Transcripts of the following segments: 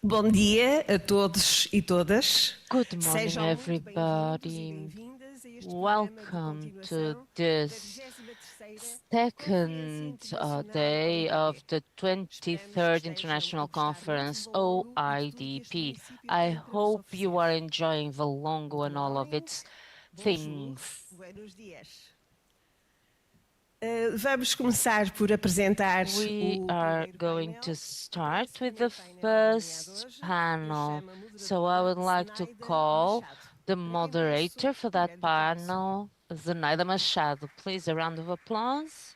Bom dia a todos e todas. Good morning, everybody. Welcome to this second day of the 23rd International Conference OIDP. I hope you are enjoying Valongo and all of its things. Vamos começar por apresentar We are going to start with the first panel. So I would like to call the moderator for that panel, Zenaida Machado. Please, a round of applause.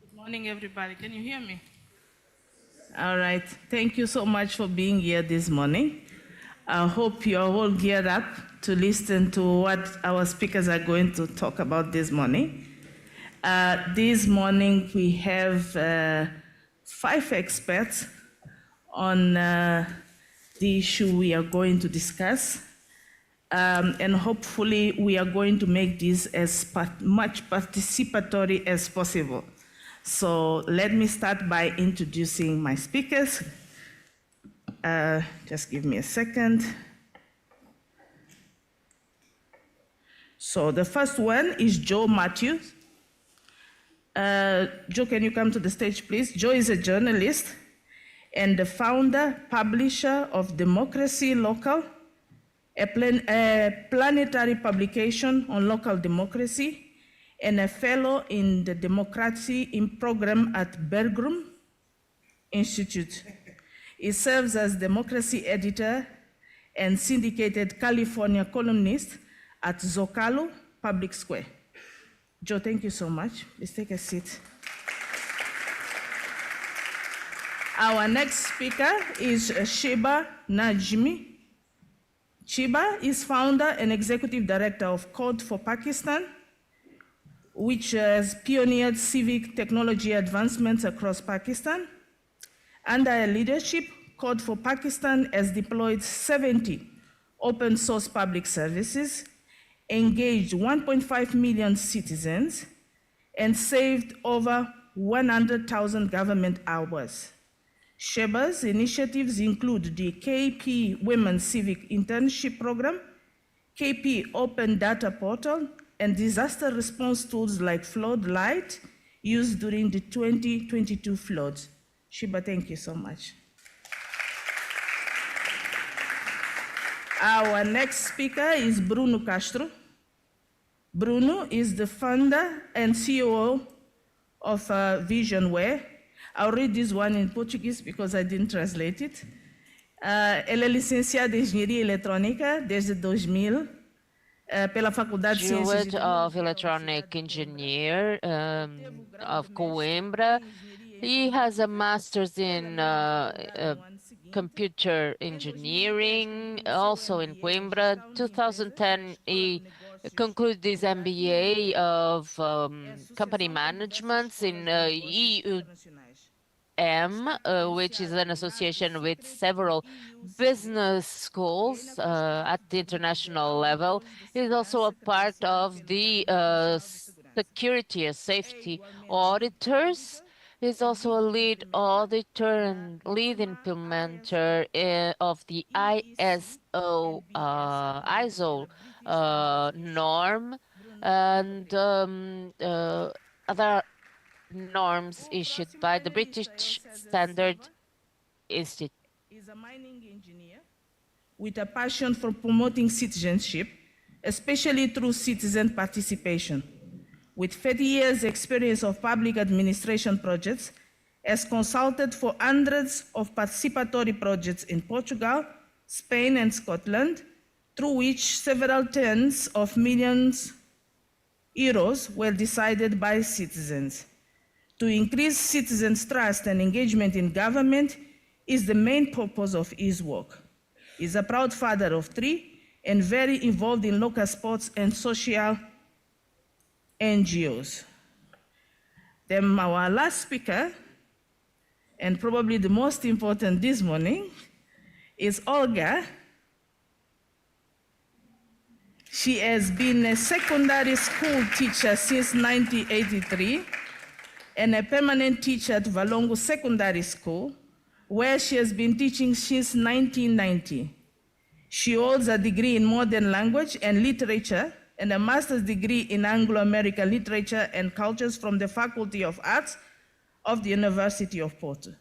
Good morning, everybody. Can you hear me? All right. Thank you so much for being here this morning. I hope you're all geared up to listen to what our speakers are going to talk about this morning. This morning we have 5 experts on the issue we are going to discuss. And hopefully we are going to make this as much participatory as possible. So let me start by introducing my speakers. Just give me a second. So the first one is Joe Matthews. Joe, can you come to the stage, please? Joe is a journalist and the founder, publisher of Democracy Local, a planetary publication on local democracy, and a fellow in the Democracy Program at Bergrum Institute. He serves as democracy editor and syndicated California columnist at Zocalo Public Square. Joe, thank you so much. Please take a seat. Our next speaker is Sheba Najmi. Sheba is founder and executive director of Code for Pakistan, which has pioneered civic technology advancements across Pakistan. Under her leadership, Code for Pakistan has deployed 70 open source public services, engaged 1.5 million citizens, and saved over 100,000 government hours. Sheba's initiatives include the KP Women's Civic Internship Program, KP Open Data Portal, and disaster response tools like Floodlight used during the 2022 floods. Sheba, thank you so much. Our next speaker is Bruno Castro. Bruno is the founder and CEO of Visionware. I'll read this one in Portuguese because I didn't translate it. Ela é licenciada em Engenharia Eletrônica desde 2000. Pela Faculdade de Graduate of Electronic Engineer of Coimbra. He has a master's in computer engineering, also in Coimbra. 2010, he concluded his MBA of company management in which is an association with several business schools at the international level. He's also a part of the security and safety auditors. He's also a lead auditor and lead implementer of the ISO norm and other norms issued by the British Standard Institute. He's a mining engineer with a passion for promoting citizenship, especially through citizen participation. With 30 years' experience of public administration projects, has consulted for hundreds of participatory projects in Portugal, Spain, and Scotland, through which several tens of millions euros were decided by citizens. To increase citizens' trust and engagement in government is the main purpose of his work. He's a proud father of 3 and very involved in local sports and social NGOs. Then our last speaker, and probably the most important this morning, is Olga She has been a secondary school teacher since 1983 and a permanent teacher at Vallis LONGUS Secondary School, where she has been teaching since 1990. She holds a degree in modern language and literature and a master's degree in Anglo-American literature and cultures from the Faculty of Arts of the University of Porto.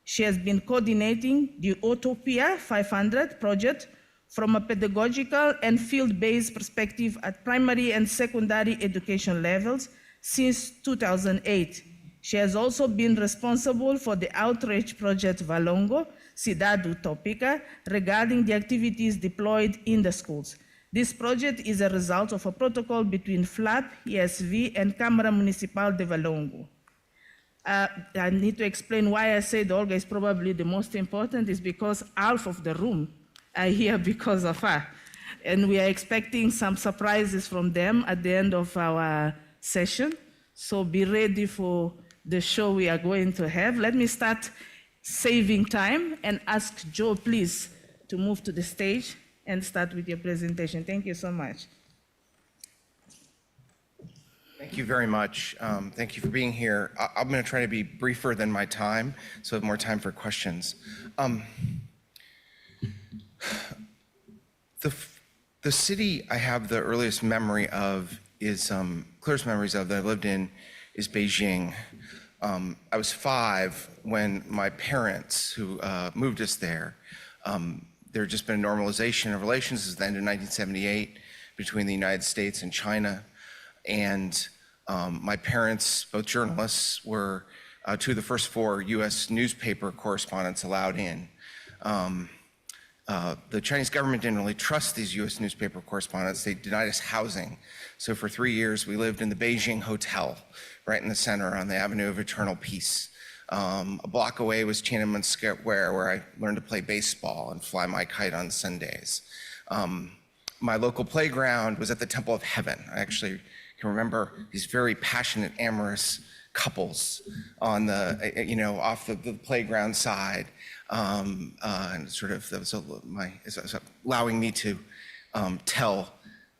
She has been coordinating the Utopia 500 project from a pedagogical and field-based perspective at primary and secondary education levels since 2008. She has also been responsible for the outreach project Valongo, Cidade Utópica, regarding the activities deployed in the schools. This project is a result of a protocol between FLAP, ESV, and Câmara Municipal de Valongo. I need to explain why I said Olga is probably the most important, is because half of the room are here because of her. And we are expecting some surprises from them at the end of our session. So be ready for the show we are going to have. Let me start saving time and ask Joe, please, to move to the stage and start with your presentation. Thank you so much. Thank you very much. Thank you for being here. I'm going to try to be briefer than my time, so I have more time for questions. The city I have the earliest memory of is, clearest memories of that I lived in is Beijing. I was 5 when my parents, who moved us there, there had just been a normalization of relations since the end of 1978 between the United States and China. And my parents, both journalists, were 2 of the first 4 US newspaper correspondents allowed in. The Chinese government didn't really trust these US newspaper correspondents. They denied us housing. So for 3 years, we lived in the Beijing Hotel, right in the center on the Avenue of Eternal Peace. A block away was Tiananmen Square, where I learned to play baseball and fly my kite on Sundays. My local playground was at the Temple of Heaven. I actually can remember these very passionate, amorous couples on the, off the playground side. And sort of, that was allowing me to tell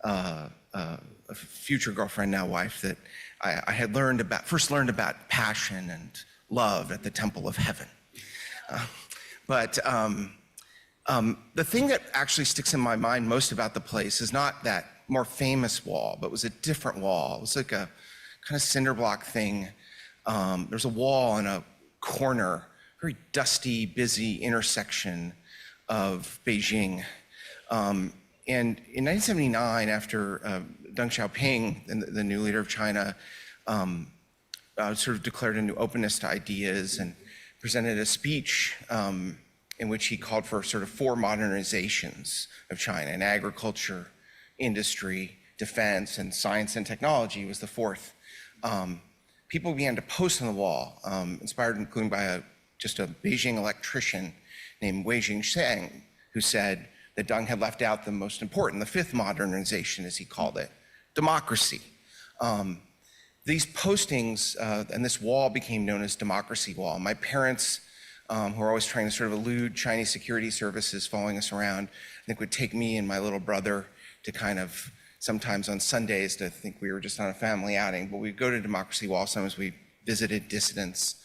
a future girlfriend, now wife, that I had first learned about passion and love at the Temple of Heaven. But the thing that actually sticks in my mind most about the place is not that more famous wall, but it was a different wall. It was like a kind of cinder block thing. There's a wall in a corner, very dusty, busy intersection of Beijing. And in 1979, after Deng Xiaoping, the new leader of China, sort of declared a new openness to ideas and presented a speech in which he called for sort of 4 modernizations of China, and agriculture, industry, defense, and science and technology was the 4th. People began to post on the wall, inspired including by just a Beijing electrician named Wei Jingsheng, who said that Deng had left out the most important, the 5th modernization, as he called it, democracy. These postings and this wall became known as Democracy Wall. My parents, who were always trying to sort of elude Chinese security services following us around, I think would take me and my little brother to kind of, sometimes on Sundays, to think we were just on a family outing, but we'd go to Democracy Wall. Sometimes we visited dissidents.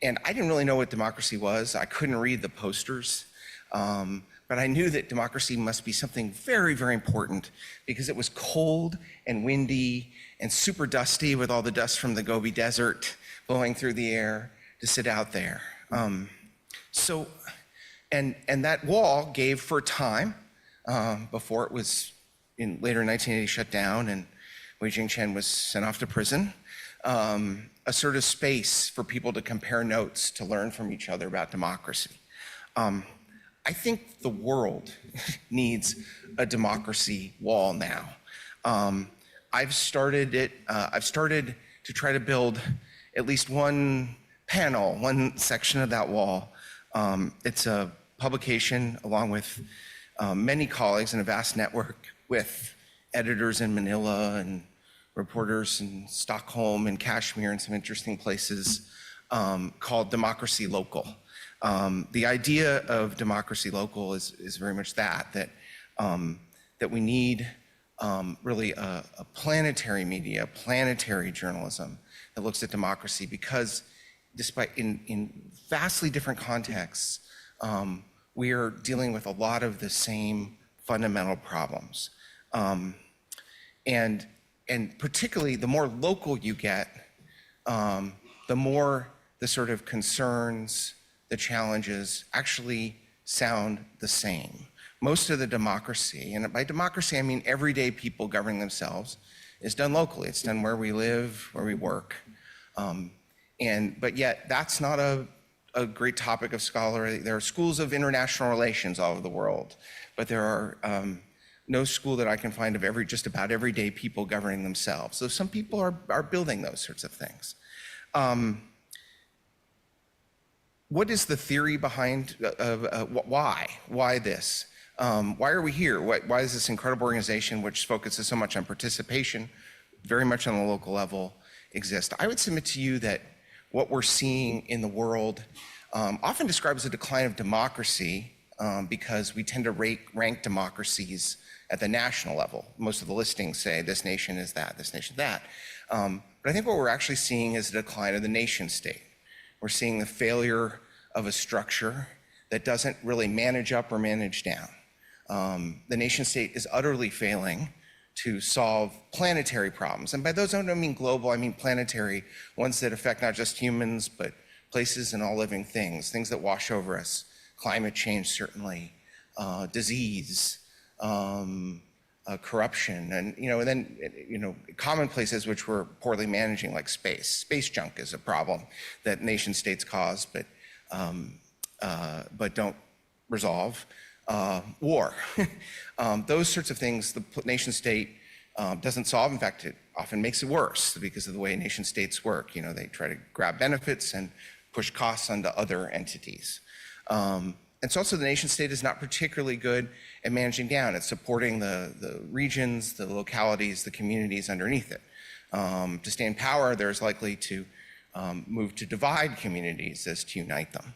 And I didn't really know what democracy was. I couldn't read the posters. But I knew that democracy must be something very, very important, because it was cold and windy and super dusty with all the dust from the Gobi Desert blowing through the air to sit out there. And that wall gave for a time, before it was later in 1980 shut down and Wei Jingsheng was sent off to prison, a sort of space for people to compare notes, to learn from each other about democracy. I think the world needs a democracy wall now. I've started to try to build at least one panel, one section of that wall. It's a publication along with many colleagues in a vast network with editors in Manila and reporters in Stockholm and Kashmir and some interesting places, called Democracy Local. The idea of Democracy Local is very much that that we need really a planetary media, planetary journalism that looks at democracy, because despite in vastly different contexts, we are dealing with a lot of the same fundamental problems. And particularly the more local you get, the more the sort of concerns, the challenges actually sound the same. Most of the democracy, and by democracy I mean everyday people governing themselves, is done locally. It's done where we live, where we work. But yet that's not a great topic of scholarly. There are schools of international relations all over the world, but there are no school that I can find of just about everyday people governing themselves. So some people are building those sorts of things. What is the theory behind why this? Why are we here? Why is this incredible organization, which focuses so much on participation, very much on the local level, exist? I would submit to you that what we're seeing in the world often described as a decline of democracy, because we tend to rank democracies at the national level. Most of the listings say this nation is that, this nation is that. But I think what we're actually seeing is a decline of the nation state. We're seeing the failure of a structure that doesn't really manage up or manage down. The nation state is utterly failing to solve planetary problems. And by those, I don't mean global, I mean planetary, ones that affect not just humans, but places and all living things that wash over us. Climate change, certainly, disease, corruption, and then common places which we're poorly managing, like space. Space junk is a problem that nation states cause, but don't resolve. War, those sorts of things the nation state doesn't solve. In fact, it often makes it worse because of the way nation states work. They try to grab benefits and push costs onto other entities. And so also the nation state is not particularly good at managing down. It's supporting the regions, the localities, the communities underneath it. To stay in power, there's likely to move to divide communities as to unite them.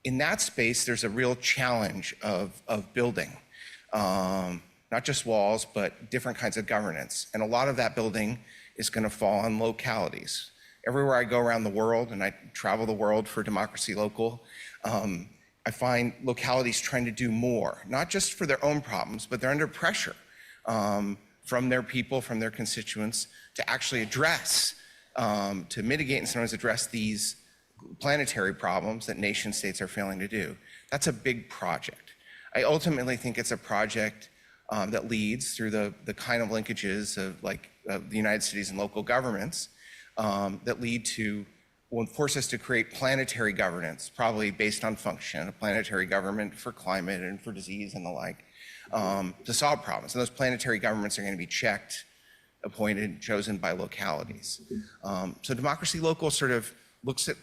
In that space, there's a real challenge of building, not just walls, but different kinds of governance. And a lot of that building is going to fall on localities. Everywhere I go around the world, and I travel the world for Democracy Local, I find localities trying to do more, not just for their own problems, but they're under pressure from their people, from their constituents, to actually address, to mitigate and sometimes address these planetary problems that nation states are failing to do. That's a big project. I ultimately think it's a project that leads through the kind of linkages of the United Cities and local governments that lead to, will force us to create planetary governance, probably based on function, a planetary government for climate and for disease and the like, to solve problems. And those planetary governments are going to be checked, appointed, chosen by localities. So Democracy Local sort of looks at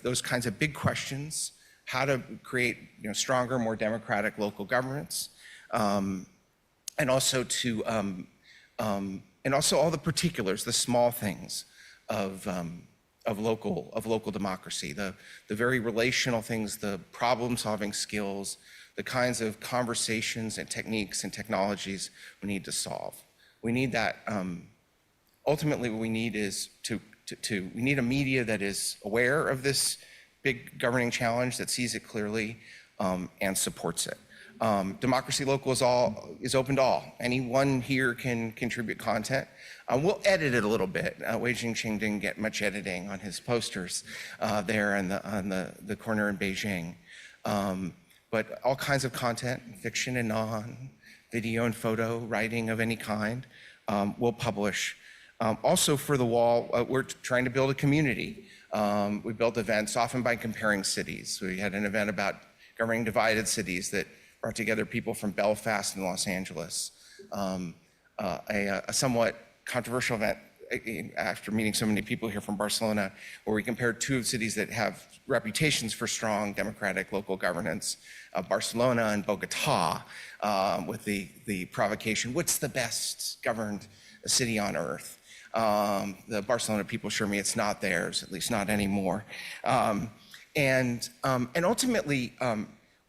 those kinds of big questions, how to create stronger, more democratic local governments, and also all the particulars, the small things of local democracy, the very relational things, the problem-solving skills, the kinds of conversations and techniques and technologies we need to solve. We need that. Ultimately, what we need is we need a media that is aware of this big governing challenge, that sees it clearly, and supports it. Democracy Local is open to all. Anyone here can contribute content. We'll edit it a little bit. Wei Jingqing didn't get much editing on his posters there on the corner in Beijing. But all kinds of content, fiction and non, video and photo, writing of any kind, we'll publish. Also for the wall, we're trying to build a community. We build events often by comparing cities. We had an event about governing divided cities that brought together people from Belfast and Los Angeles. A somewhat controversial event after meeting so many people here from Barcelona, where we compared two cities that have reputations for strong democratic local governance, Barcelona and Bogota, with the provocation, what's the best governed city on earth? The Barcelona people assure me it's not theirs, at least not anymore. And ultimately,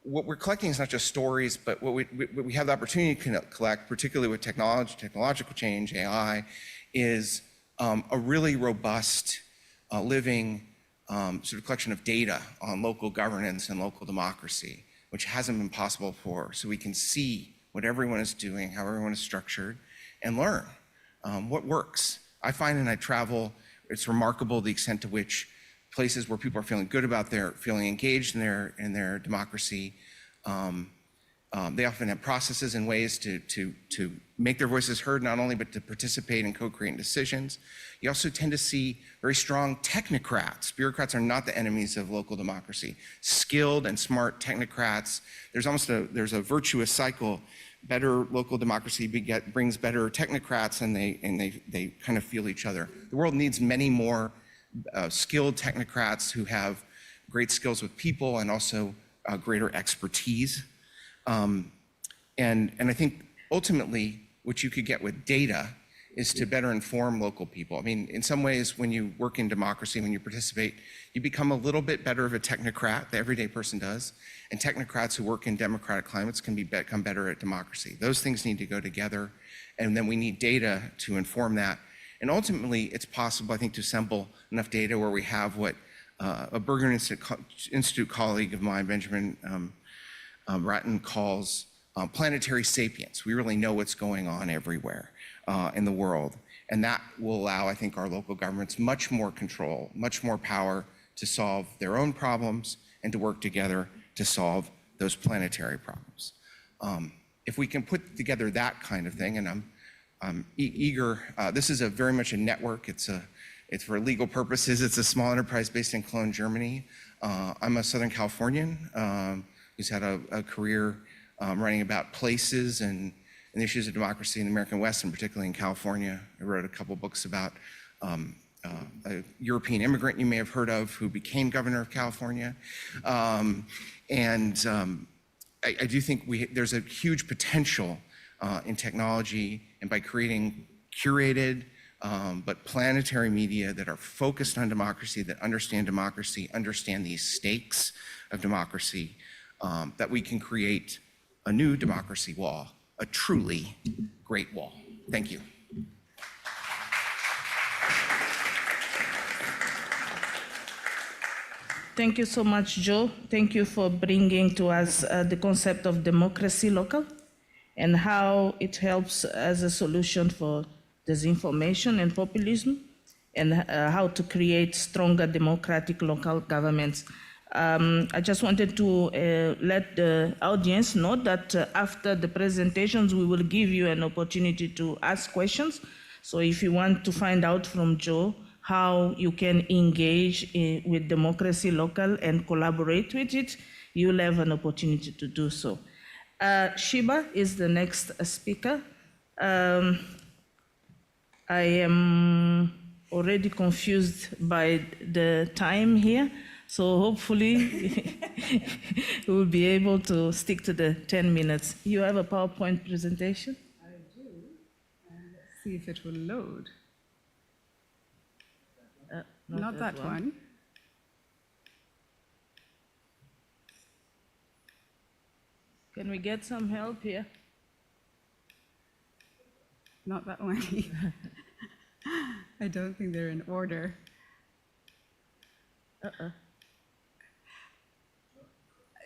what we're collecting is not just stories, but what we have the opportunity to collect, particularly with technological change, AI, is a really robust, living sort of collection of data on local governance and local democracy, which hasn't been possible before. So we can see what everyone is doing, how everyone is structured, and learn what works. I find when I travel, it's remarkable the extent to which places where people are feeling good about feeling engaged in their democracy, they often have processes and ways to make their voices heard, not only but to participate in co-creating decisions. You also tend to see very strong technocrats. Bureaucrats are not the enemies of local democracy. Skilled and smart technocrats. There's a virtuous cycle. Better local democracy brings better technocrats, and they kind of feel each other. The world needs many more skilled technocrats who have great skills with people and also greater expertise. And I think ultimately what you could get with data is to better inform local people. I mean, in some ways, when you work in democracy, when you participate, you become a little bit better of a technocrat, the everyday person does, and technocrats who work in democratic climates can become better at democracy. Those things need to go together, and then we need data to inform that. And ultimately, it's possible, I think, to assemble enough data where we have what a Berger Institute colleague of mine, Benjamin Ratton, calls planetary sapience. We really know what's going on everywhere in the world. And that will allow, I think, our local governments much more control, much more power to solve their own problems and to work together to solve those planetary problems. If we can put together that kind of thing, and I'm eager, this is very much a network. It's for legal purposes. It's a small enterprise based in Cologne, Germany. I'm a Southern Californian who's had a career writing about places and the issues of democracy in the American West, and particularly in California. I wrote a couple books about a European immigrant you may have heard of who became governor of California. I do think there's a huge potential in technology, and by creating curated but planetary media that are focused on democracy, that understand democracy, understand these stakes of democracy, that we can create a new democracy wall, a truly great wall. Thank you. Thank you so much, Joe. Thank you for bringing to us the concept of democracy local and how it helps as a solution for disinformation and populism, and how to create stronger democratic local governments. I just wanted to let the audience know that after the presentations, we will give you an opportunity to ask questions. So if you want to find out from Joe how you can engage with democracy local and collaborate with it, you'll have an opportunity to do so. Shiba is the next speaker. I am already confused by the time here, so hopefully we'll be able to stick to the 10 minutes. You have a PowerPoint presentation? I do, and let's see if it will load. Not that one. Can we get some help here? Not that one either. I don't think they're in order.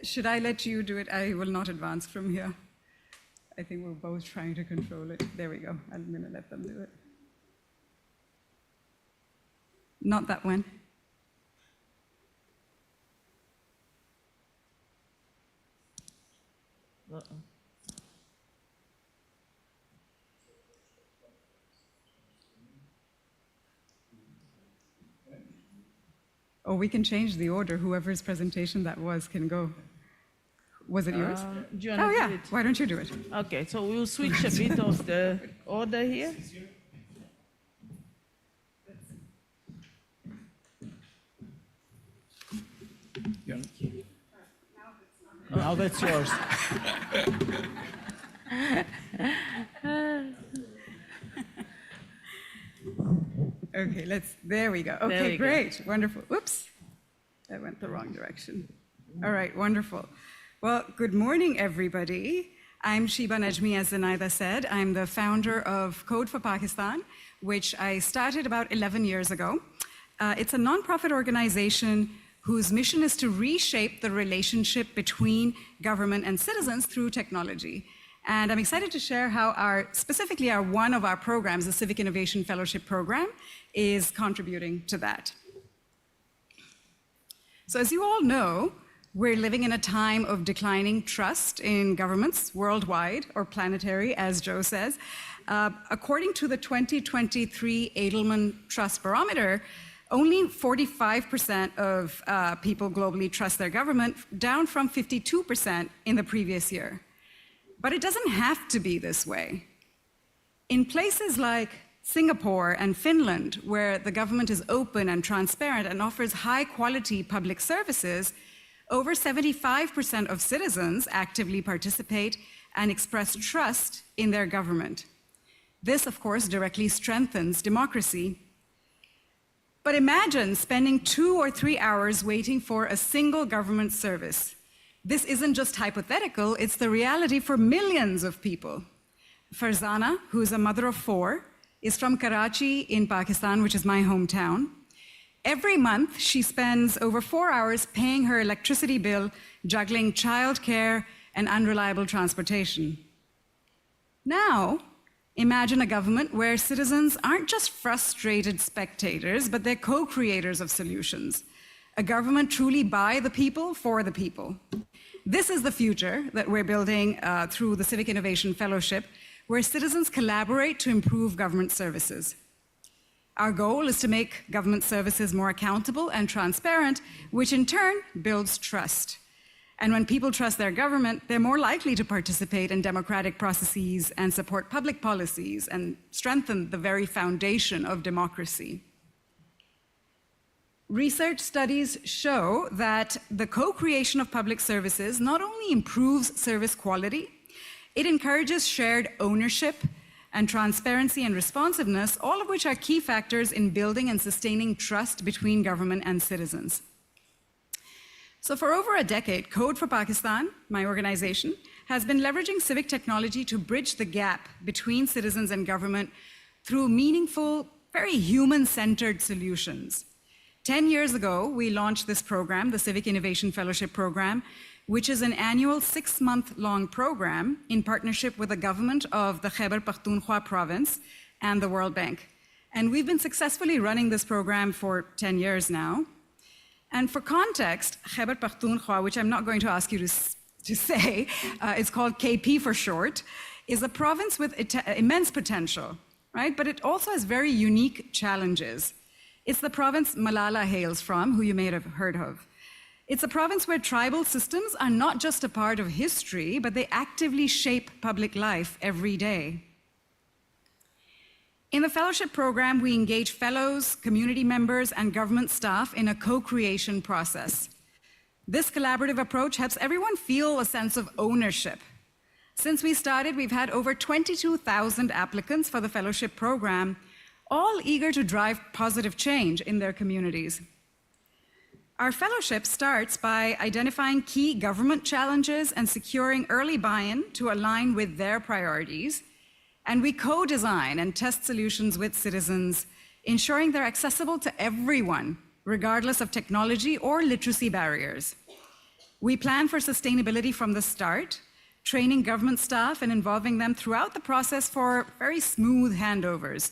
Should I let you do it? I will not advance from here. I think we're both trying to control it. There we go. I'm going to let them do it. Not that one. Or we can change the order. Whoever's presentation that was can go. Was it yours? Do you want to do it? Why don't you do it? Okay, so we'll switch a bit of the order here. Yeah. Now that's yours. Okay, there we go. Okay, great, wonderful. Oops, I went the wrong direction. All right, wonderful. Well, good morning, everybody. I'm Shiba Najmi, as Zenaida said. I'm the founder of Code for Pakistan, which I started about 11 years ago. It's a nonprofit organization whose mission is to reshape the relationship between government and citizens through technology. And I'm excited to share how specifically one of our programs, the Civic Innovation Fellowship Program, is contributing to that. So as you all know, we're living in a time of declining trust in governments worldwide, or planetary, as Joe says. According to the 2023 Edelman Trust Barometer, only 45% of people globally trust their government, down from 52% in the previous year. But it doesn't have to be this way. In places like Singapore and Finland, where the government is open and transparent and offers high-quality public services, over 75% of citizens actively participate and express trust in their government. This, of course, directly strengthens democracy. But imagine spending 2 or 3 hours waiting for a single government service. This isn't just hypothetical, it's the reality for millions of people. Farzana, who's a mother of 4, is from Karachi in Pakistan, which is my hometown. Every month, she spends over 4 hours paying her electricity bill, juggling childcare and unreliable transportation. Now, imagine a government where citizens aren't just frustrated spectators, but they're co-creators of solutions. A government truly by the people, for the people. This is the future that we're building through the Civic Innovation Fellowship, where citizens collaborate to improve government services. Our goal is to make government services more accountable and transparent, which in turn builds trust. And when people trust their government, they're more likely to participate in democratic processes and support public policies and strengthen the very foundation of democracy. Research studies show that the co-creation of public services not only improves service quality, it encourages shared ownership and transparency and responsiveness, all of which are key factors in building and sustaining trust between government and citizens. So for over a decade, Code for Pakistan, my organization, has been leveraging civic technology to bridge the gap between citizens and government through meaningful, very human-centered solutions. 10 years ago, we launched this program, the Civic Innovation Fellowship Program, which is an annual 6-month-long program in partnership with the government of the Khyber Pakhtunkhwa province and the World Bank. And we've been successfully running this program for 10 years now. And for context, Khyber Pakhtunkhwa, which I'm not going to ask you to say, it's called KP for short, is a province with immense potential, right? But it also has very unique challenges. It's the province Malala hails from, who you may have heard of. It's a province where tribal systems are not just a part of history, but they actively shape public life every day. In the fellowship program, we engage fellows, community members, and government staff in a co-creation process. This collaborative approach helps everyone feel a sense of ownership. Since we started, we've had over 22,000 applicants for the fellowship program, all eager to drive positive change in their communities. Our fellowship starts by identifying key government challenges and securing early buy-in to align with their priorities. And we co-design and test solutions with citizens, ensuring they're accessible to everyone, regardless of technology or literacy barriers. We plan for sustainability from the start, training government staff and involving them throughout the process for very smooth handovers.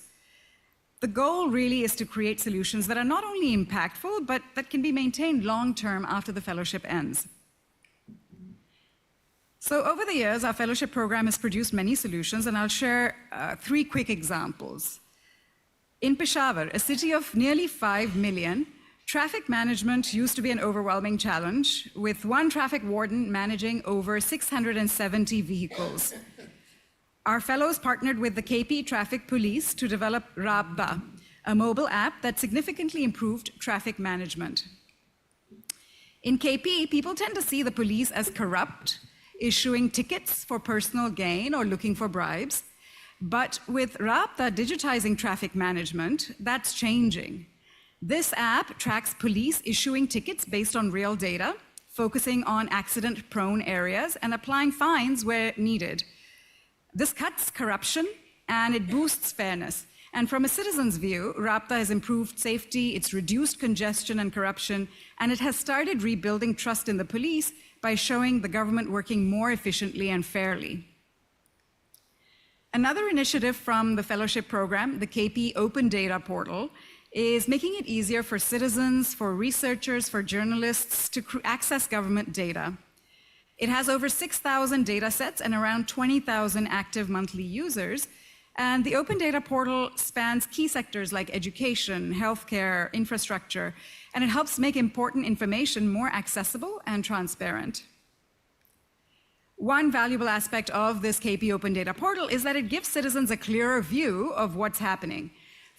The goal really is to create solutions that are not only impactful, but that can be maintained long-term after the fellowship ends. So over the years, our fellowship program has produced many solutions, and I'll share 3 quick examples. In Peshawar, a city of nearly 5 million, traffic management used to be an overwhelming challenge, with one traffic warden managing over 670 vehicles. Our fellows partnered with the KP Traffic Police to develop Rabta, a mobile app that significantly improved traffic management. In KP, people tend to see the police as corrupt, issuing tickets for personal gain or looking for bribes. But with Rabta digitizing traffic management, that's changing. This app tracks police issuing tickets based on real data, focusing on accident-prone areas and applying fines where needed. This cuts corruption and it boosts fairness. And from a citizen's view, Rabta has improved safety, it's reduced congestion and corruption, and it has started rebuilding trust in the police by showing the government working more efficiently and fairly. Another initiative from the fellowship program, the KP Open Data Portal, is making it easier for citizens, for researchers, for journalists to access government data. It has over 6,000 data sets and around 20,000 active monthly users. And the Open Data Portal spans key sectors like education, healthcare, infrastructure, and it helps make important information more accessible and transparent. One valuable aspect of this KP Open Data Portal is that it gives citizens a clearer view of what's happening.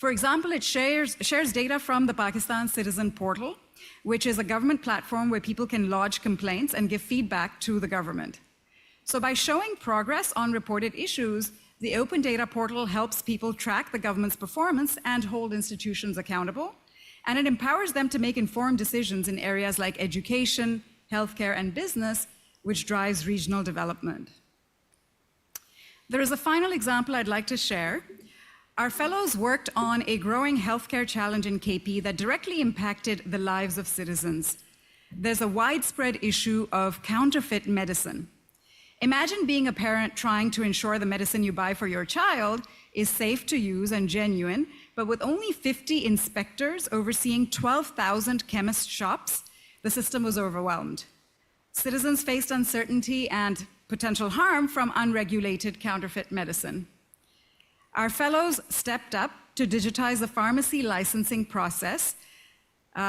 For example, it shares data from the Pakistan Citizen Portal, which is a government platform where people can lodge complaints and give feedback to the government. So by showing progress on reported issues, the Open Data Portal helps people track the government's performance and hold institutions accountable, and it empowers them to make informed decisions in areas like education, healthcare, and business, which drives regional development. There is a final example I'd like to share. Our fellows worked on a growing healthcare challenge in KP that directly impacted the lives of citizens. There's a widespread issue of counterfeit medicine. Imagine being a parent trying to ensure the medicine you buy for your child is safe to use and genuine, but with only 50 inspectors overseeing 12,000 chemist shops, the system was overwhelmed. Citizens faced uncertainty and potential harm from unregulated counterfeit medicine. Our fellows stepped up to digitize the pharmacy licensing process,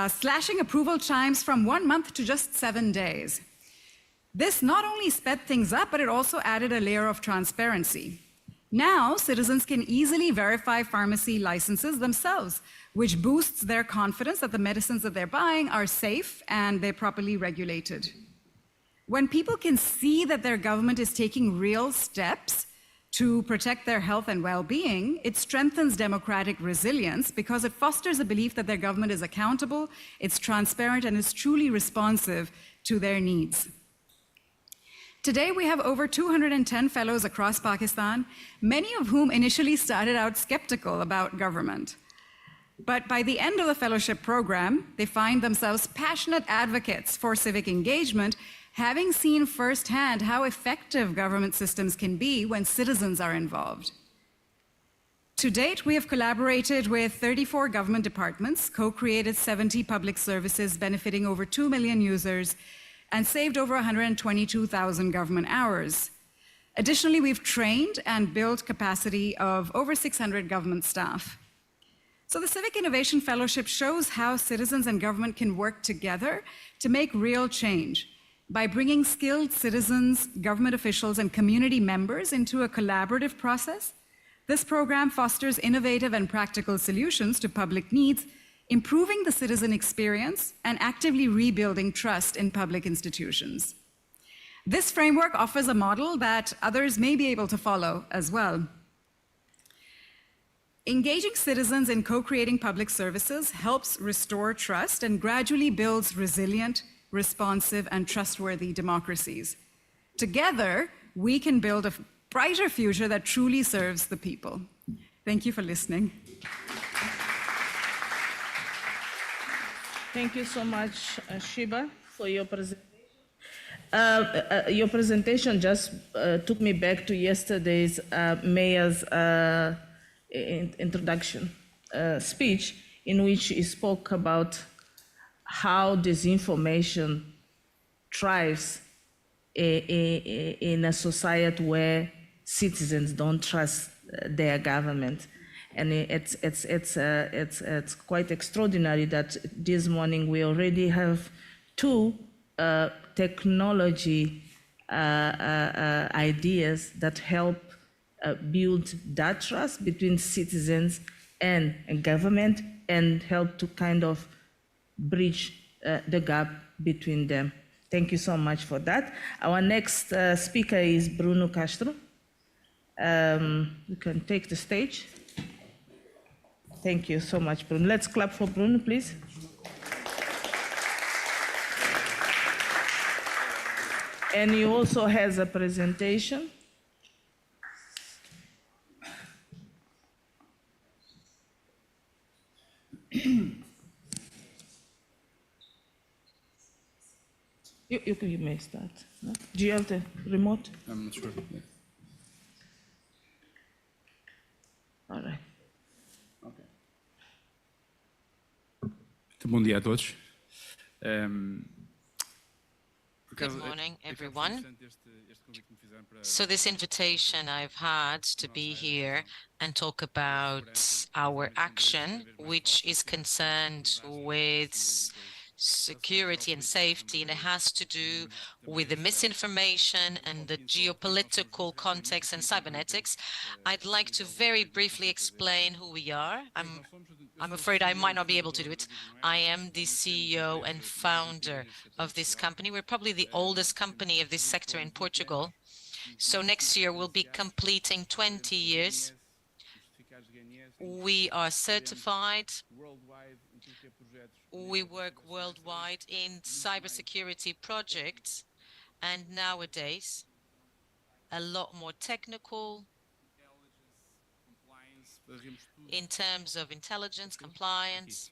slashing approval times from 1 month to just 7 days. This not only sped things up, but it also added a layer of transparency. Now, citizens can easily verify pharmacy licenses themselves, which boosts their confidence that the medicines that they're buying are safe and they're properly regulated. When people can see that their government is taking real steps to protect their health and well-being, it strengthens democratic resilience because it fosters a belief that their government is accountable, it's transparent, and is truly responsive to their needs. Today, we have over 210 fellows across Pakistan, many of whom initially started out skeptical about government. But by the end of the fellowship program, they find themselves passionate advocates for civic engagement, having seen firsthand how effective government systems can be when citizens are involved. To date, we have collaborated with 34 government departments, co-created 70 public services benefiting over 2 million users, and saved over 122,000 government hours. Additionally, we've trained and built capacity of over 600 government staff. So the Civic Innovation Fellowship shows how citizens and government can work together to make real change by bringing skilled citizens, government officials, and community members into a collaborative process. This program fosters innovative and practical solutions to public needs, improving the citizen experience and actively rebuilding trust in public institutions. This framework offers a model that others may be able to follow as well. Engaging citizens in co-creating public services helps restore trust and gradually builds resilient, responsive, and trustworthy democracies. Together, we can build a brighter future that truly serves the people. Thank you for listening. Thank you so much, Shiba, for your presentation. Your presentation just took me back to yesterday's mayor's introduction speech, in which he spoke about how disinformation thrives in a society where citizens don't trust their government. And it's quite extraordinary that this morning we already have two technology ideas that help build that trust between citizens and government and help to kind of bridge the gap between them. Thank you so much for that. Our next speaker is Bruno Castro. You can take the stage. Thank you so much, Bruno. Let's clap for Bruno, please. And he also has a presentation. You may start. No? Do you have the remote? I'm not sure. Yeah. All right. Okay. Então, bom dia a todos. Good morning, everyone. So this invitation I've had to be here and talk about our action, which is concerned with security and safety, and it has to do with the misinformation and the geopolitical context and cybernetics. I'd like to very briefly explain who we are. I'm afraid I might not be able to do it. I am the CEO and founder of this company. We're probably the oldest company of this sector in Portugal. So next year we'll be completing 20 years. We are certified. We work worldwide in cybersecurity projects, and nowadays a lot more technical in terms of intelligence, compliance.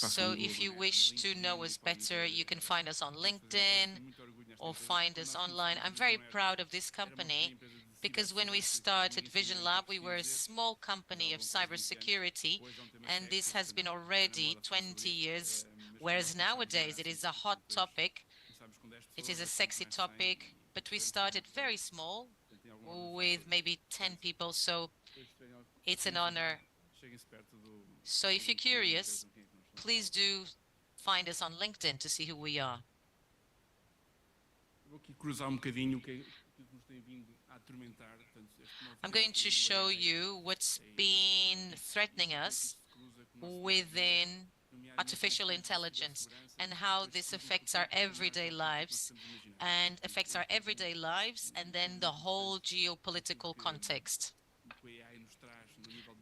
So if you wish to know us better, you can find us on LinkedIn or find us online. I'm very proud of this company because when we started Vision Lab, we were a small company of cybersecurity, and this has been already 20 years, whereas nowadays it is a hot topic. It is a sexy topic, but we started very small with maybe 10 people, so it's an honor. So if you're curious, please do find us on LinkedIn to see who we are. I'm going to show you what's been threatening us within artificial intelligence and how this affects our everyday lives and then the whole geopolitical context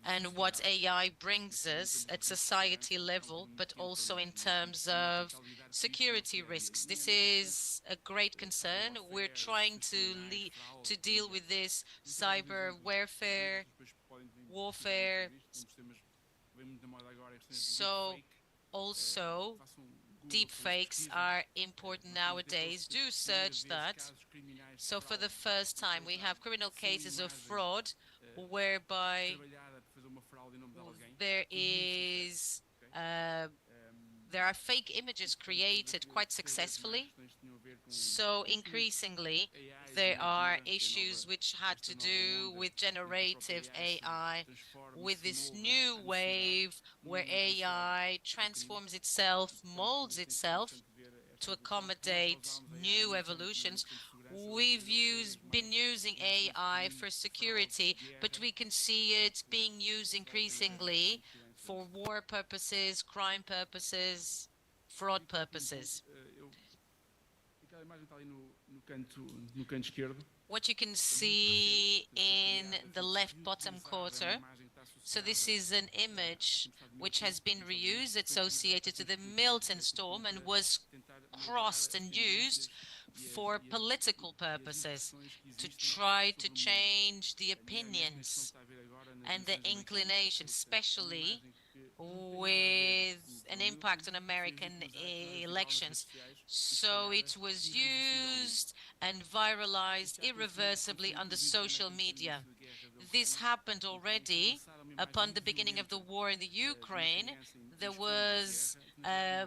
and what AI brings us at society level, but also in terms of security risks. This is a great concern. We're trying to deal with this cyber warfare. So also deep fakes are important nowadays. Do search that. So for the first time, we have criminal cases of fraud whereby there are fake images created quite successfully. So increasingly, there are issues which had to do with generative AI, with this new wave where AI transforms itself, molds itself to accommodate new evolutions. We've been using AI for security, but we can see it being used increasingly for war purposes, crime purposes, fraud purposes. What you can see in the left bottom quarter, so this is an image which has been reused, associated to the Milton storm, and was crossed and used for political purposes to try to change the opinions and the inclination, especially with an impact on American elections. So it was used and viralized irreversibly on the social media. This happened already upon the beginning of the war in the Ukraine. There was a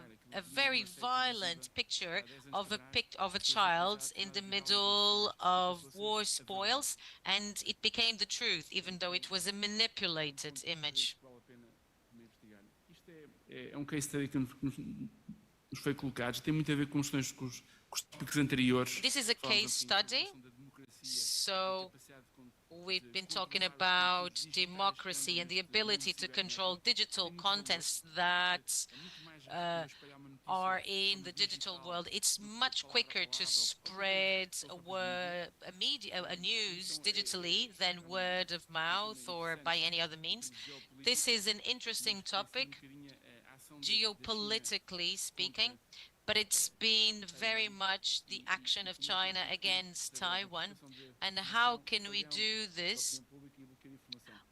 very violent picture of a child in the middle of war spoils, and it became the truth, even though it was a manipulated image. Case study que nos foi colocado, tem muito a ver com questões com os tópicos anteriores. This is a case study. So we've been talking about democracy and the ability to control digital contents that are in the digital world, it's much quicker to spread a news digitally than word of mouth or by any other means. This is an interesting topic, geopolitically speaking, but it's been very much the action of China against Taiwan. And how can we do this?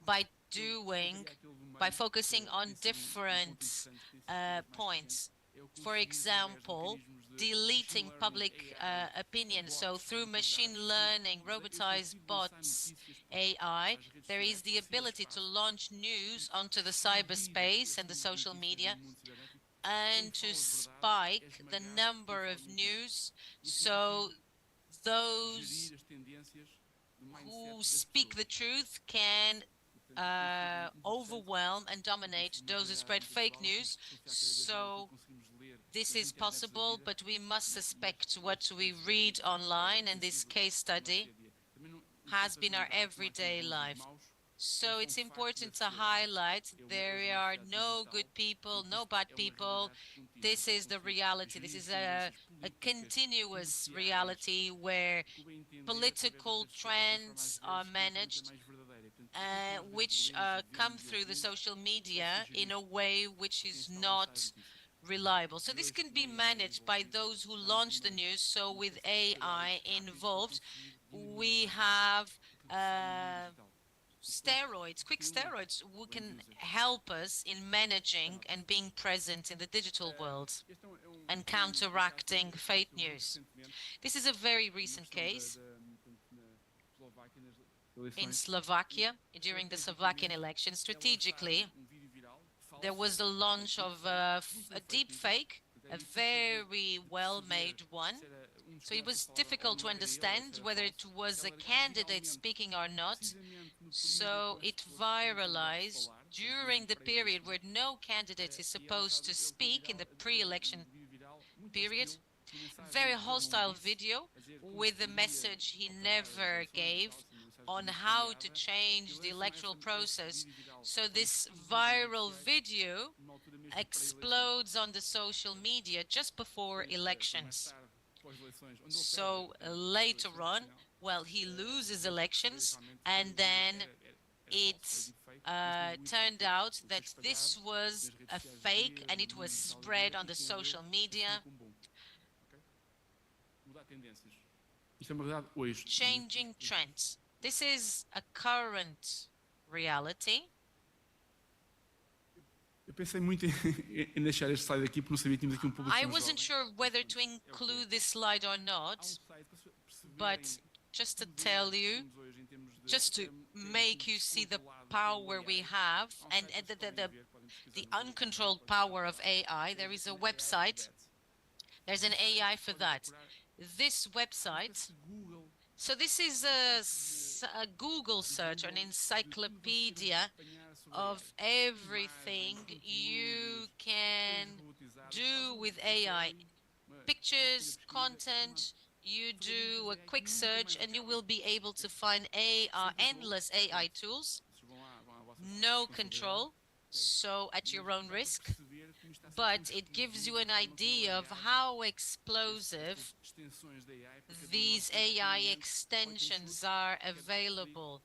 By focusing on different points. For example, deleting public opinion. So through machine learning, robotized bots, AI, there is the ability to launch news onto the cyberspace and the social media and to spike the number of news, so those who speak the truth can overwhelm and dominate those who spread fake news. So this is possible, but we must suspect what we read online, and this case study has been our everyday life. So it's important to highlight there are no good people, no bad people. This is the reality. This is a continuous reality where political trends are managed, which come through the social media in a way which is not reliable. So this can be managed by those who launch the news. So with AI involved, we have quick steroids, who can help us in managing and being present in the digital world and counteracting fake news. This is a very recent case in Slovakia, during the Slovakian election. Strategically, there was the launch of a deep fake, a very well-made one. So it was difficult to understand whether it was a candidate speaking or not. So it viralized during the period where no candidate is supposed to speak in the pre-election period. Very hostile video with a message he never gave on how to change the electoral process. So this viral video explodes on the social media just before elections. So later on, well, he loses elections, and then it turned out that this was a fake and it was spread on the social media. Changing trends. This is a current reality. Eu pensei muito em deixar este slide aqui porque não sabia que tínhamos aqui público. I wasn't sure whether to include this slide or not, but just to tell you, just to make you see the power we have and the uncontrolled power of AI, there is a website. There's an AI for that. This website, so this is a Google search, an encyclopedia of everything you can do with AI. Pictures, content, you do a quick search and you will be able to find endless AI tools, no control, so at your own risk, but it gives you an idea of how explosive these AI extensions are available.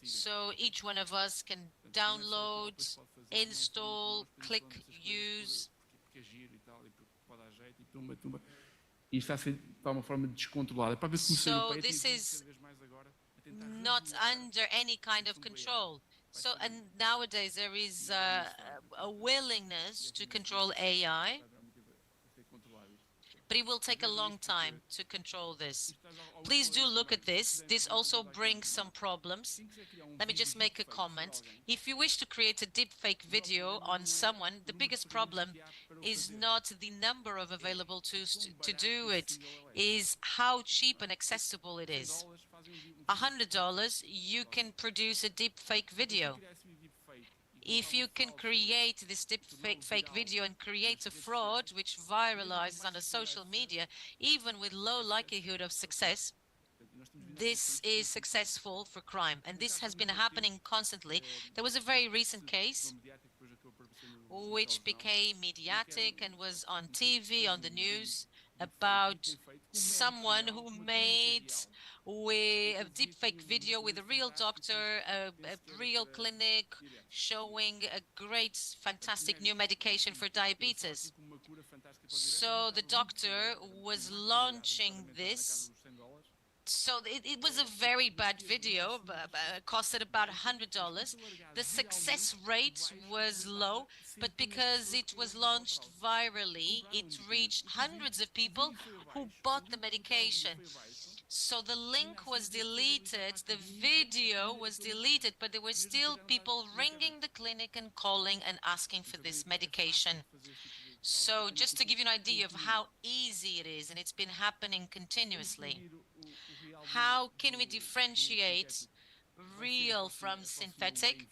So each one of us can download, install, click, use. So this is not under any kind of control. So, and nowadays there is a willingness to control AI, but it will take a long time to control this. Please do look at this. This also brings some problems. Let me just make a comment. If you wish to create a deepfake video on someone, the biggest problem is not the number of available tools to do it, is how cheap and accessible it is. $100, you can produce a deepfake video. If you can create this deepfake video and create a fraud which viralizes on the social media, even with low likelihood of success, this is successful for crime. And this has been happening constantly. There was a very recent case which became mediatic and was on TV, on the news, about someone who made a deepfake video with a real doctor, a real clinic, showing a great, fantastic new medication for diabetes. So the doctor was launching this. So it was a very bad video, costed about $100. The success rate was low, but because it was launched virally, it reached hundreds of people who bought the medication. So the link was deleted, the video was deleted, but there were still people ringing the clinic and calling and asking for this medication. So just to give you an idea of how easy it is, and it's been happening continuously. How can we differentiate real from synthetic?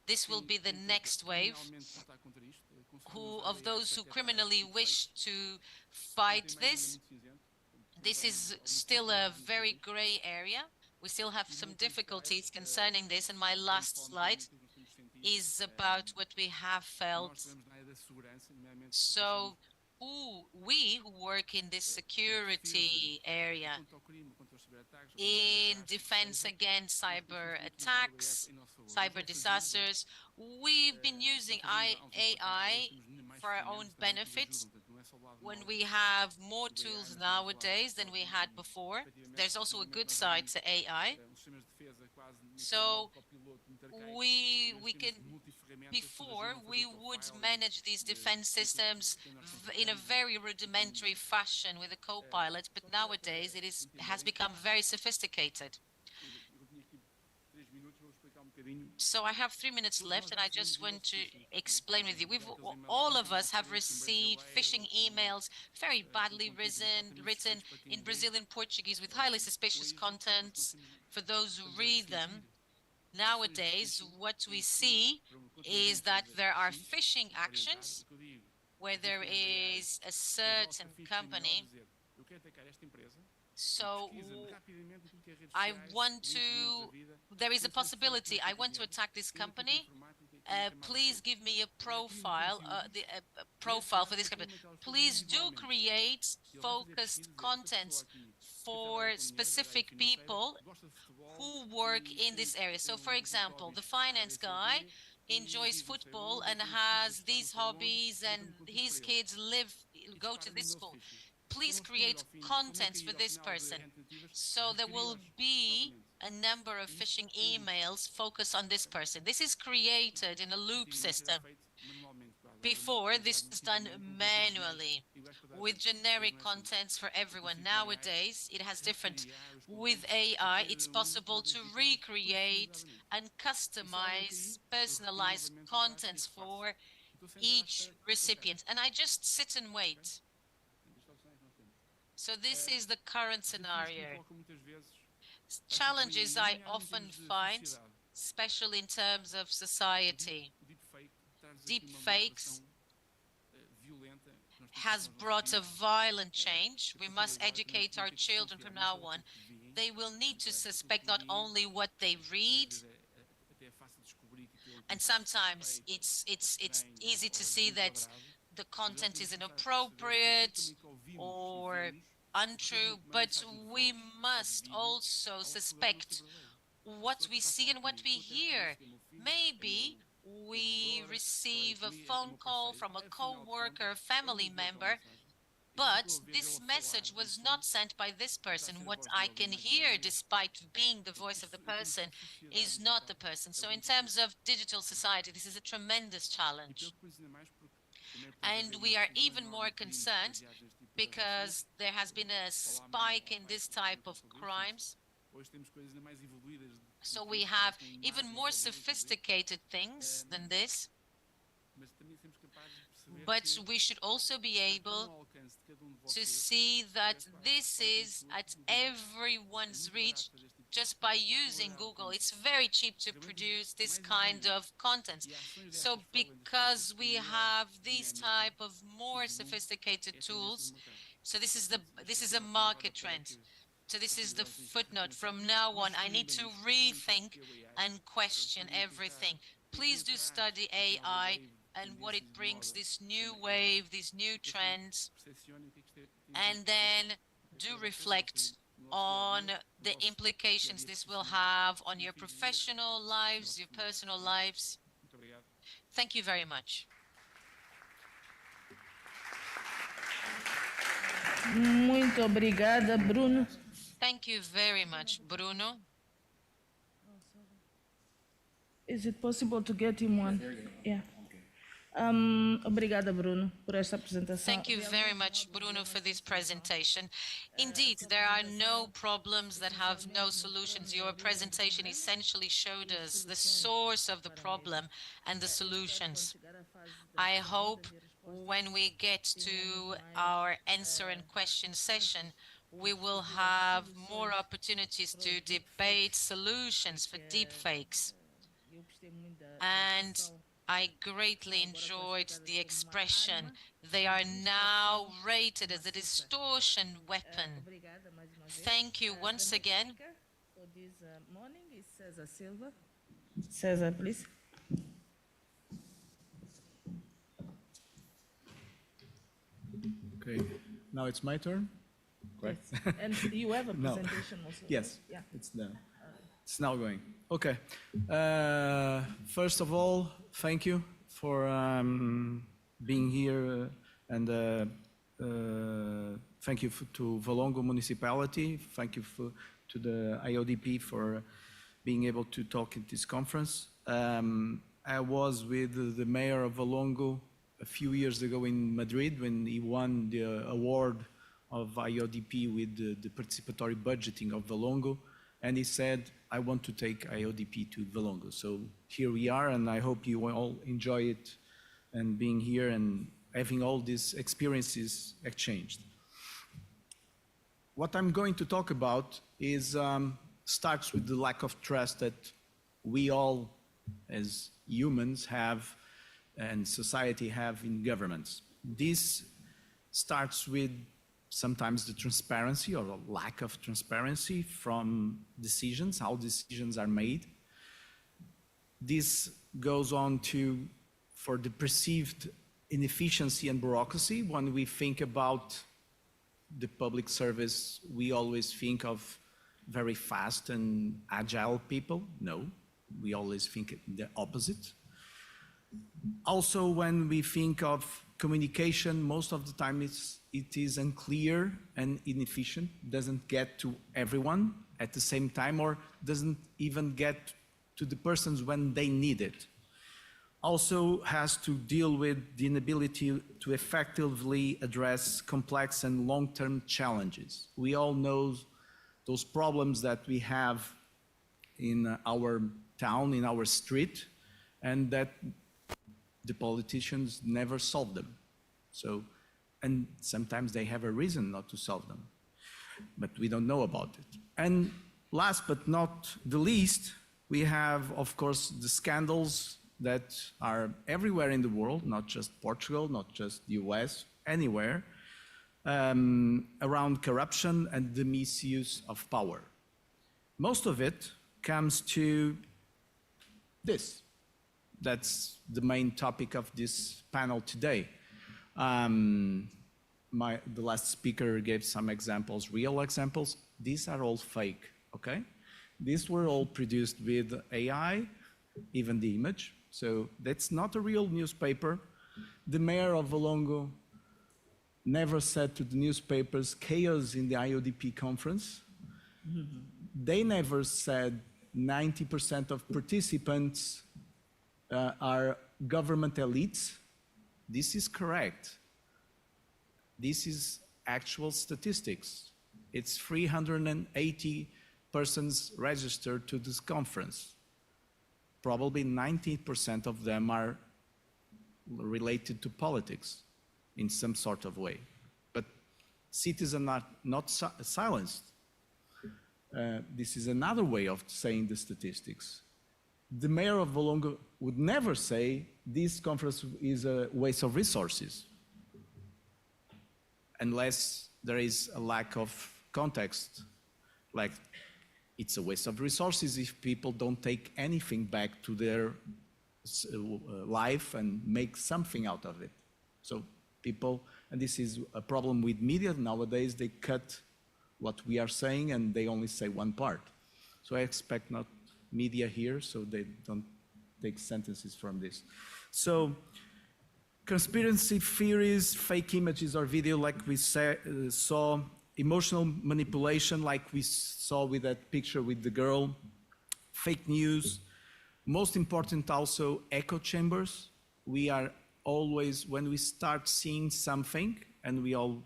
This will be the next wave of those who criminally wish to fight this. This is still a very gray area. We still have some difficulties concerning this, and my last slide is about what we have felt. So we who work in this security area, in defense against cyber attacks, cyber disasters, we've been using AI for our own benefits. When we have more tools nowadays than we had before, there's also a good side to AI. So before we would manage these defense systems in a very rudimentary fashion with a co-pilot, but nowadays it has become very sophisticated. So I have 3 minutes left, and I just want to explain with you. All of us have received phishing emails, very badly written in Brazilian Portuguese with highly suspicious contents for those who read them. Nowadays, what we see is that there are phishing actions where there is a certain company. So there is a possibility, I want to attack this company. Please give me a profile, profile for this company. Please do create focused content for specific people who work in this area. So for example, the finance guy enjoys football and has these hobbies, and his kids go to this school. Please create content for this person. So there will be a number of phishing emails focused on this person. This is created in a loop system. Before, this was done manually with generic contents for everyone. Nowadays, it has different. With AI, it's possible to recreate and customize personalized contents for each recipient. And I just sit and wait. So this is the current scenario. Challenges I often find, especially in terms of society. Deepfakes has brought a violent change. We must educate our children from now on. They will need to suspect not only what they read, and sometimes it's easy to see that the content is inappropriate or untrue, but we must also suspect what we see and what we hear. Maybe we receive a phone call from a co-worker, a family member, but this message was not sent by this person. What I can hear, despite being the voice of the person, is not the person. So in terms of digital society, this is a tremendous challenge. And we are even more concerned because there has been a spike in this type of crimes. So we have even more sophisticated things than this. But we should also be able to see that this is at everyone's reach just by using Google. It's very cheap to produce this kind of content. So because we have these type of more sophisticated tools, so this is a market trend. So this is the footnote. From now on, I need to rethink and question everything. Please do study AI. and what it brings, this new wave, these new trends, and then do reflect on the implications this will have on your professional lives, your personal lives. Thank you very much. Muito obrigada, Bruno. Thank you very much, Bruno. Is it possible to get him one? Yeah. Obrigada, Bruno, por esta apresentação. Thank you very much, Bruno, for this presentation. Indeed, there are no problems that have no solutions. Your presentation essentially showed us the source of the problem and the solutions. I hope when we get to our answer and question session, we will have more opportunities to debate solutions for deepfakes. And I greatly enjoyed the expression, they are now rated as a distortion weapon. Thank you once again. For this morning is Cesar Silva. Cesar, please. Okay, now it's my turn, correct? Yes. And you have a No. presentation also. Yes, Yeah. it's now going. Okay, first of all, thank you for being here and thank you to Valongo Municipality. Thank you to the IODP for being able to talk at this conference. I was with the mayor of Valongo a few years ago in Madrid when he won the award of IODP with the participatory budgeting of Valongo. And he said, I want to take IODP to Valongo. So here we are, and I hope you all enjoy it and being here and having all these experiences exchanged. What I'm going to talk about is starts with the lack of trust that we all as humans have and society have in governments. This starts with sometimes the transparency or a lack of transparency from decisions, how decisions are made. This goes on to, for the perceived inefficiency and bureaucracy. When we think about the public service, we always think of very fast and agile people. No, we always think the opposite. Also, when we think of communication, most of the time it is unclear and inefficient, doesn't get to everyone at the same time, or doesn't even get to the persons when they need it. Also has to deal with the inability to effectively address complex and long-term challenges. We all know those problems that we have in our town, in our street, and that the politicians never solve them. So, and sometimes they have a reason not to solve them, but we don't know about it. And last but not the least, we have, of course, the scandals that are everywhere in the world, not just Portugal, not just the US, anywhere, around corruption and the misuse of power. Most of it comes to this. That's the main topic of this panel today. The last speaker gave some examples, real examples. These are all fake, okay? These were all produced with AI, even the image. So that's not a real newspaper. The mayor of Valongo never said to the newspapers, chaos in the IODP conference. They never said 90% of participants are government elites. This is correct. This is actual statistics. It's 380 persons registered to this conference. Probably 90% of them are related to politics in some sort of way. But citizens are not silenced. This is another way of saying the statistics. The mayor of Valongo would never say this conference is a waste of resources, unless there is a lack of context, like it's a waste of resources if people don't take anything back to their life and make something out of it. So people, and this is a problem with media nowadays, they cut what we are saying and they only say one part. So I expect not media here, so they don't take sentences from this. So conspiracy theories, fake images or video like we saw, emotional manipulation like we saw with that picture with the girl, fake news, most important also echo chambers. We are always, when we start seeing something, and we all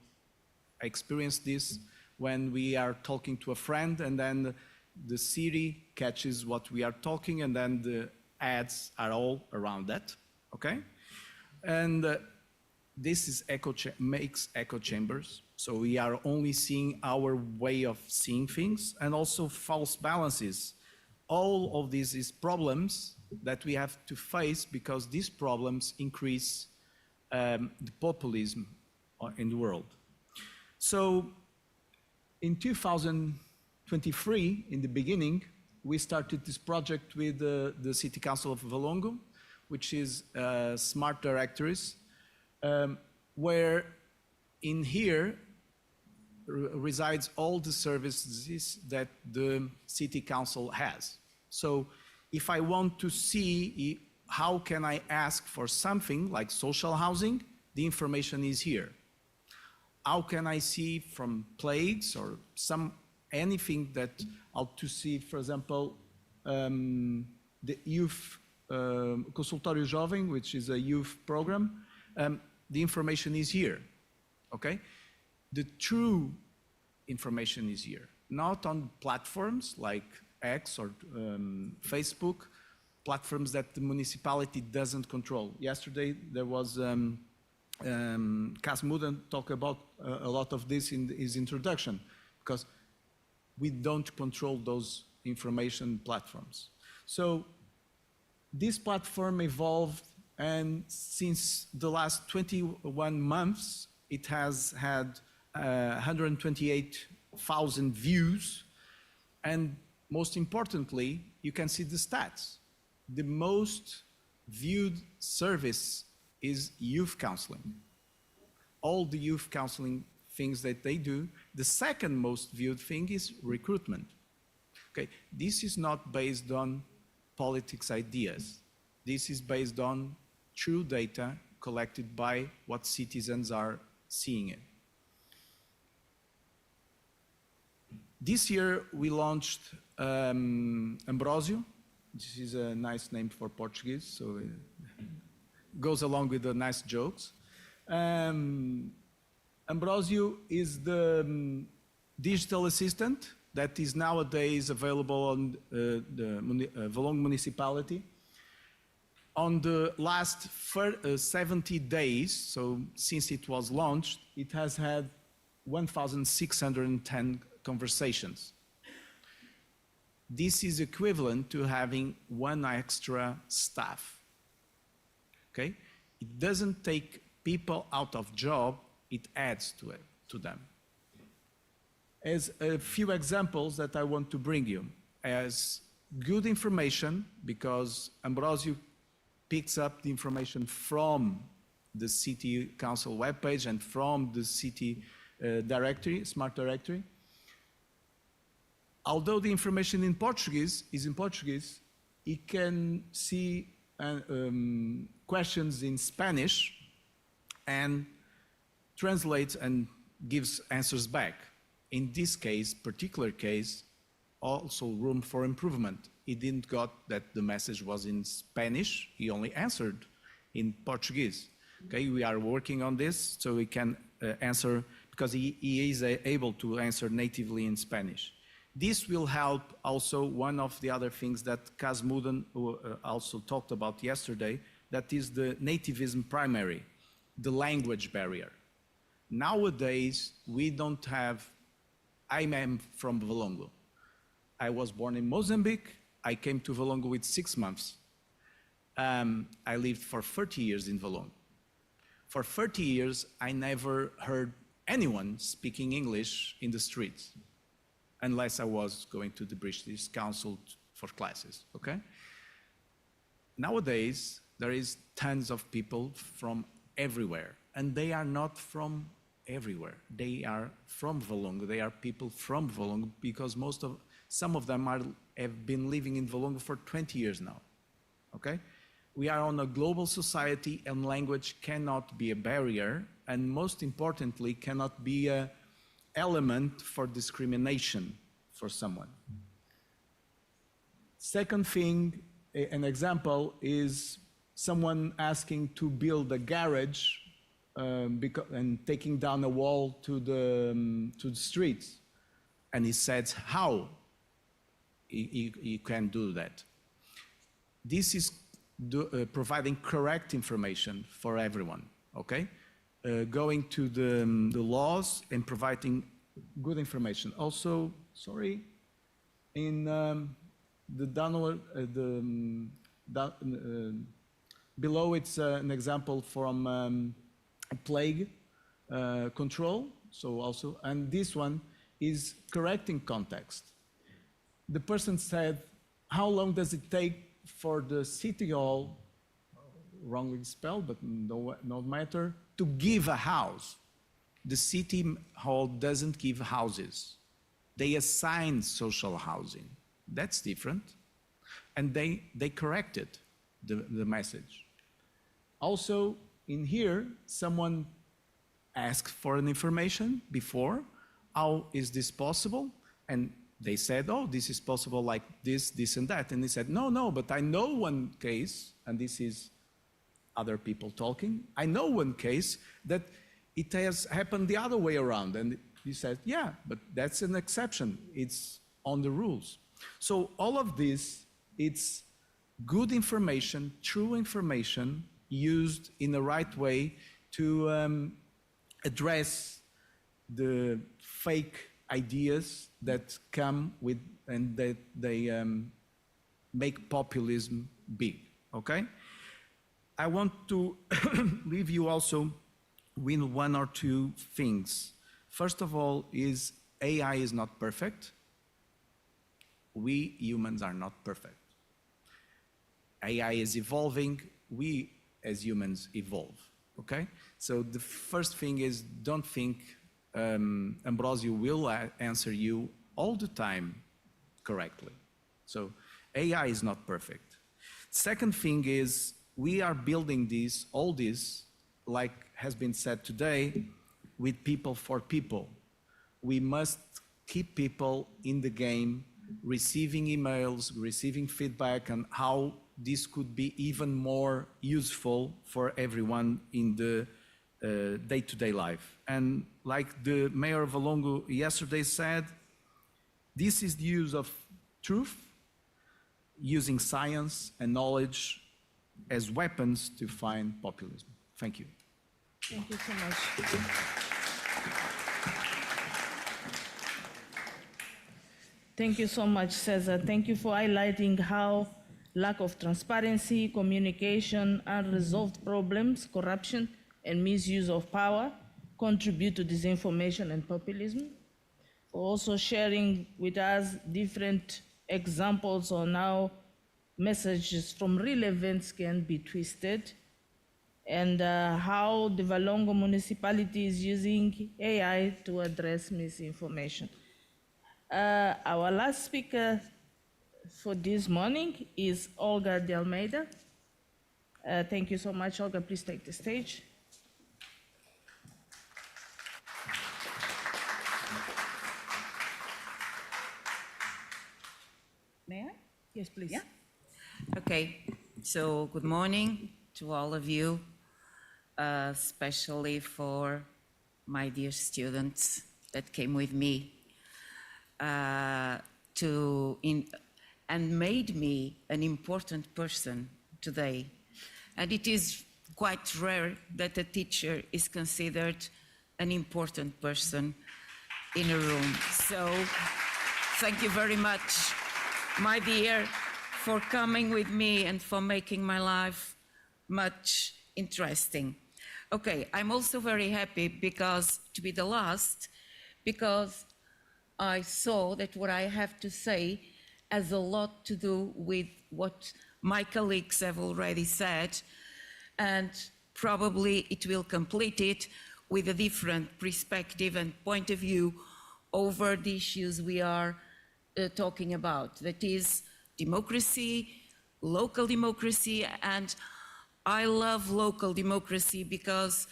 experience this when we are talking to a friend and then the Siri catches what we are talking and then the ads are all around that, okay? And this is makes echo chambers. So we are only seeing our way of seeing things, and also false balances. All of these is problems that we have to face because these problems increase the populism in the world. So in 2023, in the beginning, we started this project with the City Council of Valongo, which is smart directories, where in here resides all the services that the City Council has. So if I want to see how can I ask for something like social housing, the information is here. How can I see from plagues or anything that to see, for example, the youth Consultório Jovem, which is a youth program, the information is here, okay? The true information is here, not on platforms like X or Facebook, platforms that the municipality doesn't control. Yesterday there was Cas Mudden talked about a lot of this in his introduction, because we don't control those information platforms. So this platform evolved, and since the last 21 months, it has had 128,000 views, and most importantly, you can see the stats. The most viewed service is youth counseling. All the youth counseling things that they do. The second most viewed thing is recruitment. Okay, this is not based on politics ideas. This is based on true data collected by what citizens are seeing it. This year we launched Ambrosio. This is a nice name for Portuguese, so it goes along with the nice jokes. Ambrosio is the digital assistant that is nowadays available on the Valongo municipality. On the last 70 days, so since it was launched, it has had 1,610 conversations. This is equivalent to having one extra staff, okay? It doesn't take people out of job, it adds to it, to them. As a few examples that I want to bring you, as good information, because Ambrosio picks up the information from the City Council webpage and from the City directory, Smart Directory. Although the information in Portuguese is in Portuguese, it can see questions in Spanish and translates and gives answers back. In this case, particular case, also room for improvement. He didn't got that the message was in Spanish, he only answered in Portuguese. Okay, we are working on this so we can answer, because he is able to answer natively in Spanish. This will help also one of the other things that Cas Mudden also talked about yesterday, that is the nativism primary, the language barrier. Nowadays, we don't have, I am from Valongo. I was born in Mozambique. I came to Valongo with 6 months. I lived for 30 years in Valongo. For 30 years, I never heard anyone speaking English in the streets, unless I was going to the British Council for classes, okay? nowadays, there is tons of people from everywhere, and they are not from everywhere. They are from Valongo. They are people from Valongo because some of them have been living in Valongo for 20 years now, okay? We are on a global society, and language cannot be a barrier, and most importantly, cannot be an element for discrimination for someone. Second thing, an example is someone asking to build a garage and taking down a wall to the streets. And he said, how he can do that? This is providing correct information for everyone, okay? Going to the laws and providing good information. Also, sorry, in the downward, below it's an example from plague control. So also, and this one is correcting context. The person said, how long does it take for the city hall, wrongly spelled, but no matter, to give a house? The city hall doesn't give houses. They assign social housing. That's different. And they corrected the message. Also, in here, someone asked for an information before. How is this possible? And they said, oh, this is possible like this, this, and that. And they said, no, but I know one case, and this is other people talking. I know one case that it has happened the other way around. And he said, yeah, but that's an exception. It's on the rules. So all of this, it's good information, true information, used in the right way to address the fake ideas that come with and that they make populism big, okay? I want to leave you also with one or two things. First of all is AI is not perfect. We humans are not perfect. AI is evolving. We as humans evolve, okay? So the first thing is don't think Ambrosio will answer you all the time correctly. So AI is not perfect. Second thing is we are building this, all this, like has been said today, with people for people. We must keep people in the game, receiving emails, receiving feedback on how this could be even more useful for everyone in the day-to-day life. And like the mayor of Valongo yesterday said, this is the use of truth, using science and knowledge as weapons to find populism. Thank you. Thank you so much. Thank you so much, Cesar. Thank you for highlighting how lack of transparency, communication, unresolved problems, corruption, and misuse of power contribute to disinformation and populism. For also sharing with us different examples on how messages from real events can be twisted, and how the Valongo municipality is using AI to address misinformation. Our last speaker for this morning is Olga de Almeida. Thank you so much, Olga. Please take the stage. May I? Yes, please. Yeah. Okay, so good morning to all of you, especially for my dear students that came with me and made me an important person today. And it is quite rare that a teacher is considered an important person in a room. So thank you very much, my dear, for coming with me and for making my life much interesting. Okay, I'm also very happy to be the last, because I saw that what I have to say has a lot to do with what my colleagues have already said, and probably it will complete it with a different perspective and point of view over the issues we are talking about. That is democracy, local democracy, and I love local democracy because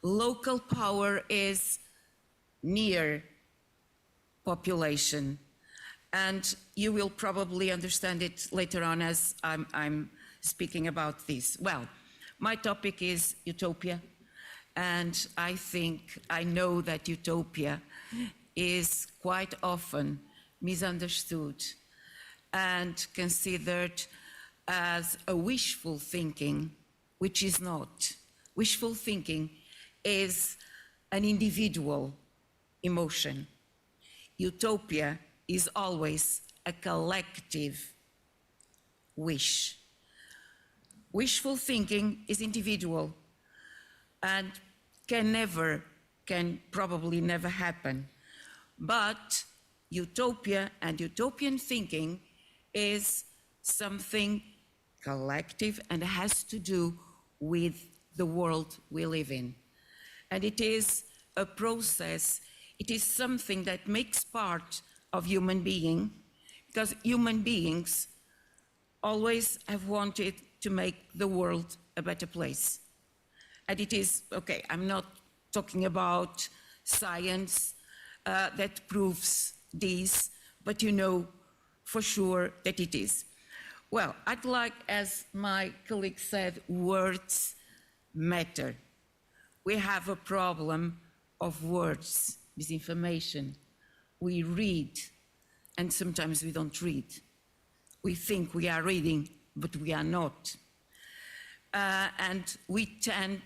local power is near population. And you will probably understand it later on as I'm speaking about this. Well, my topic is utopia. And I know that utopia is quite often misunderstood and considered as a wishful thinking, which is not. Wishful thinking is an individual emotion. Utopia is always a collective wish. Wishful thinking is individual and can probably never happen. But utopia and utopian thinking is something collective and has to do with the world we live in. And it is a process, it is something that makes part of human being, because human beings always have wanted to make the world a better place. And it is, okay, I'm not talking about science that proves this, but you know for sure that it is. Well, I'd like, as my colleague said, words matter. We have a problem of words, misinformation. We read, and sometimes we don't read. We think we are reading, but we are not. And we tend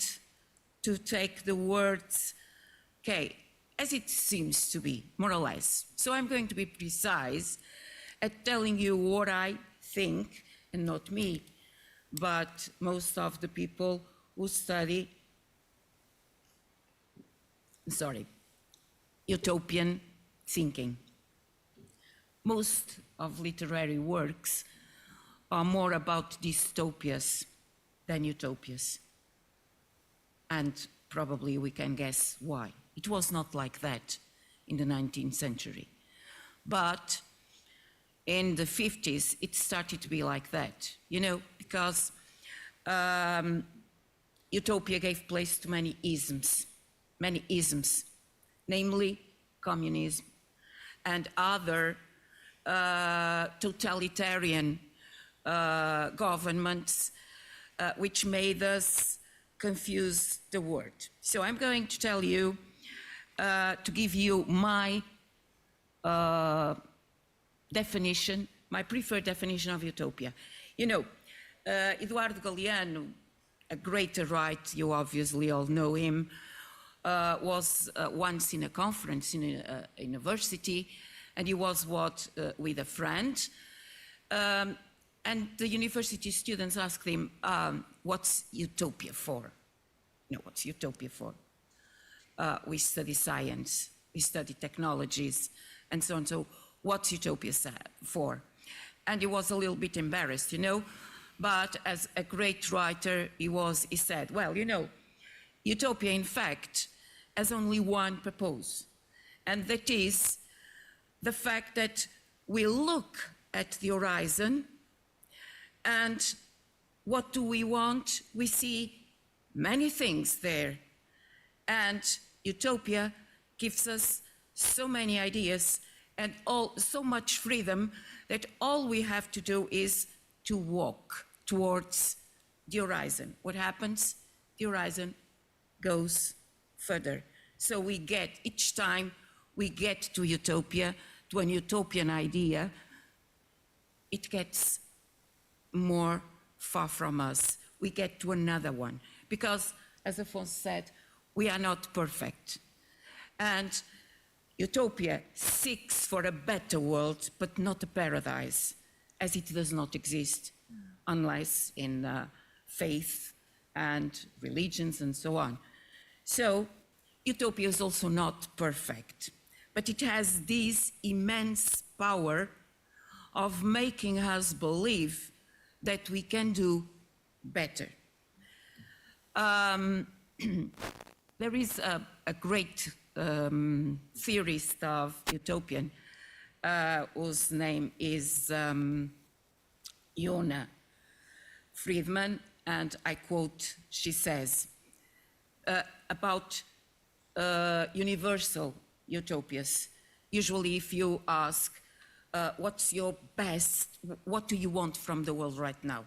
to take the words, okay, as it seems to be, more or less. So I'm going to be precise at telling you what I think, and not me, but most of the people who study, utopian thinking. Most of literary works are more about dystopias than utopias. And probably we can guess why. It was not like that in the 19th century. But in the 50s, it started to be like that, you know, because utopia gave place to many isms, namely communism and other totalitarian governments which made us confuse the word. So I'm going to tell you, to give you my definition, my preferred definition of utopia. You know, Eduardo Galeano, a great writer, you obviously all know him, was once in a conference in a university, and he was with a friend, and the university students asked him, what's utopia for? You know, what's utopia for? We study science, we study technologies, and so on. So what's utopia for? And he was a little bit embarrassed, you know, but as a great writer, he said, well, you know, utopia, in fact, has only one purpose, and that is the fact that we look at the horizon, and what do we want? We see many things there, and utopia gives us so many ideas and so much freedom that all we have to do is to walk towards the horizon. What happens? The horizon goes further. So we get, each time we get to utopia, to an utopian idea, it gets more far from us. We get to another one. Because, as Afonso said, we are not perfect. And utopia seeks for a better world, but not a paradise, as it does not exist, unless in faith and religions and so on. So, utopia is also not perfect, but it has this immense power of making us believe that we can do better. There is a great theorist of utopian whose name is Yona Friedman, and I quote, she says, about universal utopias. Usually if you ask, what's your best, what do you want from the world right now?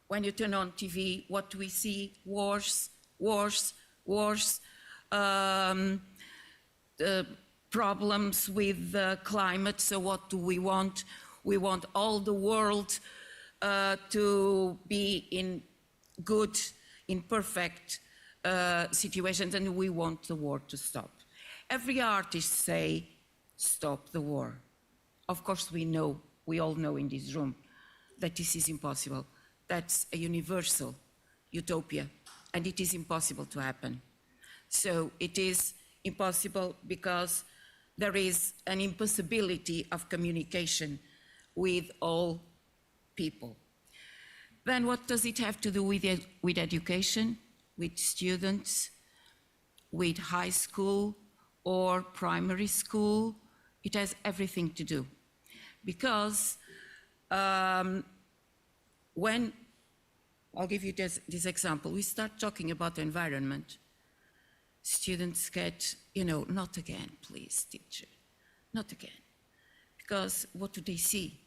When you turn on TV, what do we see? Wars, wars, wars, problems with the climate. So what do we want? We want all the world to be in good, in perfect situations, and we want the war to stop. Every artist say, stop the war. Of course, we all know in this room that this is impossible. That's a universal utopia, and it is impossible to happen. So it is impossible because there is an impossibility of communication with all people. Then what does it have to do with education, with students, with high school or primary school? It has everything to do. Because when, I'll give you this example, we start talking about environment, students get, not again, please, teacher, not again. Because what do they see?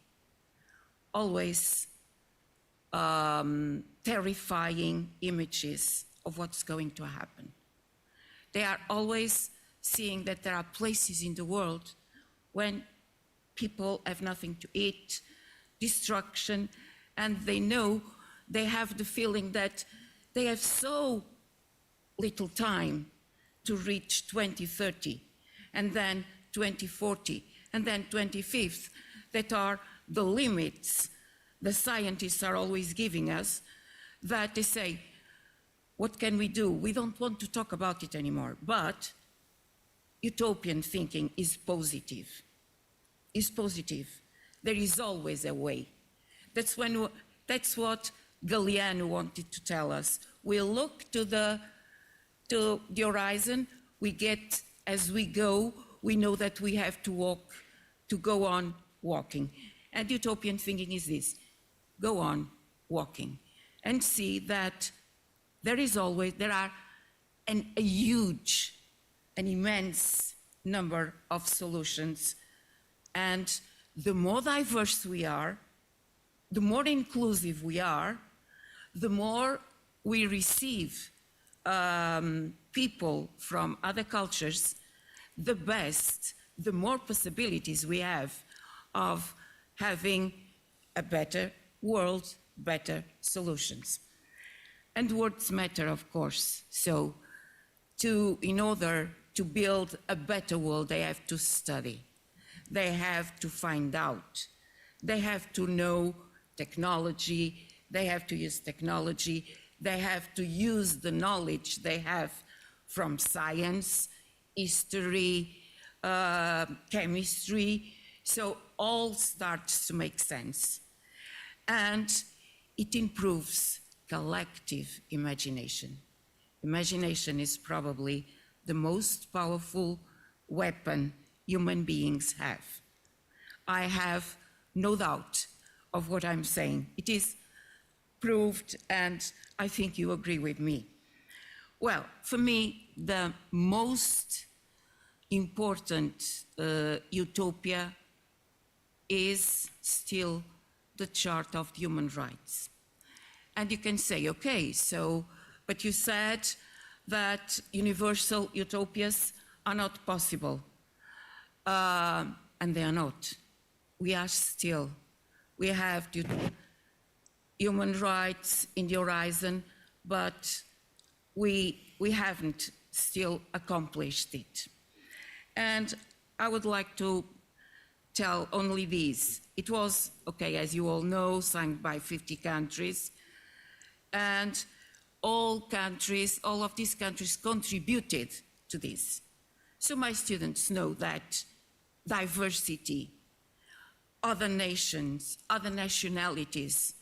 Always terrifying images of what's going to happen. They are always seeing that there are places in the world when people have nothing to eat, destruction, and they have the feeling that they have so little time to reach 2030, and then 2040, and then 25th, that are the limits the scientists are always giving us, that they say, what can we do? We don't want to talk about it anymore. But utopian thinking is positive. Is positive. There is always a way. That's what Galeano wanted to tell us. We look to the horizon. We get, as we go, we know that we have to walk, to go on walking. And utopian thinking is this: go on walking and see that there are an immense number of solutions. And the more diverse we are, the more inclusive we are, the more we receive people from other cultures, the more possibilities we have of having a better world, better solutions. And words matter, of course. So in order to build a better world, they have to study. They have to find out. They have to know technology. They have to use technology. They have to use the knowledge they have from science, history, chemistry. So all starts to make sense. And it improves collective imagination. Imagination is probably the most powerful weapon human beings have. I have no doubt of what I'm saying. It is proved, and I think you agree with me. Well, for me, the most important utopia is still the Chart of Human Rights. And you can say, okay, but you said that universal utopias are not possible. And they are not. We have human rights in the horizon, but we haven't still accomplished it. And I would like to tell only this. It was, okay, as you all know, signed by 50 countries, and all of these countries contributed to this. So my students know that diversity, other nations, other nationalities,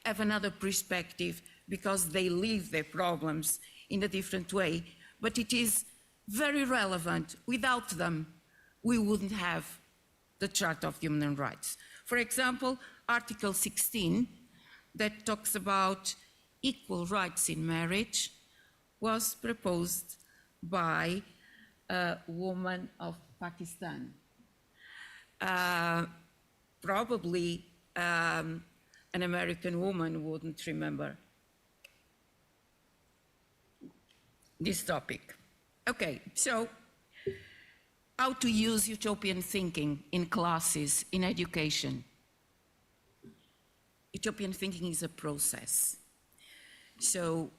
have another perspective because they live their problems in a different way, but it is very relevant. Without them, we wouldn't have the Charter of Human Rights. For example, Article 16, that talks about equal rights in marriage, was proposed by a woman of Pakistan. Probably an American woman wouldn't remember this topic. Okay, so how to use utopian thinking in classes, in education. Utopian thinking is a process. So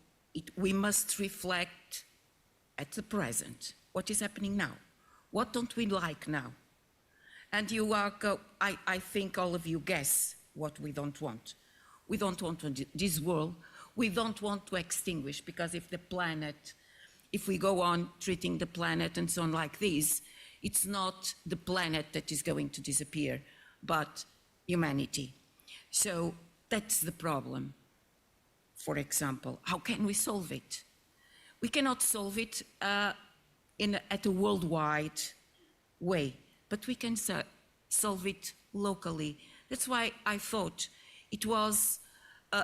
we must reflect at the present. What is happening now? What don't we like now? And you are, I think all of you guess what we don't want. We don't want this world. We don't want to extinguish, because if we go on treating the planet and so on like this, it's not the planet that is going to disappear, but humanity. So that's the problem. For example, how can we solve it? We cannot solve it at a worldwide way, but we can solve it locally. That's why I thought it was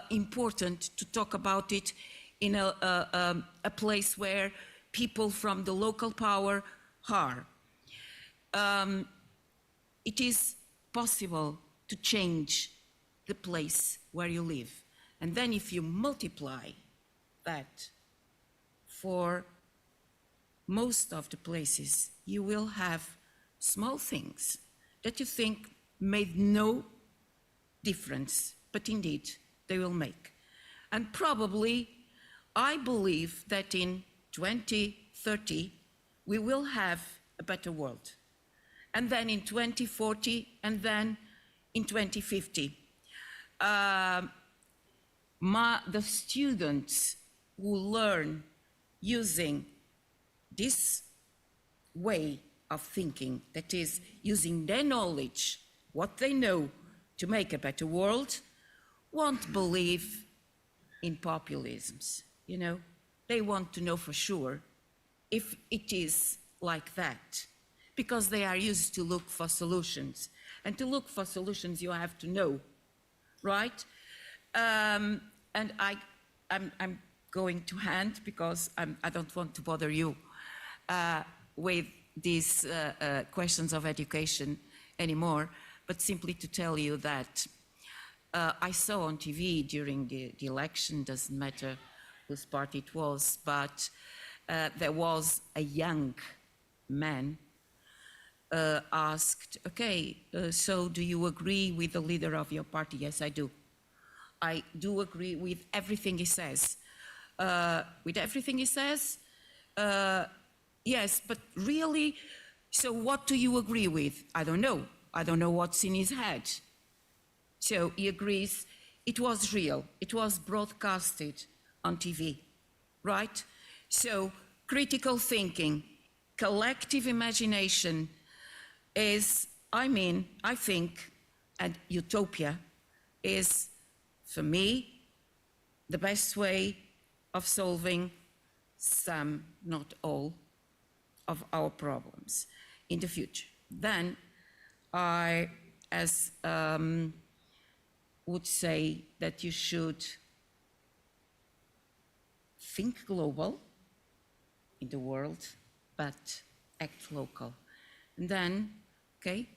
important to talk about it in a place where people from the local power are. It is possible to change the place where you live. And then if you multiply that for most of the places, you will have small things that you think made no difference, but indeed they will make. And probably, I believe that in 2030, we will have a better world. And then in 2040, and then in 2050. The students who learn using this way of thinking, that is, using their knowledge, what they know, to make a better world, won't believe in populisms, you know? They want to know for sure if it is like that, because they are used to look for solutions. And to look for solutions, you have to know, right? And I'm going to hand, because I don't want to bother you with these questions of education anymore, but simply to tell you that I saw on TV during the election, doesn't matter whose party it was, but there was a young man asked, okay, so do you agree with the leader of your party? Yes, I do. I do agree with everything he says. With everything he says? Yes, but really, so what do you agree with? I don't know. I don't know what's in his head. So he agrees it was real. It was broadcasted on TV, right? So critical thinking, collective imagination is, I think, and utopia is, for me, the best way of solving some, not all, of our problems in the future. Then I, would say that you should think global in the world, but act local. And then, okay?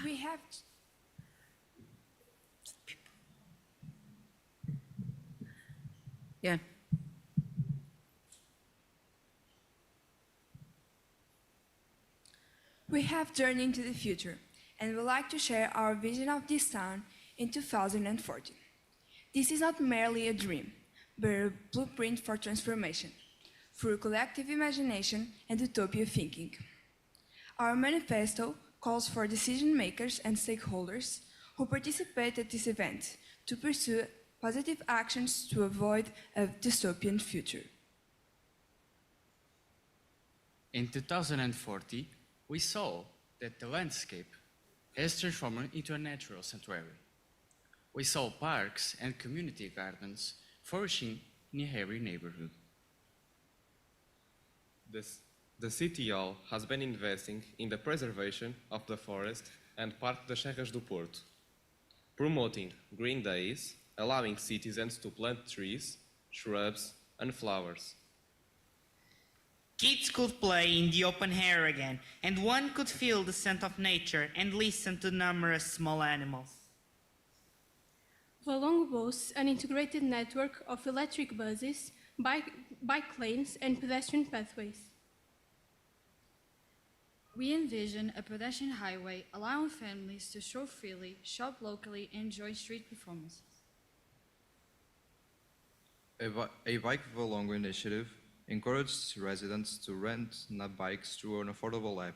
We have Yeah. We have journeyed into the future, and would like to share our vision of this town in 2040. This is not merely a dream, but a blueprint for transformation, through collective imagination and utopia thinking. Our manifesto calls for decision makers and stakeholders who participate at this event to pursue positive actions to avoid a dystopian future. In 2040, we saw that the landscape has transformed into a natural sanctuary. We saw parks and community gardens flourishing in every neighborhood. The City Hall has been investing in the preservation of the forest and Parque das Serras do Porto, promoting green days, allowing citizens to plant trees, shrubs, and flowers. Kids could play in the open air again, and one could feel the scent of nature and listen to numerous small animals. Valongo boasts an integrated network of electric buses, bike lanes, and pedestrian pathways. We envision a pedestrian highway allowing families to stroll freely, shop locally, and enjoy street performances. A Bike Valongo initiative encourages residents to rent bikes through an affordable app,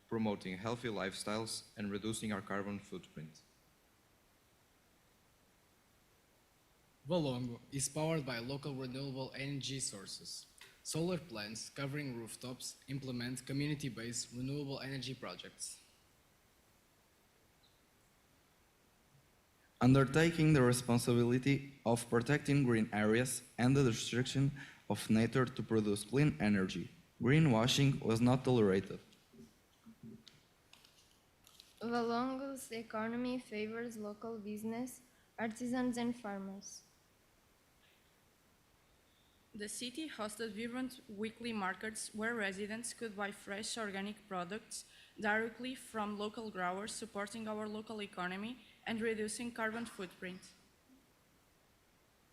promoting healthy lifestyles and reducing our carbon footprint. Valongo is powered by local renewable energy sources. Solar plants covering rooftops implement community-based renewable energy projects. Undertaking the responsibility of protecting green areas and the destruction of nature to produce clean energy. Greenwashing was not tolerated. Valongo's economy favors local business, artisans, and farmers. The city hosted vibrant weekly markets where residents could buy fresh organic products directly from local growers, supporting our local economy and reducing carbon footprint.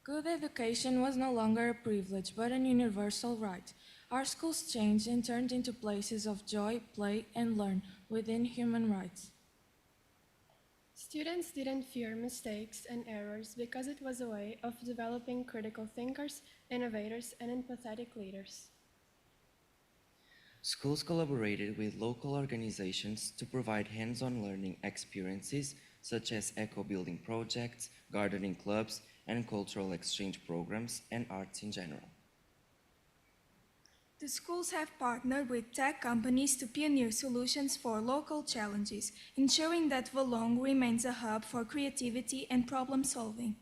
Good education was no longer a privilege, but an universal right. Our schools changed and turned into places of joy, play, and learn within human rights. Students didn't fear mistakes and errors because it was a way of developing critical thinkers, innovators, and empathetic leaders. Schools collaborated with local organizations to provide hands-on learning experiences such as eco-building projects, gardening clubs, and cultural exchange programs, and arts in general. The schools have partnered with tech companies to pioneer solutions for local challenges, ensuring that Valongo remains a hub for creativity and problem-solving.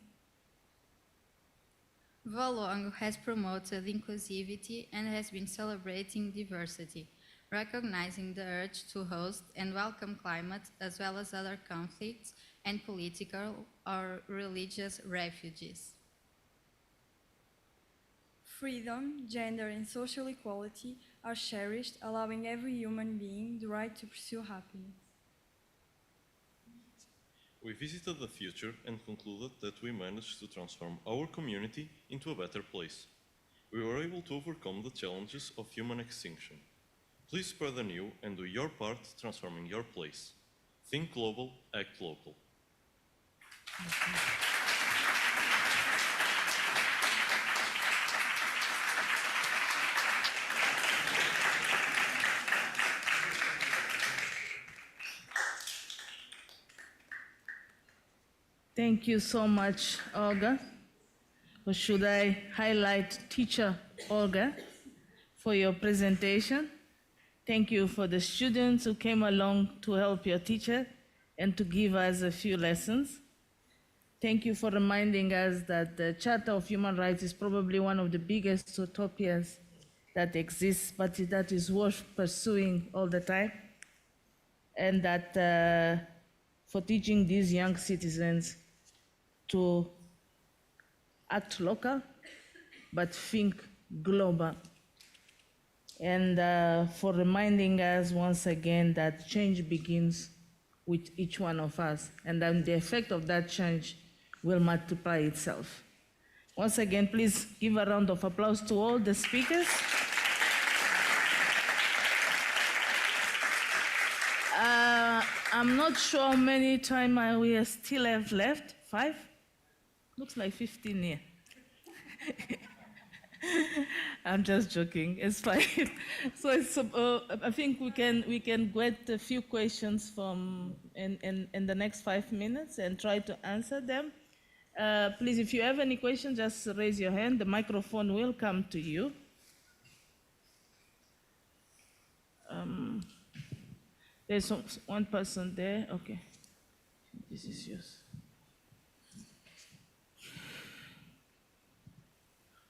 Valongo has promoted inclusivity and has been celebrating diversity, recognizing the urge to host and welcome climate as well as other conflicts and political or religious refugees. Freedom, gender, and social equality are cherished, allowing every human being the right to pursue happiness. We visited the future and concluded that we managed to transform our community into a better place. We were able to overcome the challenges of human extinction. Please spread the new and do your part transforming your place. Think global, act local. Thank you so much, Olga. Or should I highlight teacher Olga for your presentation? Thank you for the students who came along to help your teacher and to give us a few lessons. Thank you for reminding us that the Charter of Human Rights is probably one of the biggest utopias that exists, but that is worth pursuing all the time. And that for teaching these young citizens to act local, but think global. And for reminding us once again that change begins with each one of us, and then the effect of that change will multiply itself. Once again, please give a round of applause to all the speakers. I'm not sure how many time we still have left. 5? Looks like 15 here. I'm just joking. It's fine. So it's, I think we can get a few questions from in the next 5 minutes and try to answer them. Please, if you have any questions, just raise your hand. The microphone will come to you. There's one person there. Okay. This is yours.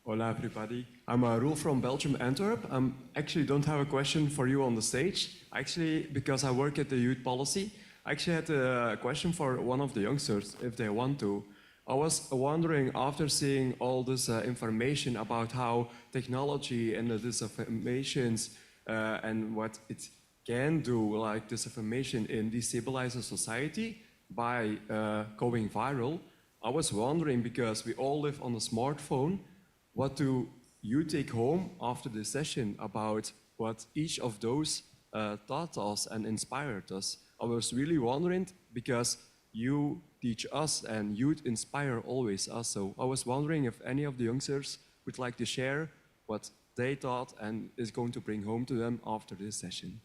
Hola, everybody. I'm Roel from Belgium, Antwerp. I actually don't have a question for you on the stage. Actually, because I work at the youth policy, I actually had a question for one of the youngsters, if they want to. I was wondering, after seeing all this information about how technology and the disinformations and what it can do, like disinformation in destabilize a society by going viral, I was wondering, because we all live on a smartphone, what do you take home after this session about what each of those taught us and inspired us? I was really wondering, because you teach us and youth inspire always us. So I was wondering if any of the youngsters would like to share what they taught and is going to bring home to them after this session.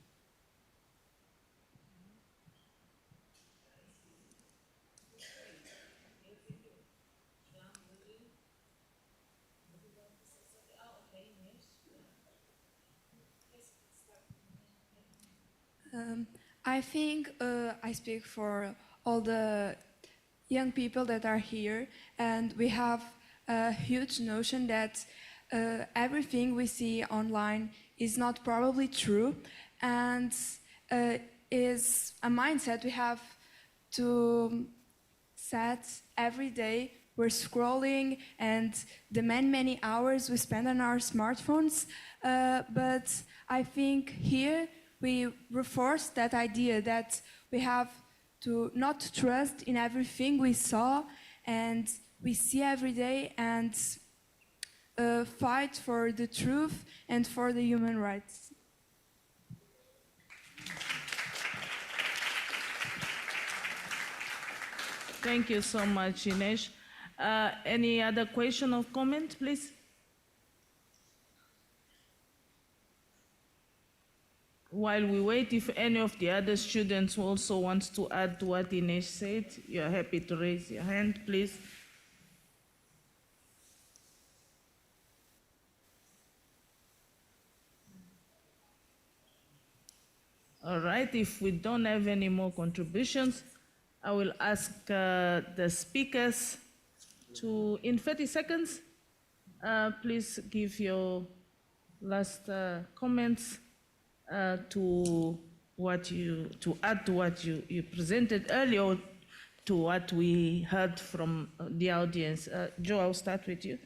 I think I speak for all the young people that are here, and we have a huge notion that everything we see online is not probably true, and is a mindset we have to set every day. We're scrolling and the many hours we spend on our smartphones, but I think here we reinforce that idea that we have to not trust in everything we saw and we see every day, and fight for the truth and for the human rights. Thank you so much, Ines. Any other question or comment, please? While we wait, if any of the other students also wants to add to what Ines said, you're happy to raise your hand, please. All right, if we don't have any more contributions, I will ask the speakers to, in 30 seconds, please give your last comments to add to what you presented earlier, to what we heard from the audience. Joe, I'll start with you.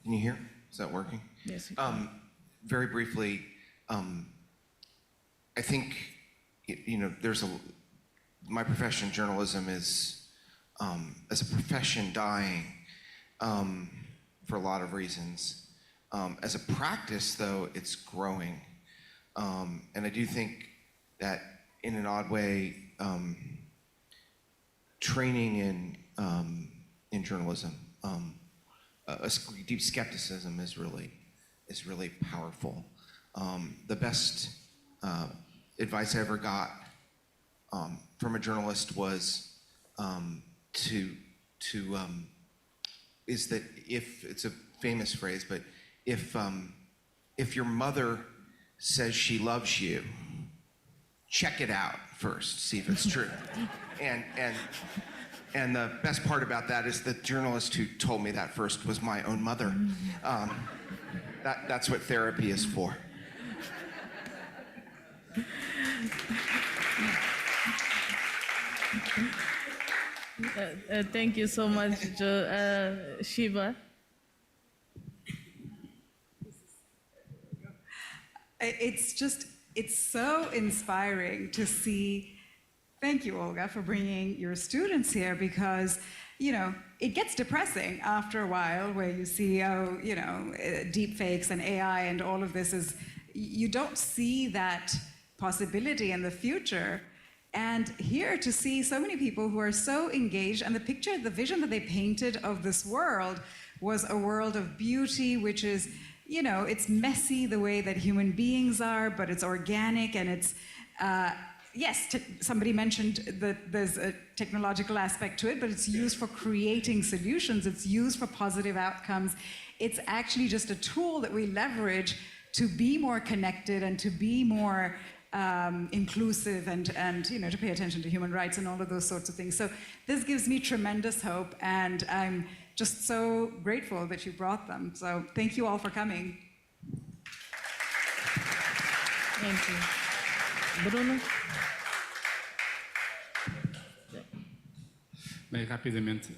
Can you hear? Is that working? Yes. Very briefly, I think, my profession, journalism, is, as a profession, dying for a lot of reasons. As a practice, though, it's growing. And I do think that, in an odd way, training in journalism, a deep skepticism is really powerful. The best advice I ever got from a journalist was is that, if it's a famous phrase, but if your mother says she loves you, check it out first, see if it's true. And the best part about that is the journalist who told me that first was my own mother. That's what therapy is for. Thank you so much, Joe. Shiva. It's so inspiring to see. Thank you, Olga, for bringing your students here, because, it gets depressing after a while, where you see, deep fakes and AI and all of this you don't see that possibility in the future. And here to see so many people who are so engaged, and the vision that they painted of this world was a world of beauty, which is, it's messy the way that human beings are, but it's organic, and yes, somebody mentioned that there's a technological aspect to it, but it's used for creating solutions. It's used for positive outcomes. It's actually just a tool that we leverage to be more connected and to be more inclusive and you know, to pay attention to human rights and all of those sorts of things. So this gives me tremendous hope, and I'm just so grateful that you brought them. So thank you all for coming. Thank you. Bruno? Bem, rapidamente.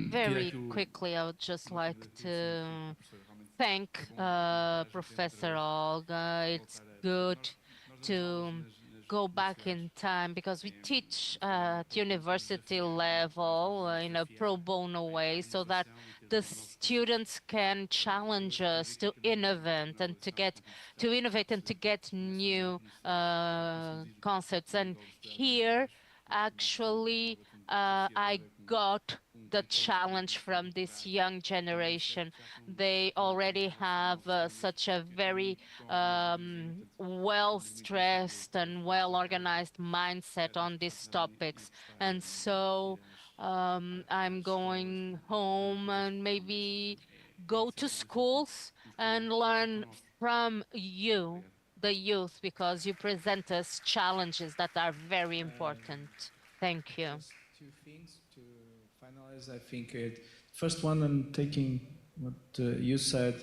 Very quickly, I would just like to thank Professor Olga. It's good to go back in time because we teach at university level in a pro bono way so that the students can challenge us to innovate and to get new concepts. And here, actually, I got the challenge from this young generation. They already have such a very well-stressed and well-organized mindset on these topics. And so I'm going home and maybe go to schools and learn from you, the youth, because you present us challenges that are very important. Thank you. Just two things to finalize. I think first one, I'm taking what you said.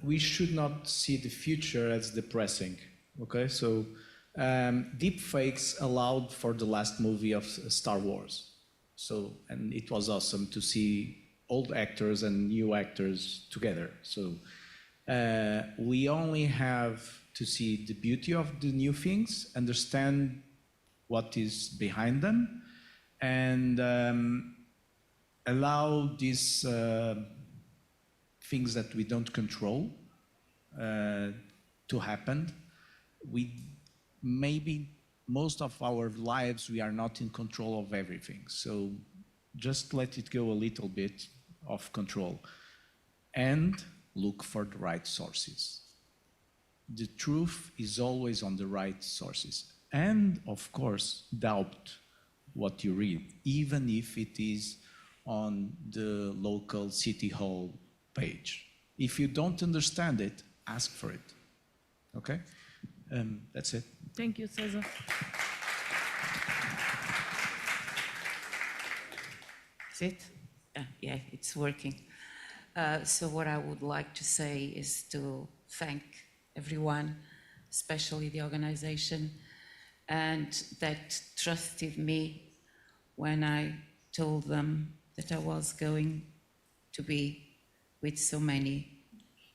We should not see the future as depressing. Okay, so deep fakes allowed for the last movie of Star Wars. So, and it was awesome to see old actors and new actors together. So we only have to see the beauty of the new things, understand what is behind them, and allow these things that we don't control to happen. Maybe most of our lives we are not in control of everything, so just let it go a little bit of control and look for the right sources. The truth is always on the right sources. And, of course, doubt what you read, even if it is on the local city hall page. If you don't understand it, ask for it. Okay? That's it. Thank you, Cesar. Is it? Yeah, it's working. So what I would like to say is to thank everyone, especially the organization, and that trusted me when I told them that I was going to be with so many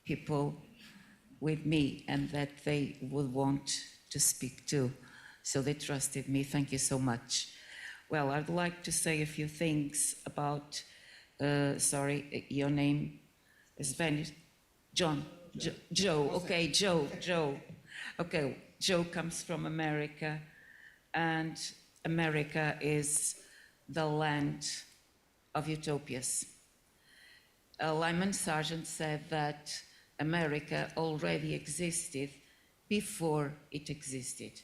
people with me and that they would want to speak to. So they trusted me. Thank you so much. Well, I'd like to say a few things about, sorry, your name is vanished. John, Joe, okay, Joe. Okay, Joe comes from America, and America is the land of utopias. Lyman Sargent said that America already existed before it existed,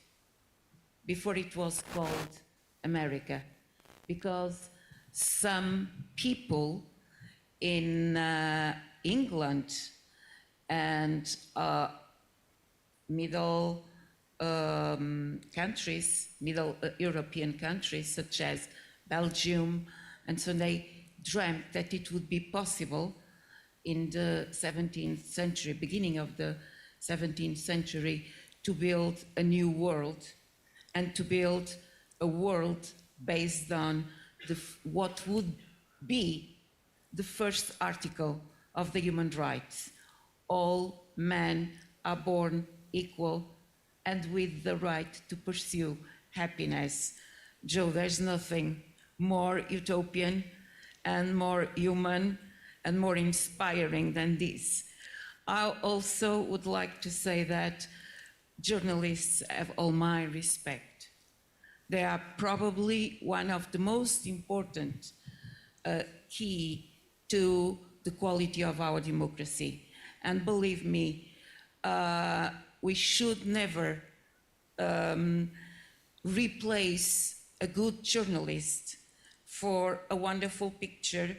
before it was called America, because some people in England and middle countries, middle European countries such as Belgium, and so they dreamt that it would be possible in the 17th century, beginning of the 17th century, to build a new world and to build a world based on what would be the first article of the human rights. All men are born equal and with the right to pursue happiness. Joe, there's nothing more utopian and more human and more inspiring than this. I also would like to say that journalists have all my respect. They are probably one of the most important key to the quality of our democracy. And believe me, we should never replace a good journalist for a wonderful picture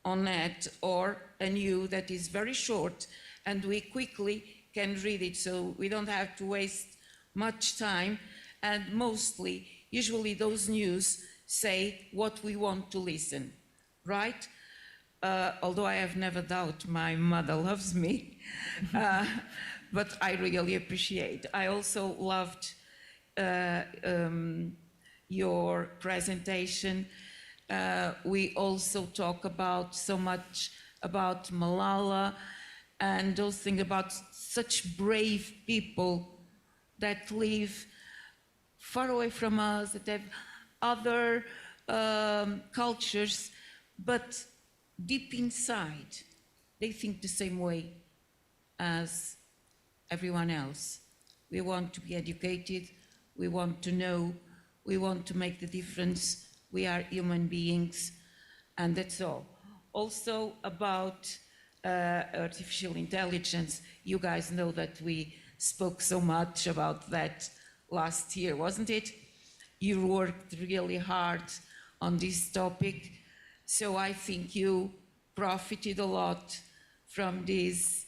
on net or a news that is very short and we quickly can read it, so we don't have to waste much time. And usually those news say what we want to listen, right? Although I have never doubt my mother loves me, but I really appreciate. I also loved your presentation. We also talk about so much about Malala and those things about such brave people that live far away from us, that have other cultures, but deep inside, they think the same way as everyone else. We want to be educated, we want to know, we want to make the difference. We are human beings, and that's all. Also about artificial intelligence, you guys know that we spoke so much about that last year, wasn't it? You worked really hard on this topic, so I think you profited a lot from this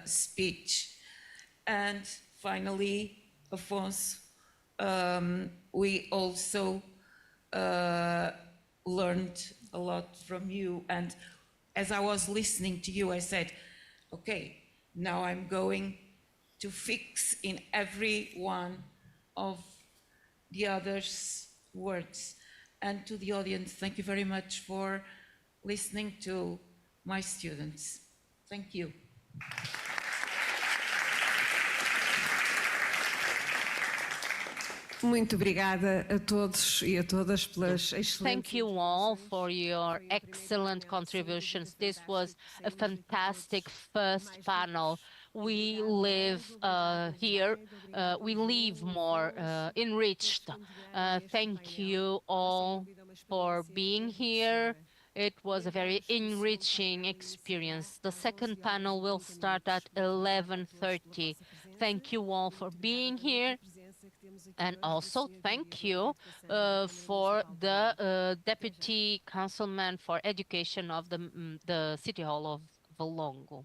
speech. And finally, Afonso, we also learned a lot from you. And as I was listening to you, I said, okay, now I'm going to fix in every one of the others' words. And to the audience, thank you very much for listening to my students. Thank you. Muito obrigada a todos e a todas pelas excelentes. Thank you all for your excellent contributions. This was a fantastic first panel. We live here, we leave more enriched. Thank you all for being here. It was a very enriching experience. The second panel will start at 11:30. Thank you all for being here. And also thank you for the Deputy Councilman for Education of the City Hall of Valongo.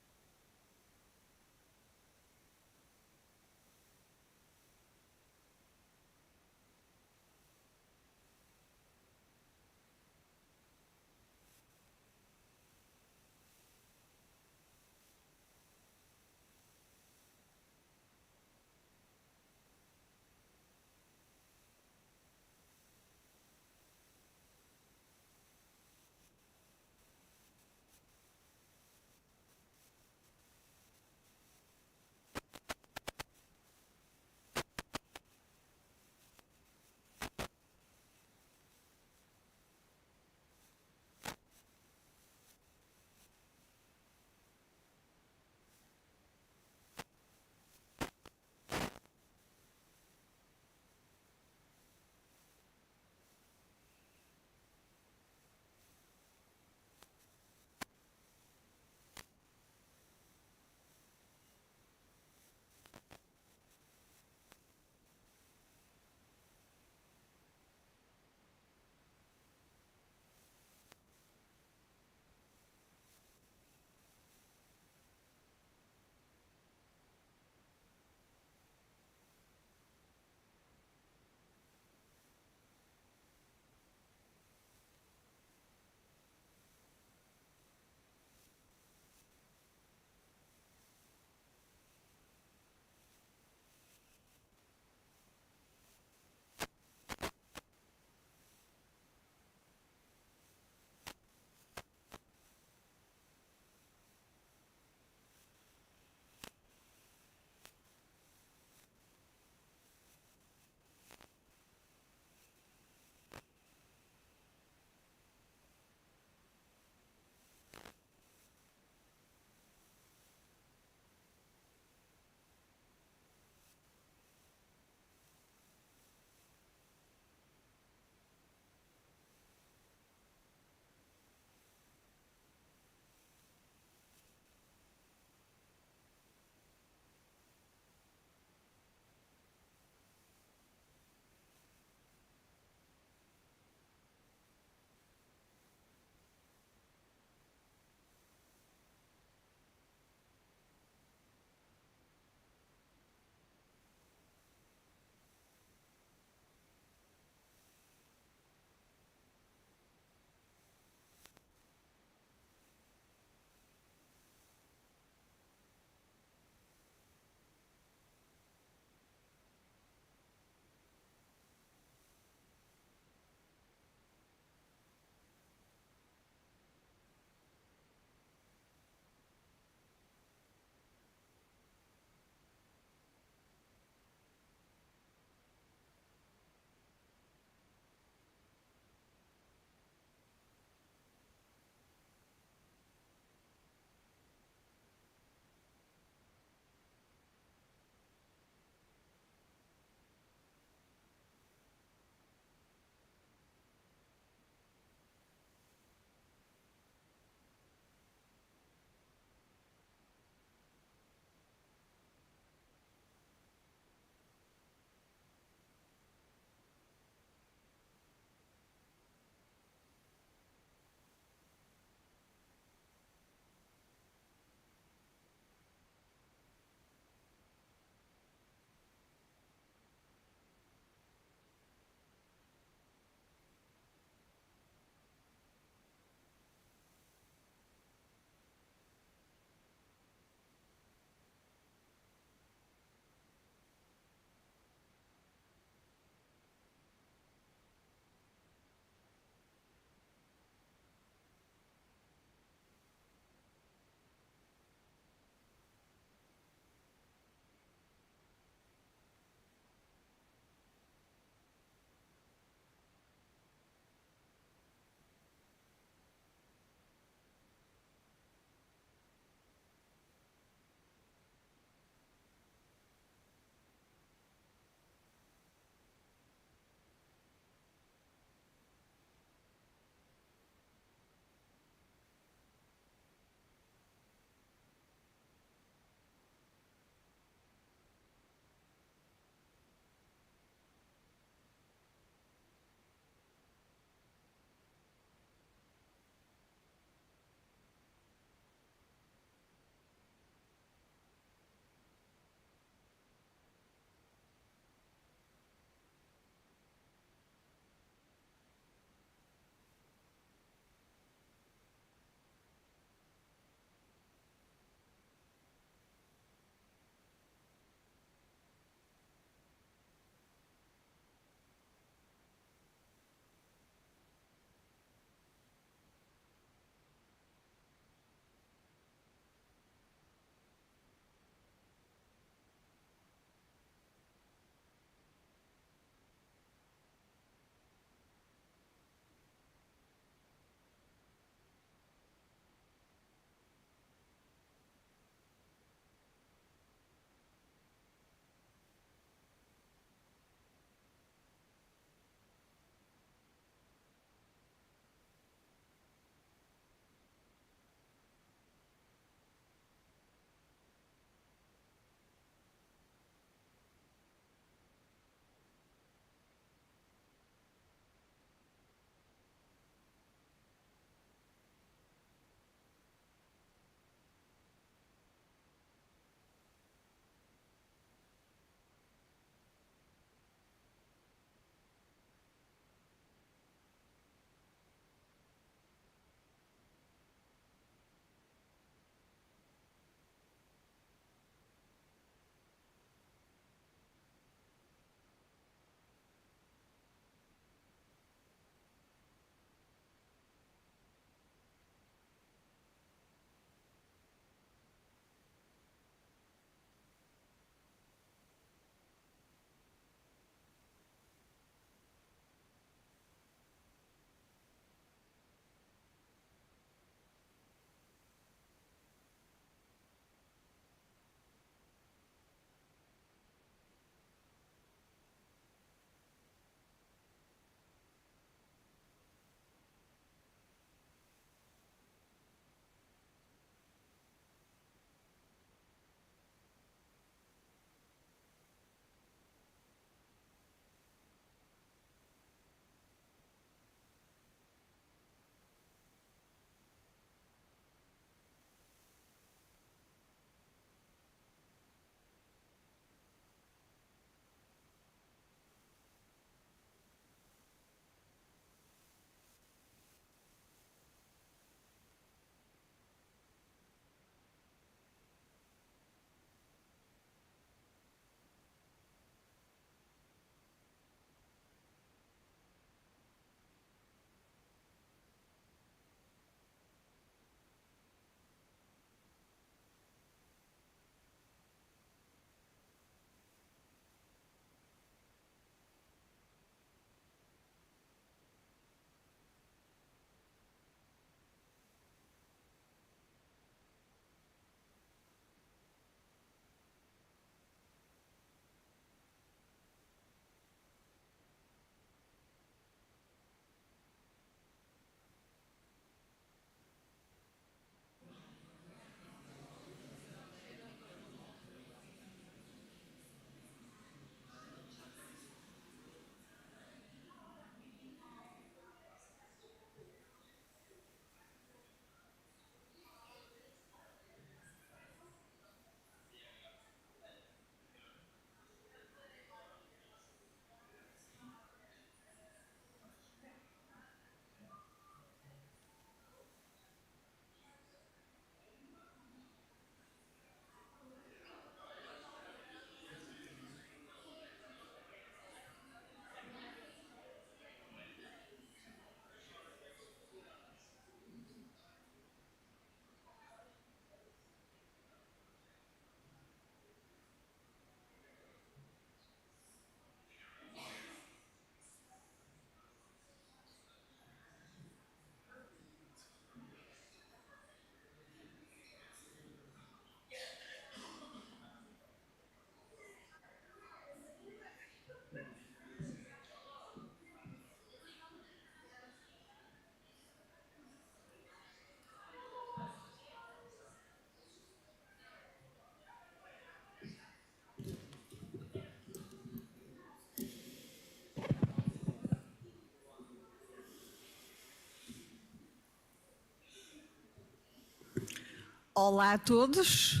Olá a todos,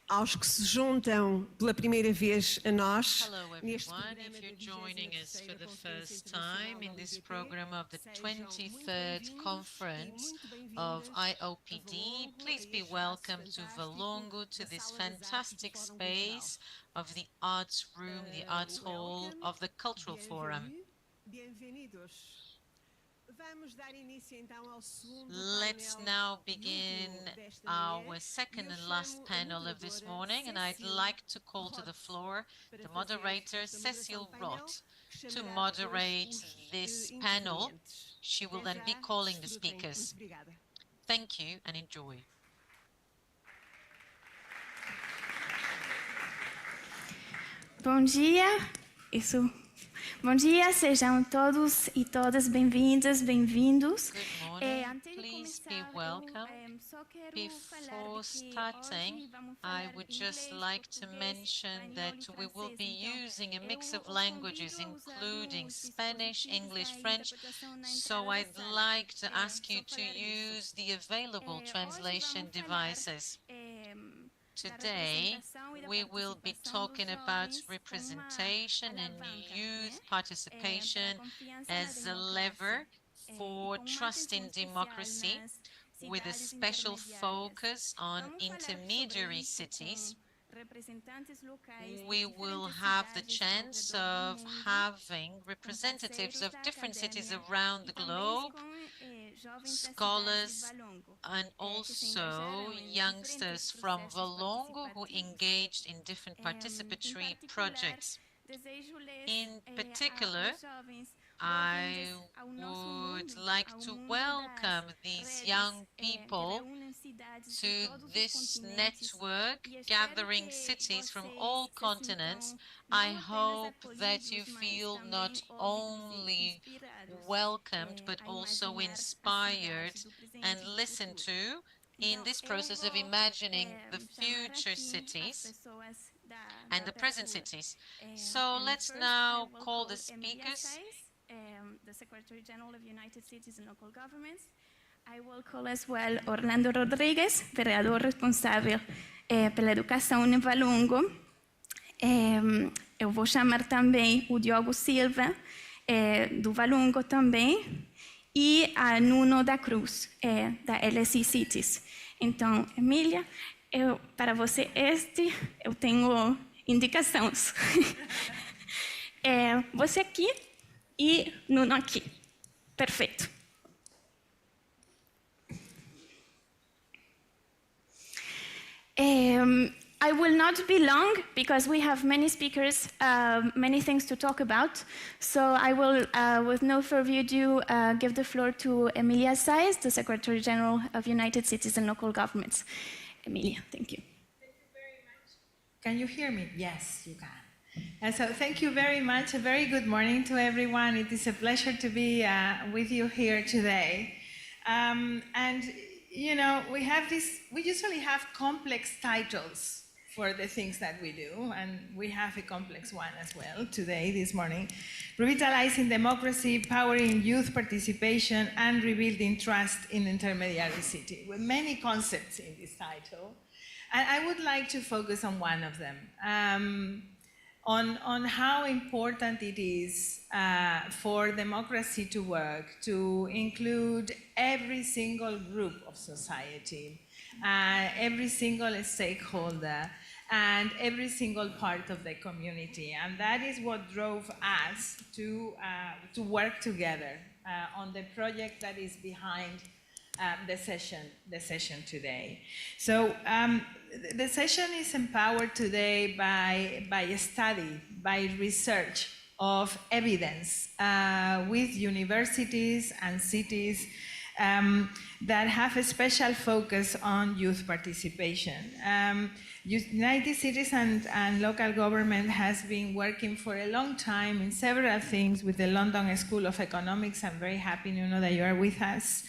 aos que se juntam pela primeira vez a nós. Hello everyone, if you're joining us for the first time in this program of the 23rd Conference of IOPD, please be welcome to Valongo, to this fantastic space of the Arts Room, the Arts Hall of the Cultural Forum. Let's now begin our second and last panel of this morning, and I'd like to call to the floor the moderator, Cecile Roth, to moderate this panel. She will then be calling the speakers. Thank you and enjoy. Bom dia, Bom dia, sejam todos e todas bem-vindas, bem-vindos. Please be welcome. Before starting, I would just like to mention that we will be using a mix of languages, including Spanish, English, French, so I'd like to ask you to use the available translation devices. Today, we will be talking about representation and youth participation as a lever for trust in democracy, with a special focus on intermediary cities. We will have the chance of having representatives of different cities around the globe, scholars, and also youngsters from Valongo who engaged in different participatory projects. In particular, I would like to welcome these young people to this network gathering cities from all continents. I hope that you feel not only welcomed but also inspired and listened to in this process of imagining the future cities and the present cities. So let's now call the speakers. The Secretary General of United Cities and Local Governments. I will call as well Orlando Rodrigues, vereador responsável pela educação em Valongo. Eu vou chamar também o Diogo Silva, do Valongo também, e a Nuno da Cruz, da LSI Cities. Então, Emília, para você eu tenho indicações. Você aqui e Nuno aqui. Perfeito. I will not be long because we have many speakers, many things to talk about. So I will, with no further ado, give the floor to Emilia Sáez, the Secretary General of United Cities and Local Governments. Emilia, thank you. Thank you very much. Can you hear me? Yes, you can. And so thank you very much. A very good morning to everyone. It is a pleasure to be with you here today. And you know, we usually have complex titles for the things that we do, and we have a complex one as well today, this morning. Revitalizing democracy, powering youth participation, and rebuilding trust in intermediary city, with many concepts in this title. And I would like to focus on one of them. On how important it is for democracy to work, to include every single group of society, every single stakeholder, and every single part of the community. And that is what drove us to work together on the project that is behind the session today. So the session is empowered today by a study, by research of evidence with universities and cities that have a special focus on youth participation. United Cities and local government has been working for a long time in several things with the London School of Economics. I'm very happy to know that you are with us.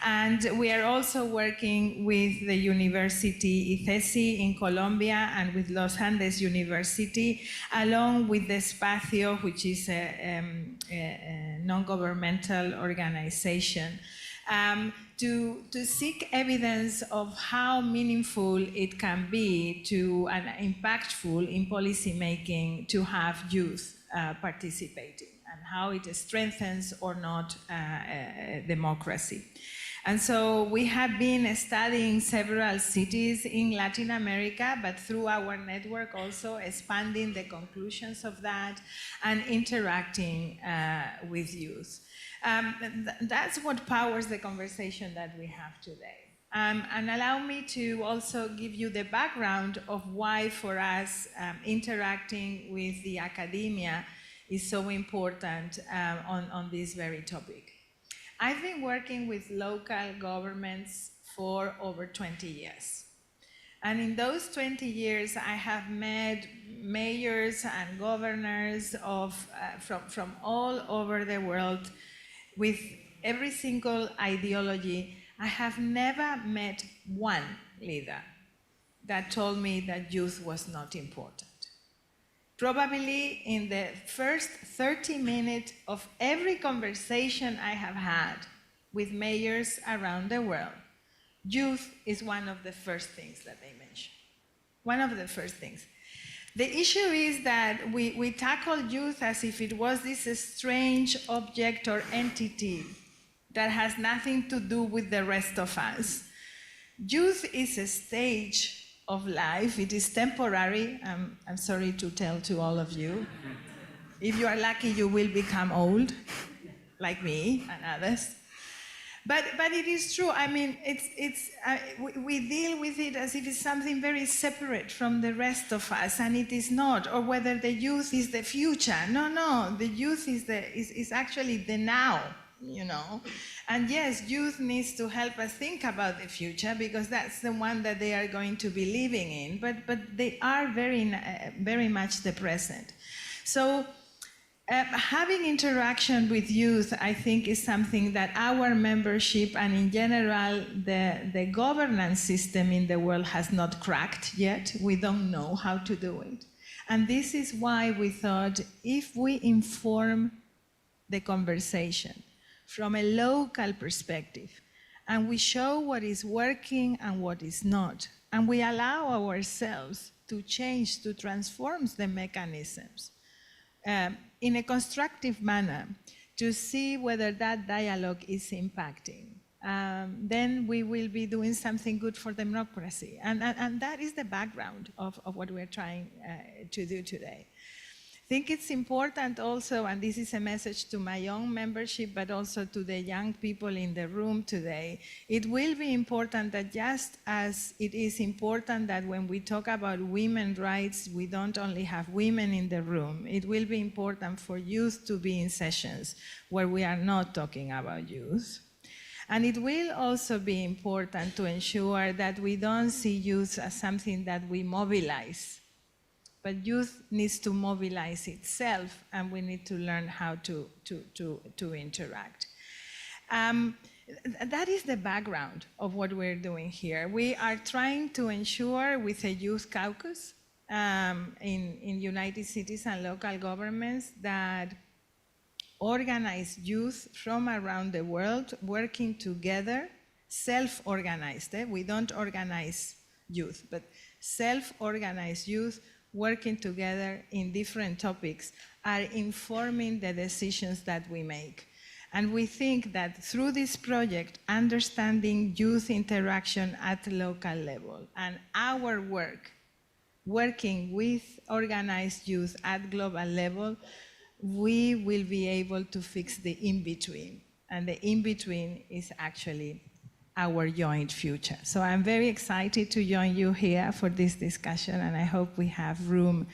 And we are also working with the University ICESI in Colombia and with Los Andes University, along with the Espacio, which is a non-governmental organization, to seek evidence of how meaningful it can be to and impactful in policy making to have youth participating, and how it strengthens or not democracy. And so we have been studying several cities in Latin America, but through our network also expanding the conclusions of that and interacting with youth. That's what powers the conversation that we have today. And allow me to also give you the background of why for us interacting with the academia is so important on this very topic. I've been working with local governments for over 20 years. And in those 20 years, I have met mayors and governors from all over the world with every single ideology. I have never met one leader that told me that youth was not important. Probably in the first 30 minutes of every conversation I have had with mayors around the world, youth is one of the first things that they mention. One of the first things. The issue is that we tackle youth as if it was this strange object or entity that has nothing to do with the rest of us. Youth is a stage of life. It is temporary. I'm sorry to tell to all of you. If you are lucky, you will become old, like me and others. But it is true. I mean, we deal with it as if it's something very separate from the rest of us, and it is not. Or whether the youth is the future. No. The youth is actually the now. You know, and yes, youth needs to help us think about the future because that's the one that they are going to be living in. But they are very much the present. So having interaction with youth, I think, is something that our membership and in general the governance system in the world has not cracked yet. We don't know how to do it, and this is why we thought if we inform the conversation from a local perspective, and we show what is working and what is not, and we allow ourselves to change, to transform the mechanisms in a constructive manner to see whether that dialogue is impacting, then we will be doing something good for democracy. And that is the background of what we're trying to do today. I think it's important also, and this is a message to my young membership, but also to the young people in the room today, it will be important that just as it is important that when we talk about women's rights, we don't only have women in the room, it will be important for youth to be in sessions where we are not talking about youth. And it will also be important to ensure that we don't see youth as something that we mobilize. But youth needs to mobilize itself, and we need to learn how to interact. That is the background of what we're doing here. We are trying to ensure with a youth caucus in United Cities and local governments that organize youth from around the world working together, self-organized. We don't organize youth, but self-organized youth working together in different topics are informing the decisions that we make. And we think that through this project, understanding youth interaction at local level and our work, working with organized youth at global level, we will be able to fix the in-between. And the in-between is actually our joint future. So I'm very excited to join you here for this discussion, and I hope we have room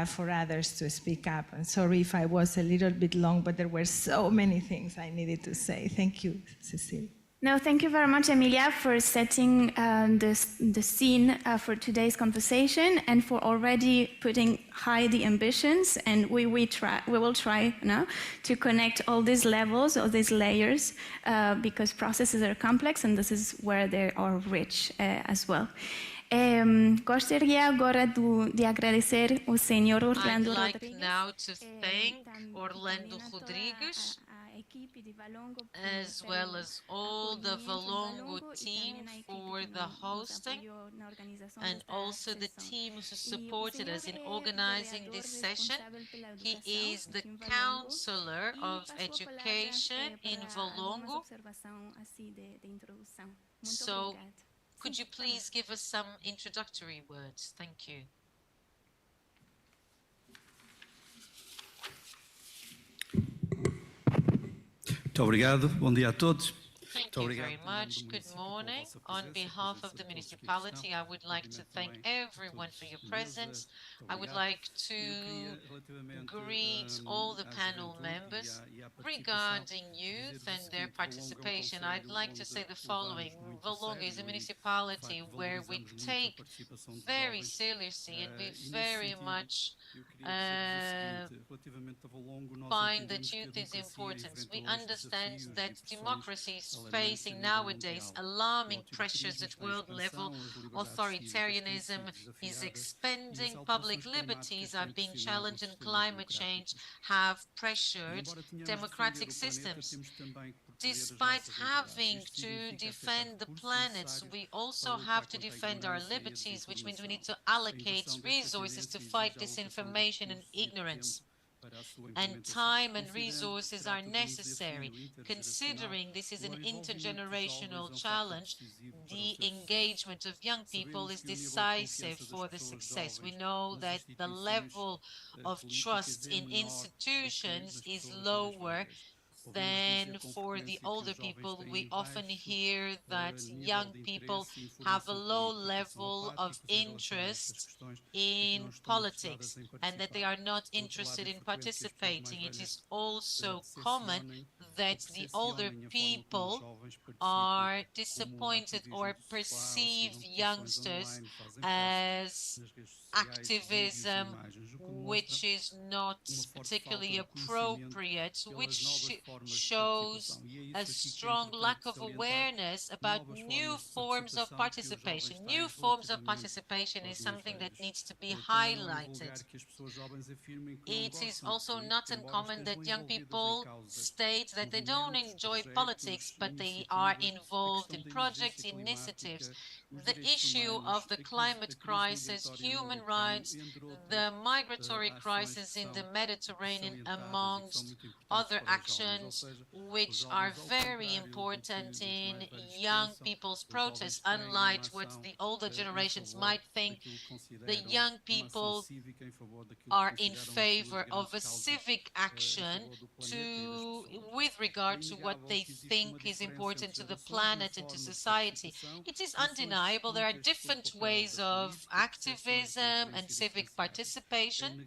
for others to speak up. And sorry if I was a little bit long, but there were so many things I needed to say. Thank you, Cecile. No, thank you very much, Emilia, for setting the scene for today's conversation and for already putting high the ambitions. And we will try now to connect all these levels, all these layers, because processes are complex, and this is where they are rich as well. Gostaria agora de agradecer o Senhor Orlando I'd like Rodrigues. now to thank Orlando Rodrigues as well as all the Valongo team for the hosting, and also the team who supported us in organizing this session. He is the counselor of education in Valongo. So could you please give us some introductory words? Thank you. Muito obrigado. Bom dia a todos. Thank you very much. Good morning. On behalf of the municipality, I would like to thank everyone for your presence. I would like to greet all the panel members. Regarding youth and their participation, I'd like to say the following. Valongo is a municipality where we take very seriously and we very much find that youth is important. We understand that democracy is facing nowadays alarming pressures at world level. Authoritarianism is expanding, public liberties are being challenged, and climate change have pressured democratic systems. Despite having to defend the planet, we also have to defend our liberties, which means we need to allocate resources to fight disinformation and ignorance. And time and resources are necessary. Considering this is an intergenerational challenge, the engagement of young people is decisive for the success. We know that the level of trust in institutions is lower than for the older people. We often hear that young people have a low level of interest in politics and that they are not interested in participating. It is also common that the older people are disappointed or perceive youngsters as activism which is not particularly appropriate, which shows a strong lack of awareness about new forms of participation. New forms of participation is something that needs to be highlighted. It is also not uncommon that young people state that they don't enjoy politics, but they are involved in projects, initiatives. The issue of the climate crisis, human rights, the migratory crisis in the Mediterranean, amongst other actions which are very important in young people's protests. Unlike what the older generations might think, the young people are in favor of a civic action with regard to what they think is important to the planet and to society. It is undeniable there are different ways of activism and civic participation.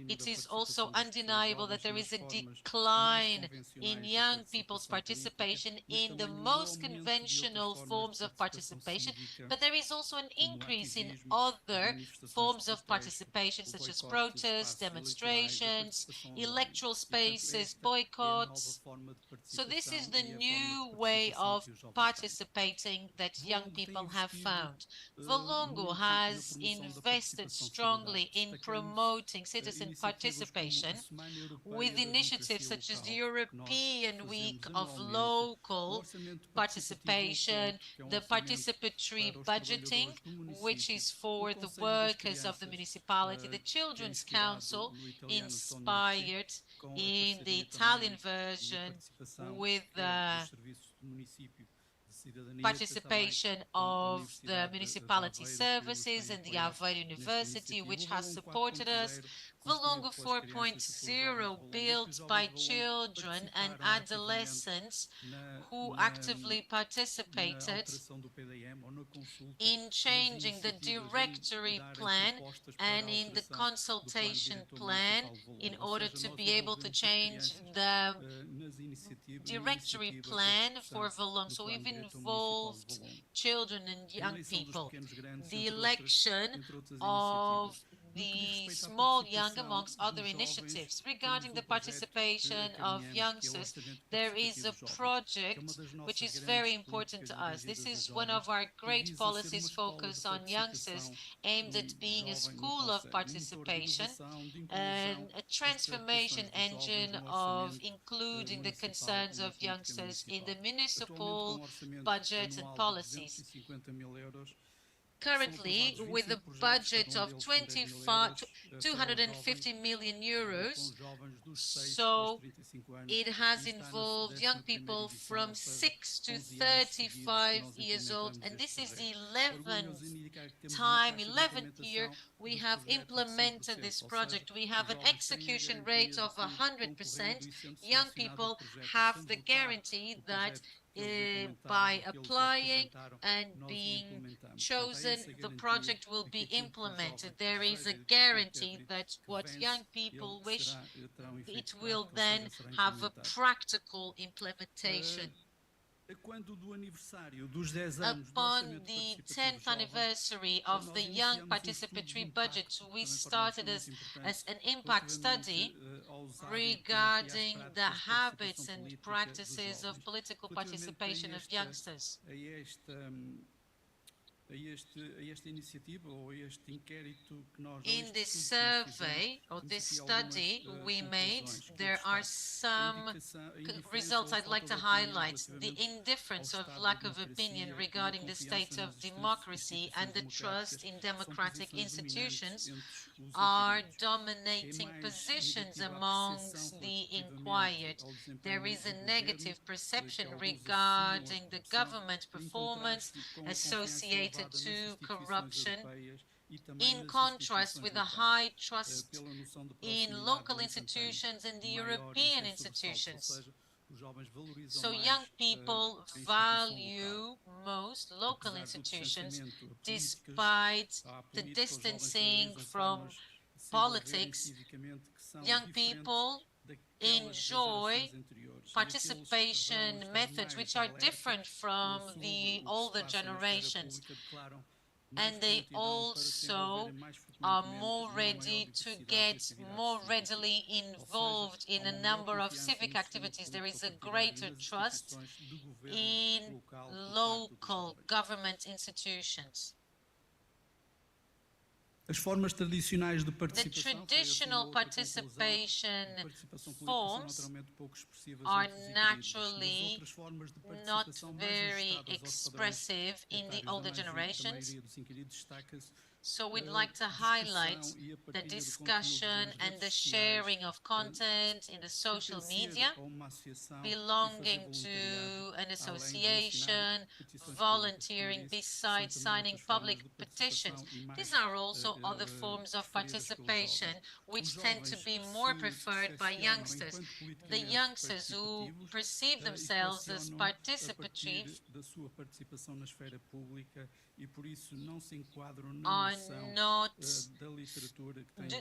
It is also undeniable that there is a decline in young people's participation in the most conventional forms of participation, but there is also an increase in other forms of participation, such as protests, demonstrations, electoral spaces, boycotts. So this is the new way of participating that young people have found. Valongo has invested strongly in promoting citizen participation with initiatives such as the European Week of Local Participation, the participatory budgeting, which is for the workers of the municipality, the Children's Council, inspired in the Italian version with the participation of the municipality services and the Aveiro University, which has supported us. Valongo 4.0, built by children and adolescents who actively participated in changing the directory plan and in the consultation plan in order to be able to change the directory plan for Valongo. So we've involved children and young people. The election of the small young amongst other initiatives. Regarding the participation of youngsters, there is a project which is very important to us. This is one of our great policies focused on youngsters, aimed at being a school of participation and a transformation engine of including the concerns of youngsters in the municipal budget and policies. Currently, with a budget of 250 million euros, so it has involved young people from 6 to 35 years old, and this is the 11th year we have implemented this project. We have an execution rate of 100%. Young people have the guarantee that by applying and being chosen, the project will be implemented. There is a guarantee that what young people wish, it will then have a practical implementation. Upon the 10th anniversary of the Young Participatory Budget, we started as an impact study regarding the habits and practices of political participation of youngsters. In this survey or this study we made, there are some results I'd like to highlight. The indifference of lack of opinion regarding the state of democracy and the trust in democratic institutions are dominating positions amongst the inquired. There is a negative perception regarding the government performance associated to corruption, in contrast with a high trust in local institutions and the European institutions. So young people value most local institutions despite the distancing from politics. Young people enjoy participation methods which are different from the older generations, and they also are more ready to get more readily involved in a number of civic activities. There is a greater trust in local government institutions. The traditional participation forms are naturally not very expressive in the older generations. So we'd like to highlight the discussion and the sharing of content in the social media, belonging to an association, volunteering besides signing public petitions. These are also other forms of participation which tend to be more preferred by youngsters. The youngsters who perceive themselves as participatory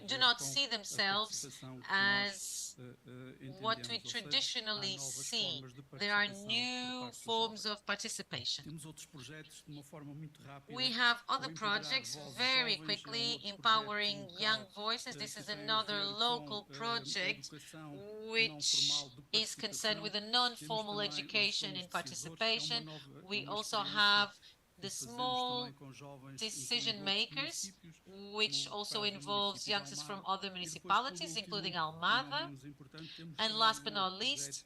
do not see themselves as what we traditionally see. There are new forms of participation. We have other projects very quickly empowering young voices. This is another local project which is concerned with the non-formal education in participation. We also have the small decision makers, which also involves youngsters from other municipalities, including Almada. And last but not least,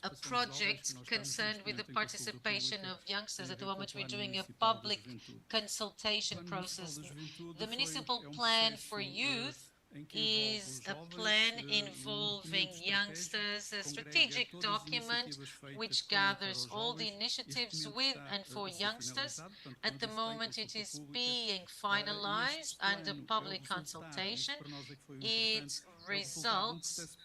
a project concerned with the participation of youngsters. At the moment, we're doing a public consultation process. The municipal plan for youth is a plan involving youngsters, a strategic document which gathers all the initiatives with and for youngsters. At the moment, it is being finalized under public consultation. It results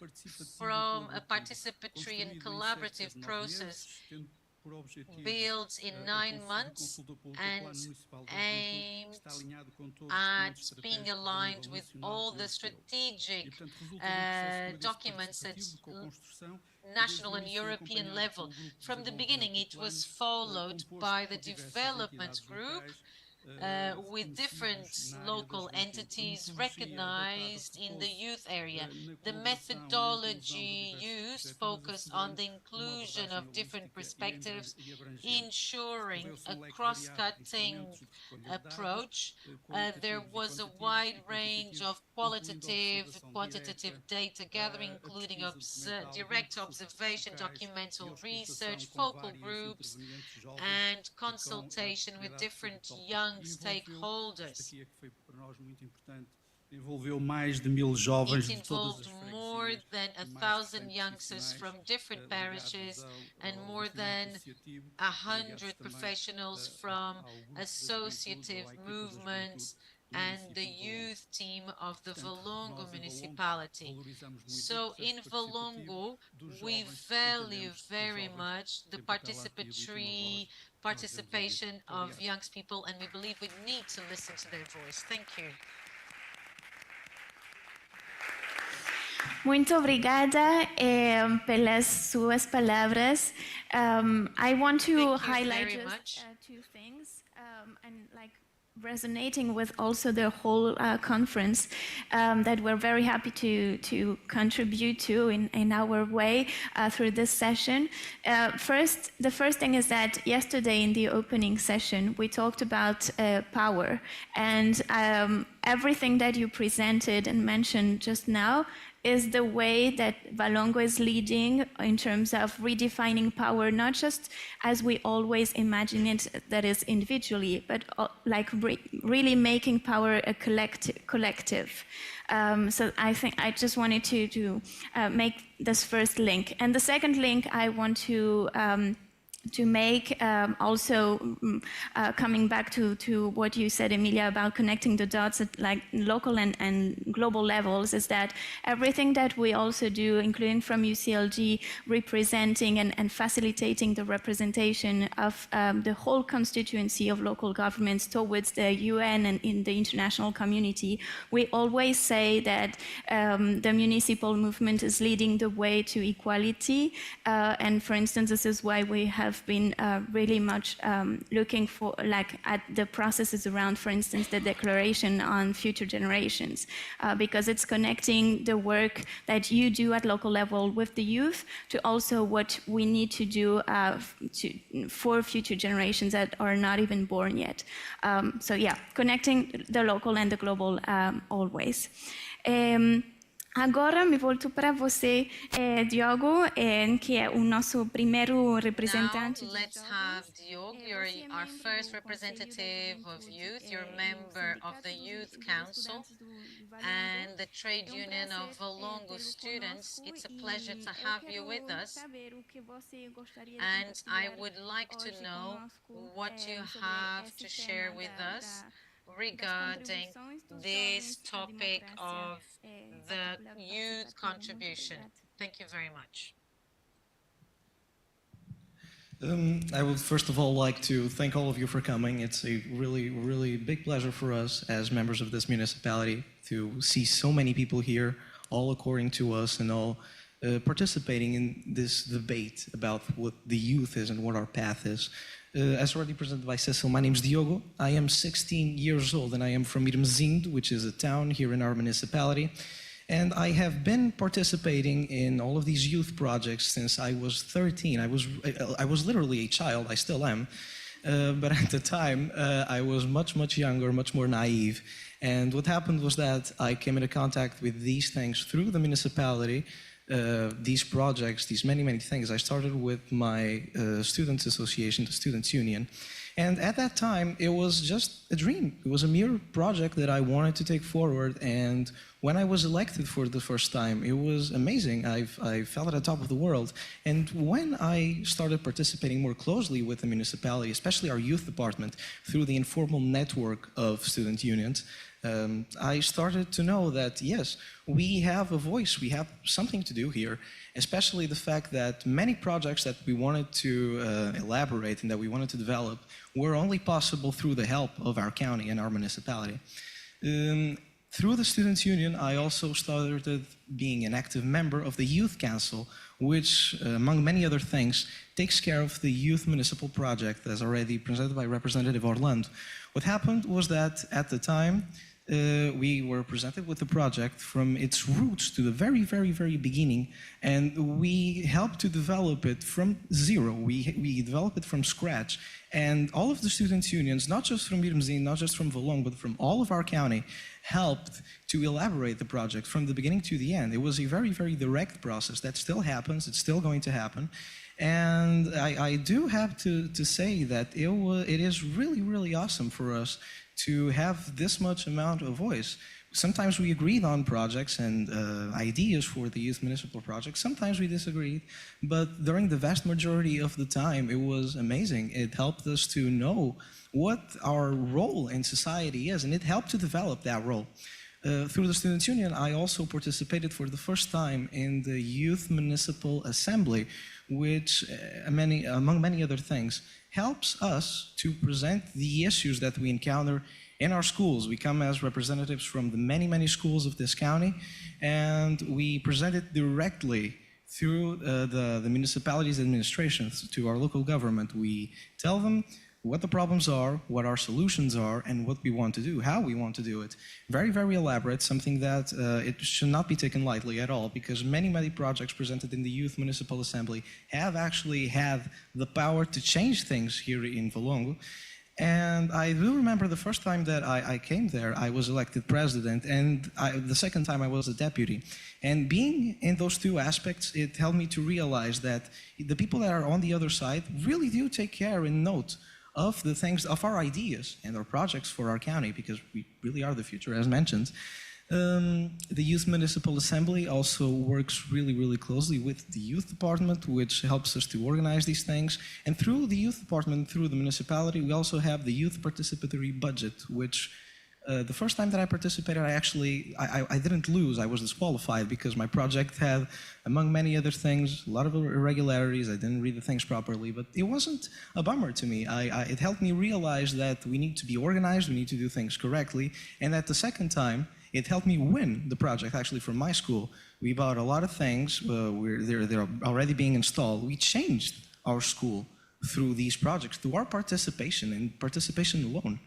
from a participatory and collaborative process built in 9 months and aimed at being aligned with all the strategic documents at national and European level. From the beginning, it was followed by the development group with different local entities recognized in the youth area. The methodology used focused on the inclusion of different perspectives, ensuring a cross-cutting approach. There was a wide range of qualitative, quantitative data gathering, including direct observation, documental research, focal groups, and consultation with different young stakeholders. Envolveu mais de 1000 jovens It de todas involved as more than 1,000 youngsters from different parishes and more than 100 professionals from associative movements and the youth team of the Valongo municipality. So in Valongo, we value very much the participatory participation of young people, and we believe we need to listen to their voice. Thank you. Muito obrigada pelas suas palavras. I want to highlight just two things and resonating with also the whole conference that we're very happy to contribute to in our way through this session. The first thing is that yesterday in the opening session we talked about power, and everything that you presented and mentioned just now is the way that Valongo is leading in terms of redefining power, not just as we always imagine it, that is individually, but really making power a collective. So I think I just wanted to make this first link. And the second link I want to make, also coming back to what you said, Emilia, about connecting the dots at local and global levels, is that everything that we also do, including from UCLG, representing and facilitating the representation of the whole constituency of local governments towards the UN and in the international community, we always say that the municipal movement is leading the way to equality. And for instance, this is why we have been really much looking for at the processes around, for instance, the Declaration on Future Generations, because it's connecting the work that you do at local level with the youth to also what we need to do for future generations that are not even born yet. So yeah, connecting the local and the global always. Agora me volto para você, Diogo, que é o nosso primeiro representante. Now let's have Diogo. You're our first representative of youth. You're a member of the Youth Council and the Trade Union of Valongo students. It's a pleasure to have you with us. And I would like to know what you have to share with us regarding this topic of the youth contribution. Thank you very much. I would first of all like to thank all of you for coming. It's a really, really big pleasure for us as members of this municipality to see so many people here, all according to us and all participating in this debate about what the youth is and what our path is. As already presented by Cecil, my name is Diogo. I am 16 years old and I am from Irmezindo, which is a town here in our municipality. And I have been participating in all of these youth projects since I was 13. I was literally a child, I still am. But at the time, I was much younger, much more naive. And what happened was that I came into contact with these things through the municipality. These projects, these many things. I started with my students' association, the Students' Union. And at that time, it was just a dream. It was a mere project that I wanted to take forward. And when I was elected for the first time, it was amazing. I felt at the top of the world. And when I started participating more closely with the municipality, especially our youth department, through the informal network of student unions, I started to know that, yes, we have a voice, we have something to do here, especially the fact that many projects that we wanted to elaborate and that we wanted to develop were only possible through the help of our county and our municipality. Through the Students' Union, I also started being an active member of the Youth Council, which, among many other things, takes care of the youth municipal project, as already presented by Representative Orlando, What happened was that at the time, we were presented with the project from its roots to the very, very, very beginning, and we helped to develop it from zero. We developed it from scratch, and all of the students' unions, not just from Irmesinde, not just from Valongo, but from all of our county, helped to elaborate the project from the beginning to the end. It was a very, very direct process. That still happens. It's still going to happen. And I do have to say that it is really, really awesome for us to have this much amount of voice. Sometimes we agreed on projects and ideas for the youth municipal projects. Sometimes we disagreed, but during the vast majority of the time, it was amazing. It helped us to know what our role in society is, and it helped to develop that role. Through the Students' Union, I also participated for the first time in the Youth Municipal Assembly, which, among many other things, helps us to present the issues that we encounter in our schools. We come as representatives from the many, many schools of this county, and we present it directly through the municipality's administrations to our local government. We tell them what the problems are, what our solutions are, and what we want to do, how we want to do it. Very, very elaborate, something that it should not be taken lightly at all, because many, many projects presented in the Youth Municipal Assembly have actually had the power to change things here in Valongo. And I do remember the first time that I came there, I was elected president, and the second time I was a deputy. And being in those two aspects, it helped me to realize that the people that are on the other side really do take care and note of the things, of our ideas and our projects for our county, because we really are the future, as mentioned. The Youth Municipal Assembly also works really, really closely with the Youth Department, which helps us to organize these things. And through the Youth Department, through the municipality, we also have the Youth Participatory Budget, which the first time that I participated, I didn't lose. I was disqualified because my project had, among many other things, a lot of irregularities. I didn't read the things properly, but it wasn't a bummer to me. It helped me realize that we need to be organized, we need to do things correctly, and at the second time, it helped me win the project, actually, from my school. We bought a lot of things. They're already being installed. We changed our school through these projects, through our participation and participation alone.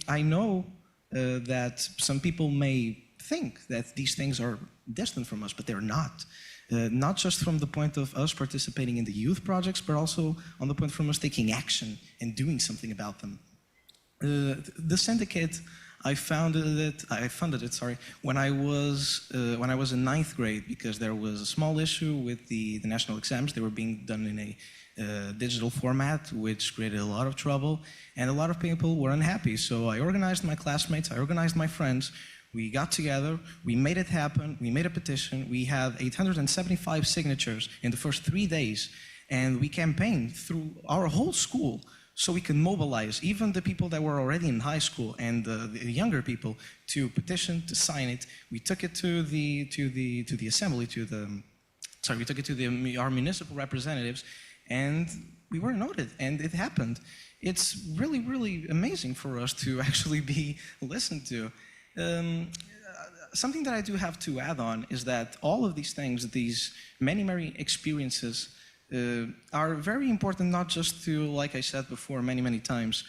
I know that some people may think that these things are distant from us, but they're not. Not just from the point of us participating in the youth projects, but also on the point from us taking action and doing something about them. The syndicate, I funded it when I was in ninth grade, because there was a small issue with the national exams. They were being done in a digital format, which created a lot of trouble, and a lot of people were unhappy. So I organized my classmates, I organized my friends, we got together, we made it happen, we made a petition, we had 875 signatures in the first 3 days, and we campaigned through our whole school so we can mobilize even the people that were already in high school and the younger people to petition, to sign it. We took it to the assembly, we took it to our municipal representatives, and we were noted, and it happened. It's really, really amazing for us to actually be listened to. Something that I do have to add on is that all of these things, these many, many experiences, are very important, not just to, like I said before many, many times,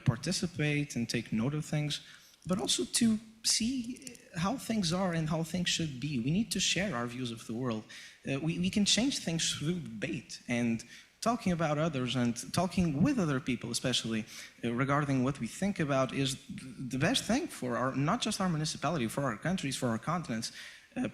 participate and take note of things, but also to see how things are and how things should be. We need to share our views of the world. We can change things through debate and talking about others and talking with other people, especially regarding what we think about, is the best thing for not just our municipality, for our countries, for our continents.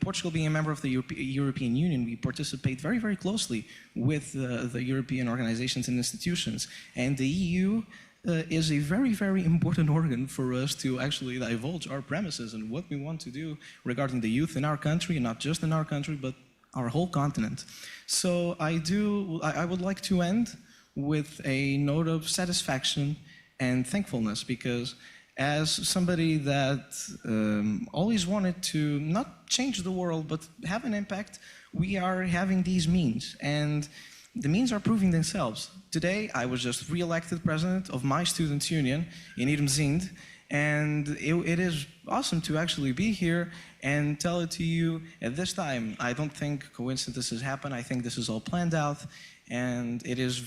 Portugal being a member of the European Union, we participate very, very closely with the European organizations and institutions. And the EU is a very, very important organ for us to actually divulge our premises and what we want to do regarding the youth in our country, and not just in our country, but our whole continent. So I would like to end with a note of satisfaction and thankfulness, because as somebody that always wanted to not change the world, but have an impact, we are having these means, and the means are proving themselves. Today, I was just re-elected president of my students' union in Irmesinde, and it is awesome to actually be here and tell it to you at this time. I don't think coincidences happen. I think this is all planned out, And it is a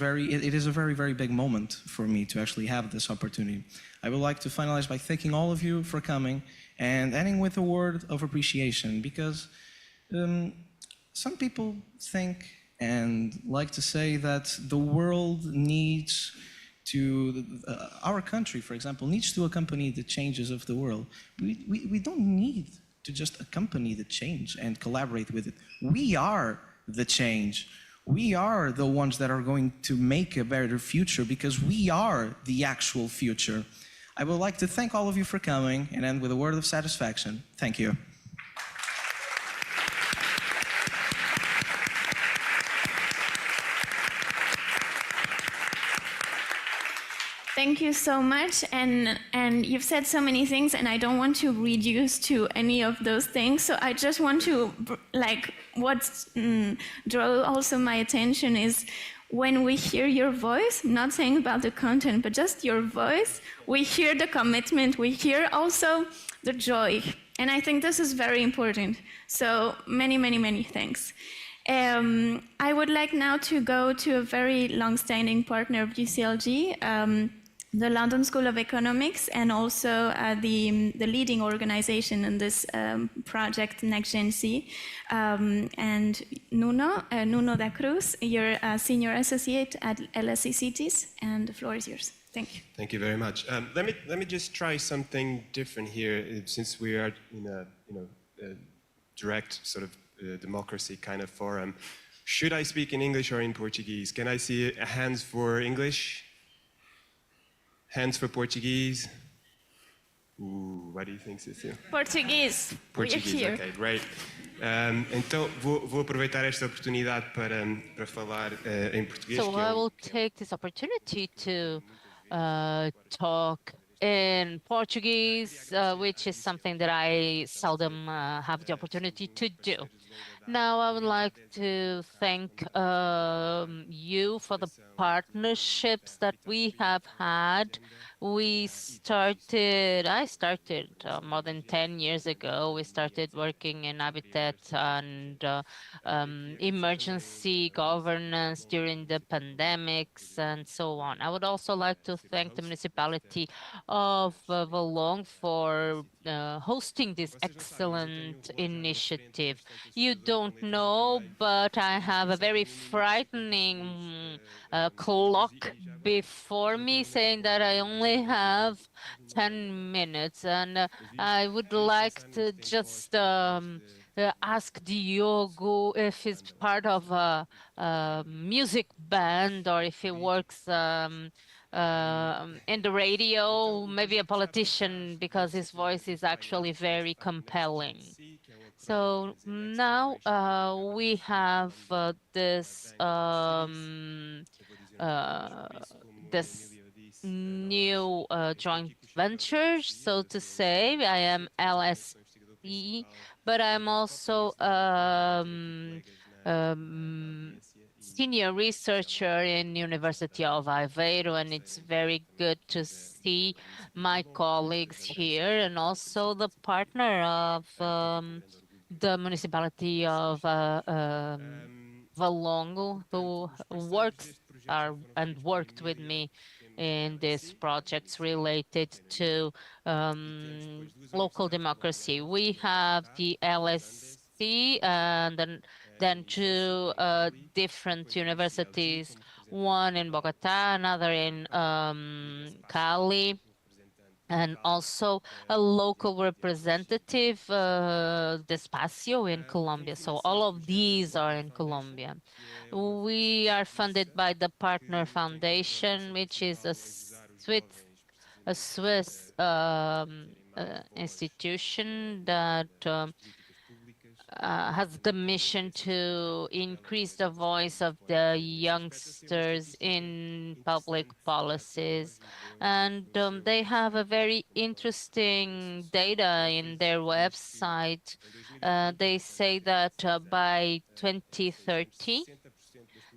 very, very big moment for me to actually have this opportunity. I would like to finalize by thanking all of you for coming and ending with a word of appreciation, because some people think and like to say that the world needs to, our country, for example, needs to accompany the changes of the world. We don't need to just accompany the change and collaborate with it. We are the change. We are the ones that are going to make a better future, because we are the actual future. I would like to thank all of you for coming and end with a word of satisfaction. Thank you. Thank you so much, and you've said so many things, and I don't want to reduce to any of those things. So I just want to, draw also my attention is when we hear your voice, not saying about the content, but just your voice, we hear the commitment, we hear also the joy, and I think this is very important. So many, many, many thanks. I would like now to go to a very long-standing partner of UCLG, the London School of Economics, and also the leading organization in this project, Next Gen C, and Nuno da Cruz, you're a senior associate at LSE Cities, and the floor is yours. Thank you. Thank you very much. Let me just try something different here, since we are in a direct sort of democracy kind of forum. Should I speak in English or in Portuguese? Can I see hands for English? Hands for Portuguese? Ooh, what do you think, Cecília? Portuguese. Portuguese, we're here. ok, great. Então, vou aproveitar esta oportunidade para falar em português. So I will take this opportunity to talk in Portuguese, which is something that I seldom have the opportunity to do. Now, I would like to thank you for the partnerships that we have had. I started more than 10 years ago. We started working in habitat and emergency governance during the pandemics and so on. I would also like to thank the municipality of Valongo for hosting this excellent initiative. You don't know, but I have a very frightening clock before me saying that I only have 10 minutes, and I would like to just ask Diogo if he's part of a music band or if he works in the radio, maybe a politician, because his voice is actually very compelling. So now we have this new joint venture, so to say. I am LSE, but I'm also senior researcher in University of Aveiro, and it's very good to see my colleagues here, and also the partner of the municipality of Valongo, who worked with me in these projects related to local democracy. We have the LSC and then two different universities, one in Bogota, another in Cali, and also a local representative, Despacio, in Colombia. So all of these are in Colombia. We are funded by the Partner Foundation, which is a Swiss institution that has the mission to increase the voice of the youngsters in public policies. And they have a very interesting data in their website. They say that by 2030,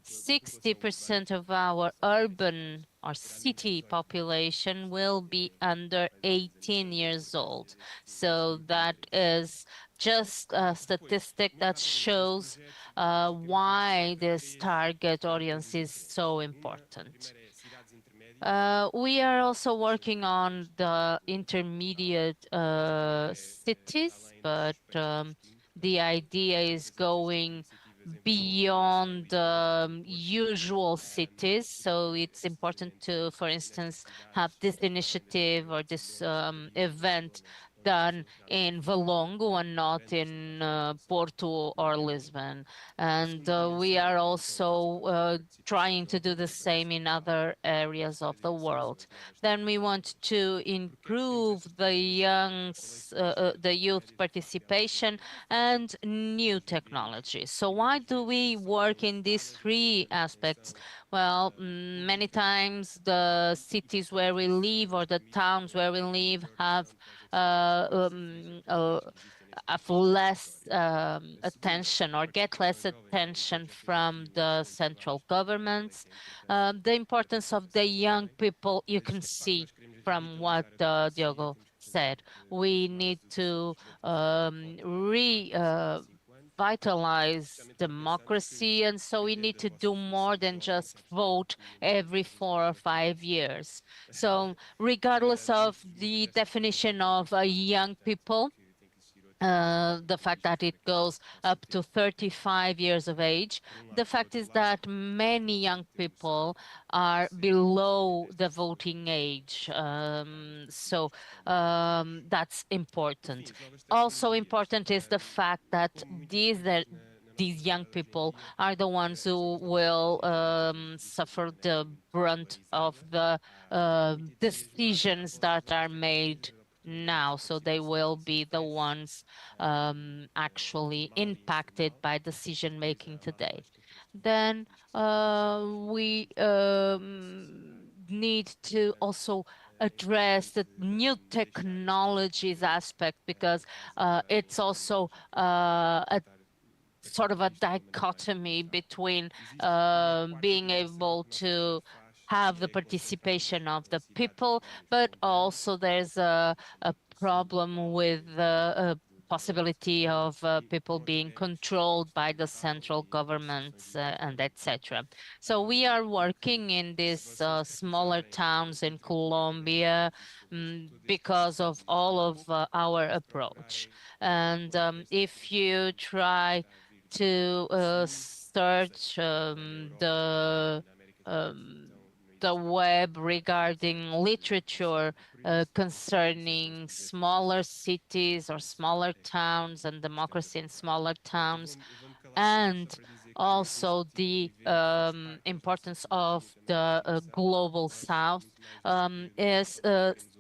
60% of our urban our city population will be under 18 years old. So that is just a statistic that shows why this target audience is so important. We are also working on the intermediate cities, but the idea is going beyond usual cities. So it's important to, for instance, have this initiative or this event done in Valongo and not in Porto or Lisbon. And we are also trying to do the same in other areas of the world. Then we want to improve the youth participation and new technology. So why do we work in these three aspects? Well, many times the cities where we live or the towns where we live have less attention or get less attention from the central governments. The importance of the young people, you can see from what Diogo said. We need to revitalize democracy, and so we need to do more than just vote every 4 or 5 years. So regardless of the definition of young people, the fact that it goes up to 35 years of age. The fact is that many young people are below the voting age. So that's important. Also important is the fact that these young people are the ones who will suffer the brunt of the decisions that are made now. So they will be the ones actually impacted by decision making today. Then we need to also address the new technologies aspect, because it's also a sort of a dichotomy between being able to have the participation of the people, but also there's a problem with the possibility of people being controlled by the central governments and etc. So we are working in these smaller towns in Colombia because of all of our approach. And if you try to search the web regarding literature concerning smaller cities or smaller towns and democracy in smaller towns, and also the importance of the global south is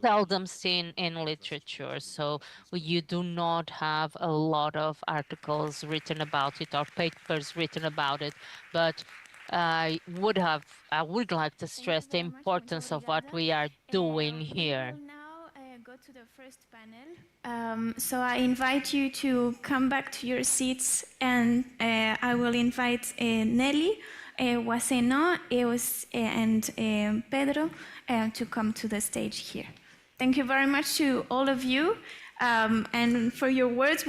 seldom seen in literature. So you do not have a lot of articles written about it or papers written about it, but I would like to stress the importance of what we are doing here. We will now go to the first panel. So I invite you to come back to your seats, and I will invite Nelly, Waseno, and Pedro to come to the stage here. Thank you very much to all of you, and for your words.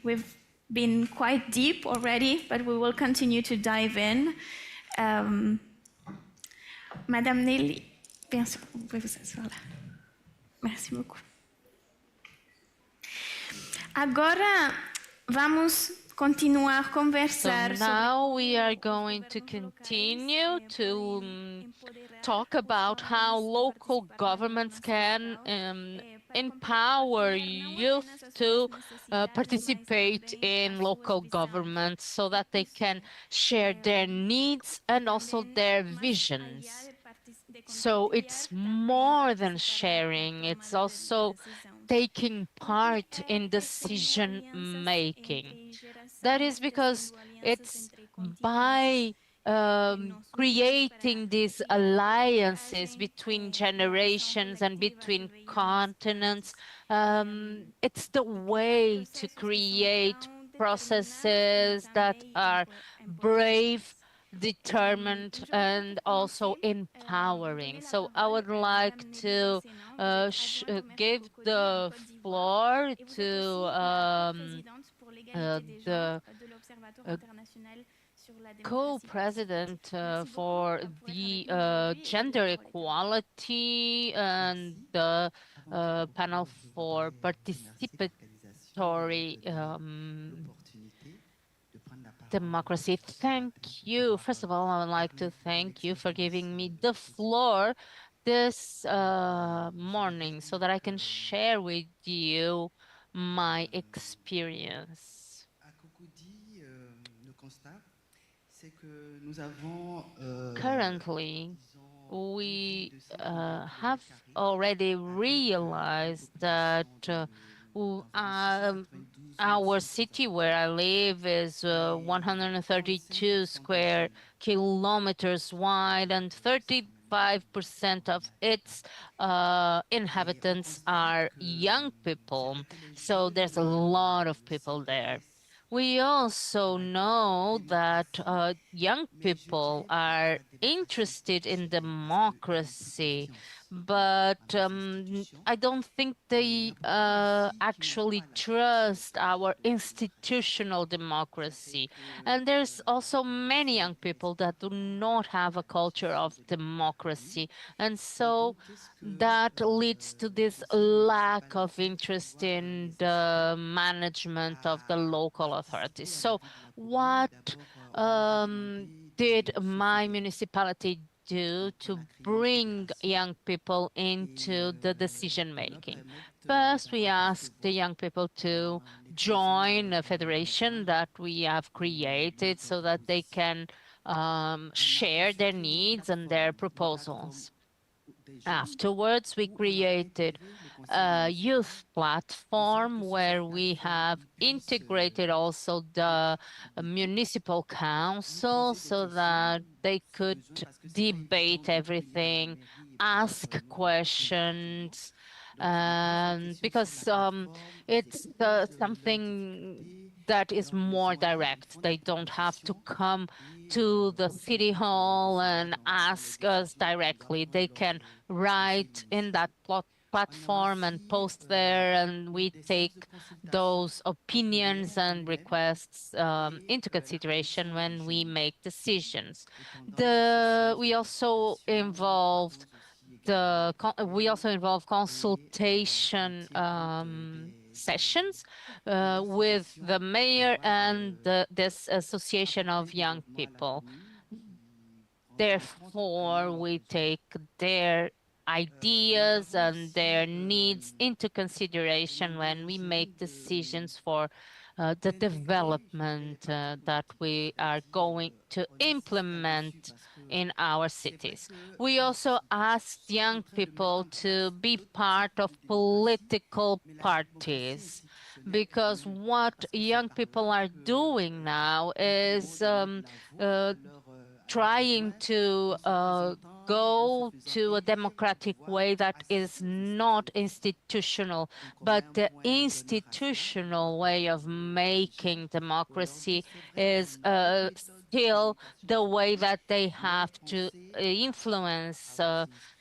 We've been quite deep already, but we will continue to dive in. Madame Nelly, bien sûr, vous pouvez vous asseoir là. Merci beaucoup. Agora vamos continuar a conversar. So now we are going to continue to talk about how local governments can empower youth to participate in local government so that they can share their needs and also their visions. So it's more than sharing, it's also taking part in decision making. That is because it's by creating these alliances between generations and between continents, it's the way to create processes that are brave, determined, and also empowering. So I would like to give the floor to the co-president for the gender equality and the panel for participatory democracy. Thank you. First of all, I would like to thank you for giving me the floor this morning so that I can share with you my experience. Currently, we have already realized that our city where I live is 132 square kilometers wide, and 35% of its inhabitants are young people. So there's a lot of people there. We also know that young people are interested in democracy, but I don't think they actually trust our institutional democracy. And there's also many young people that do not have a culture of democracy. And so that leads to this lack of interest in the management of the local authorities. So what did my municipality do to bring young people into the decision making? First, we asked the young people to join a federation that we have created so that they can share their needs and their proposals. Afterwards, we created a youth platform where we have integrated also the municipal council so that they could debate everything, ask questions, because it's something that is more direct. They don't have to come to the city hall and ask us directly. They can write in that platform and post there, and we take those opinions and requests into consideration when we make decisions. We also involve consultation sessions with the mayor and this association of young people. Therefore, we take their ideas and their needs into consideration when we make decisions for the development that we are going to implement in our cities. We also asked young people to be part of political parties, because what young people are doing now is trying to go to a democratic way that is not institutional, but the institutional way of making democracy is still the way that they have to influence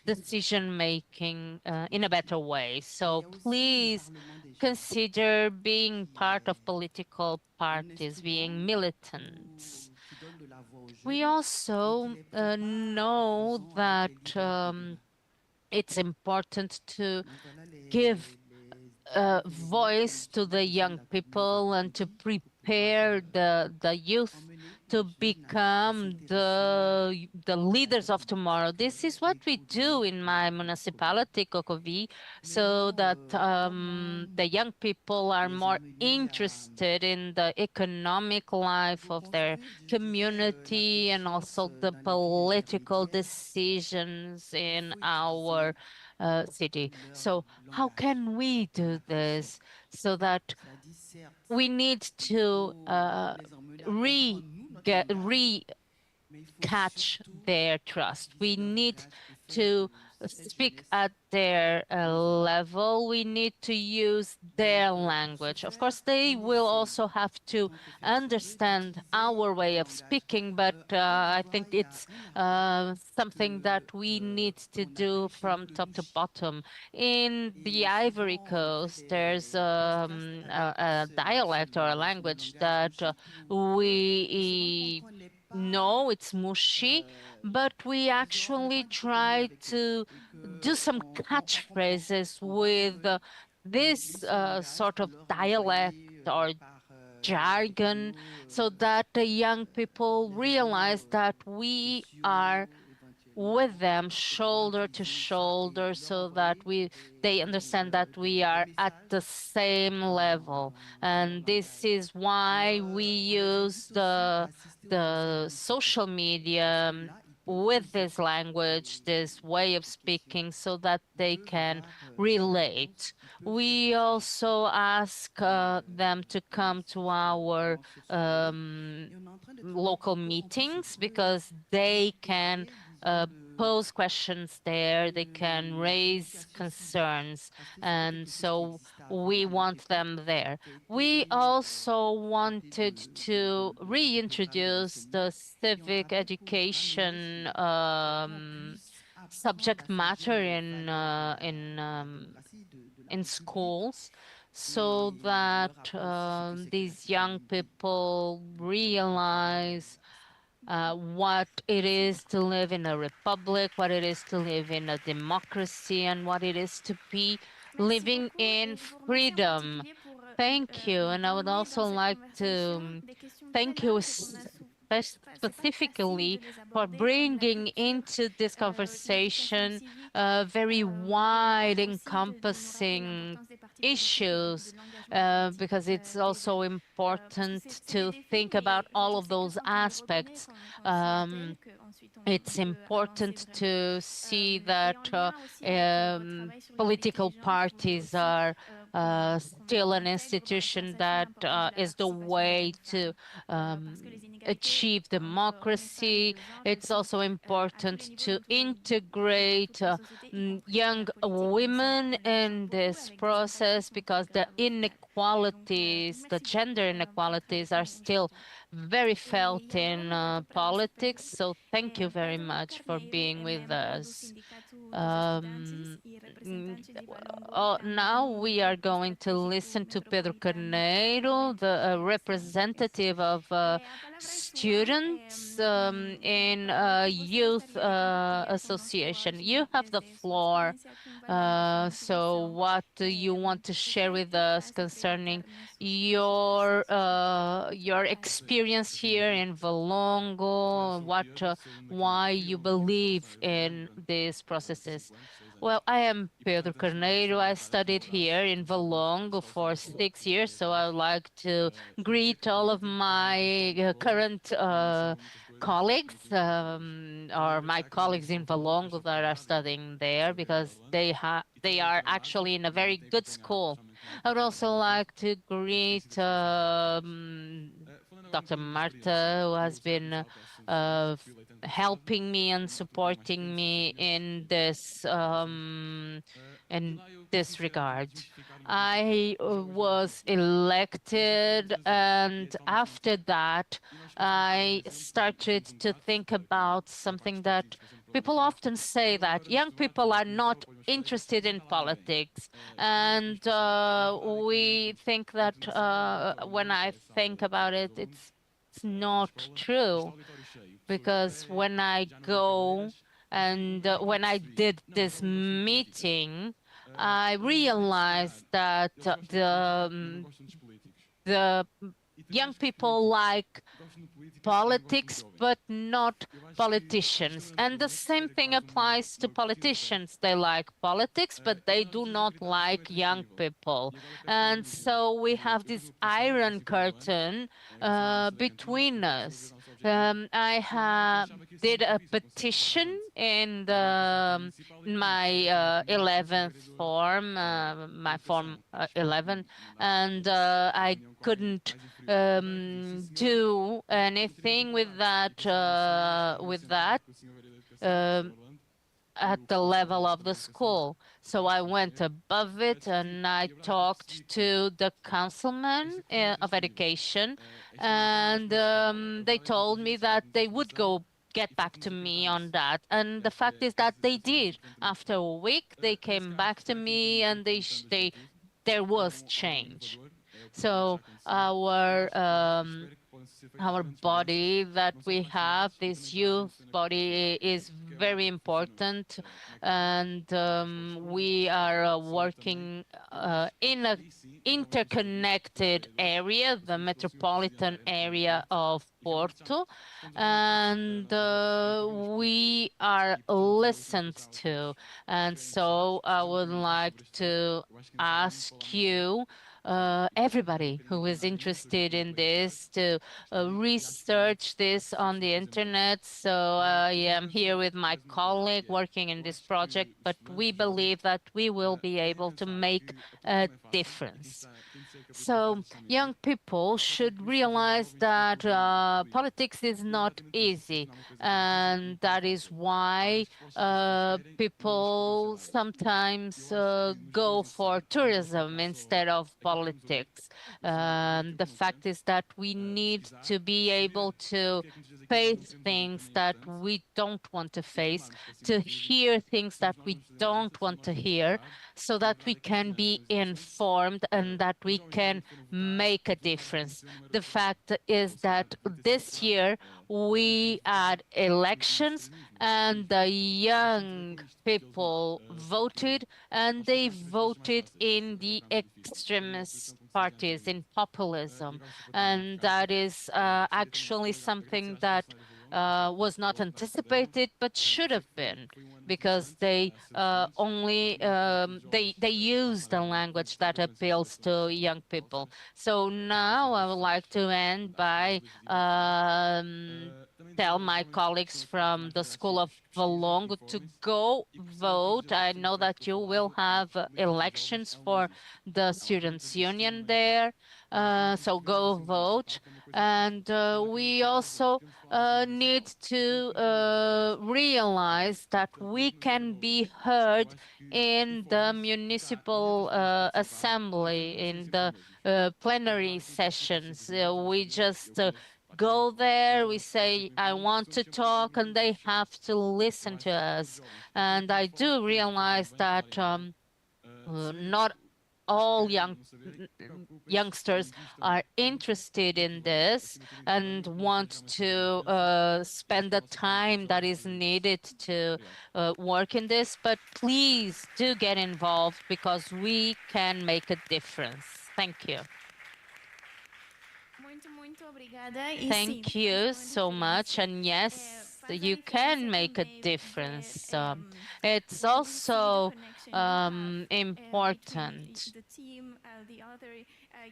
decision making in a better way. So please consider being part of political parties, being militants. We also know that it's important to give voice to the young people and to prepare the youth to become the leaders of tomorrow. This is what we do in my municipality, Cocovi, so that the young people are more interested in the economic life of their community and also the political decisions in our city. So how can we do this so that we need to recatch their trust? We need to speak at their level, we need to use their language. Of course, they will also have to understand our way of speaking, but I think it's something that we need to do from top to bottom. In the Ivory Coast, there's a dialect or a language that we know it's Mushi, but we actually try to do some catchphrases with this sort of dialect or jargon so that the young people realize that we are with them shoulder to shoulder so that they understand that we are at the same level. And this is why we use the social media with this language, this way of speaking, so that they can relate. We also ask them to come to our local meetings because they can pose questions there, they can raise concerns, and so we want them there. We also wanted to reintroduce the civic education subject matter in schools so that these young people realize what it is to live in a republic, what it is to live in a democracy, and what it is to be living in freedom. Thank you. And I would also like to thank you specifically for bringing into this conversation very wide encompassing issues because it's also important to think about all of those aspects. It's important to see that political parties are still an institution that is the way to achieve democracy. It's also important to integrate young women in this process because the inequalities, the gender inequalities are still very felt in politics. So thank you very much for being with us. Now we are going to listen to Pedro Carneiro, the representative of students in a youth association. You have the floor. So what do you want to share with us concerning your experience here in Valongo? Why you believe in these processes? Well, I am Pedro Carneiro. I studied here in Valongo for 6 years, so I would like to greet all of my current colleagues or my colleagues in Valongo that are studying there because they are actually in a very good school. I would also like to greet Dr. Marta, who has been helping me and supporting me in this regard. I was elected, and after that, I started to think about something that people often say, that young people are not interested in politics. And we think that when I think about it, it's not true. Because when I go and when I did this meeting, I realized that the young people like politics, but not politicians. And the same thing applies to politicians. They like politics, but they do not like young people. And so we have this iron curtain between us. I did a petition in my 11th form, my form 11, and I couldn't do anything with that. at the level of the school. So I went above it and I talked to the councilman of education, and they told me that they would get back to me on that. And the fact is that they did. After a week, they came back to me and there was change. So our body that we have, this youth body, is very important, and we are working in an interconnected area, the metropolitan area of Porto, and we are listened to. And so I would like to ask you, everybody who is interested in this, to research this on the internet. So I am here with my colleague working in this project, but we believe that we will be able to make a difference. So young people should realize that politics is not easy, and that is why people sometimes go for tourism instead of politics. The fact is that we need to be able to face things that we don't want to face, to hear things that we don't want to hear, so that we can be informed and that we can make a difference. The fact is that this year we had elections and the young people voted, and they voted in the extremist parties, in populism. And that is actually something that was not anticipated, but should have been, because they they use the language that appeals to young people. So now I would like to end by tell my colleagues from the School of Valongo to go vote. I know that you will have elections for the Students' Union there, so go vote. And we also need to realize that we can be heard in the municipal assembly, in the plenary sessions. We just go there, we say, I want to talk, and they have to listen to us. And I do realize that not all youngsters are interested in this and want to spend the time that is needed to work in this, but please do get involved, because we can make a difference. Thank you. Thank you so much. And yes, you can make a difference. It's also important. The team, the other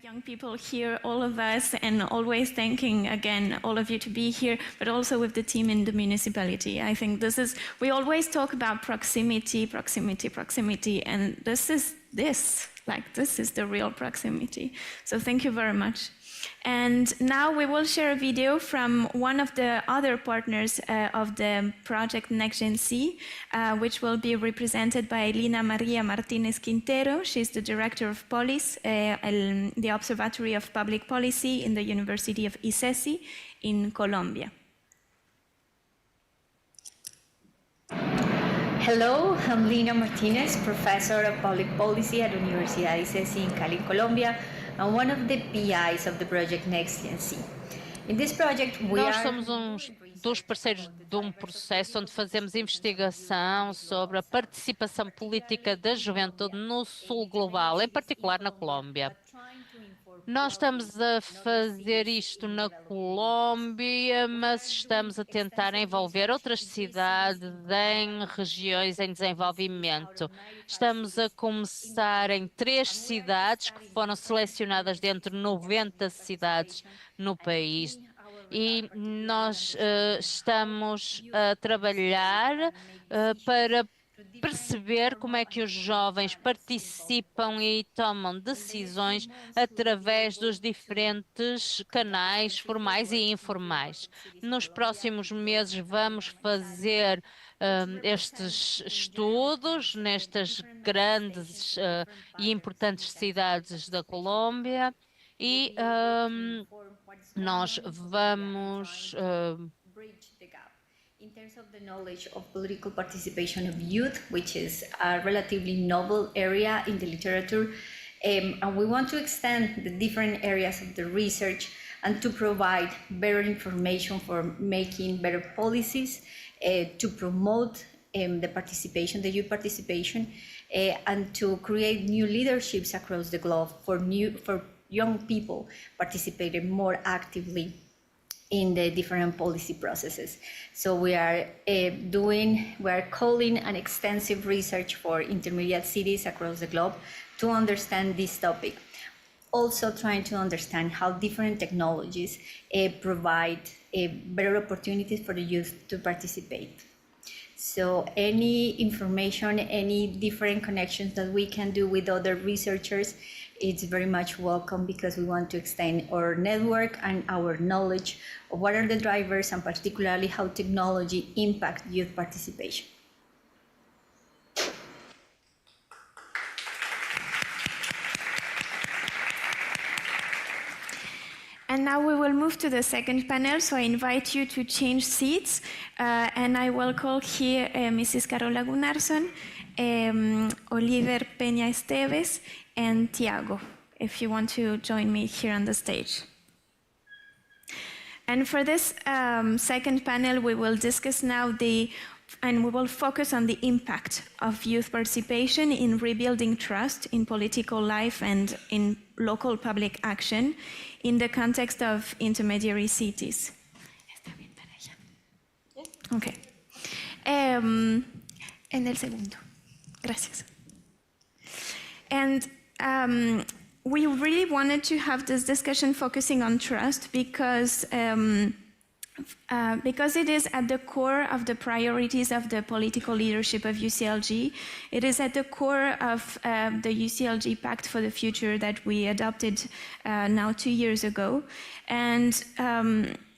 young people here, all of us, and always thanking again all of you to be here, but also with the team in the municipality. I think we always talk about proximity, and this is the real proximity. So thank you very much. And now we will share a video from one of the other partners of the project Next Gen C, which will be represented by Lina Maria Martinez Quintero. She's the Director of Police, the Observatory of Public Policy in the University of ICESI in Colombia. Hello, I'm Lina Martinez, Professor of Public Policy at Universidad ICESI in Cali, Colombia, and one of the PIs of the project Next Gen C. In this project, Nós somos dos parceiros de processo onde fazemos investigação sobre a participação política da juventude no sul global, em particular na Colômbia. Nós estamos a fazer isto na Colômbia, mas estamos a tentar envolver outras cidades em regiões em desenvolvimento. Estamos a começar em 3 cidades que foram selecionadas dentre 90 cidades no país. E nós estamos a trabalhar para perceber como é que os jovens participam e tomam decisões através dos diferentes canais formais e informais. Nos próximos meses vamos fazer estes estudos nestas grandes e importantes cidades da Colômbia e nós vamos in terms of the knowledge of political participation of youth, which is a relatively novel area in the literature, and we want to extend the different areas of the research and to provide better information for making better policies, to promote the participation, the youth participation, and to create new leaderships across the globe for young people participating more actively in the different policy processes. So we are calling an extensive research for intermediate cities across the globe to understand this topic. Also trying to understand how different technologies provide better opportunities for the youth to participate. So any information, any different connections that we can do with other researchers, it's very much welcome because we want to extend our network and our knowledge of what are the drivers and particularly how technology impacts youth participation. And now we will move to the second panel, so I invite you to change seats, and I will call here Mrs. Carola Gunnarsson, Oliver Peña Esteves, and Tiago, if you want to join me here on the stage. And for this second panel, we will discuss now and we will focus on the impact of youth participation in rebuilding trust in political life and in local public action in the context of intermediary cities. Okay. En el segundo. Gracias. And we really wanted to have this discussion focusing on trust because it is at the core of the priorities of the political leadership of UCLG. It is at the core of the UCLG Pact for the Future that we adopted now 2 years ago. And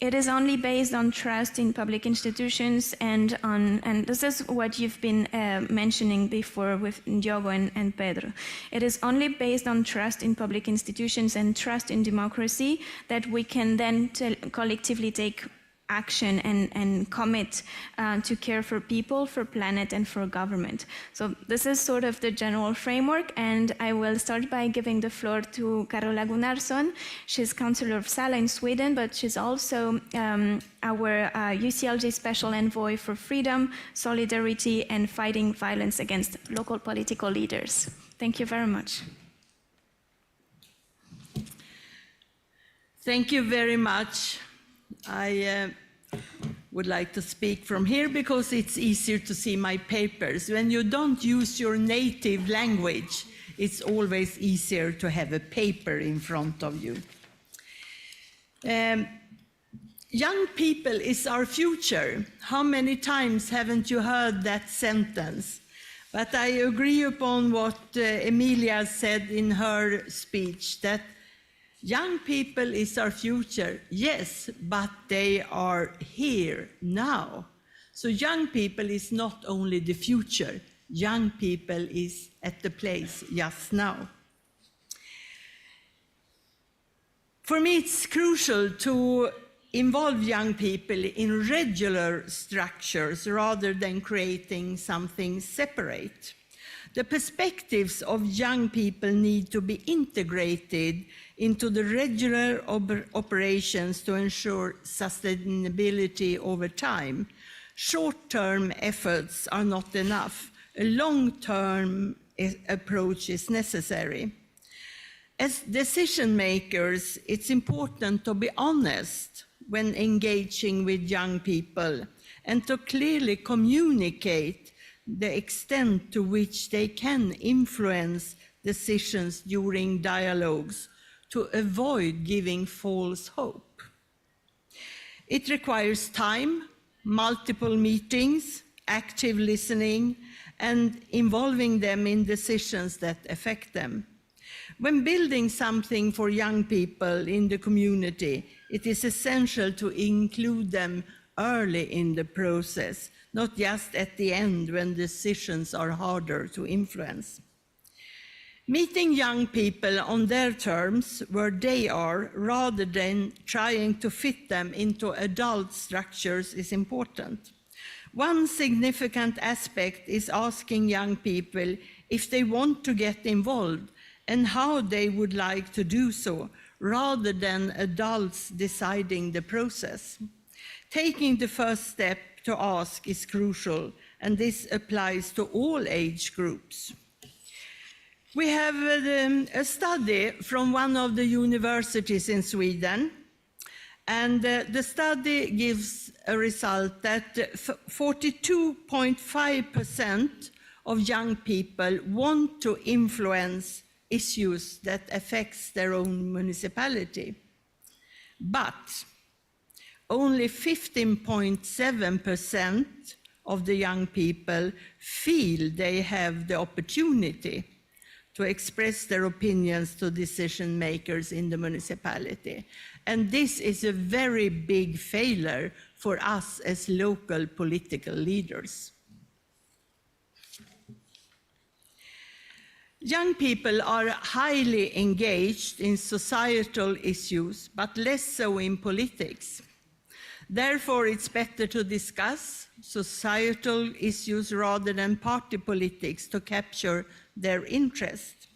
it is only based on trust in public institutions and this is what you've been mentioning before with Diogo and Pedro. It is only based on trust in public institutions and trust in democracy that we can then collectively take action and commit to care for people, for planet, and for government. So this is sort of the general framework, and I will start by giving the floor to Carola Gunnarsson. She's Councillor of Sala in Sweden, but she's also our UCLG Special Envoy for Freedom, Solidarity, and Fighting Violence Against Local Political Leaders. Thank you very much. Thank you very much. I would like to speak from here because it's easier to see my papers. When you don't use your native language, it's always easier to have a paper in front of you. Young people is our future. How many times haven't you heard that sentence? But I agree upon what Emilia said in her speech, that young people is our future, yes, but they are here now. So young people is not only the future, young people is at the place just now. For me, it's crucial to involve young people in regular structures rather than creating something separate. The perspectives of young people need to be integrated into the regular operations to ensure sustainability over time. Short-term efforts are not enough. A long-term approach is necessary. As decision makers, it's important to be honest when engaging with young people and to clearly communicate the extent to which they can influence decisions during dialogues to avoid giving false hope. It requires time, multiple meetings, active listening, and involving them in decisions that affect them. When building something for young people in the community, it is essential to include them early in the process, not just at the end when decisions are harder to influence. Meeting young people on their terms, where they are, rather than trying to fit them into adult structures, is important. One significant aspect is asking young people if they want to get involved and how they would like to do so, rather than adults deciding the process. Taking the first step to ask is crucial, and this applies to all age groups. We have a study from one of the universities in Sweden, and the study gives a result that 42.5% of young people want to influence issues that affects their own municipality. But only 15.7% of the young people feel they have the opportunity to express their opinions to decision makers in the municipality. And this is a very big failure for us as local political leaders. Young people are highly engaged in societal issues, but less so in politics. Therefore, it's better to discuss societal issues rather than party politics to capture their interest.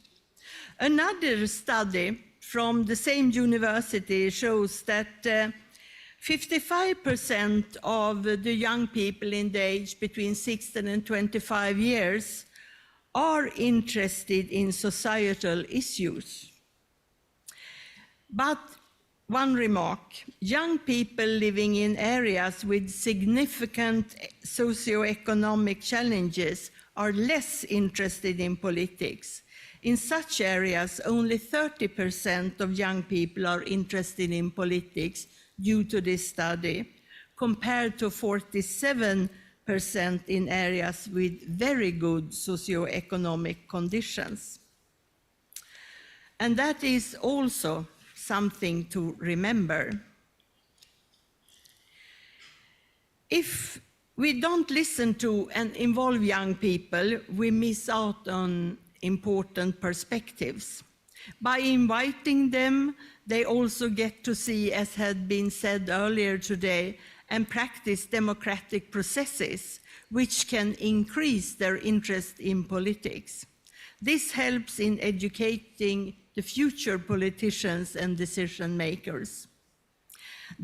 Another study from the same university shows that 55% of the young people in the age between 16 and 25 years are interested in societal issues. But one remark, young people living in areas with significant socioeconomic challenges are less interested in politics. In such areas, only 30% of young people are interested in politics due to this study, compared to 47% in areas with very good socioeconomic conditions. And that is also something to remember. If we don't listen to and involve young people, we miss out on important perspectives. By inviting them, they also get to see, as had been said earlier today, and practice democratic processes, which can increase their interest in politics. This helps in educating the future politicians and decision makers.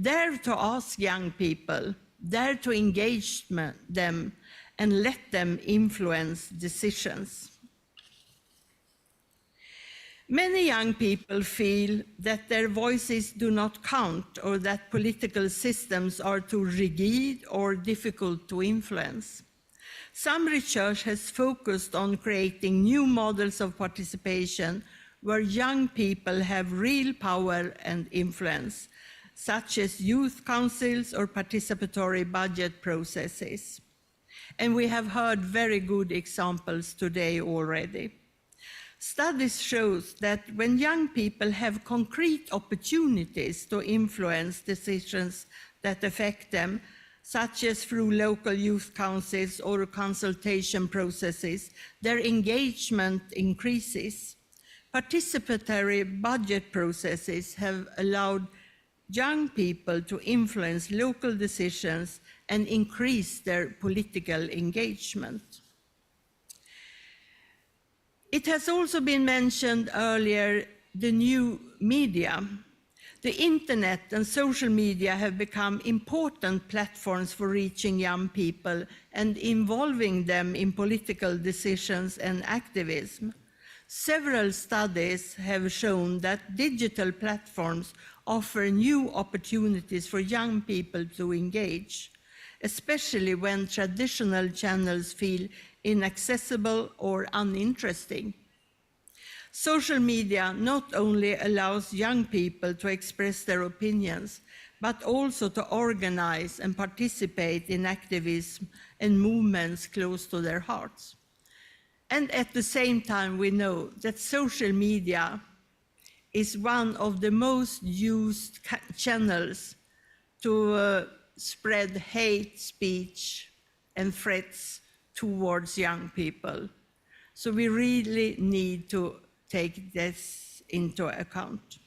Dare to ask young people, dare to engage them, and let them influence decisions. Many young people feel that their voices do not count, or that political systems are too rigid or difficult to influence. Some research has focused on creating new models of participation where young people have real power and influence, such as youth councils or participatory budget processes. And we have heard very good examples today already. Studies show that when young people have concrete opportunities to influence decisions that affect them, such as through local youth councils or consultation processes, their engagement increases. Participatory budget processes have allowed young people to influence local decisions and increase their political engagement. It has also been mentioned earlier, the new media. The internet and social media have become important platforms for reaching young people and involving them in political decisions and activism. Several studies have shown that digital platforms offer new opportunities for young people to engage, especially when traditional channels feel inaccessible or uninteresting. Social media not only allows young people to express their opinions, but also to organize and participate in activism and movements close to their hearts. And at the same time, we know that social media is one of the most used channels to spread hate speech and threats towards young people. So we really need to take this into account.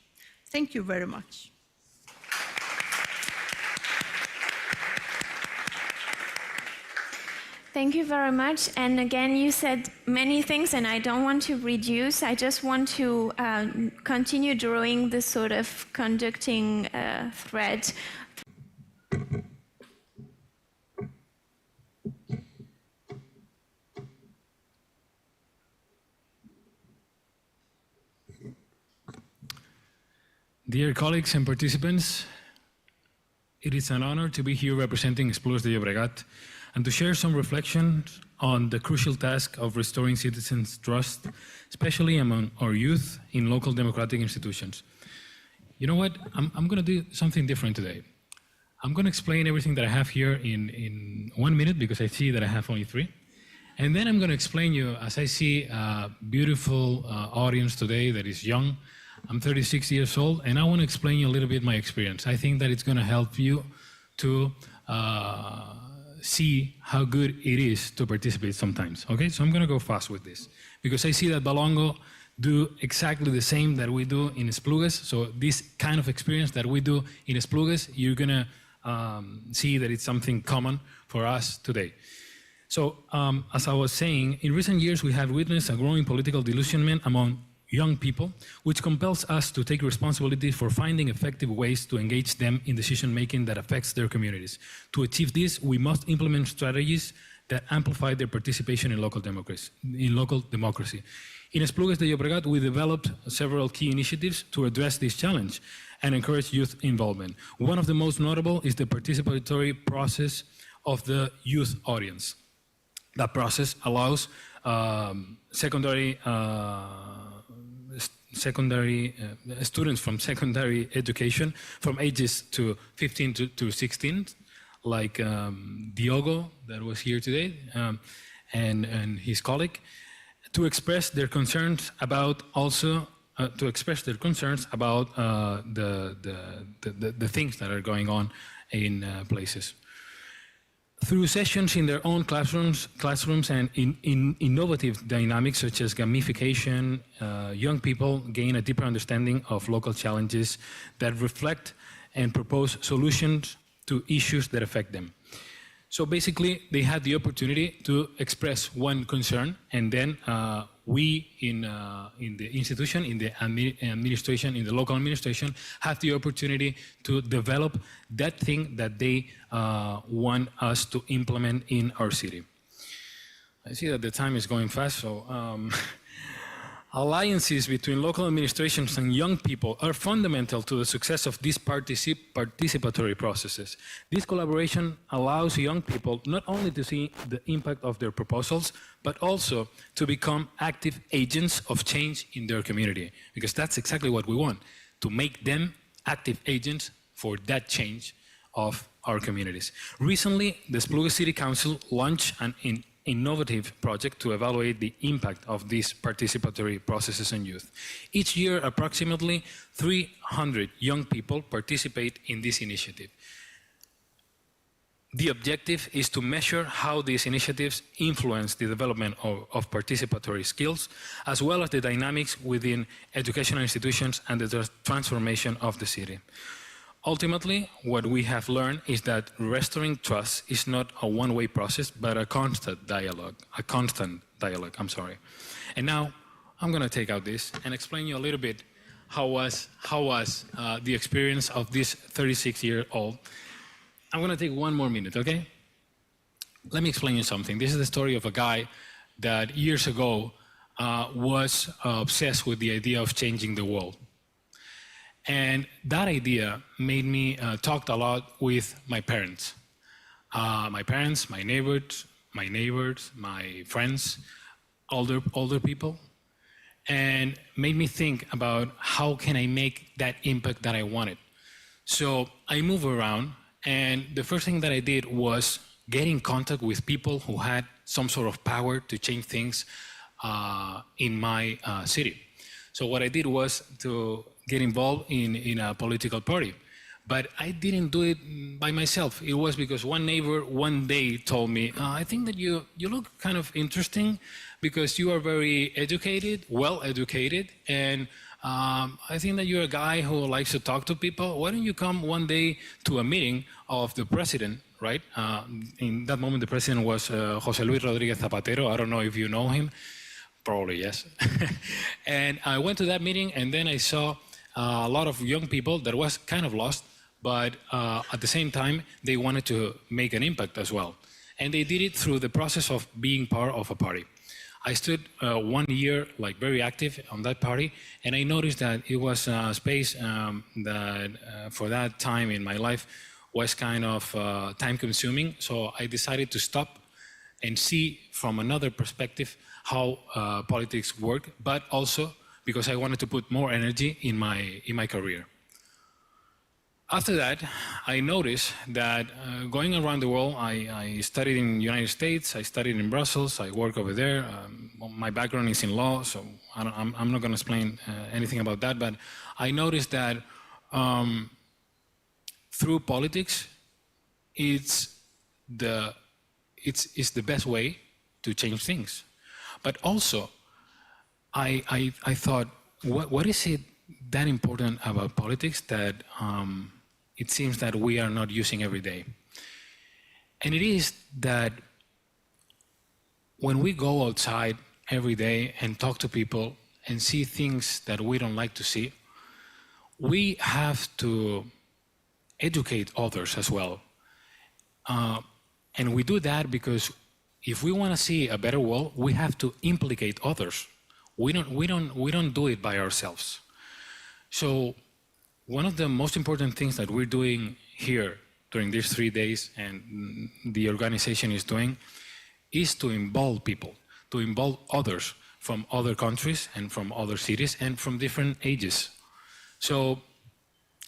Thank you very much. Thank you very much. And again, you said many things, and I don't want to reduce. I just want to continue drawing this sort of conducting thread. Dear colleagues and participants, it is an honor to be here representing Esplugues de Llobregat and to share some reflections on the crucial task of restoring citizens' trust, especially among our youth in local democratic institutions. You know what? I'm going to do something different today. I'm going to explain everything that I have here in 1 minute because I see that I have only 3. And then I'm going to explain you, as I see a beautiful audience today that is young. I'm 36 years old, and I want to explain you a little bit my experience. I think that it's going to help you to see how good it is to participate sometimes, okay? So I'm going to go fast with this, because I see that Valongo do exactly the same that we do in Esplugues. So this kind of experience that we do in Esplugues, you're going to see that it's something common for us today. So as I was saying, in recent years, we have witnessed a growing political disillusionment among young people, which compels us to take responsibility for finding effective ways to engage them in decision-making that affects their communities. To achieve this, we must implement strategies that amplify their participation in local democracy. In Esplugues de Llobregat, we developed several key initiatives to address this challenge and encourage youth involvement. One of the most notable is the participatory process of the youth audience. That process allows students from secondary education from ages to 15 to 16, like Diogo, that was here today, and his colleague, to express their concerns about the things that are going on in places. Through sessions in their own classrooms and in innovative dynamics such as gamification, young people gain a deeper understanding of local challenges that reflect and propose solutions to issues that affect them. So basically, they had the opportunity to express one concern, and then we in the institution, in the administration, in the local administration, have the opportunity to develop that thing that they want us to implement in our city. I see that the time is going fast, so alliances between local administrations and young people are fundamental to the success of these participatory processes. This collaboration allows young people not only to see the impact of their proposals, but also to become active agents of change in their community, because that's exactly what we want, to make them active agents for that change of our communities. Recently, the Esplugues City Council launched an innovative project to evaluate the impact of these participatory processes on youth. Each year, approximately 300 young people participate in this initiative. The objective is to measure how these initiatives influence the development of participatory skills, as well as the dynamics within educational institutions and the transformation of the city. Ultimately, what we have learned is that restoring trust is not a one-way process, but a constant dialogue. And now, I'm going to take out this and explain you a little bit how was the experience of this 36-year-old. I'm going to take 1 more minute, okay? Let me explain you something. This is the story of a guy that years ago was obsessed with the idea of changing the world. And that idea made me talk a lot with my parents. My neighbors, my friends, older people, and made me think about how can I make that impact that I wanted. So I moved around, and the first thing that I did was get in contact with people who had some sort of power to change things in my city. So what I did was to get involved in a political party. But I didn't do it by myself. It was because one neighbor one day told me, I think that you look kind of interesting because you are very educated, well educated, and I think that you're a guy who likes to talk to people. Why don't you come one day to a meeting of the president, right? In that moment, the president was José Luis Rodríguez Zapatero. I don't know if you know him. Probably, yes. And I went to that meeting, and then I saw a lot of young people that was kind of lost, but at the same time, they wanted to make an impact as well. And they did it through the process of being part of a party. I stood 1 year, like very active on that party, and I noticed that it was a space that for that time in my life was kind of time consuming. So I decided to stop and see from another perspective how politics work, but also because I wanted to put more energy in my career. After that, I noticed that going around the world, I studied in the United States, I studied in Brussels, I work over there. My background is in law, so I'm not going to explain anything about that, but I noticed that through politics, it's the best way to change things. But also, I thought, what is it that important about politics that it seems that we are not using every day? And it is that when we go outside every day and talk to people and see things that we don't like to see, we have to educate others as well. And we do that because if we want to see a better world, we have to implicate others. We don't do it by ourselves. So one of the most important things that we're doing here during these 3 days and the organization is doing is to involve people, to involve others from other countries and from other cities and from different ages. So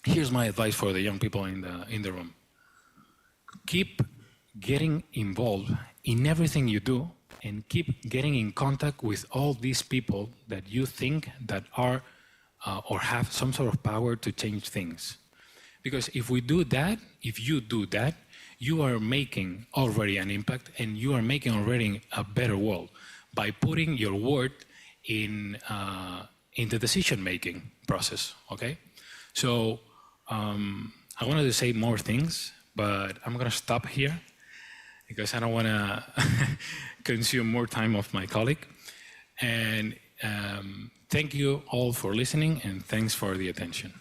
here's my advice for the young people in the room. Keep getting involved in everything you do and keep getting in contact with all these people that you think that are or have some sort of power to change things. Because if we do that, if you do that, you are making already an impact and you are making already a better world by putting your word in the decision-making process, okay? So I wanted to say more things, but I'm gonna stop here because I don't wanna consume more time of my colleague. And thank you all for listening and thanks for the attention.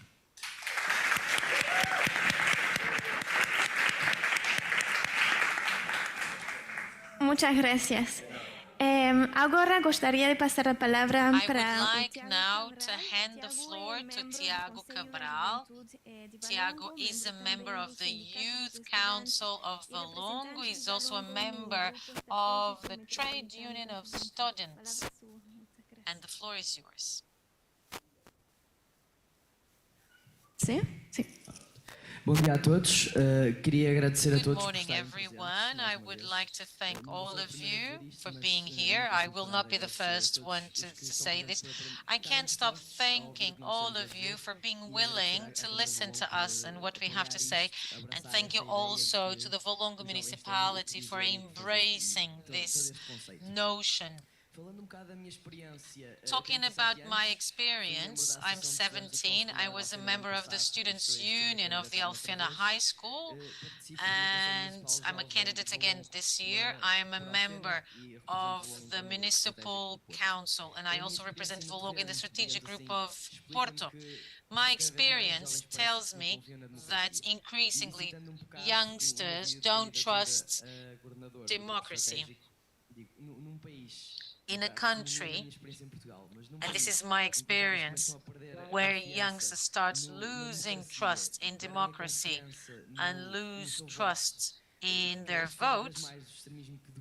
Muchas gracias. Agora gostaria de passar a palavra para. I would like now to hand the floor to Tiago Cabral. Tiago is a member of the Youth Council of Valongo. He's also a member of the Trade Union of Students. And the floor is yours. Sim? Sim. Bom dia a todos. Queria agradecer a Good todos. morning, everyone. I would like to thank all of you for being here. I will not be the first one to say this. I can't stop thanking all of you for being willing to listen to us and what we have to say. And thank you also to the Valongo municipality for embracing this notion. Talking about my experience, I'm 17. I was a member of the Students' Union of the Alfena High School, and I'm a candidate again this year. I'm a member of the Municipal Council, and I also represent Valongo in the strategic group of Porto. My experience tells me that increasingly youngsters don't trust democracy. In a country, and this is my experience, where youngsters start losing trust in democracy and lose trust in their vote,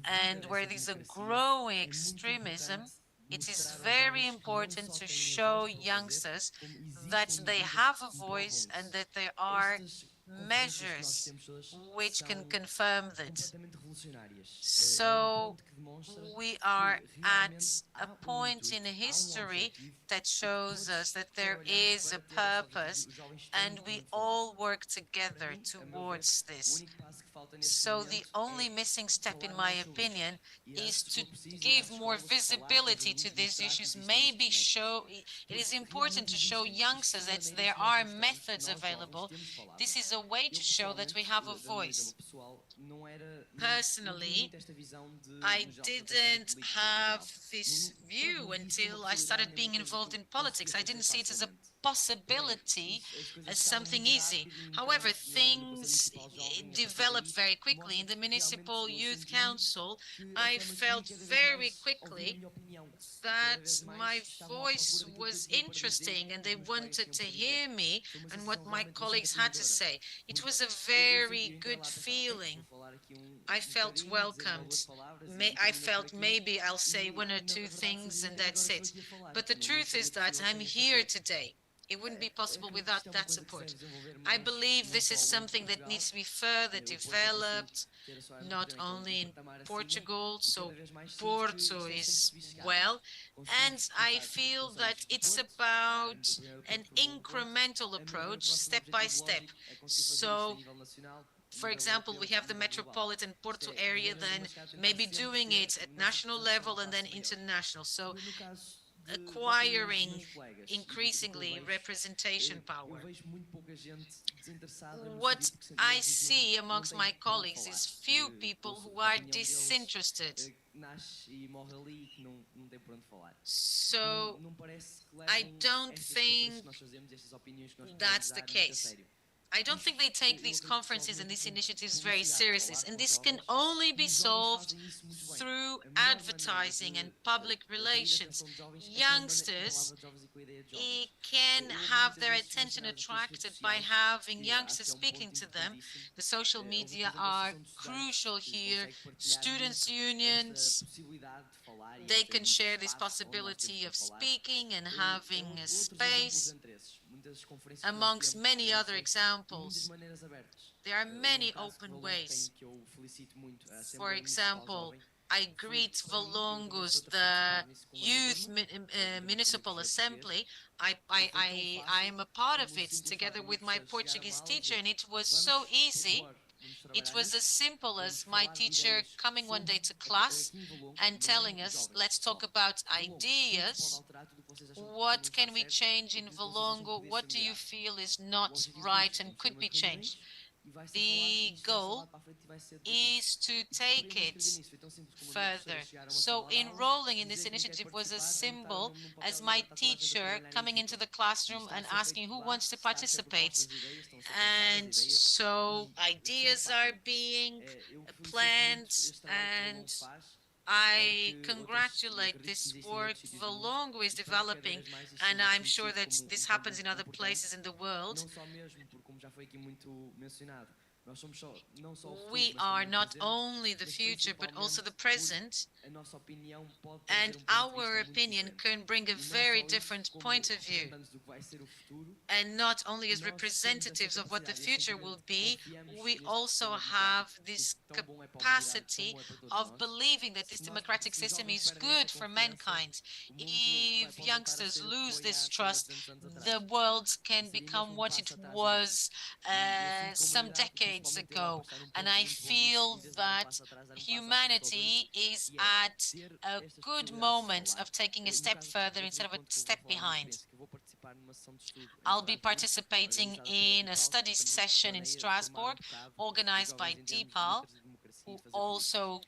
and where there's a growing extremism, it is very important to show youngsters that they have a voice and that they are measures which can confirm that. So we are at a point in history that shows us that there is a purpose and we all work together towards this. So the only missing step, in my opinion, is to give more visibility to these issues. Maybe it is important to show youngsters that there are methods available. This is a way to show that we have a voice. Personally, I didn't have this view until I started being involved in politics. I didn't see it as a possibility, as something easy. However, things developed very quickly. In the Municipal Youth Council, I felt very quickly that my voice was interesting and they wanted to hear me and what my colleagues had to say. It was a very good feeling. I felt welcomed. I felt maybe I'll say one or two things and that's it. But the truth is that I'm here today. It wouldn't be possible without that support. I believe this is something that needs to be further developed, not only in Portugal, so Porto is well, and I feel that it's about an incremental approach, step by step. So, for example, we have the metropolitan Porto area, then maybe doing it at national level and then international. So acquiring increasingly representation power. What I see amongst my colleagues is few people who are disinterested. So I don't think that's the case. I don't think they take these conferences and these initiatives very seriously, and this can only be solved through advertising and public relations. Youngsters can have their attention attracted by having youngsters speaking to them. The social media are crucial here. Students' unions, they can share this possibility of speaking and having a space. Amongst many other examples, there are many open ways. For example, I greet Valongos, the Youth Municipal Assembly. I am a part of it together with my Portuguese teacher, and it was so easy. It was as simple as my teacher coming one day to class and telling us, let's talk about ideas. What can we change in Valongo? What do you feel is not right and could be changed? The goal is to take it further. So enrolling in this initiative was a symbol as my teacher coming into the classroom and asking who wants to participate. And so ideas are being planned, and I congratulate this work Valongo is developing, and I'm sure that this happens in other places in the world. We are not only the future, but also the present, and our opinion can bring a very different point of view. And not only as representatives of what the future will be, we also have this capacity of believing that this democratic system is good for mankind. If youngsters lose this trust, the world can become what it was some decades ago. And I feel that humanity is at a good moment of taking a step further instead of a step behind. I'll be participating in a study session in Strasbourg, organized by DPAL, who also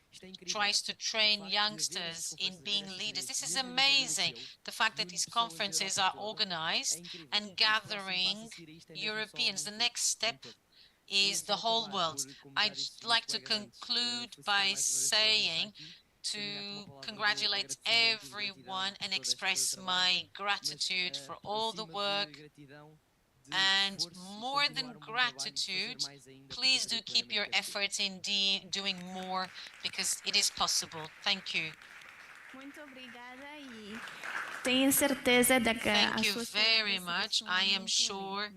tries to train youngsters in being leaders. This is amazing, the fact that these conferences are organized and gathering Europeans. The next step is the whole world. I'd like to conclude by saying to congratulate everyone and express my gratitude for all the work. And more than gratitude, please do keep your efforts in doing more, because it is possible. Thank you. Thank you very much. I am sure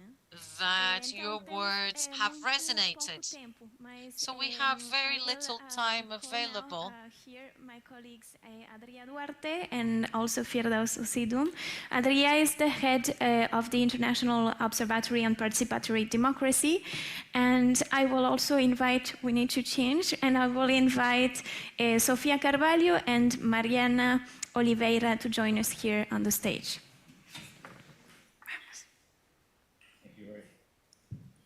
that your words have resonated. So we have very little time available. Here, my colleagues Adria Duarte and also Firdaus Usidum. Adria is the head of the International Observatory on Participatory Democracy, and I will also invite, we need to change, and I will invite Sofia Carvalho and Mariana Oliveira to join us here on the stage.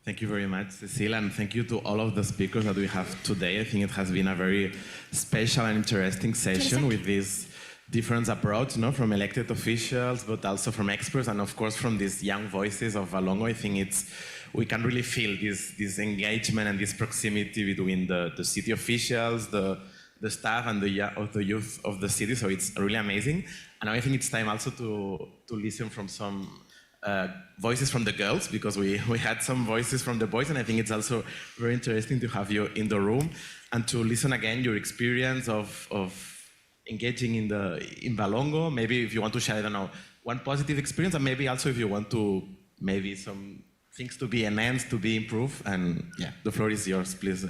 Thank you very much, Cecilia, and thank you to all of the speakers that we have today. I think it has been a very special and interesting session with this different approach, from elected officials, but also from experts, and of course from these young voices of Valongo. I think we can really feel this engagement and this proximity between the city officials, the staff, and the youth of the city. So it's really amazing. And I think it's time also to listen from some voices from the girls, because we had some voices from the boys, and I think it's also very interesting to have you in the room and to listen again your experience of engaging in Valongo. Maybe if you want to share, I don't know, one positive experience, and maybe also if you want to, maybe some things to be enhanced, to be improved. And yeah, the floor is yours, please.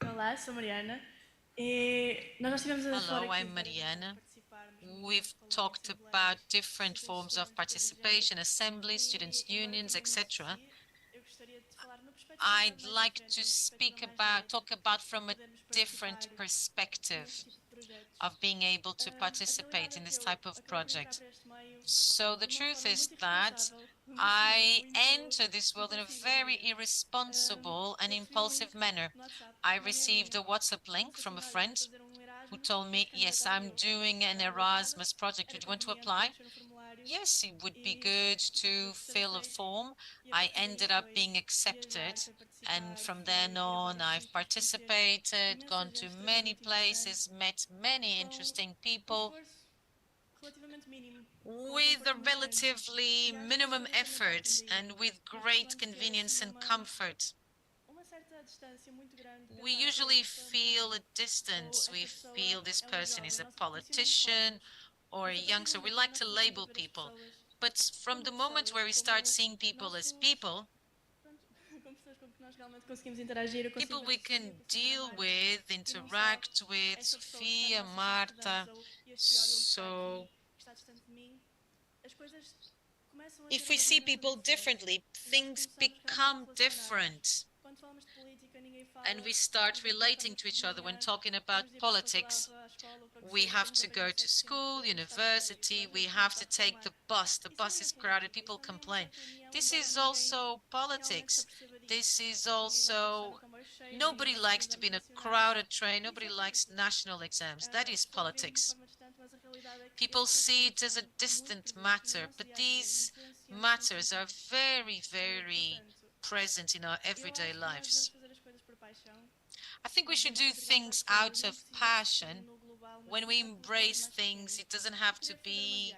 Olá, sou Mariana. Hello, I'm Mariana. We've talked about different forms of participation, assemblies, students' unions, etc. I'd like to talk about from a different perspective of being able to participate in this type of project. So the truth is that I enter this world in a very irresponsible and impulsive manner. I received a WhatsApp link from a friend who told me, yes, I'm doing an Erasmus project. Would you want to apply? Yes, it would be good to fill a form. I ended up being accepted, and from then on I've participated, gone to many places, met many interesting people with a relatively minimum effort and with great convenience and comfort. We usually feel a distance. We feel this person is a politician or a youngster. We like to label people. But from the moment where we start seeing people as people, people we can deal with, interact with, Sofia, Marta. So if we see people differently, things become different. And we start relating to each other when talking about politics. We have to go to school, university, we have to take the bus. The bus is crowded, people complain. This is also politics. This is also, nobody likes to be in a crowded train, nobody likes national exams. That is politics. People see it as a distant matter, but these matters are very, very present in our everyday lives. I think we should do things out of passion. When we embrace things, it doesn't have to be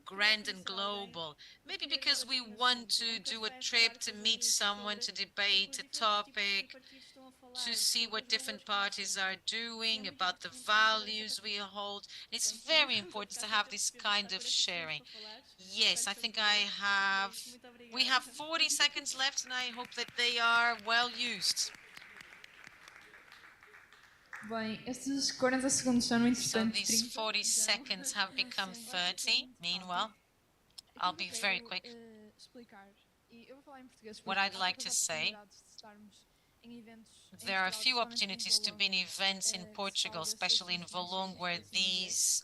grand and global. Maybe because we want to do a trip to meet someone, to debate a topic, to see what different parties are doing, about the values we hold. It's very important to have this kind of sharing. Yes, I think we have 40 seconds left, and I hope that they are well used. Bem, estes 40 segundos são interessantes. So these 40 seconds have become 30. Meanwhile, I'll be very quick. What I'd like to say, there are a few opportunities to be in events in Portugal, especially in Valongo, where these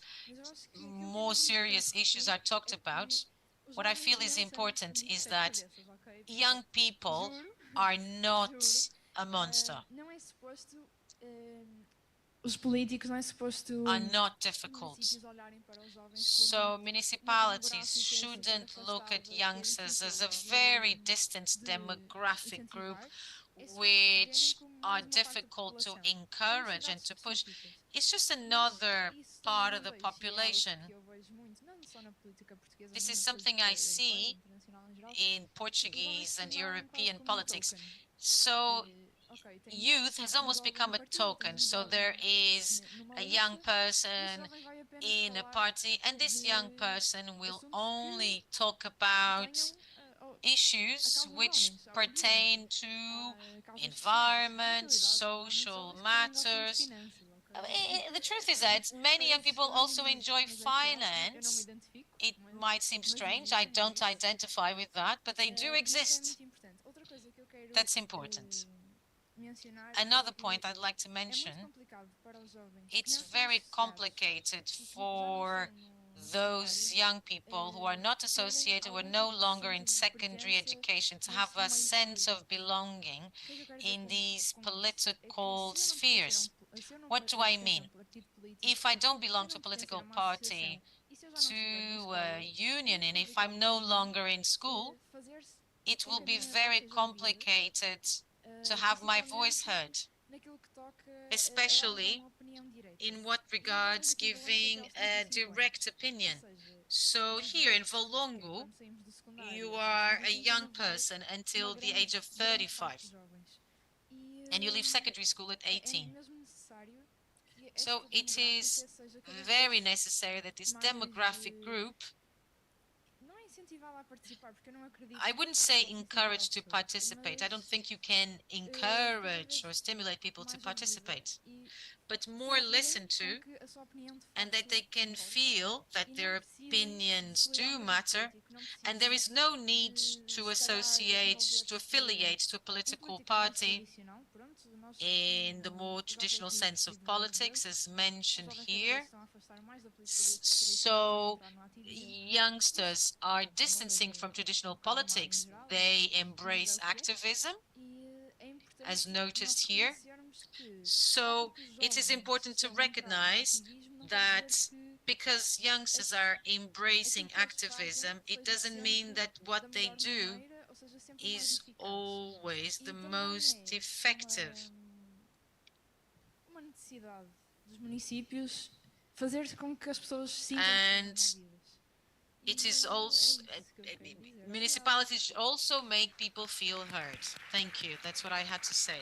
more serious issues are talked about. What I feel is important is that young people are not a monster, are not difficult. So municipalities shouldn't look at youngsters as a very distant demographic group which are difficult to encourage and to push. It's just another part of the population. This is something I see in Portuguese and European politics. So youth has almost become a token. So there is a young person in a party, and this young person will only talk about issues which pertain to environment, social matters. The truth is that many young people also enjoy finance. It might seem strange, I don't identify with that, but they do exist. That's important. Another point I'd like to mention, it's very complicated for those young people who are not associated, who are no longer in secondary education, to have a sense of belonging in these political spheres. What do I mean? If I don't belong to a political party, to a union, and if I'm no longer in school, it will be very complicated to have my voice heard, especially in what regards giving a direct opinion. So here in Valongo, you are a young person until the age of 35, and you leave secondary school at 18. So it is very necessary that this demographic group, I wouldn't say encourage to participate. I don't think you can encourage or stimulate people to participate, but more listen to, and that they can feel that their opinions do matter, and there is no need to associate, to affiliate to a political party in the more traditional sense of politics, as mentioned here. So youngsters are distancing from traditional politics. They embrace activism, as noticed here. So it is important to recognize that because youngsters are embracing activism, it doesn't mean that what they do is always the most effective. And it is also, municipalities also make people feel heard. Thank you. That's what I had to say.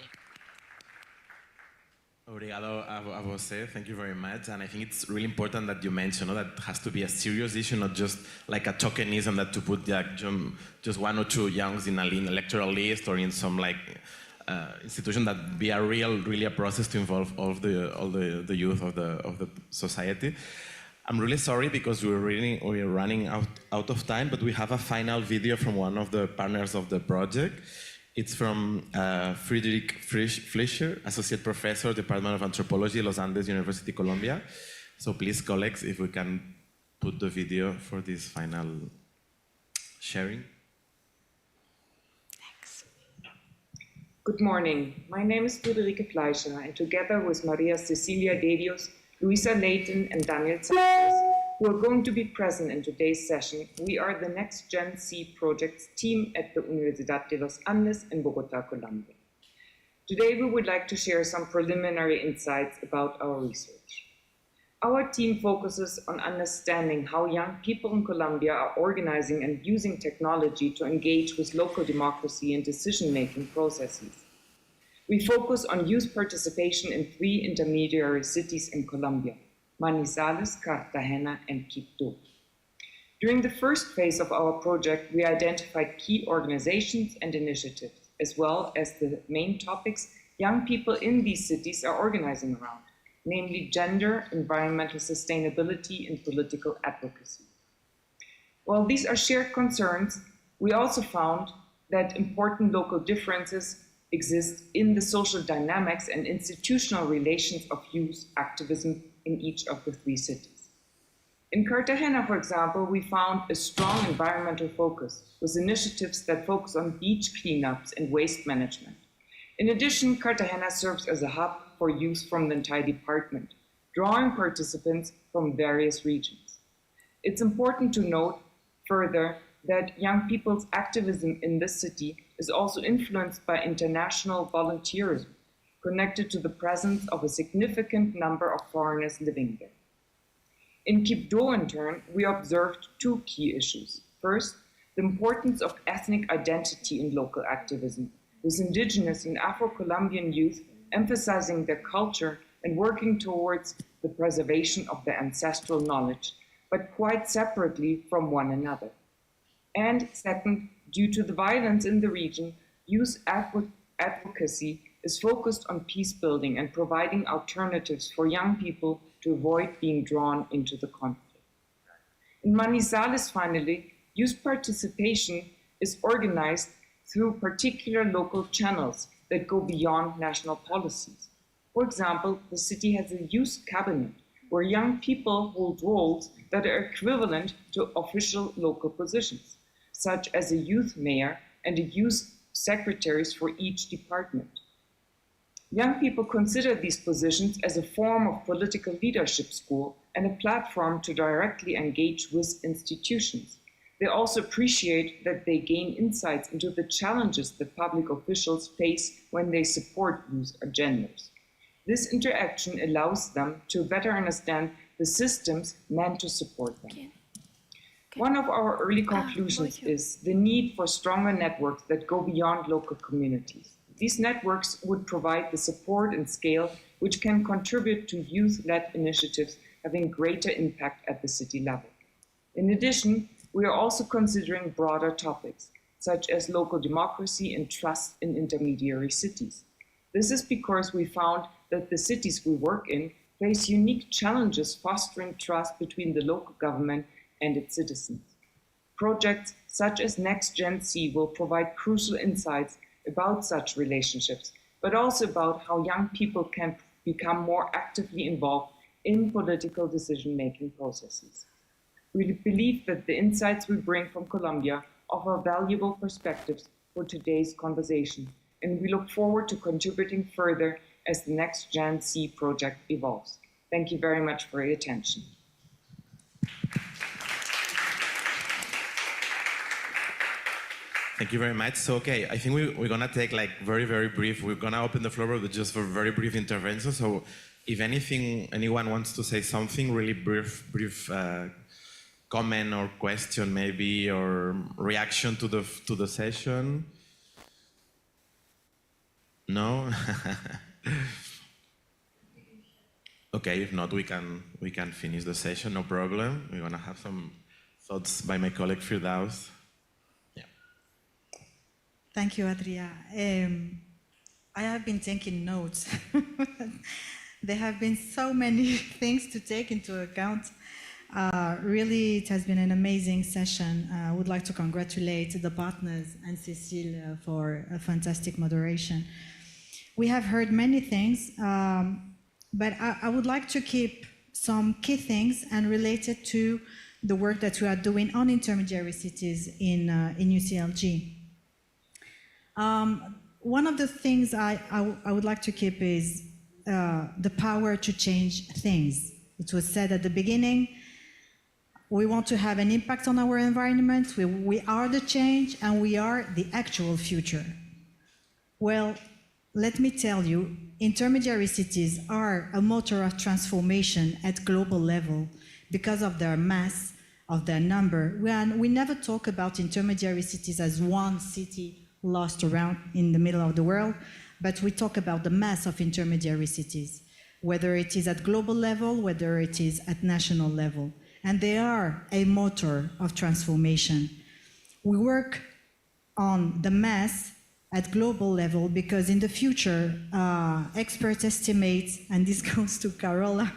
Obrigado a você. Thank you very much. And I think it's really important that you mention that it has to be a serious issue, not just like a tokenism that to put just one or two youngs in an electoral list or in some like institution, that be a really a process to involve all the youth of the society. I'm really sorry because we're running out of time, but we have a final video from one of the partners of the project. It's from Friedrich Fleischer, Associate Professor, Department of Anthropology, Los Andes University, Colombia. So please, colleagues, if we can put the video for this final sharing. Thanks. Good morning. My name is Friederike Fleischer, and together with Maria Cecilia Dedios, Luisa Leighton, and Daniel Santos, who are going to be present in today's session, we are the Next Gen C projects team at the Universidad de los Andes in Bogotá, Colombia. Today, we would like to share some preliminary insights about our research. Our team focuses on understanding how young people in Colombia are organizing and using technology to engage with local democracy and decision-making processes. We focus on youth participation in 3 intermediary cities in Colombia: Manizales, Cartagena, and Quito. During the first phase of our project, we identified key organizations and initiatives, as well as the main topics young people in these cities are organizing around, namely gender, environmental sustainability, and political advocacy. While these are shared concerns, we also found that important local differences exist in the social dynamics and institutional relations of youth activism in each of the 3 cities. In Cartagena, for example, we found a strong environmental focus with initiatives that focus on beach cleanups and waste management. In addition, Cartagena serves as a hub for youth from the entire department, drawing participants from various regions. It's important to note further that young people's activism in this city is also influenced by international volunteerism, connected to the presence of a significant number of foreigners living there. In Quibdó, in turn, we observed 2 key issues. First, the importance of ethnic identity in local activism, with indigenous and Afro-Colombian youth emphasizing their culture and working towards the preservation of their ancestral knowledge, but quite separately from one another. And second, due to the violence in the region, youth advocacy is focused on peace building and providing alternatives for young people to avoid being drawn into the conflict. In Manizales, finally, youth participation is organized through particular local channels that go beyond national policies. For example, the city has a youth cabinet where young people hold roles that are equivalent to official local positions, such as a youth mayor and a youth secretaries for each department. Young people consider these positions as a form of political leadership school and a platform to directly engage with institutions. They also appreciate that they gain insights into the challenges that public officials face when they support youth agendas. This interaction allows them to better understand the systems meant to support them. Okay. One of our early conclusions is the need for stronger networks that go beyond local communities. These networks would provide the support and scale which can contribute to youth-led initiatives having greater impact at the city level. In addition, we are also considering broader topics, such as local democracy and trust in intermediary cities. This is because we found that the cities we work in face unique challenges fostering trust between the local government and its citizens. Projects such as Next Gen C will provide crucial insights about such relationships, but also about how young people can become more actively involved in political decision-making processes. We believe that the insights we bring from Colombia offer valuable perspectives for today's conversation, and we look forward to contributing further as the Next Gen C project evolves. Thank you very much for your attention. Thank you very much. So, okay, I think we're going to take like very brief, we're going to open the floor but just for very brief intervention. So if anyone wants to say something, really brief comment or question maybe, or reaction to the session. No? Okay, if not, we can finish the session, no problem. We're going to have some thoughts by my colleague Firdaus. Thank you, Adria. I have been taking notes. There have been so many things to take into account. Really, it has been an amazing session. I would like to congratulate the partners and Cécile for a fantastic moderation. We have heard many things, but I would like to keep some key things and related to the work that we are doing on intermediary cities in UCLG. One of the things I would like to keep is the power to change things. It was said at the beginning, we want to have an impact on our environment, we are the change, and we are the actual future. Well, let me tell you, intermediary cities are a motor of transformation at global level because of their mass, of their number. We never talk about intermediary cities as one city lost around in the middle of the world, but we talk about the mass of intermediary cities, whether it is at global level, whether it is at national level. And they are a motor of transformation. We work on the mass at global level because in the future, experts estimate, and this goes to Carola,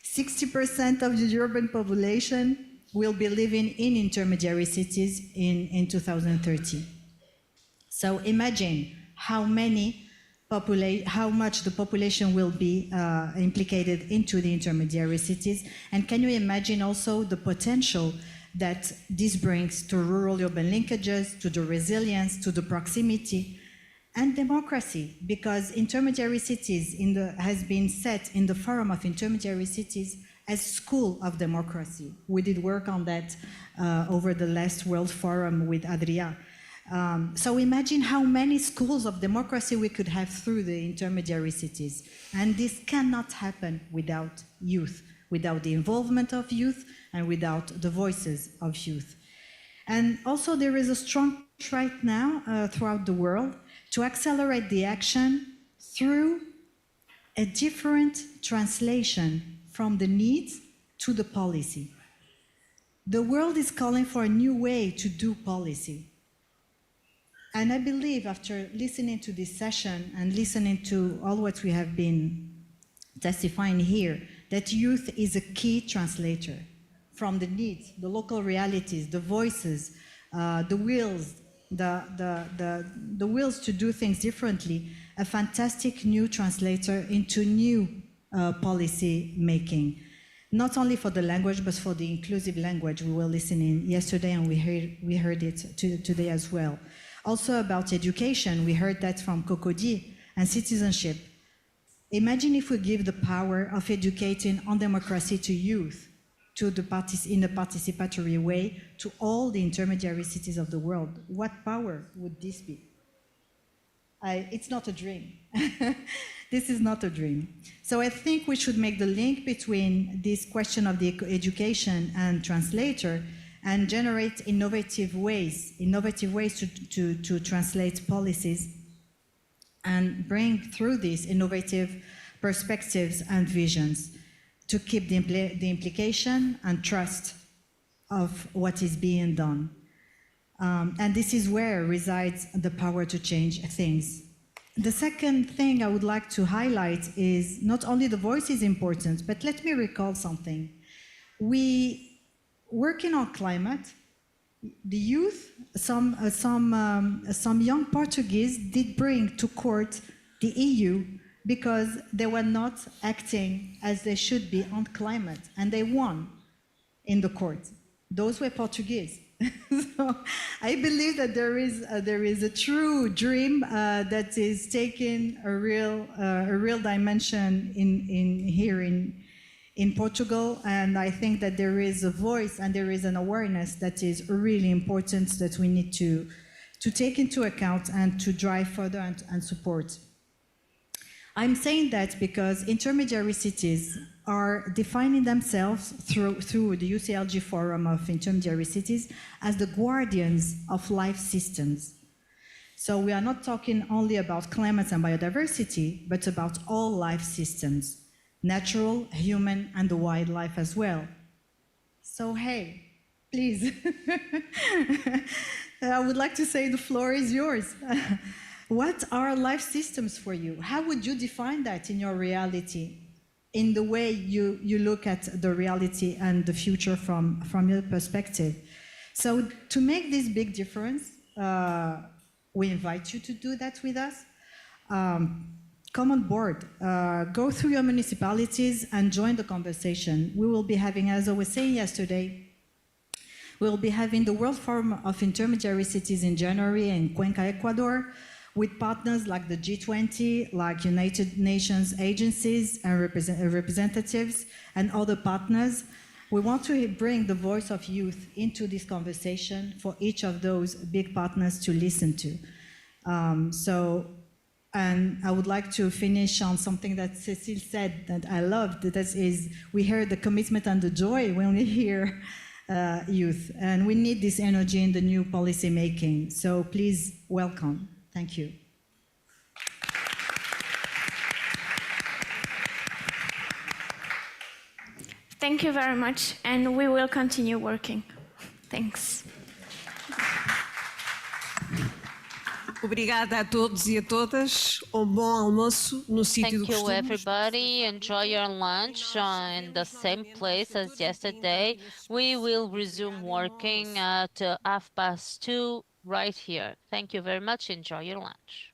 60% of the urban population will be living in intermediary cities in 2030. So imagine how much the population will be implicated into the intermediary cities. And can you imagine also the potential that this brings to rural-urban linkages, to the resilience, to the proximity, and democracy? Because intermediary cities has been set in the Forum of Intermediary Cities as school of democracy. We did work on that over the last World Forum with Adria. So imagine how many schools of democracy we could have through the intermediary cities. And this cannot happen without youth, without the involvement of youth, and without the voices of youth. And also there is a strong push right now throughout the world to accelerate the action through a different translation from the needs to the policy. The world is calling for a new way to do policy. And I believe after listening to this session and listening to all what we have been testifying here, that youth is a key translator from the needs, the local realities, the voices, the wills, the wills to do things differently, a fantastic new translator into new policy making. Not only for the language, but for the inclusive language we were listening yesterday, and we heard it today as well. Also about education, we heard that from Cocody, and citizenship. Imagine if we give the power of educating on democracy to youth, in a participatory way, to all the intermediary cities of the world. What power would this be? It's not a dream. This is not a dream. So I think we should make the link between this question of the education and translator and generate innovative ways to translate policies and bring through these innovative perspectives and visions to keep the implication and trust of what is being done. And this is where resides the power to change things. The second thing I would like to highlight is not only the voice is important, but let me recall something. We, working on climate, the youth, some young Portuguese did bring to court the EU because they were not acting as they should be on climate, and they won in the court. Those were Portuguese. So I believe that there is a true dream that is taking a real dimension here in Portugal, and I think that there is a voice and there is an awareness that is really important that we need to take into account and to drive further and support. I'm saying that because intermediary cities are defining themselves through the UCLG Forum of Intermediary Cities as the guardians of life systems. So we are not talking only about climate and biodiversity, but about all life systems, natural, human, and the wildlife as well. So hey, please, I would like to say the floor is yours. What are life systems for you? How would you define that in your reality, in the way you look at the reality and the future from your perspective? So to make this big difference, we invite you to do that with us. Come on board, go through your municipalities and join the conversation. We will be having, as I was saying yesterday, we'll be having the World Forum of Intermediary Cities in January in Cuenca, Ecuador, with partners like the G20, like United Nations agencies and representatives and other partners. We want to bring the voice of youth into this conversation for each of those big partners to listen to. And I would like to finish on something that Cécile said that I loved, that is, we hear the commitment and the joy when we hear youth, and we need this energy in the new policy making. So please welcome. Thank you. Thank you very much, and we will continue working. Thanks. Obrigada a todos e a todas. Bom almoço no sítio do Thank you, costume. everybody. Enjoy your lunch in the same place as yesterday. We will resume working at 2:30 right here. Thank you very much. Enjoy your lunch.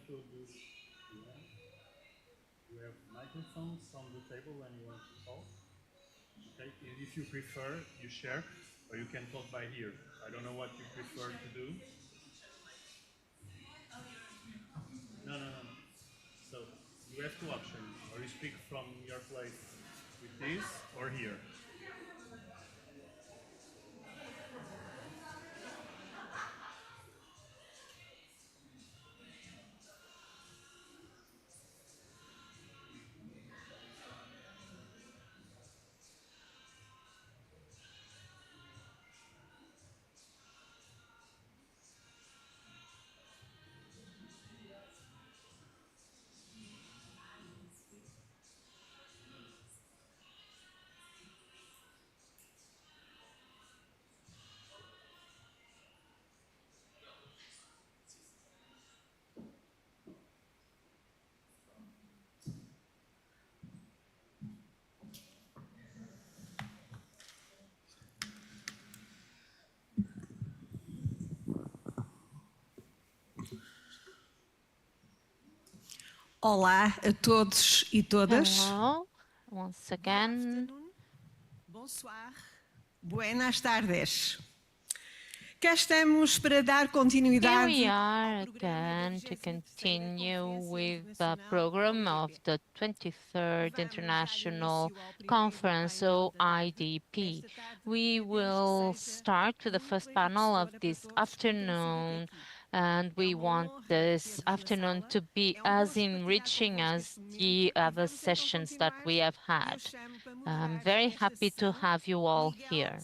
todos. You have microphones on the table when you want to talk. Okay, and if you prefer, you share, or you can talk by here. I don't know what you prefer to do. No. So you have two options, or you speak from your place with this, or here. Olá a todos e todas. Hello, once again. Bonsoir. Buenas tardes. Cá estamos para dar Here continuidade we are again to continue with the program of the 23rd International Conference OIDP. We will start with the first panel of this afternoon, and we want this afternoon to be as enriching as the other sessions that we have had. I'm very happy to have you all here.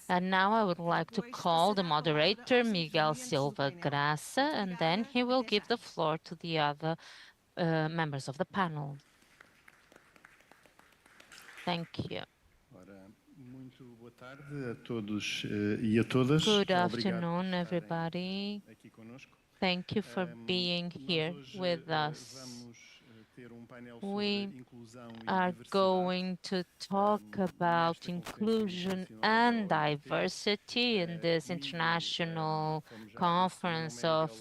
And now I would like to call the moderator, Miguel Silva Graça, and then he will give the floor to the other members of the panel. Thank you. Muito boa tarde a todos e a todas. Good afternoon, everybody. Thank you for being here with us. We are going to talk about inclusion and diversity in this international conference of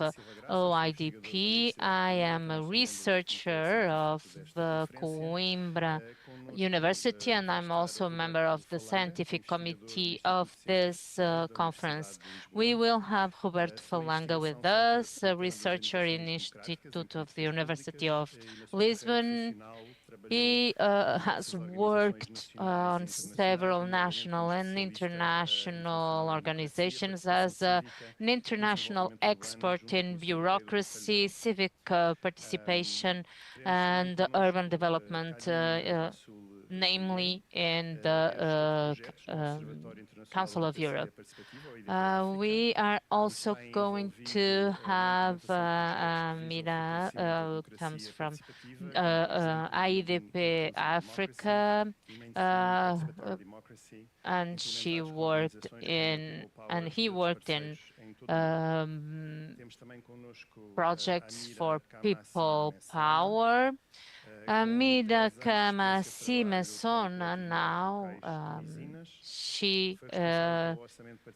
OIDP. I am a researcher of the Coimbra University, and I'm also a member of the scientific committee of this conference. We will have Roberto Falanga with us, a researcher in the Institute of the University of Lisbon. He has worked on several national and international organizations as an international expert in bureaucracy, civic participation, and urban development, namely in the Council of Europe. We are also going to have Mira, who comes from OIDP Africa, and he worked in projects for people power. Mida Kama Simesona now, she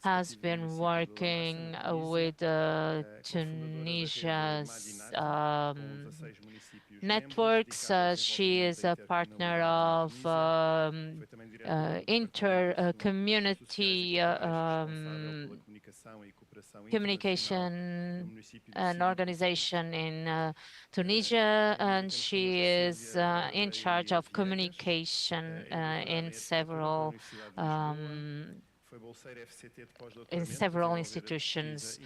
has been working with Tunisia's networks. She is a partner of inter-community communication an organization in Tunisia, and she is in charge of communication in several institutions.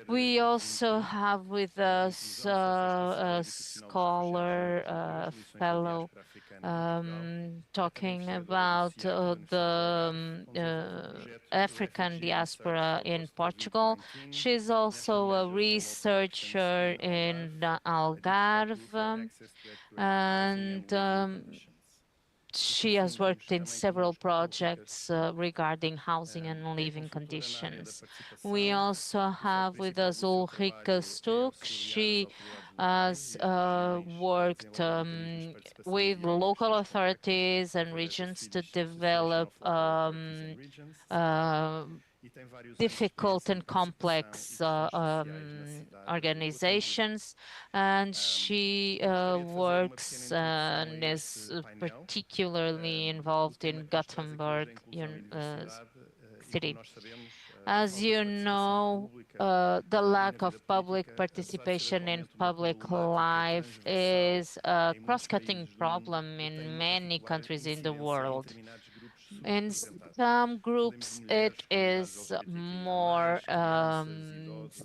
We also have with us a scholar, a fellow, talking about the African diaspora in Portugal. She's also a researcher in Algarve, and she has worked in several projects regarding housing and living conditions. We also have with us Ulrike Stuck. She has worked with local authorities and regions to develop difficult and complex organizations, and she works and is particularly involved in Gothenburg city. As you know, the lack of public participation in public life is a cross-cutting problem in many countries in the world. In some groups, it is more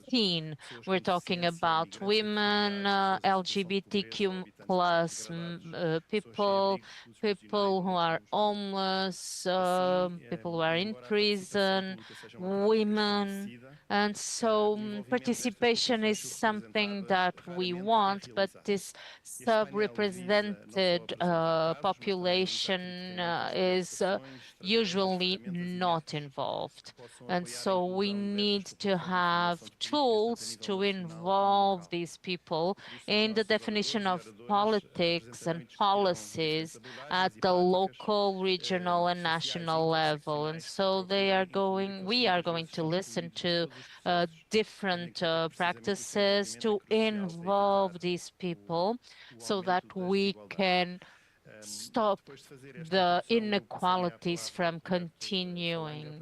seen. We're talking about women, LGBTQ plus people, people who are homeless, people who are in prison, women. And so participation is something that we want, but this sub-represented population is usually not involved. And so we need to have tools to involve these people in the definition of politics and policies at the local, regional, and national level. And so we are going to listen to different practices to involve these people so that we can stop the inequalities from continuing.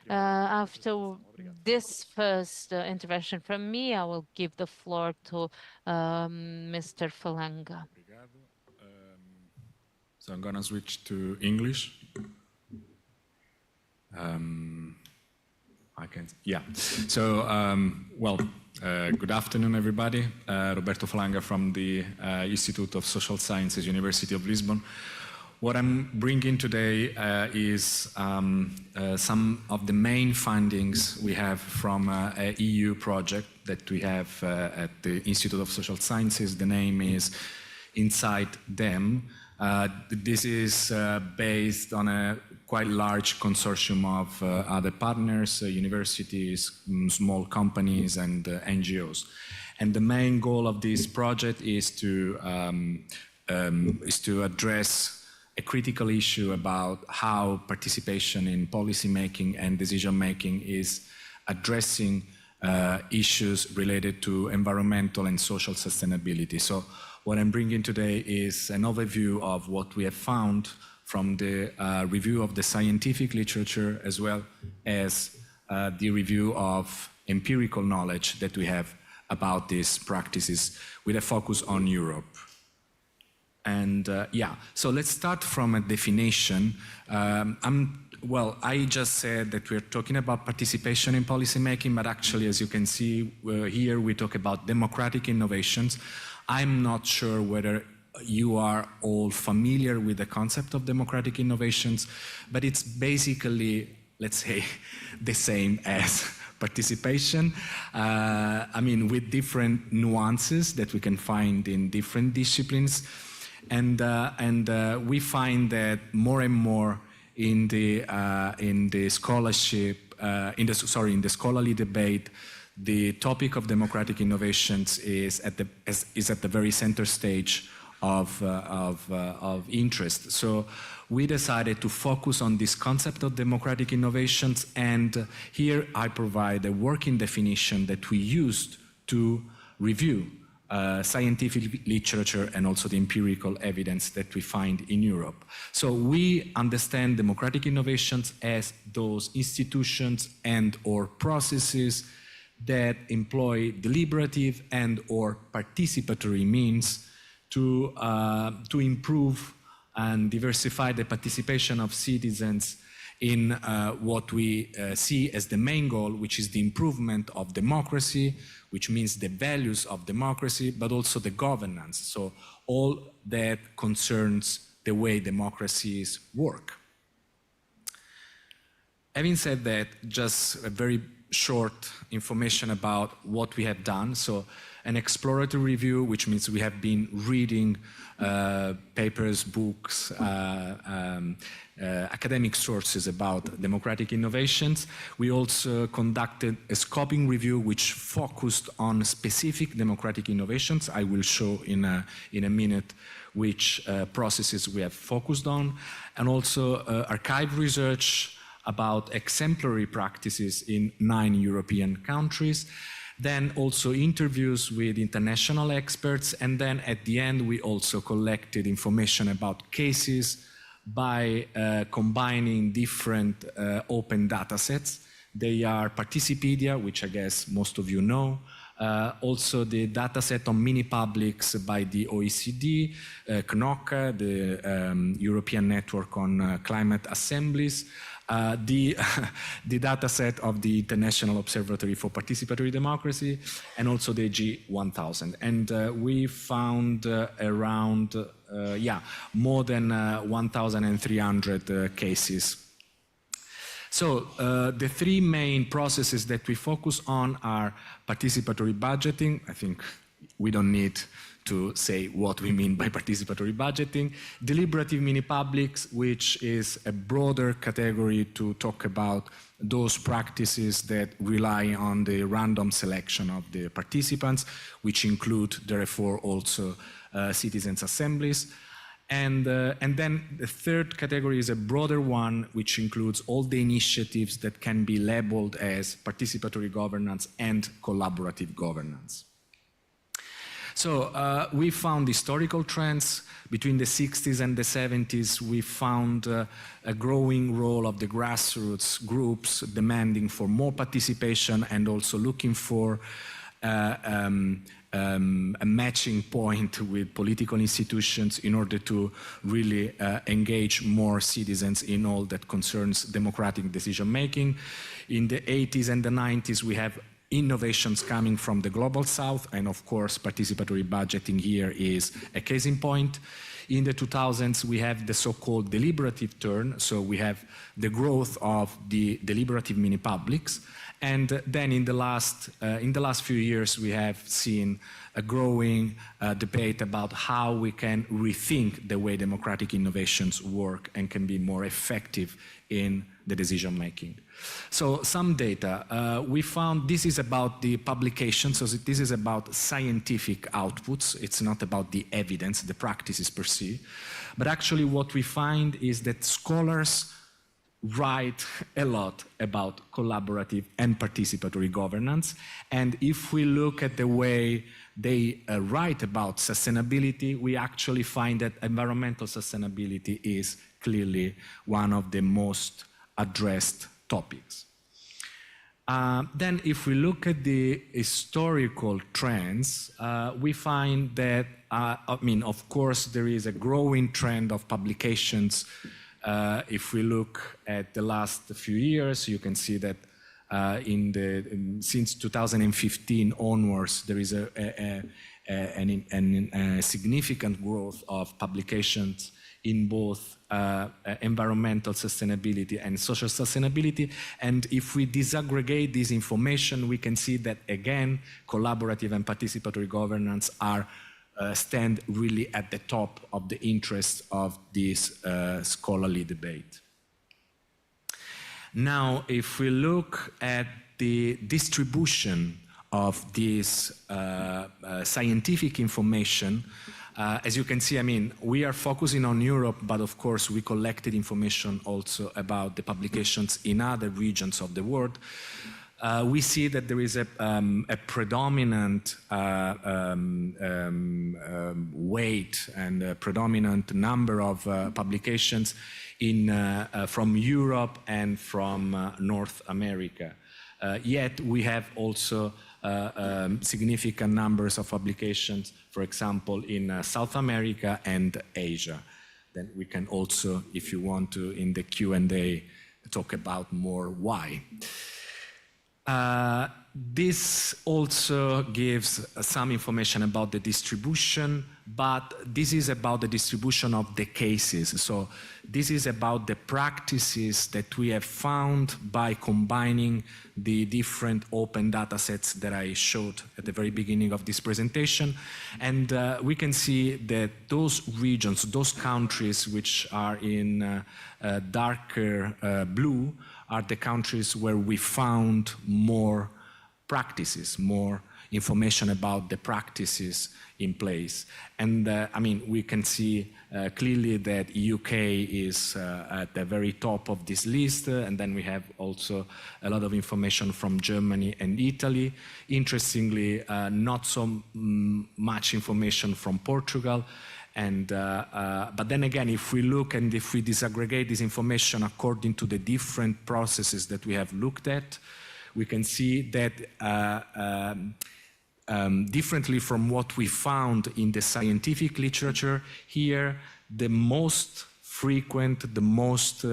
After this first intervention from me, I will give the floor to Mr. Falanga. So I'm going to switch to English. So, good afternoon, everybody. Roberto Falanga from the Institute of Social Sciences, University of Lisbon. What I'm bringing today is some of the main findings we have from an EU project that we have at the Institute of Social Sciences. The name is Inside Them. This is based on a quite large consortium of other partners, universities, small companies, and NGOs. And the main goal of this project is to address a critical issue about how participation in policy making and decision making is addressing issues related to environmental and social sustainability. So what I'm bringing today is an overview of what we have found from the review of the scientific literature, as well as the review of empirical knowledge that we have about these practices, with a focus on Europe. And so let's start from a definition. I just said that we're talking about participation in policymaking, but actually, as you can see here, we talk about democratic innovations. I'm not sure whether you are all familiar with the concept of democratic innovations, but it's basically, let's say, the same as participation. With different nuances that we can find in different disciplines. And we find that more and more in the scholarly debate, the topic of democratic innovations is at the very center stage of interest. So we decided to focus on this concept of democratic innovations, and here I provide a working definition that we used to review scientific literature and also the empirical evidence that we find in Europe. So we understand democratic innovations as those institutions and or processes that employ deliberative and or participatory means to improve and diversify the participation of citizens in what we see as the main goal, which is the improvement of democracy, which means the values of democracy, but also the governance. So all that concerns the way democracies work. Having said that, just a very short information about what we have done. So an exploratory review, which means we have been reading papers, books, academic sources about democratic innovations. We also conducted a scoping review which focused on specific democratic innovations. I will show in a minute which processes we have focused on, and also archive research, about exemplary practices in 9 European countries, then also interviews with international experts, and then at the end we also collected information about cases by combining different open data sets. They are Participedia, which I guess most of you know, also the dataset on mini-publics by the OECD, CNOCA, the European Network on Climate Assemblies, the dataset of the International Observatory for Participatory Democracy, and also the G1000. And we found around, more than 1,300 cases. So the 3 main processes that we focus on are participatory budgeting. I think we don't need to say what we mean by participatory budgeting. Deliberative mini-publics, which is a broader category to talk about those practices that rely on the random selection of the participants, which include, therefore, also citizens' assemblies. And then the third category is a broader one, which includes all the initiatives that can be labeled as participatory governance and collaborative governance. So we found historical trends. Between the 60s and the 70s, we found a growing role of the grassroots groups demanding for more participation and also looking for a matching point with political institutions in order to really engage more citizens in all that concerns democratic decision-making. In the 80s and the 90s, we have innovations coming from the Global South, and of course, participatory budgeting here is a case in point. In the 2000s, we have the so-called deliberative turn, so we have the growth of the deliberative mini-publics. And then in the last few years, we have seen a growing debate about how we can rethink the way democratic innovations work and can be more effective in the decision-making. So some data. We found this is about the publications, so this is about scientific outputs. It's not about the evidence, the practices per se. But actually what we find is that scholars write a lot about collaborative and participatory governance. And if we look at the way they write about sustainability, we actually find that environmental sustainability is clearly one of the most addressed topics. Then if we look at the historical trends, we find that, of course, there is a growing trend of publications. If we look at the last few years, you can see that since 2015 onwards, there is a significant growth of publications in both environmental sustainability and social sustainability. And if we disaggregate this information, we can see that, again, collaborative and participatory governance stand really at the top of the interest of this scholarly debate. Now, if we look at the distribution of this scientific information, as you can see, we are focusing on Europe, but of course we collected information also about the publications in other regions of the world. We see that there is a predominant weight and a predominant number of publications from Europe and from North America. Yet we have also significant numbers of publications, for example, in South America and Asia. Then we can also, if you want to, in the Q&A, talk about more why. This also gives some information about the distribution, but this is about the distribution of the cases. So this is about the practices that we have found by combining the different open data sets that I showed at the very beginning of this presentation. And we can see that those regions, those countries which are in darker blue, are the countries where we found more practices, more information about the practices in place. And I mean, we can see clearly that UK is at the very top of this list, and then we have also a lot of information from Germany and Italy. Interestingly, not so much information from Portugal. And but then again, if we look and if we disaggregate this information according to the different processes that we have looked at, we can see that differently from what we found in the scientific literature here, the most frequent, the most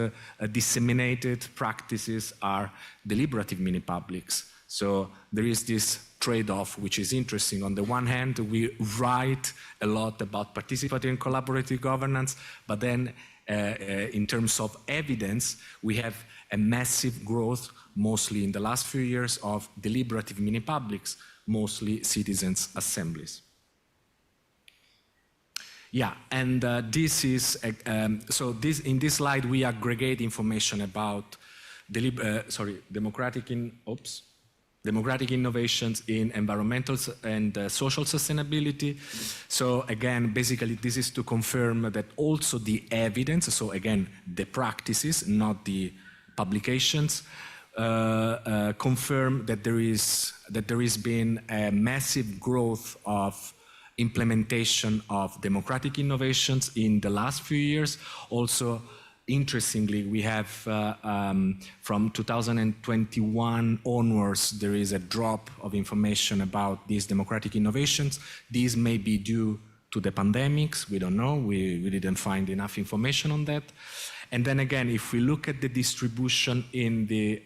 disseminated practices are deliberative mini-publics. So there is this trade-off, which is interesting. On the one hand, we write a lot about participatory and collaborative governance, but then in terms of evidence, we have a massive growth, mostly in the last few years, of deliberative mini-publics, mostly citizens' assemblies. Yeah, and this is, so in this slide, we aggregate information about democratic innovations in environmental and social sustainability. So again, basically this is to confirm that also the evidence, so again, the practices, not the publications, confirm that there is been a massive growth of implementation of democratic innovations in the last few years. Also, interestingly, we have from 2021 onwards, there is a drop of information about these democratic innovations. These may be due to the pandemics. We don't know. We didn't find enough information on that. And then again, if we look at the distribution in the,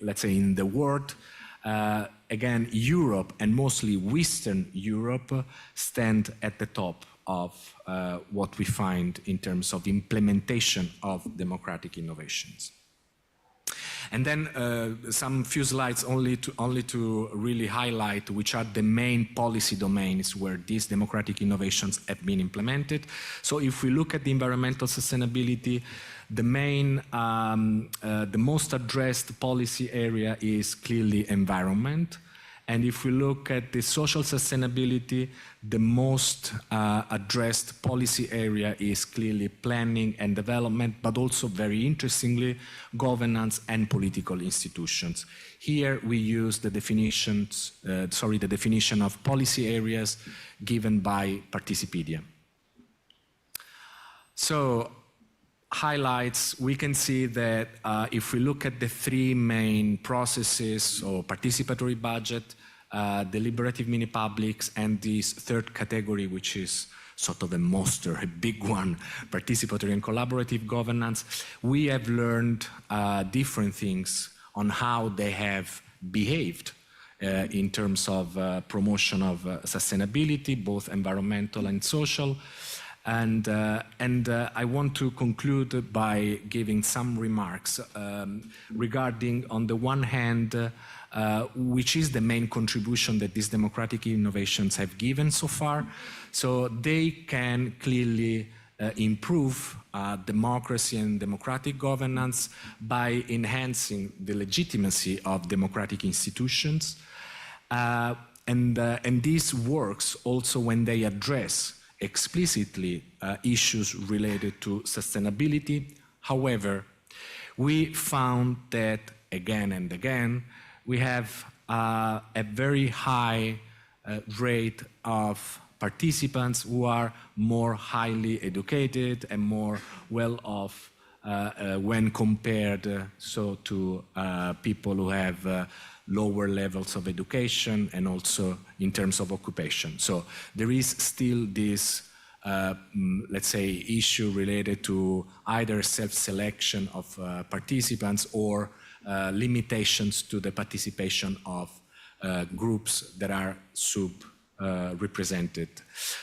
let's say, in the world, again, Europe and mostly Western Europe stand at the top of what we find in terms of implementation of democratic innovations. And then some few slides only to really highlight which are the main policy domains where these democratic innovations have been implemented. So if we look at the environmental sustainability, the main, the most addressed policy area is clearly environment. And if we look at the social sustainability, the most addressed policy area is clearly planning and development, but also very interestingly, governance and political institutions. Here we use the definitions, the definition of policy areas given by Participedia. So, highlights, we can see that if we look at the three main processes, or participatory budget, deliberative mini-publics, and this third category, which is sort of a monster, a big one, participatory and collaborative governance, we have learned different things on how they have behaved in terms of promotion of sustainability, both environmental and social. And I want to conclude by giving some remarks regarding, on the one hand, which is the main contribution that these democratic innovations have given so far. So they can clearly improve democracy and democratic governance by enhancing the legitimacy of democratic institutions. And this works also when they address explicitly issues related to sustainability. However, we found that again and again, we have a very high rate of participants who are more highly educated and more well-off when compared to people who have lower levels of education and also in terms of occupation. So there is still this, let's say, issue related to either self-selection of participants or limitations to the participation of groups that are represented.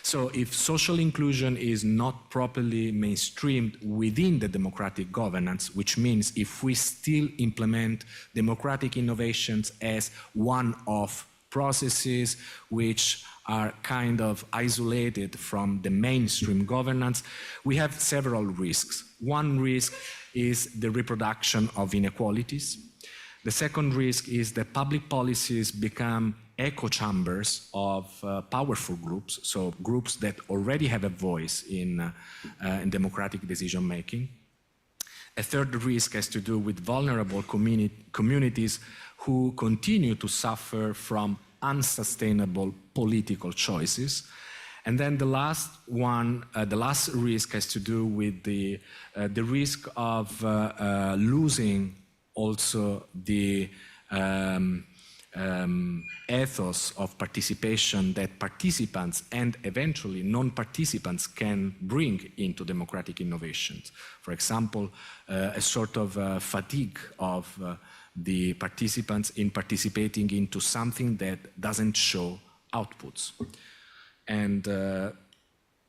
So if social inclusion is not properly mainstreamed within the democratic governance, which means if we still implement democratic innovations as one-off processes which are kind of isolated from the mainstream governance, we have several risks. One risk is the reproduction of inequalities. The second risk is that public policies become echo chambers of powerful groups, so groups that already have a voice in democratic decision making. A third risk has to do with vulnerable communities who continue to suffer from unsustainable political choices. And then the last one, the last risk has to do with the risk of losing also the ethos of participation that participants and eventually non-participants can bring into democratic innovations. For example, a sort of fatigue of the participants in participating into something that doesn't show outputs. And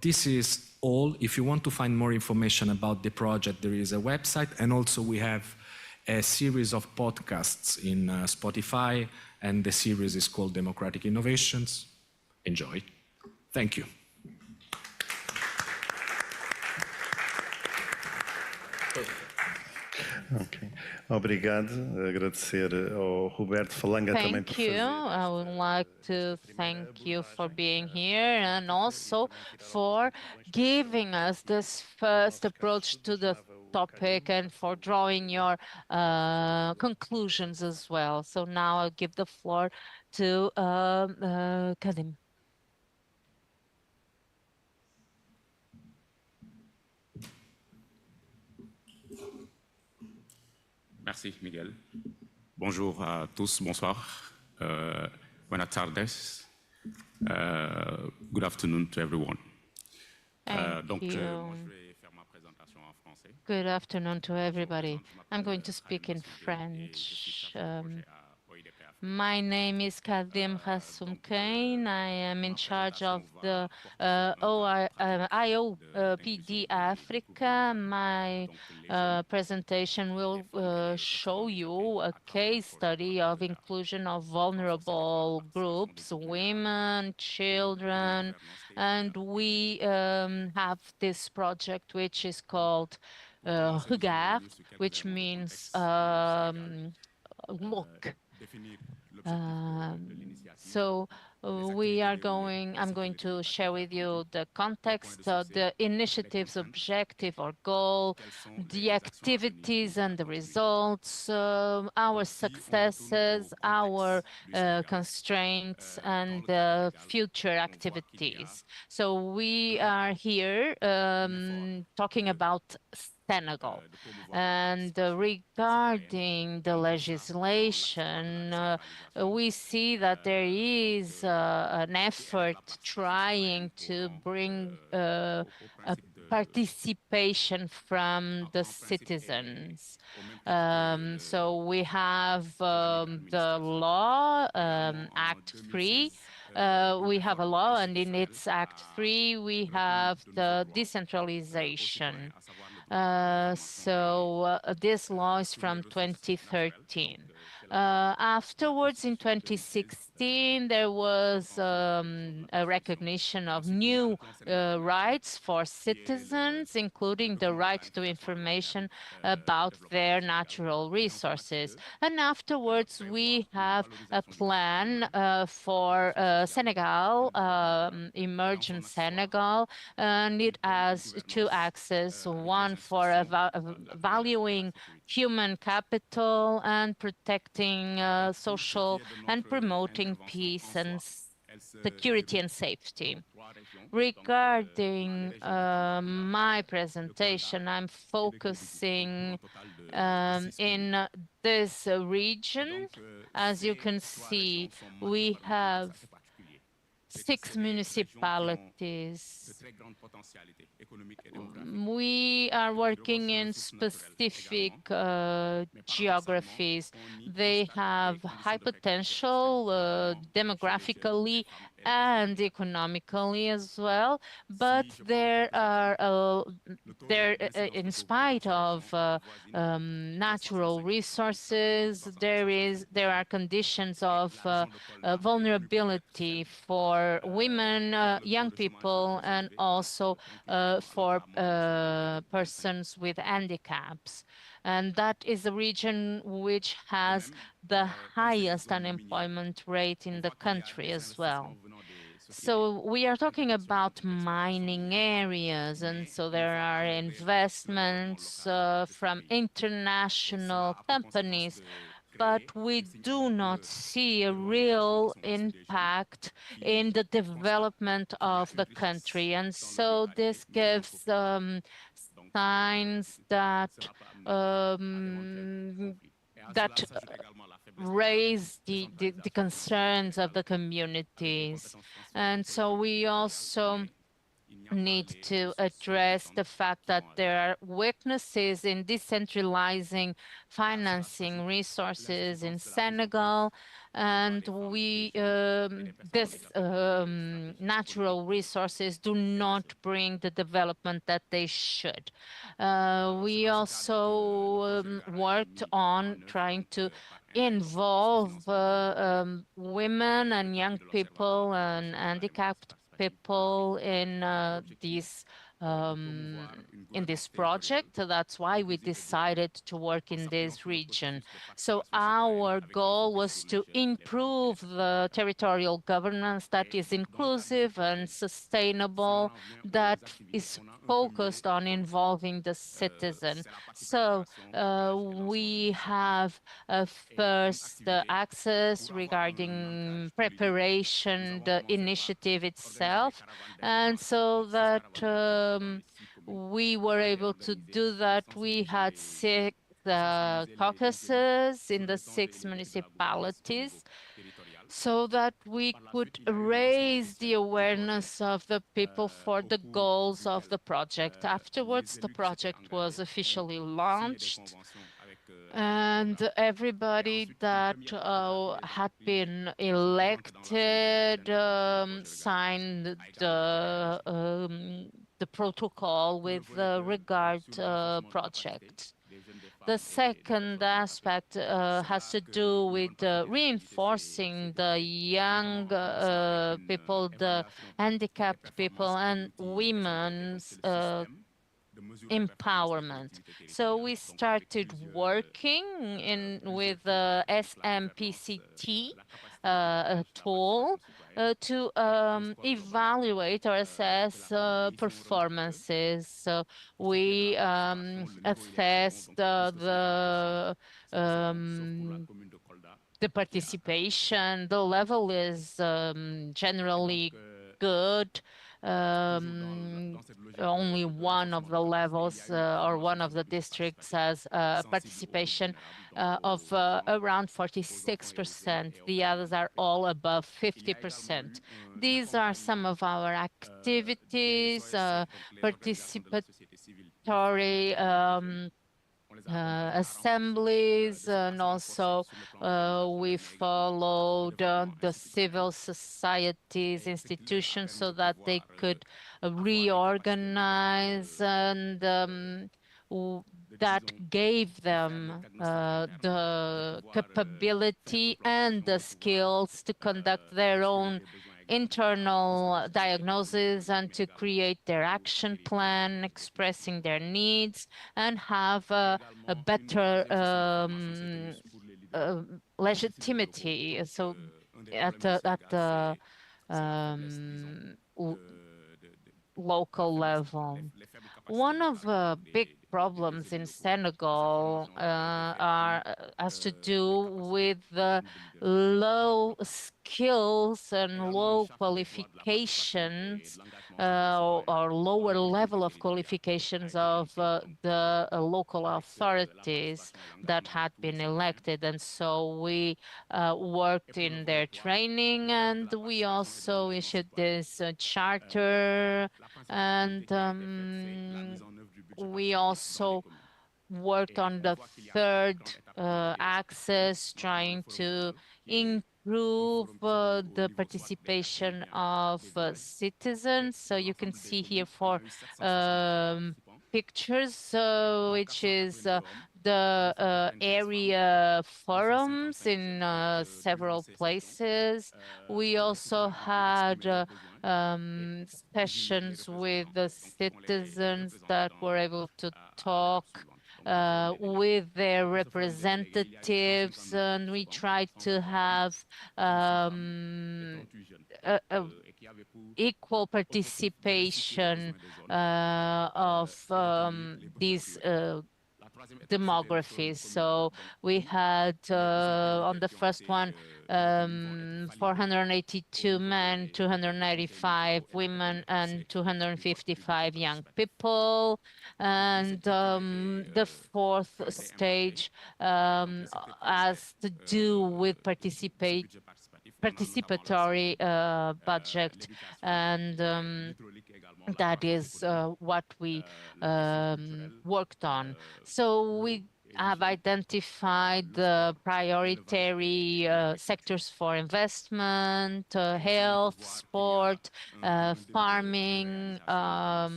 this is all. If you want to find more information about the project, there is a website, and also we have a series of podcasts in Spotify, and the series is called Democratic Innovations. Enjoy. Thank you. Ok. Obrigado. Agradecer ao Roberto Falanga também por Thank you. fazer. I would like to thank you for being here and also for giving us this first approach to the topic and for drawing your conclusions as well. So now I'll give the floor to Kadim. Merci, Miguel. Bonjour à tous, bonsoir. Buenas tardes. Good afternoon to everyone. Thank you. Good afternoon to everybody. I'm going to speak in French. My name is Kadim Hassoum Kane. I am in charge of the IOPD Africa. My presentation will show you a case study of inclusion of vulnerable groups, women, children, and we have this project which is called Regard, which means look. I'm going to share with you the context of the initiative's objective or goal, the activities and the results, our successes, our constraints, and the future activities. So we are here talking about Senegal. And regarding the legislation, we see that there is an effort trying to bring a participation from the citizens. So we have the law, Act 3. We have a law, and in its Act 3, we have the decentralization. This law is from 2013. Afterwards, in 2016, there was a recognition of new rights for citizens, including the right to information about their natural resources. And afterwards, we have a plan for Senegal, Emergent Senegal, and it has two axes, one for valuing human capital and protecting social and promoting peace and security and safety. Regarding my presentation, I'm focusing in this region. As you can see, we have 6 municipalities. We are working in specific geographies. They have high potential demographically and economically as well, but there are, in spite of natural resources, there are conditions of vulnerability for women, young people, and also for persons with handicaps. And that is a region which has the highest unemployment rate in the country as well. So we are talking about mining areas, and so there are investments from international companies, but we do not see a real impact in the development of the country. And so this gives signs that raise the concerns of the communities. And so we also need to address the fact that there are weaknesses in decentralizing financing resources in Senegal, and this natural resources do not bring the development that they should. We also worked on trying to involve women and young people and handicapped people in this project. That's why we decided to work in this region. So our goal was to improve the territorial governance that is inclusive and sustainable, that is focused on involving the citizen. So we have first the access regarding preparation, the initiative itself, and so that we were able to do that. We had 6 caucuses in the 6 municipalities, so that we could raise the awareness of the people for the goals of the project. Afterwards, the project was officially launched, and everybody that had been elected signed the protocol with regard project. The second aspect has to do with reinforcing the young people, the handicapped people, and women's empowerment. So we started working with the SMPCT tool to evaluate or assess performances. So we assessed the participation. The level is generally good. Only one of the levels or one of the districts has participation of around 46%. The others are all above 50%. These are some of our activities, participatory assemblies, and also we followed the civil societies institutions so that they could reorganize, and that gave them the capability and the skills to conduct their own internal diagnosis and to create their action plan, expressing their needs, and have a better legitimacy. So at the local level. One of the big problems in Senegal has to do with the low skills and low qualifications or lower level of qualifications of the local authorities that had been elected. And so we worked in their training, and we also issued this charter, and we also worked on the third axis, trying to improve the participation of citizens. So you can see here 4 pictures, which is the area forums in several places. We also had sessions with the citizens that were able to talk with their representatives, and we tried to have equal participation of these demographies. So we had on the first one 482 men, 295 women, and 255 young people. And the fourth stage has to do with participatory budget, and that is what we worked on. So we have identified the priority sectors for investment, health, sport, farming,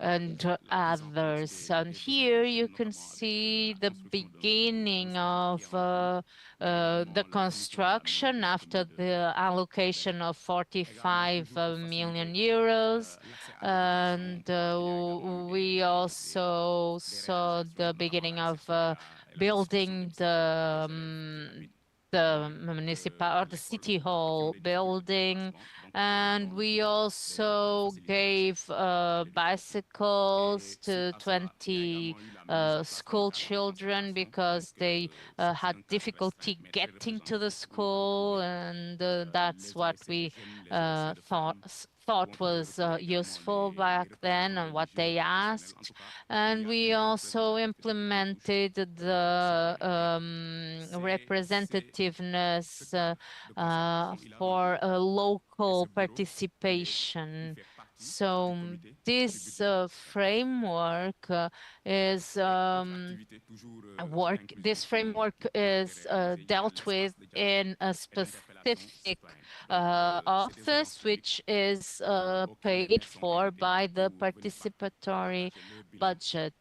and others. And here you can see the beginning of the construction after the allocation of 45 million euros. And we also saw the beginning of building the municipal or the city hall building, and we also gave bicycles to 20 school children because they had difficulty getting to the school, and that's what we thought was useful back then and what they asked. And we also implemented the representativeness for local participation. So this framework is This framework is dealt with in a specific office, which is paid for by the participatory budget.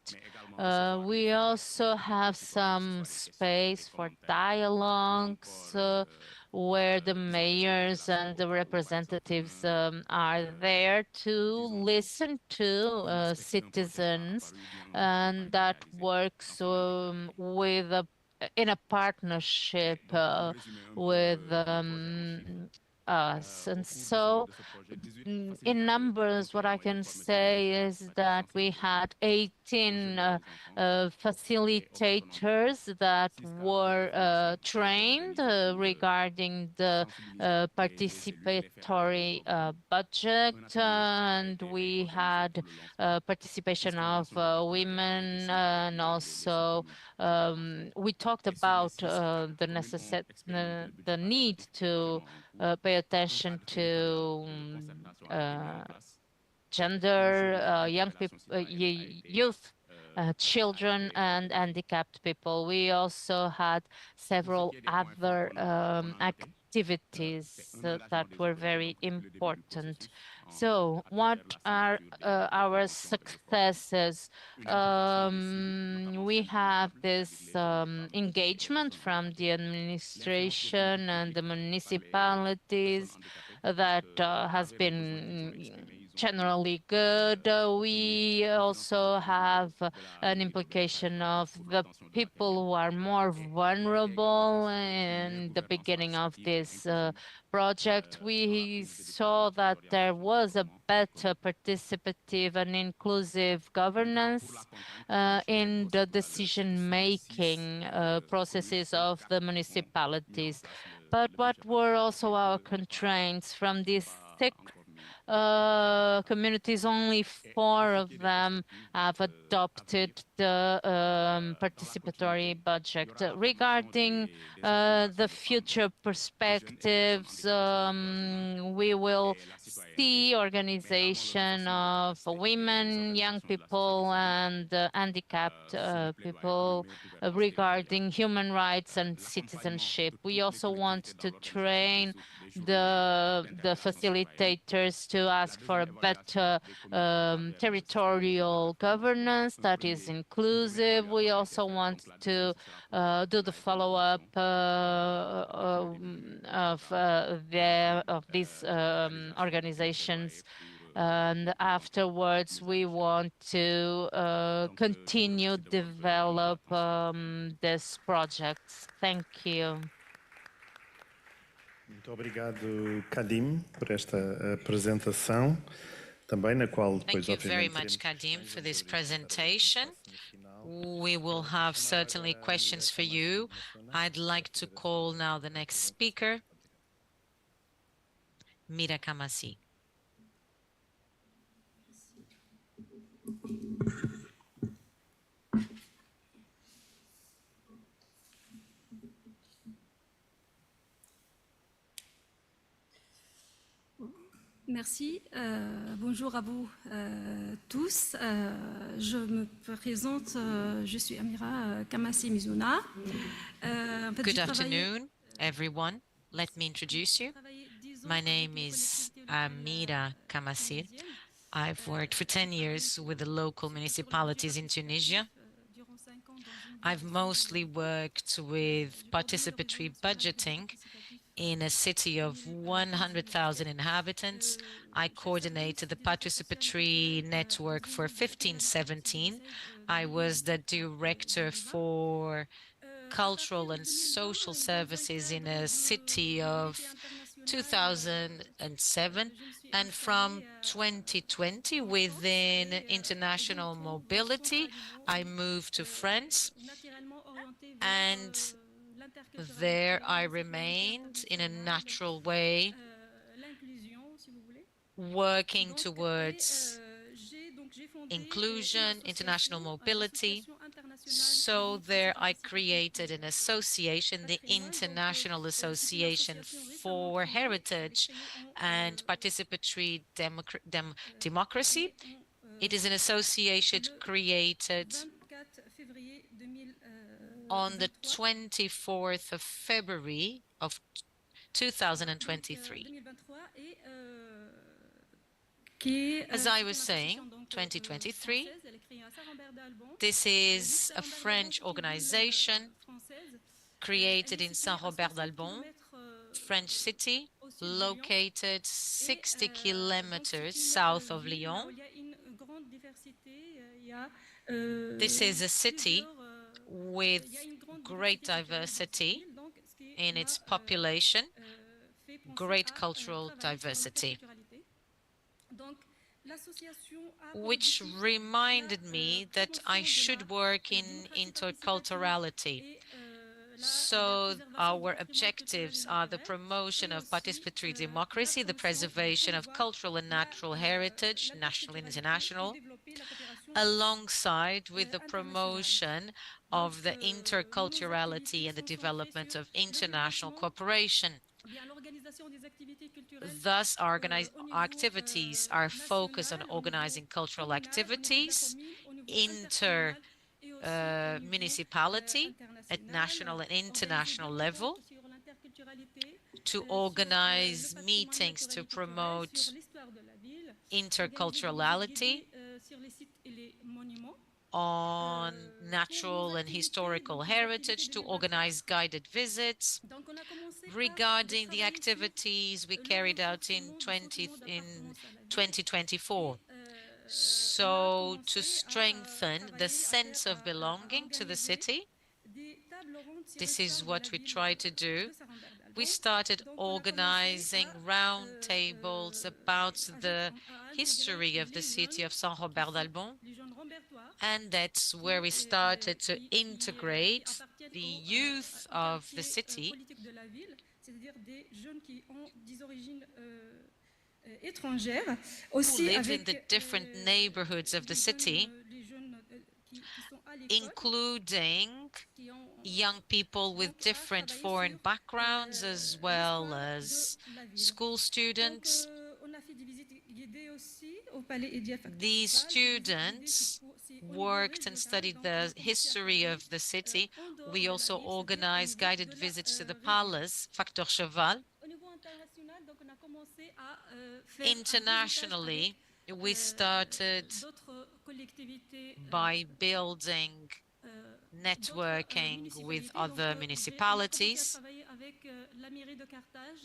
We also have some space for dialogues where the mayors and the representatives are there to listen to citizens, and that works in a partnership with us. And so in numbers, what I can say is that we had 18 facilitators that were trained regarding the participatory budget, and we had participation of women, and also we talked about the need to pay attention to gender, young people, youth, children, and handicapped people. We also had several other activities that were very important. So what are our successes? We have this engagement from the administration and the municipalities that has been generally good. We also have an implication of the people who are more vulnerable. In the beginning of this project, we saw that there was a better participative and inclusive governance in the decision-making processes of the municipalities. But what were also our constraints? From these 6 communities, only 4 of them have adopted the participatory budget. Regarding the future perspectives, we will see organization of women, young people, and handicapped people regarding human rights and citizenship. We also want to train the facilitators to ask for a better territorial governance that is inclusive. We also want to do the follow-up of these organizations And afterwards, we want to continue develop this project. Thank you. Muito obrigado, Kadim, por esta apresentação, também na qual depois, Thank you very obviamente, much, Kadim, for this presentation. We will have certainly questions for you. I'd like to call now the next speaker, Mira Kamasi. Merci. Bonjour à vous tous. Je me présente, je suis Amira Kamasi Mizuna. Good afternoon, everyone. Let me introduce you. My name is Amira Kamasi. I've worked for 10 years with the local municipalities in Tunisia. I've mostly worked with participatory budgeting in a city of 100,000 inhabitants. I coordinated the participatory network for 15-17. I was the director for cultural and social services in a city of 2007. And from 2020, within international mobility, I moved to France. And there I remained in a natural way, working towards inclusion, international mobility. So there I created an association, the International Association for Heritage and Participatory Democracy. It is an association created on the 24th of February of 2023. As I was saying, 2023, this is a French organization created in Saint-Robert-d'Albon, French city, located 60 kilometers south of Lyon. This is a city with great diversity in its population, great cultural diversity, which reminded me that I should work in interculturality. So our objectives are the promotion of participatory democracy, the preservation of cultural and natural heritage, national and international, alongside with the promotion of the interculturality and the development of international cooperation. Thus, our activities are focused on organizing cultural activities, municipality at national and international level, to organize meetings to promote interculturality on natural and historical heritage, to organize guided visits. Regarding the activities we carried out in 2024, so to strengthen the sense of belonging to the city, this is what we try to do. We started organizing round tables about the history of the city of Saint-Robert-d'Albon, and that's where we started to integrate the youth of the city, who live in the different neighborhoods of the city, including young people with different foreign backgrounds, as well as school students. These students worked and studied the history of the city. We also organized guided visits to the palace, Facteur Cheval. Internationally, we started by building networking with other municipalities.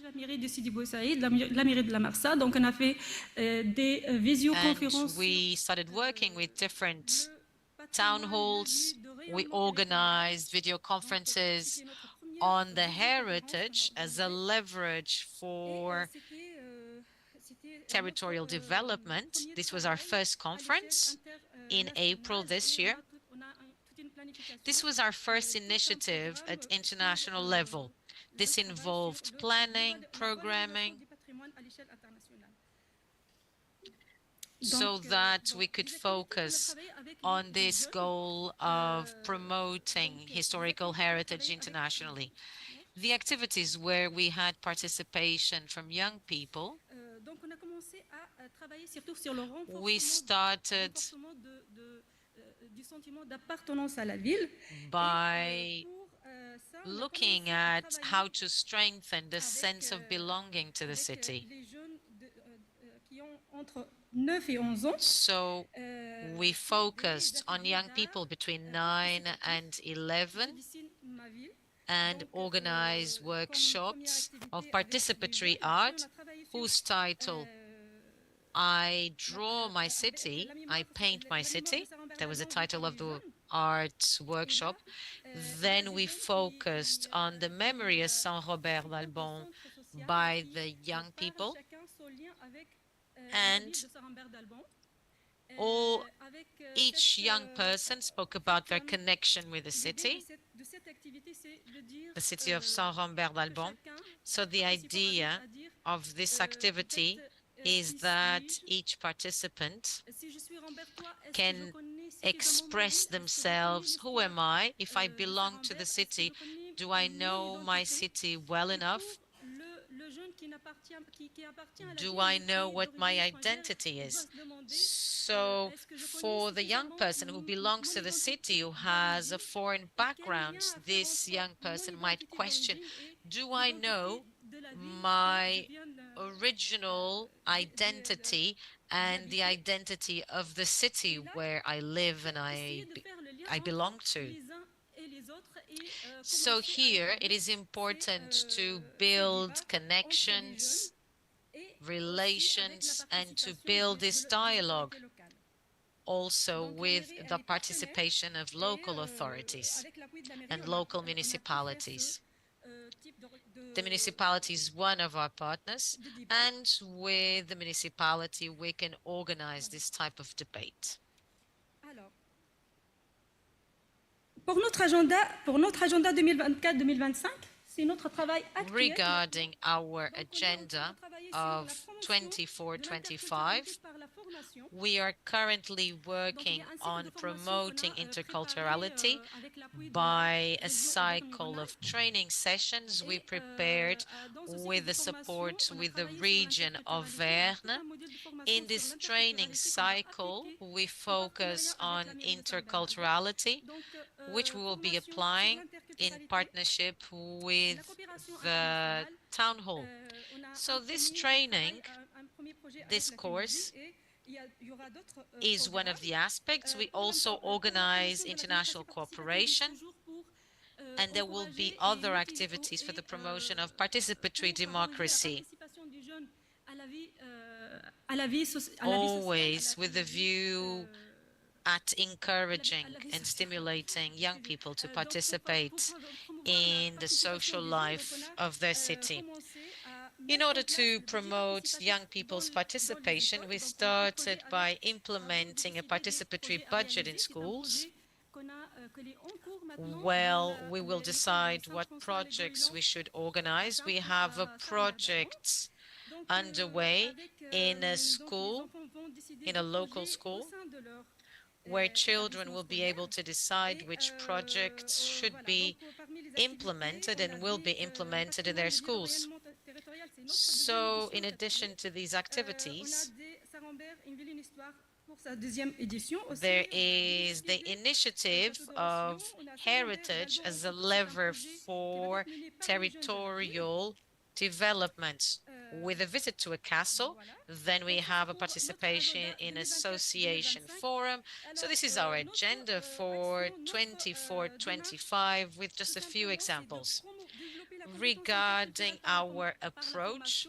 la mairie de Sidi Bou Saïd, la mairie de la Marsa. Donc, on a fait des visioconférences. And we started working with different town halls. We organized video conferences on the heritage as a leverage for territorial development. This was our first conference in April this year. This was our first initiative at international level. This involved planning, programming, so that we could focus on this goal of promoting historical heritage internationally. The activities where we had participation from young people, we started by looking at how to strengthen the sense of belonging to the city. So we focused on young people between 9 and 11 and organized workshops of participatory art whose title I Draw My City, I Paint My City. That was the title of the art workshop. Then we focused on the memory of Saint-Robert d'Albon by the young people, and each young person spoke about their connection with the city of Saint-Robert d'Albon. So the idea of this activity is that each participant can express themselves. Who am I? If I belong to the city, do I know my city well enough? Do I know what my identity is? So for the young person who belongs to the city, who has a foreign background, this young person might question, do I know my original identity and the identity of the city where I live and I belong to? So here it is important to build connections, relations, and to build this dialogue also with the participation of local authorities and local municipalities. The municipality is one of our partners, and with the municipality we can organize this type of debate. Pour notre agenda 2024-2025, c'est notre travail actuel. Regarding our agenda of 24-25, we are currently working on promoting interculturality by a cycle of training sessions we prepared with the support with the region of Verne. In this training cycle, we focus on interculturality, which we will be applying in partnership with the town hall. So this training, this course, is one of the aspects. We also organize international cooperation, and there will be other activities for the promotion of participatory democracy, always with a view at encouraging and stimulating young people to participate in the social life of their city. In order to promote young people's participation, we started by implementing a participatory budget in schools. Well, we will decide what projects we should organize. We have a project underway in a school, in a local school, where children will be able to decide which projects should be implemented and will be implemented in their schools. So, in addition to these activities, there is the initiative of heritage as a lever for territorial development, with a visit to a castle. Then we have a participation in association forum. So this is our agenda for 24-25 with just a few examples. Regarding our approach,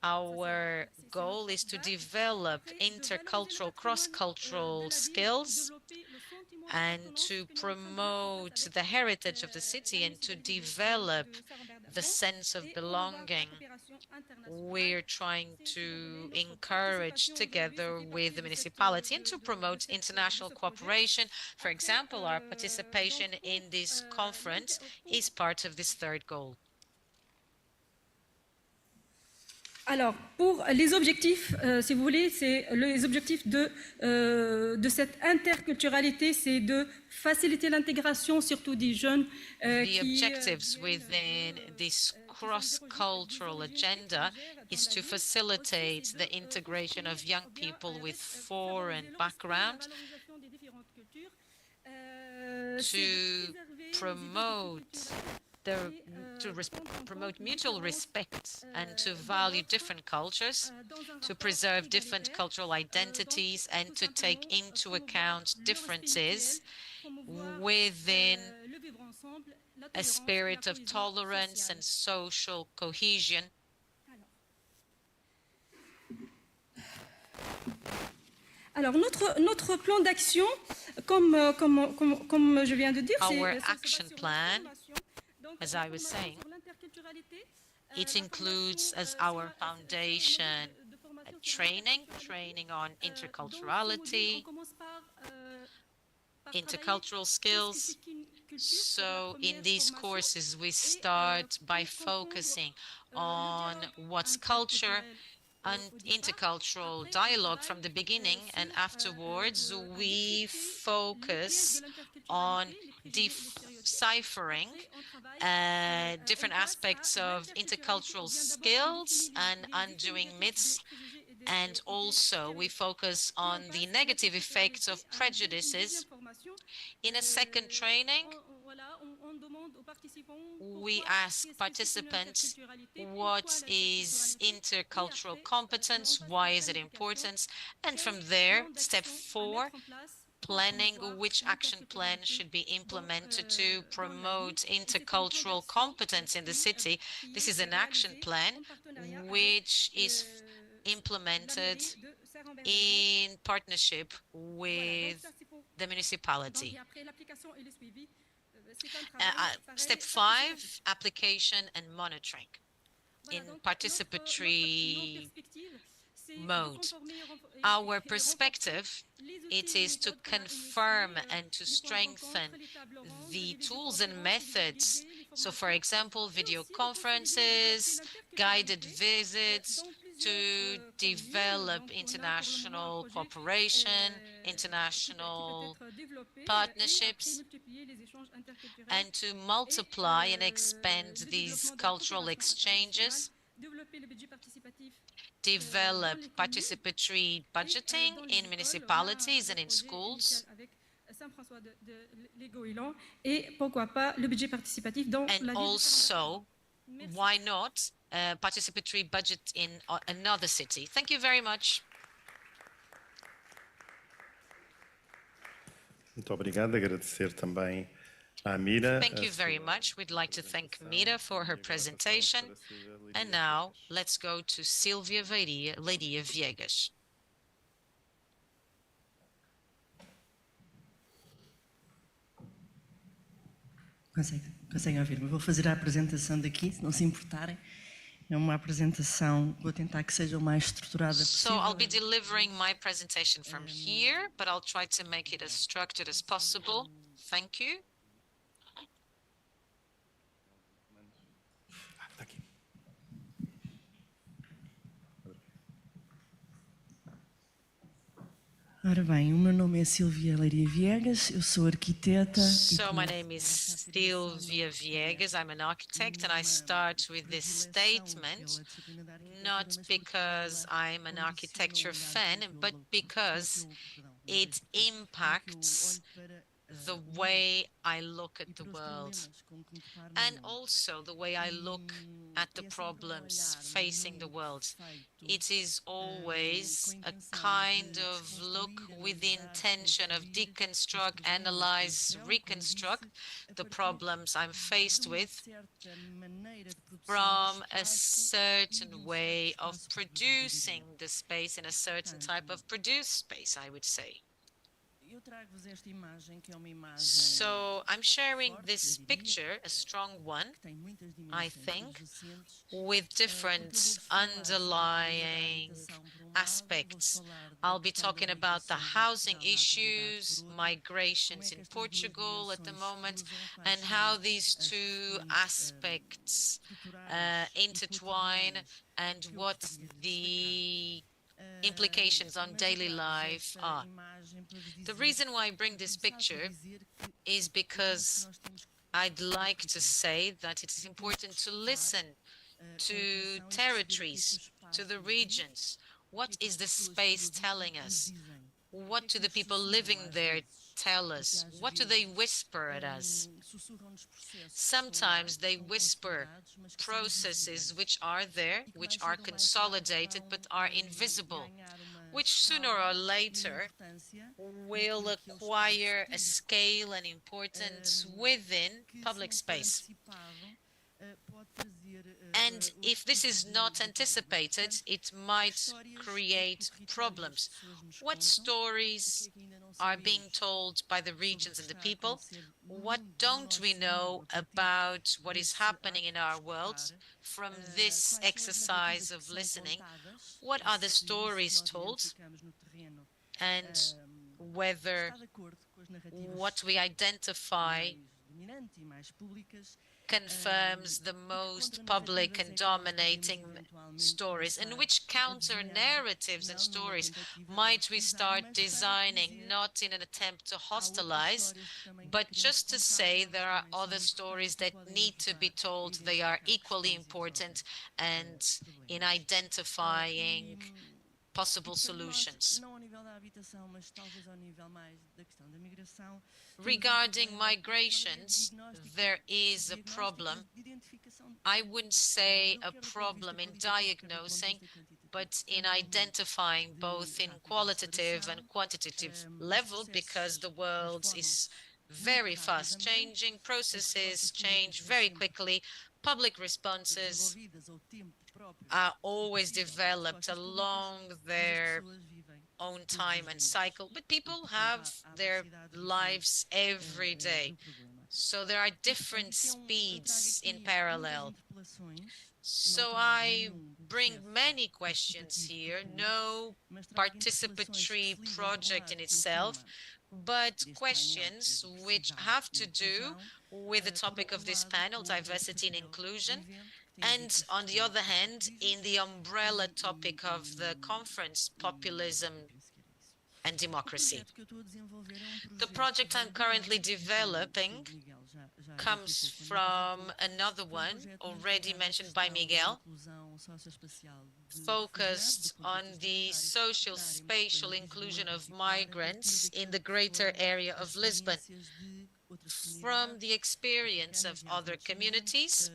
our goal is to develop intercultural, cross-cultural skills and to promote the heritage of the city and to develop the sense of belonging. We're trying to encourage together with the municipality and to promote international cooperation. For example, our participation in this conference is part of this third goal. Alors, pour les objectifs, si vous voulez, c'est les objectifs de cette interculturalité, c'est de faciliter l'intégration, surtout des jeunes. The objectives within this cross-cultural agenda is to facilitate the integration of young people with foreign background, to promote promote mutual respect and to value different cultures, to preserve different cultural identities and to take into account differences within a spirit of tolerance and social cohesion. Alors, notre plan d'action, comme je viens de dire, our action plan, as I was saying, it includes as our foundation training on interculturality, intercultural skills. So in these courses, we start by focusing on what's culture and intercultural dialogue from the beginning, and afterwards we focus on deciphering different aspects of intercultural skills and undoing myths, and also we focus on the negative effects of prejudices. In a second training, we ask participants what is intercultural competence, why is it important, and from there, step 4, planning which action plan should be implemented to promote intercultural competence in the city. This is an action plan which is implemented in partnership with the municipality. Step 5, application and monitoring in participatory mode. Our perspective, it is to confirm and to strengthen the tools and methods. So, for example, video conferences, guided visits, to develop international cooperation, international partnerships, and to multiply and expand these cultural exchanges, develop participatory budgeting in municipalities and in schools, and also, why not, participatory budget in another city. Thank you very much. Muito obrigado. Agradecer também à Mira. Thank you very much. We'd like to thank Mira for her presentation. And now let's go to Silvia Leiria Viegas. Conseguem ouvir-me? Vou fazer a apresentação daqui, se não se importarem. É uma apresentação, vou tentar que seja o mais estruturada possível. So I'll be delivering my presentation from here, but I'll try to make it as structured as possible. Thank you. Ora bem, o meu nome é Silvia Leiria Viegas, eu sou arquiteta. So my name is Silvia Viegas, I'm an architect, and I start with this statement, not because I'm an architecture fan, but because it impacts the way I look at the world, and also the way I look at the problems facing the world. It is always a kind of look with the intention of deconstruct, analyze, reconstruct the problems I'm faced with from a certain way of producing the space in a certain type of produced space, I would say. So I'm sharing this picture, a strong one, I think, with different underlying aspects. I'll be talking about the housing issues, migrations in Portugal at the moment, and how these two aspects intertwine and what the implications on daily life are. The reason why I bring this picture is because I'd like to say that it is important to listen to territories, to the regions. What is the space telling us? What do the people living there tell us? What do they whisper at us? Sometimes they whisper processes which are there, which are consolidated, but are invisible, which sooner or later will acquire a scale and importance within public space. And if this is not anticipated, it might create problems. What stories are being told by the regions and the people? What don't we know about what is happening in our world from this exercise of listening? What are the stories told? And whether what we identify confirms the most public and dominating stories, and which counter narratives and stories might we start designing, not in an attempt to hostilize, but just to say there are other stories that need to be told, they are equally important, and in identifying possible solutions. Regarding migrations, there is a problem. I wouldn't say a problem in diagnosing, but in identifying both in qualitative and quantitative level, because the world is very fast changing, processes change very quickly, public responses are always developed along their own time and cycle, but people have their lives every day. So there are different speeds in parallel. So I bring many questions here, no participatory project in itself, but questions which have to do with the topic of this panel, diversity and inclusion, and on the other hand, in the umbrella topic of the conference, populism and democracy. The project I'm currently developing comes from another one already mentioned by Miguel, focused on the social spatial inclusion of migrants in the greater area of Lisbon. From the experience of other communities,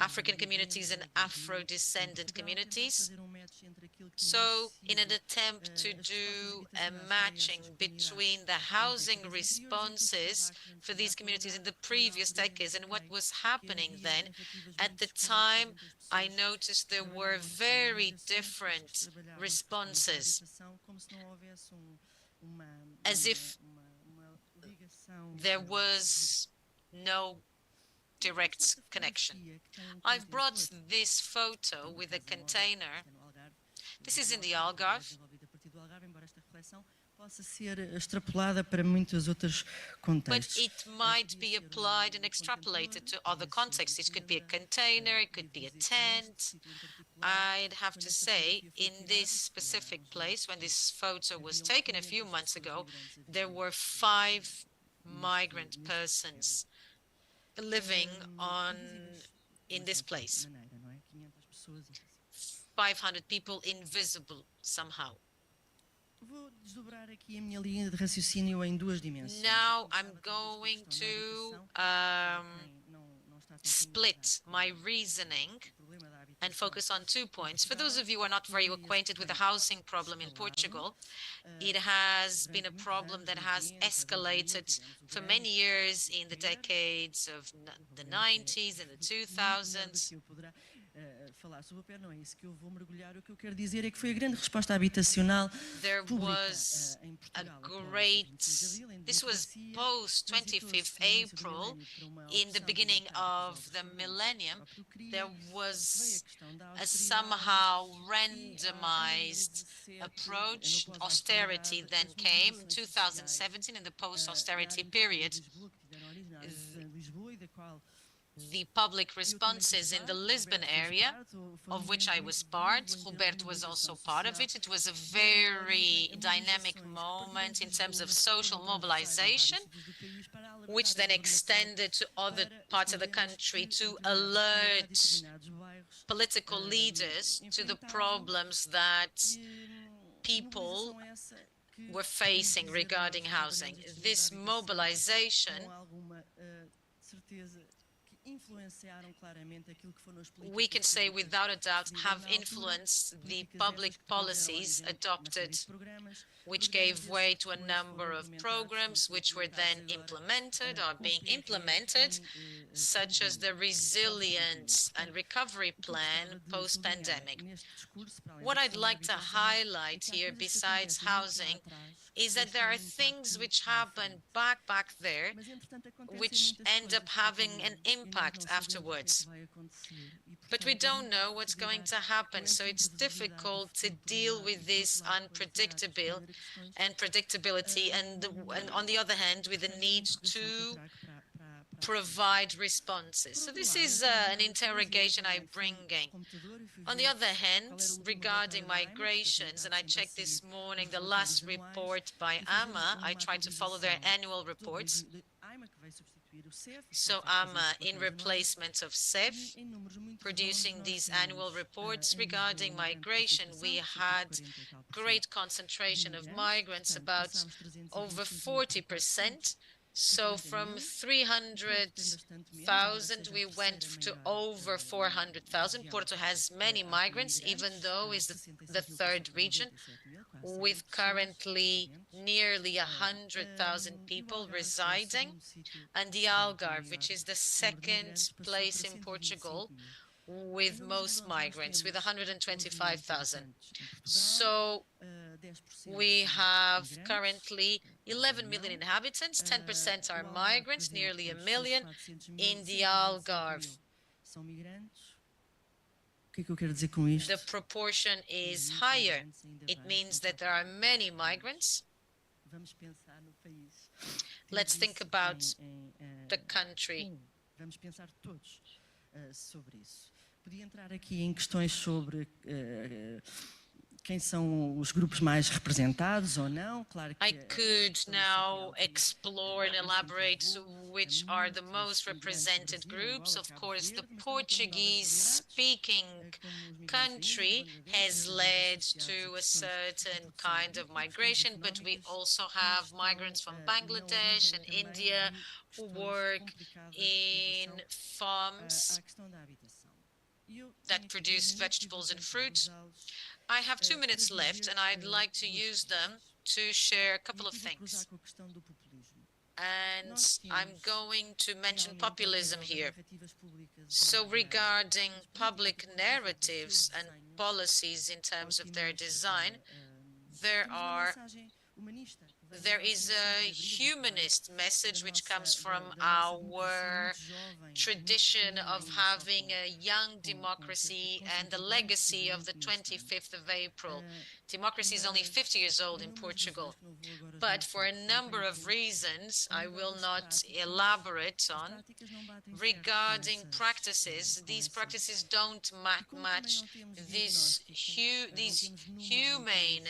African communities and Afro-descendant communities. So in an attempt to do a matching between the housing responses for these communities in the previous decades and what was happening then, at the time I noticed there were very different responses, as if there was no direct connection. I've brought this photo with a container. This is in the Algarve. But it might be applied and extrapolated to other contexts. It could be a container, it could be a tent. I'd have to say, in this specific place, when this photo was taken a few months ago, there were 5 migrant persons living in this place. 500 people invisible somehow. Vou desdobrar aqui a minha linha de raciocínio em duas dimensões. Now I'm going to split my reasoning and focus on 2 points. For those of you who are not very acquainted with the housing problem in Portugal, it has been a problem that has escalated for many years in the decades of the 90s and the 2000s. Falar sobre o pé, não é isso que eu vou mergulhar. O que eu quero dizer é que foi a grande resposta habitacional pública em Portugal. This was post 25th April, in the beginning of the millennium. There was a somehow randomized approach. Austerity then came in 2017 in the post-austerity period. The public responses in the Lisbon area, of which I was part, Roberto was also part of it. It was a very dynamic moment in terms of social mobilization, which then extended to other parts of the country to alert political leaders to the problems that people were facing regarding housing. This mobilization, we can say without a doubt, have influenced the public policies adopted, which gave way to a number of programs which were then implemented or being implemented, such as the Resilience and Recovery Plan post-pandemic. What I'd like to highlight here, besides housing, is that there are things which happen back there, which end up having an impact afterwards. But we don't know what's going to happen, so it's difficult to deal with this unpredictability and on the other hand, with the need to provide responses. So this is an interrogation I'm bringing. On the other hand, regarding migrations, and I checked this morning the last report by AMA, I tried to follow their annual reports. So AMA, in replacement of CEF, producing these annual reports regarding migration, we had great concentration of migrants, about over 40%. So from 300,000, we went to over 400,000. Porto has many migrants, even though it's the third region, with currently nearly 100,000 people residing, and the Algarve, which is the second place in Portugal with most migrants, with 125,000. So we have currently 11 million inhabitants, 10% are migrants, nearly 1 million in the Algarve. The proportion is higher. It means that there are many migrants. Let's think about the country. Podia entrar aqui em questões sobre quem são os grupos mais representados ou não. Claro que I could now explore and elaborate which are the most represented groups. Of course, the Portuguese-speaking country has led to a certain kind of migration, but we also have migrants from Bangladesh and India who work in farms that produce vegetables and fruits. I have 2 minutes left, and I'd like to use them to share a couple of things. And I'm going to mention populism here. So regarding public narratives and policies in terms of their design, there is a humanist message which comes from our tradition of having a young democracy and the legacy of the 25th of April. Democracy is only 50 years old in Portugal, but for a number of reasons I will not elaborate on, regarding practices, these practices don't match these humane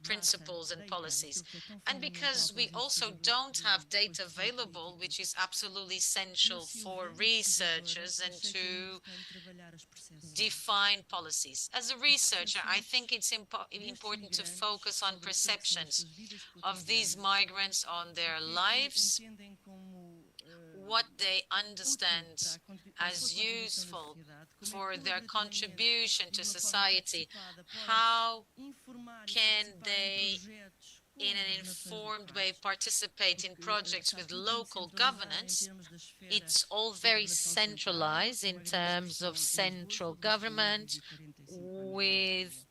principles and policies. And because we also don't have data available, which is absolutely essential for researchers and to define policies. As a researcher, I think it's important to focus on perceptions of these migrants, on their lives, what they understand as useful for their contribution to society, how can they, in an informed way, participate in projects with local governance. It's all very centralized in terms of central government, with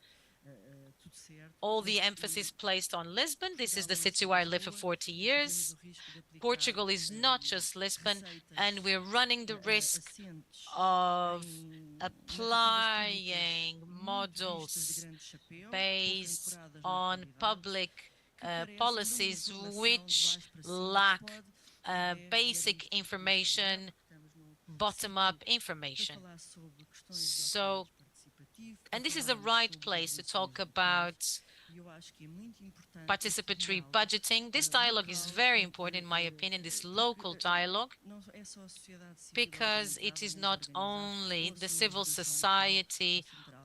all the emphasis placed on Lisbon. This is the city where I lived for 40 years. Portugal is not just Lisbon, and we're running the risk of applying models based on public policies which lack basic information, bottom-up information. So, and this is the right place to talk about participatory budgeting. This dialogue is very important, in my opinion, this local dialogue, because it is not only the civil society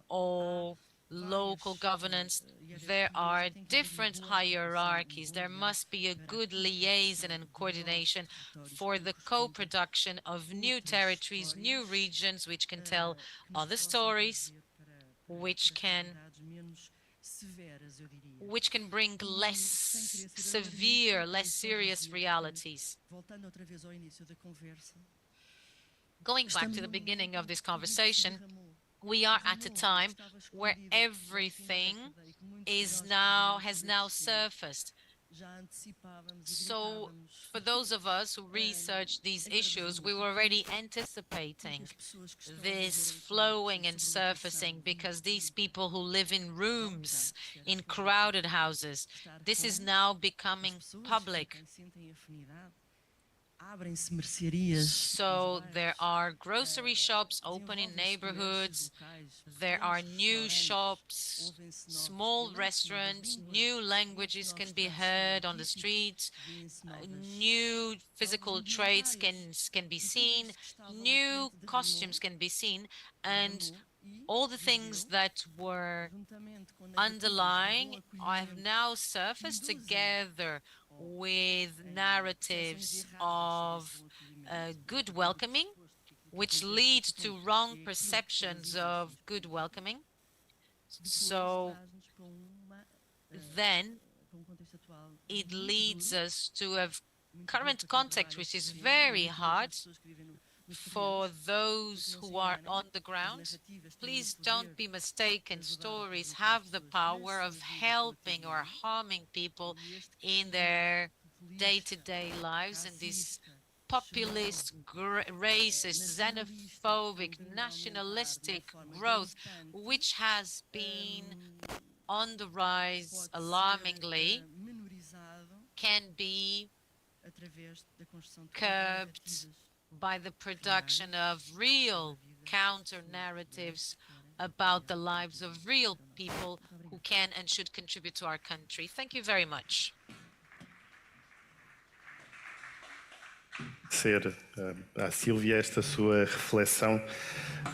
or local governance. There are different hierarchies. There must be a good liaison and coordination for the co-production of new territories, new regions, which can tell other stories, which can bring less severe, less serious realities. Going back to the beginning of this conversation, we are at a time where everything has now surfaced. So for those of us who research these issues, we were already anticipating this flowing and surfacing, because these people who live in rooms, in crowded houses, this is now becoming public. So there are grocery shops open in neighborhoods, there are new shops, small restaurants, new languages can be heard on the streets, new physical traits can be seen, new costumes can be seen, and all the things that were underlying have now surfaced together with narratives of good welcoming, which lead to wrong perceptions of good welcoming. So then it leads us to a current context which is very hard for those who are on the ground. Please don't be mistaken. Stories have the power of helping or harming people in their day-to-day lives, and this populist, racist, xenophobic, nationalistic growth, which has been on the rise alarmingly, can be curbed by the production of real counter-narratives about the lives of real people who can and should contribute to our country. Thank you very much. A Sílvia esta sua reflexão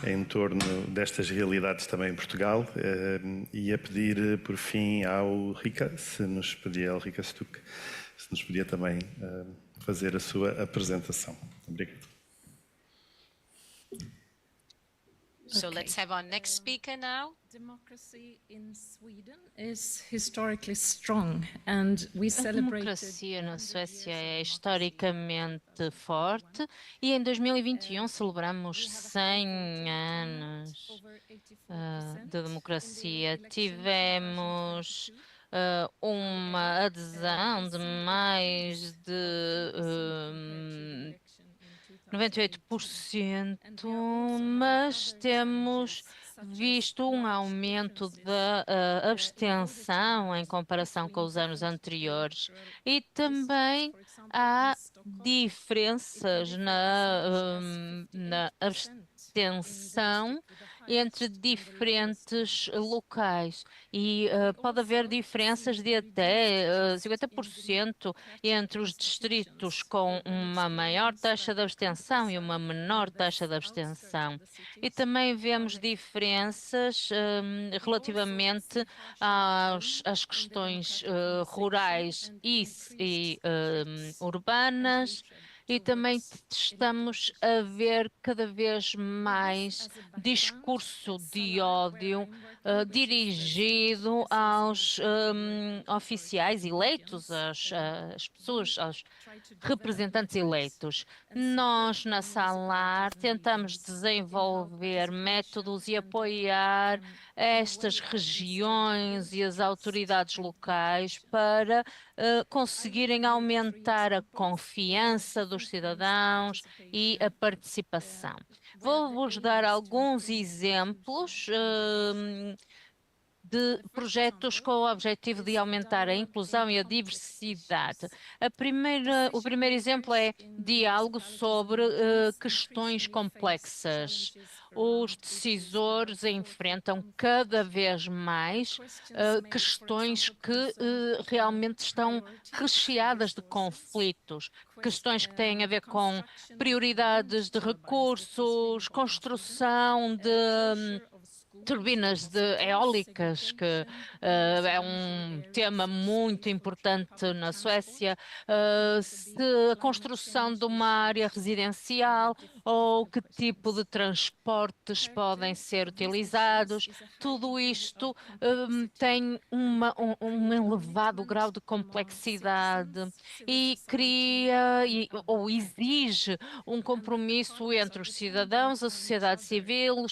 em torno destas realidades também em Portugal, e a pedir por fim ao Rica, se nos podia também fazer a sua apresentação. Obrigado. So let's have our next speaker now. Democracy in Sweden is historically strong, and we celebrated... A democracia na Suécia é historicamente forte, e em 2021 celebramos 100 anos de democracia. Tivemos uma adesão de mais de 98%, mas temos visto um aumento da abstenção em comparação com os anos anteriores, e também há diferenças na tensão entre diferentes locais e pode haver diferenças de até 50% entre os distritos com uma maior taxa de abstenção e uma menor taxa de abstenção. E também vemos diferenças relativamente às questões rurais e urbanas, e também estamos a ver cada vez mais discurso de ódio dirigido aos oficiais eleitos, às pessoas, aos representantes eleitos. Nós, na Salar, tentamos desenvolver métodos e apoiar estas regiões e as autoridades locais para conseguirem aumentar a confiança dos cidadãos e a participação. Vou-vos dar alguns exemplos de projetos com o objetivo de aumentar a inclusão e a diversidade. O primeiro exemplo é diálogo sobre questões complexas. Os decisores enfrentam cada vez mais questões que realmente estão recheadas de conflitos, questões que têm a ver com prioridades de recursos, construção de turbinas eólicas, que é um tema muito importante na Suécia, a construção de uma área residencial ou que tipo de transportes podem ser utilizados. Tudo isto tem um elevado grau de complexidade e cria ou exige um compromisso entre os cidadãos, a sociedade civil,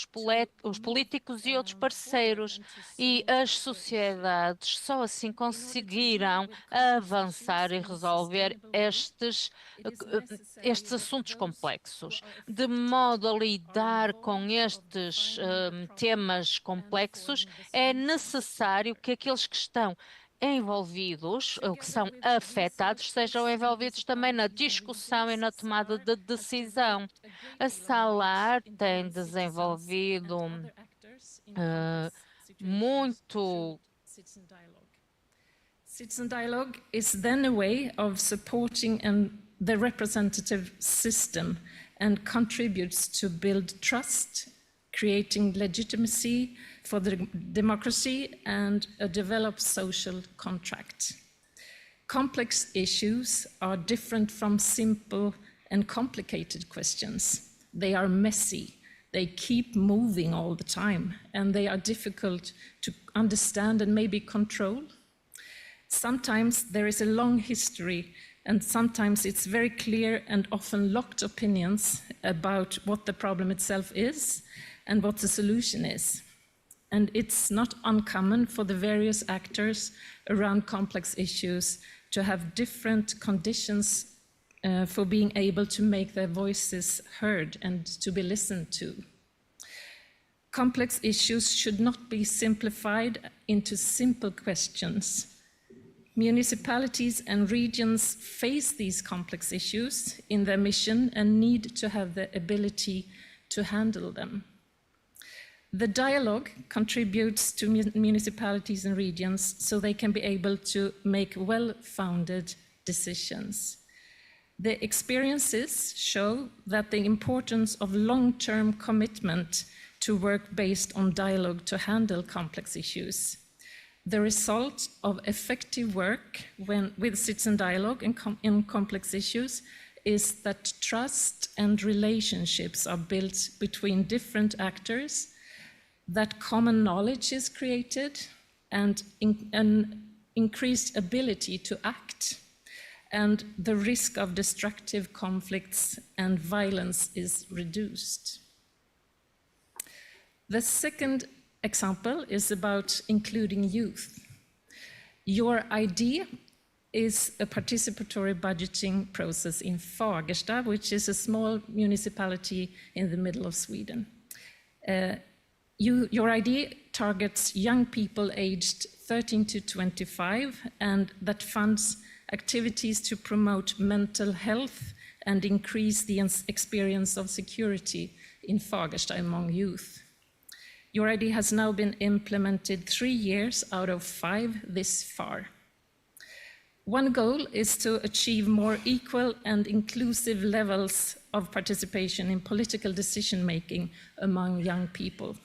os políticos e outros parceiros, e as sociedades só assim conseguirão avançar e resolver estes assuntos complexos. De modo a lidar com estes temas complexos, é necessário que aqueles que estão envolvidos, ou que são afetados, sejam envolvidos também na discussão e na tomada de decisão. A Salar tem desenvolvido muito. Citizen dialogue is then a way of supporting the representative system and contributes to build trust, creating legitimacy for the democracy and a developed social contract. Complex issues are different from simple and complicated questions. They are messy. They keep moving all the time, and they are difficult to understand and maybe control. Sometimes there is a long history, and sometimes it's very clear and often locked opinions about what the problem itself is and what the solution is. And it's not uncommon for the various actors around complex issues to have different conditions for being able to make their voices heard and to be listened to. Complex issues should not be simplified into simple questions. Municipalities and regions face these complex issues in their mission and need to have the ability to handle them. The dialogue contributes to municipalities and regions so they can be able to make well-founded decisions. The experiences show that the importance of long-term commitment to work based on dialogue to handle complex issues. The result of effective work with citizen dialogue in complex issues is that trust and relationships are built between different actors, that common knowledge is created, and an increased ability to act, and the risk of destructive conflicts and violence is reduced. The second example is about including youth. Your idea is a participatory budgeting process in Fagersta, which is a small municipality in the middle of Sweden. Your idea targets young people aged 13 to 25 and that funds activities to promote mental health and increase the experience of security in Fagersta among youth. Your idea has now been implemented 3 years out of 5 this far. One goal is to achieve more equal and inclusive levels of participation in political decision-making among young people.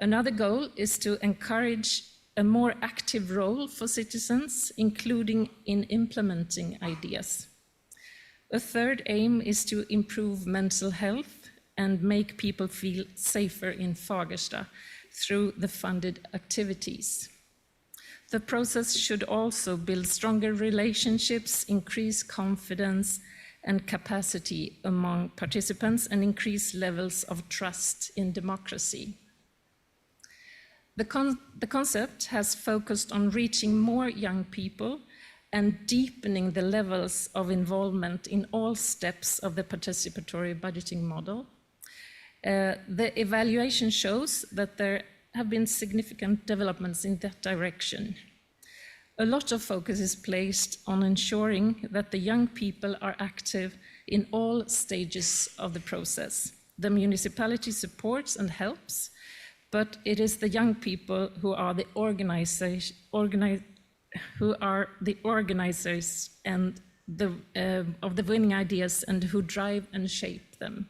Another goal is to encourage a more active role for citizens, including in implementing ideas. A third aim is to improve mental health and make people feel safer in Fagersta through the funded activities. The process should also build stronger relationships, increase confidence and capacity among participants, and increase levels of trust in democracy. The concept has focused on reaching more young people and deepening the levels of involvement in all steps of the participatory budgeting model. The evaluation shows that there have been significant developments in that direction. A lot of focus is placed on ensuring that the young people are active in all stages of the process. The municipality supports and helps, but it is the young people who are the organizers and of the winning ideas and who drive and shape them.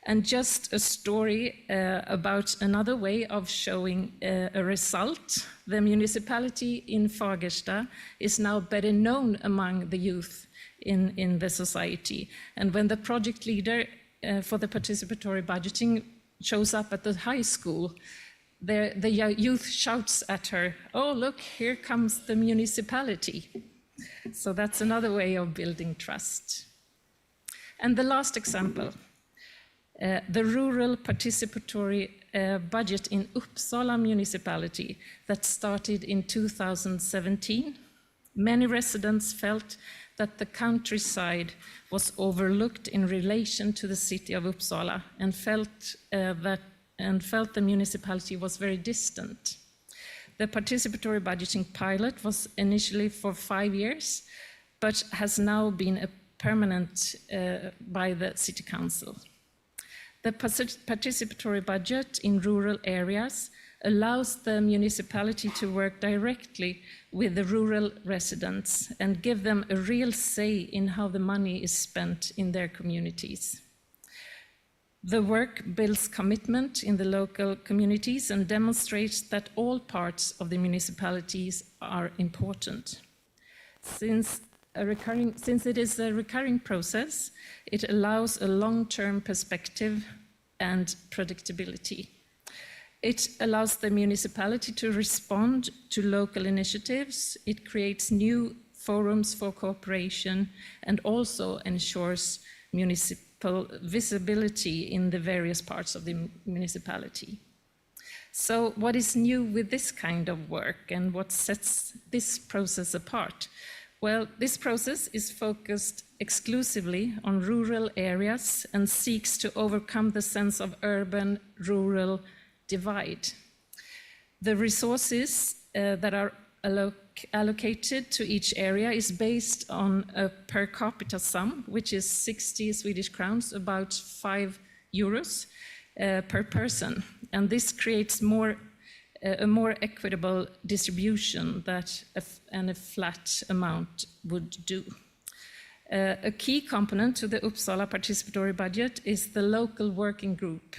And just a story about another way of showing a result. The municipality in Fagersta is now better known among the youth in the society. And when the project leader for the participatory budgeting shows up at the high school, the youth shouts at her, "Oh, look, here comes the municipality." So that's another way of building trust. And the last example, the rural participatory budget in Uppsala municipality that started in 2017. Many residents felt that the countryside was overlooked in relation to the city of Uppsala and felt the municipality was very distant. The participatory budgeting pilot was initially for 5 years, but has now been permanent by the city council. The participatory budget in rural areas allows the municipality to work directly with the rural residents and give them a real say in how the money is spent in their communities. The work builds commitment in the local communities and demonstrates that all parts of the municipalities are important. Since it is a recurring process, it allows a long-term perspective and predictability. It allows the municipality to respond to local initiatives. It creates new forums for cooperation and also ensures municipal visibility in the various parts of the municipality. So what is new with this kind of work and what sets this process apart? Well, this process is focused exclusively on rural areas and seeks to overcome the sense of urban-rural divide. The resources that are allocated to each area is based on a per capita sum, which is 60 Swedish crowns, about 5 euros per person. And this creates a more equitable distribution than a flat amount would do. A key component to the Uppsala participatory budget is the local working group,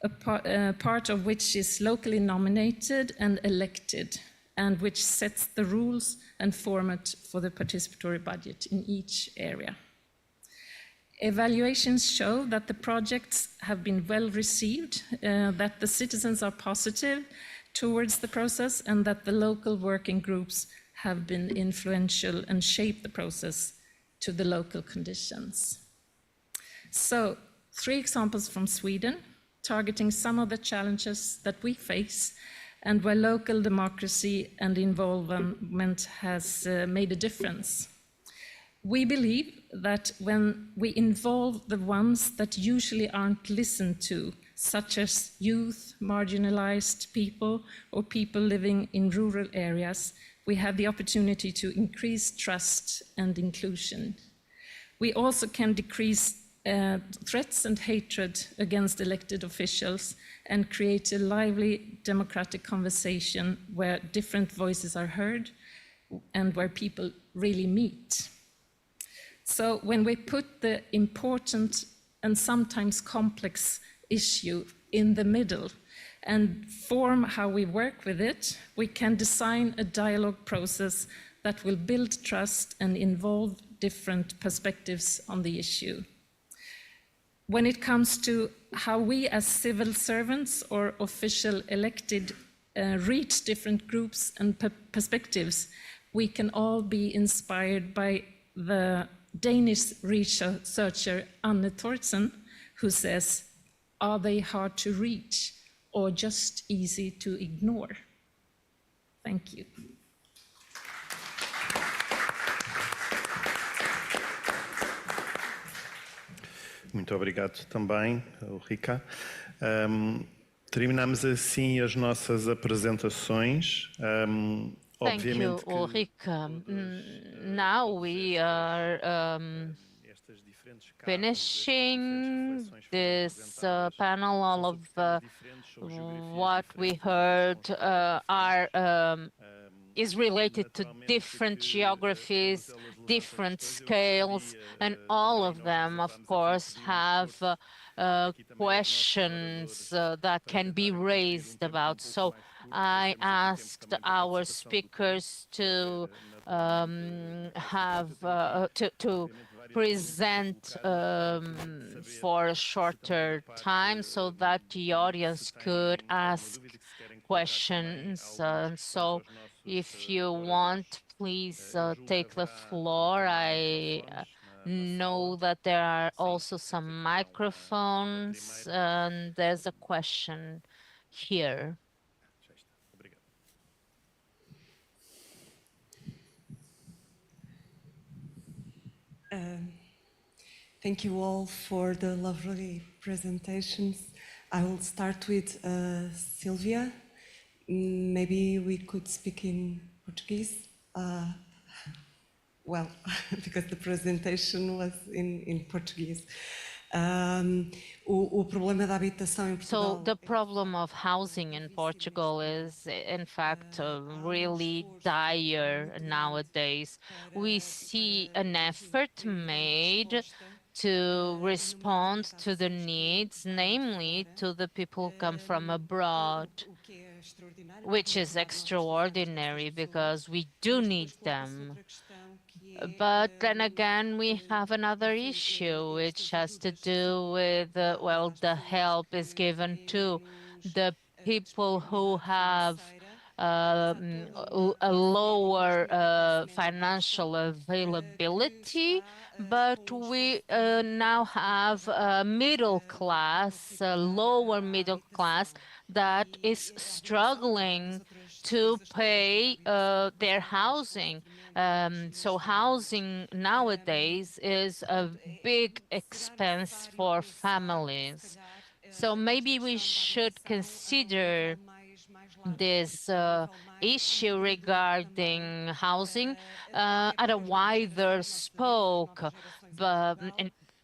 a part of which is locally nominated and elected, and which sets the rules and format for the participatory budget in each area. Evaluations show that the projects have been well received, that the citizens are positive towards the process, and that the local working groups have been influential and shaped the process to the local conditions. So, 3 examples from Sweden, targeting some of the challenges that we face and where local democracy and involvement has made a difference. We believe that when we involve the ones that usually aren't listened to, such as youth, marginalized people, or people living in rural areas, we have the opportunity to increase trust and inclusion. We also can decrease threats and hatred against elected officials and create a lively democratic conversation where different voices are heard and where people really meet. So when we put the important and sometimes complex issue in the middle and form how we work with it, we can design a dialogue process that will build trust and involve different perspectives on the issue. When it comes to how we as civil servants or official elected reach different groups and perspectives, we can all be inspired by the Danish researcher Anne Thorsen, who says, "Are they hard to reach or just easy to ignore?" Thank you. Muito obrigado também, Ulrika. Terminamos assim as nossas apresentações. Thank you, Ulrika. Now we are finishing this panel. All of what we heard is related to different geographies, different scales, and all of them, of course, have questions that can be raised about. So I asked our speakers to present for a shorter time so that the audience could ask questions. So if you want, please take the floor. I know that there are also some microphones, and there's a question here. Thank you all for the lovely presentations. I will start with Sylvia. Maybe we could speak in Portuguese. Well, because the presentation was in Portuguese. O problema da habitação em Portugal. So the problem of housing in Portugal is, in fact, really dire nowadays. We see an effort made to respond to the needs, namely to the people who come from abroad, which is extraordinary because we do need them. But then again, we have another issue, which has to do with, well, the help is given to the people who have a lower financial availability, but we now have a middle class, a lower middle class, that is struggling to pay their housing. So housing nowadays is a big expense for families. So maybe we should consider this issue regarding housing at a wider scope. But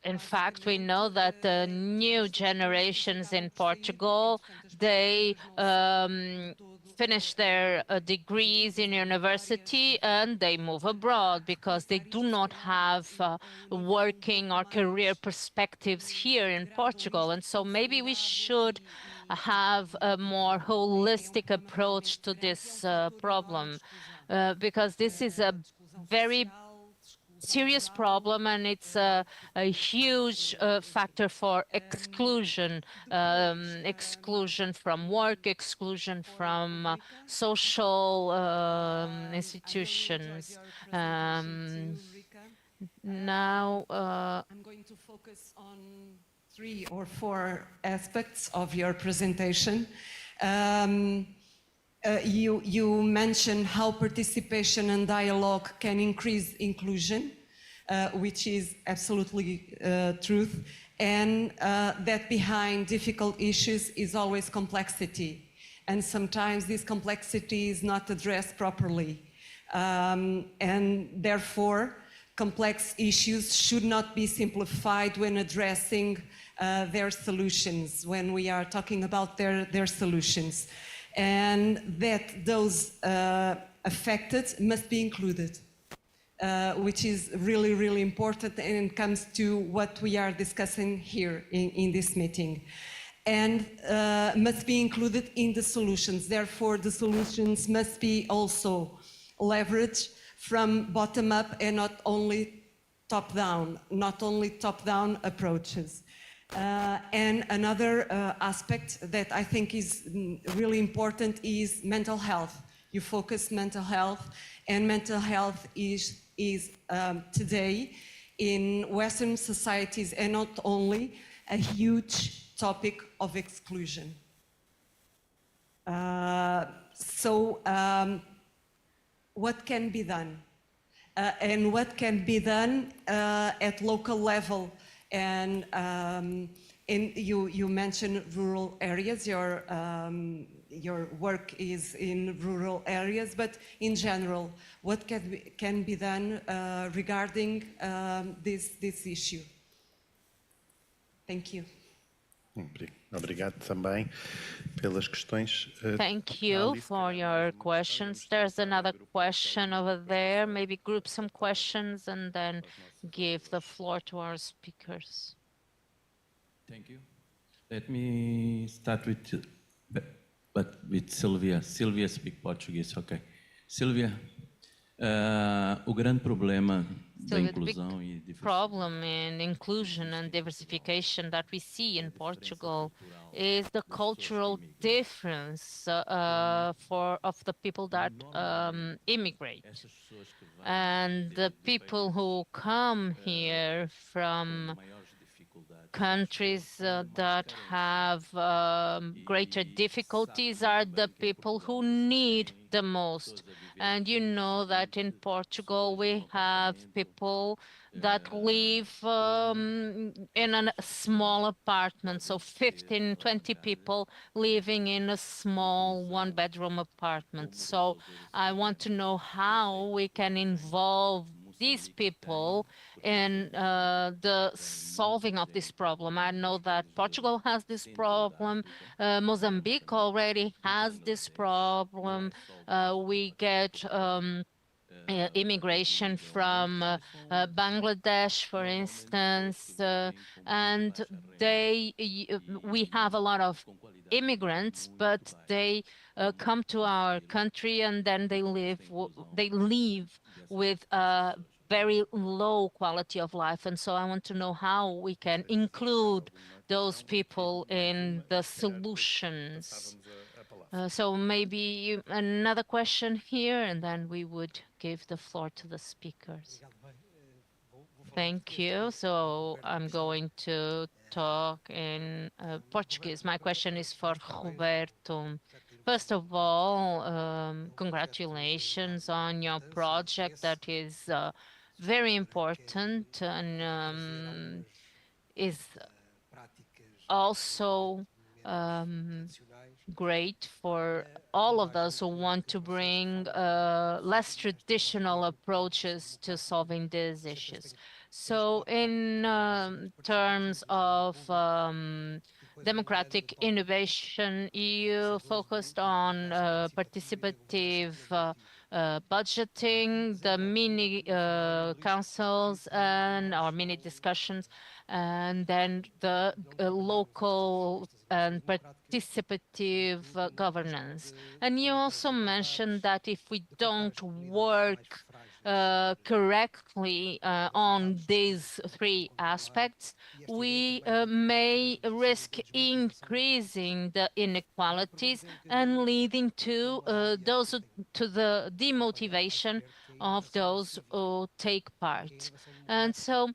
in fact, we know that the new generations in Portugal, they finish their degrees in university and they move abroad because they do not have working or career perspectives here in Portugal. And so maybe we should have a more holistic approach to this problem because this is a very serious problem, and it's a huge factor for exclusion, exclusion from work, exclusion from social institutions. Now, I'm going to focus on 3 or 4 aspects of your presentation. You mentioned how participation and dialogue can increase inclusion, which is absolutely truth, and that behind difficult issues is always complexity. And sometimes this complexity is not addressed properly. And therefore, complex issues should not be simplified when addressing their solutions, when we are talking about their solutions, and that those affected must be included, which is really, really important, and it comes to what we are discussing here in this meeting. And must be included in the solutions. Therefore, the solutions must be also leveraged from bottom up and not only top down approaches. And another aspect that I think is really important is mental health. You focus mental health, and mental health is today in Western societies, and not only, a huge topic of exclusion. What can be done? And what can be done at local level? And you mentioned rural areas, your work is in rural areas, but in general, what can be done regarding this issue? Thank you. Obrigado também pelas questões. Thank you for your questions. There's another question over there. Maybe group some questions and then give the floor to our speakers. Thank you. Let me start with Silvia. Silvia speak Portuguese, okay. Silvia, o grande problema da inclusão e diversidade. Problem in inclusion and diversification that we see in Portugal is the cultural difference of the people that immigrate, and the people who come here from countries that have greater difficulties are the people who need the most. And you know that in Portugal we have people that live in a small apartment, so 15, 20 people living in a small one-bedroom apartment. So I want to know how we can involve these people in the solving of this problem. I know that Portugal has this problem, Mozambique already has this problem. We get immigration from Bangladesh, for instance, and we have a lot of immigrants, but they come to our country and then they leave with a very low quality of life. And so I want to know how we can include those people in the solutions. So maybe another question here, and then we would give the floor to the speakers. Thank you. So I'm going to talk in Portuguese. My question is for Roberto. First of all, congratulations on your project that is very important and is also great for all of us who want to bring less traditional approaches to solving these issues. So in terms of democratic innovation, you focused on participative budgeting, the mini councils or mini discussions, and then the local and participative governance. And you also mentioned that if we don't work correctly on these three aspects, we may risk increasing the inequalities and leading to the demotivation of those who take part. And so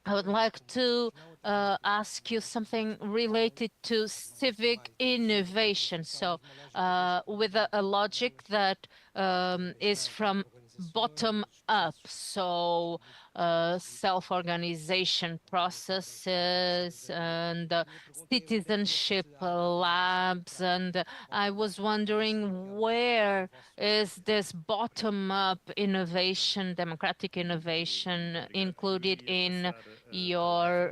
I would like to ask you something related to civic innovation. So with a logic that is from bottom up, so self-organization processes and citizenship labs. And I was wondering, where is this bottom-up innovation, democratic innovation, included in your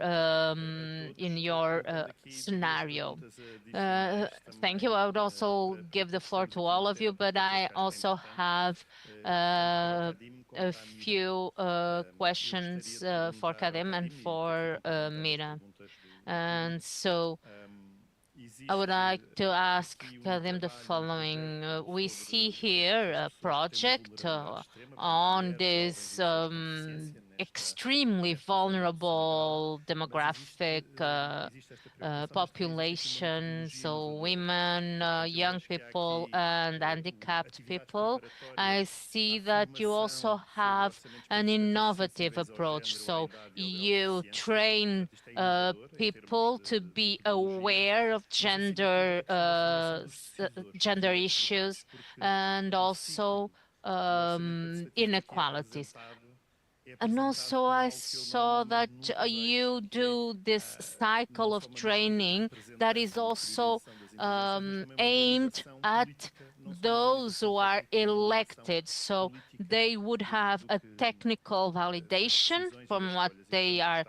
scenario? Thank you. I would also give the floor to all of you, but I also have a few questions for Kadim and for Mira. And so I would like to ask Kadim the following. We see here a project on this extremely vulnerable demographic population, so women, young people, and handicapped people. I see that you also have an innovative approach. So you train people to be aware of gender issues and also inequalities. And also I saw that you do this cycle of training that is also aimed at those who are elected. So they would have a technical validation from what they are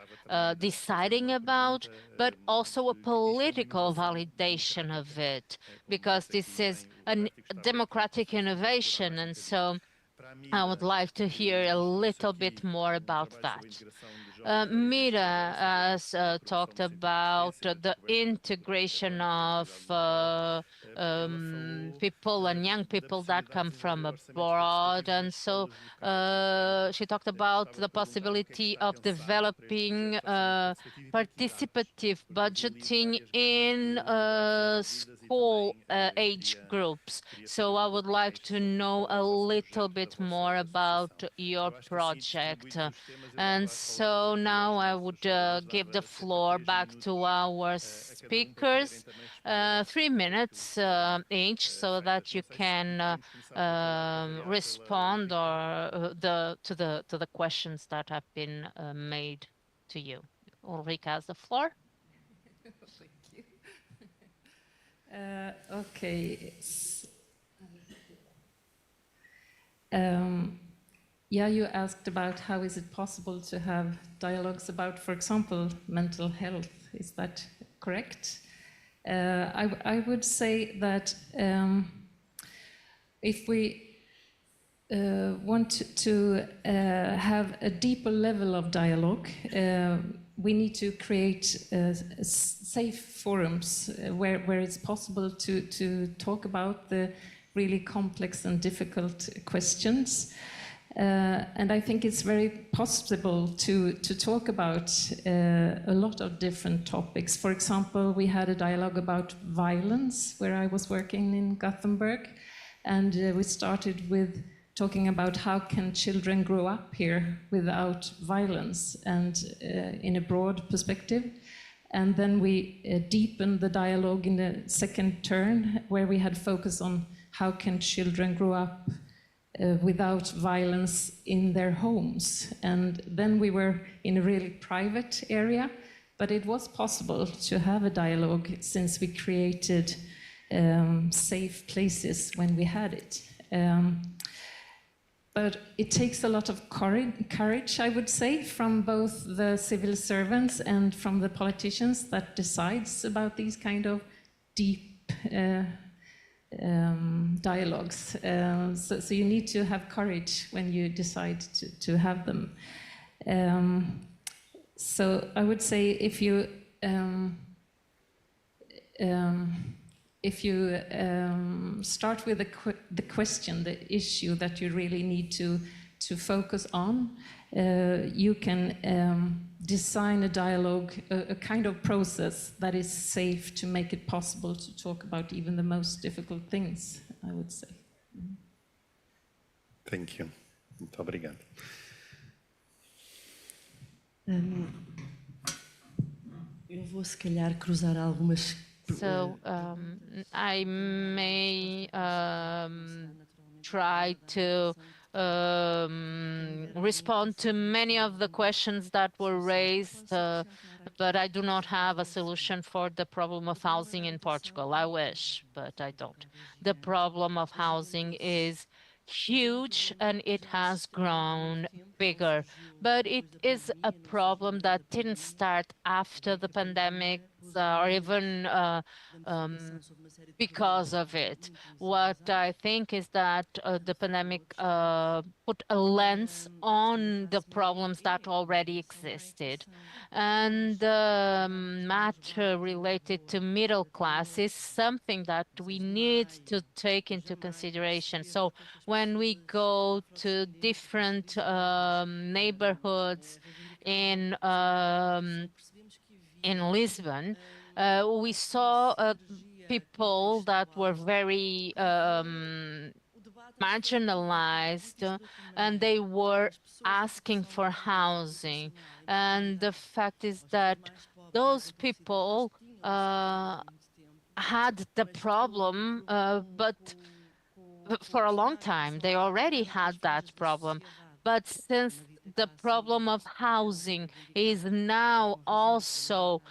deciding about, but also a political validation of it, because this is a democratic innovation. And so I would like to hear a little bit more about that. Mira has talked about the integration of people and young people that come from abroad. And so she talked about the possibility of developing participative budgeting in school age groups. So I would like to know a little bit more about your project. And so now I would give the floor back to our speakers, 3 minutes each, so that you can respond or to the questions that have been made to you. Ulrika has the floor. Thank you. Okay. Yeah, you asked about how is it possible to have dialogues about, for example, mental health. Is that correct? I would say that if we want to have a deeper level of dialogue, we need to create safe forums where it's possible to talk about the really complex and difficult questions. And I think it's very possible to talk about a lot of different topics. For example, we had a dialogue about violence where I was working in Gothenburg, and we started with talking about how can children grow up here without violence and in a broad perspective. And then we deepened the dialogue in the second turn, where we had focus on how can children grow up without violence in their homes. And then we were in a really private area, but it was possible to have a dialogue since we created safe places when we had it. But it takes a lot of courage, I would say, from both the civil servants and from the politicians that decides about these kind of deep dialogues. So you need to have courage when you decide to have them. So I would say if you start with the question, the issue that you really need to focus on, you can design a dialogue, a kind of process that is safe to make it possible to talk about even the most difficult things, I would say. Thank you. Muito obrigado. Eu vou, se calhar, cruzar algumas. So I may try to respond to many of the questions that were raised, but I do not have a solution for the problem of housing in Portugal. I wish, but I don't. The problem of housing is huge and it has grown bigger, but it is a problem that didn't start after the pandemic or even because of it. What I think is that the pandemic put a lens on the problems that already existed. And the matter related to middle class is something that we need to take into consideration. So when we go to different neighborhoods in Lisbon, we saw people that were very marginalized, and they were asking for housing. And the fact is that those people had the problem, but for a long time, they already had that problem. But since the problem of housing is now also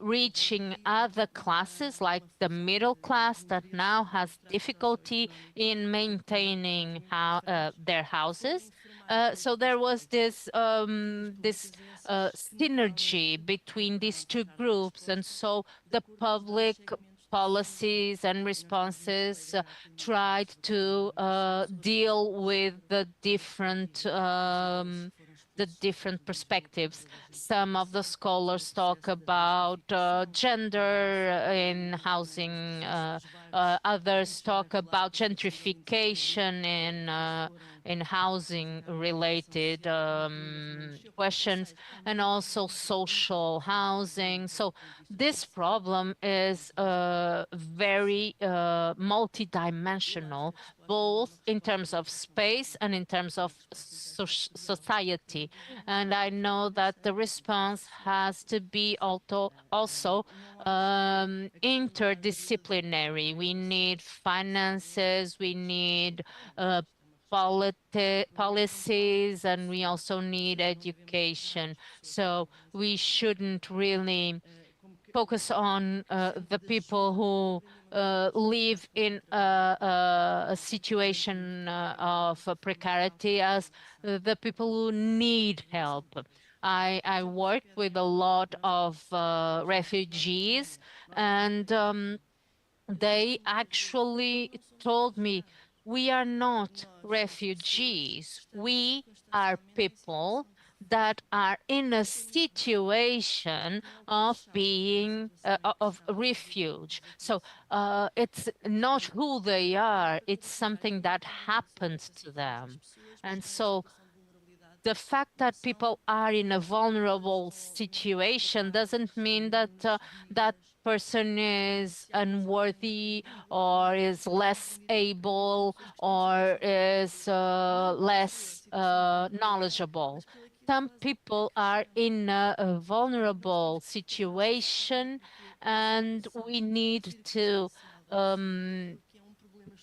reaching other classes, like the middle class that now has difficulty in maintaining their houses. So there was this synergy between these two groups, and so the public policies and responses tried to deal with the different perspectives. Some of the scholars talk about gender in housing, others talk about gentrification in housing related questions, and also social housing. So this problem is very multidimensional, both in terms of space and in terms of society. And I know that the response has to be also interdisciplinary. We need finances, we need policies, and we also need education. So we shouldn't really focus on the people who live in a situation of precarity as the people who need help. I work with a lot of refugees, and they actually told me, we are not refugees. We are people that are in a situation of being of refuge. So it's not who they are, it's something that happens to them. And so the fact that people are in a vulnerable situation doesn't mean that that person is unworthy or is less able or is less knowledgeable. Some people are in a vulnerable situation, and we need to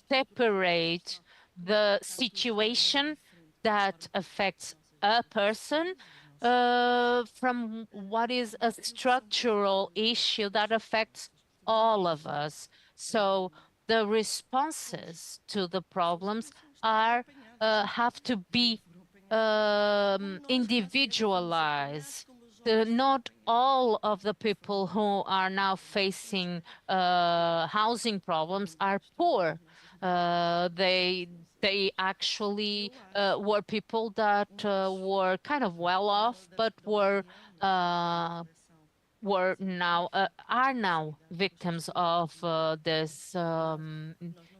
separate the situation that affects a person from what is a structural issue that affects all of us. So the responses to the problems have to be individualized. Not all of the people who are now facing housing problems are poor. They actually were people that were kind of well off, but are now victims of this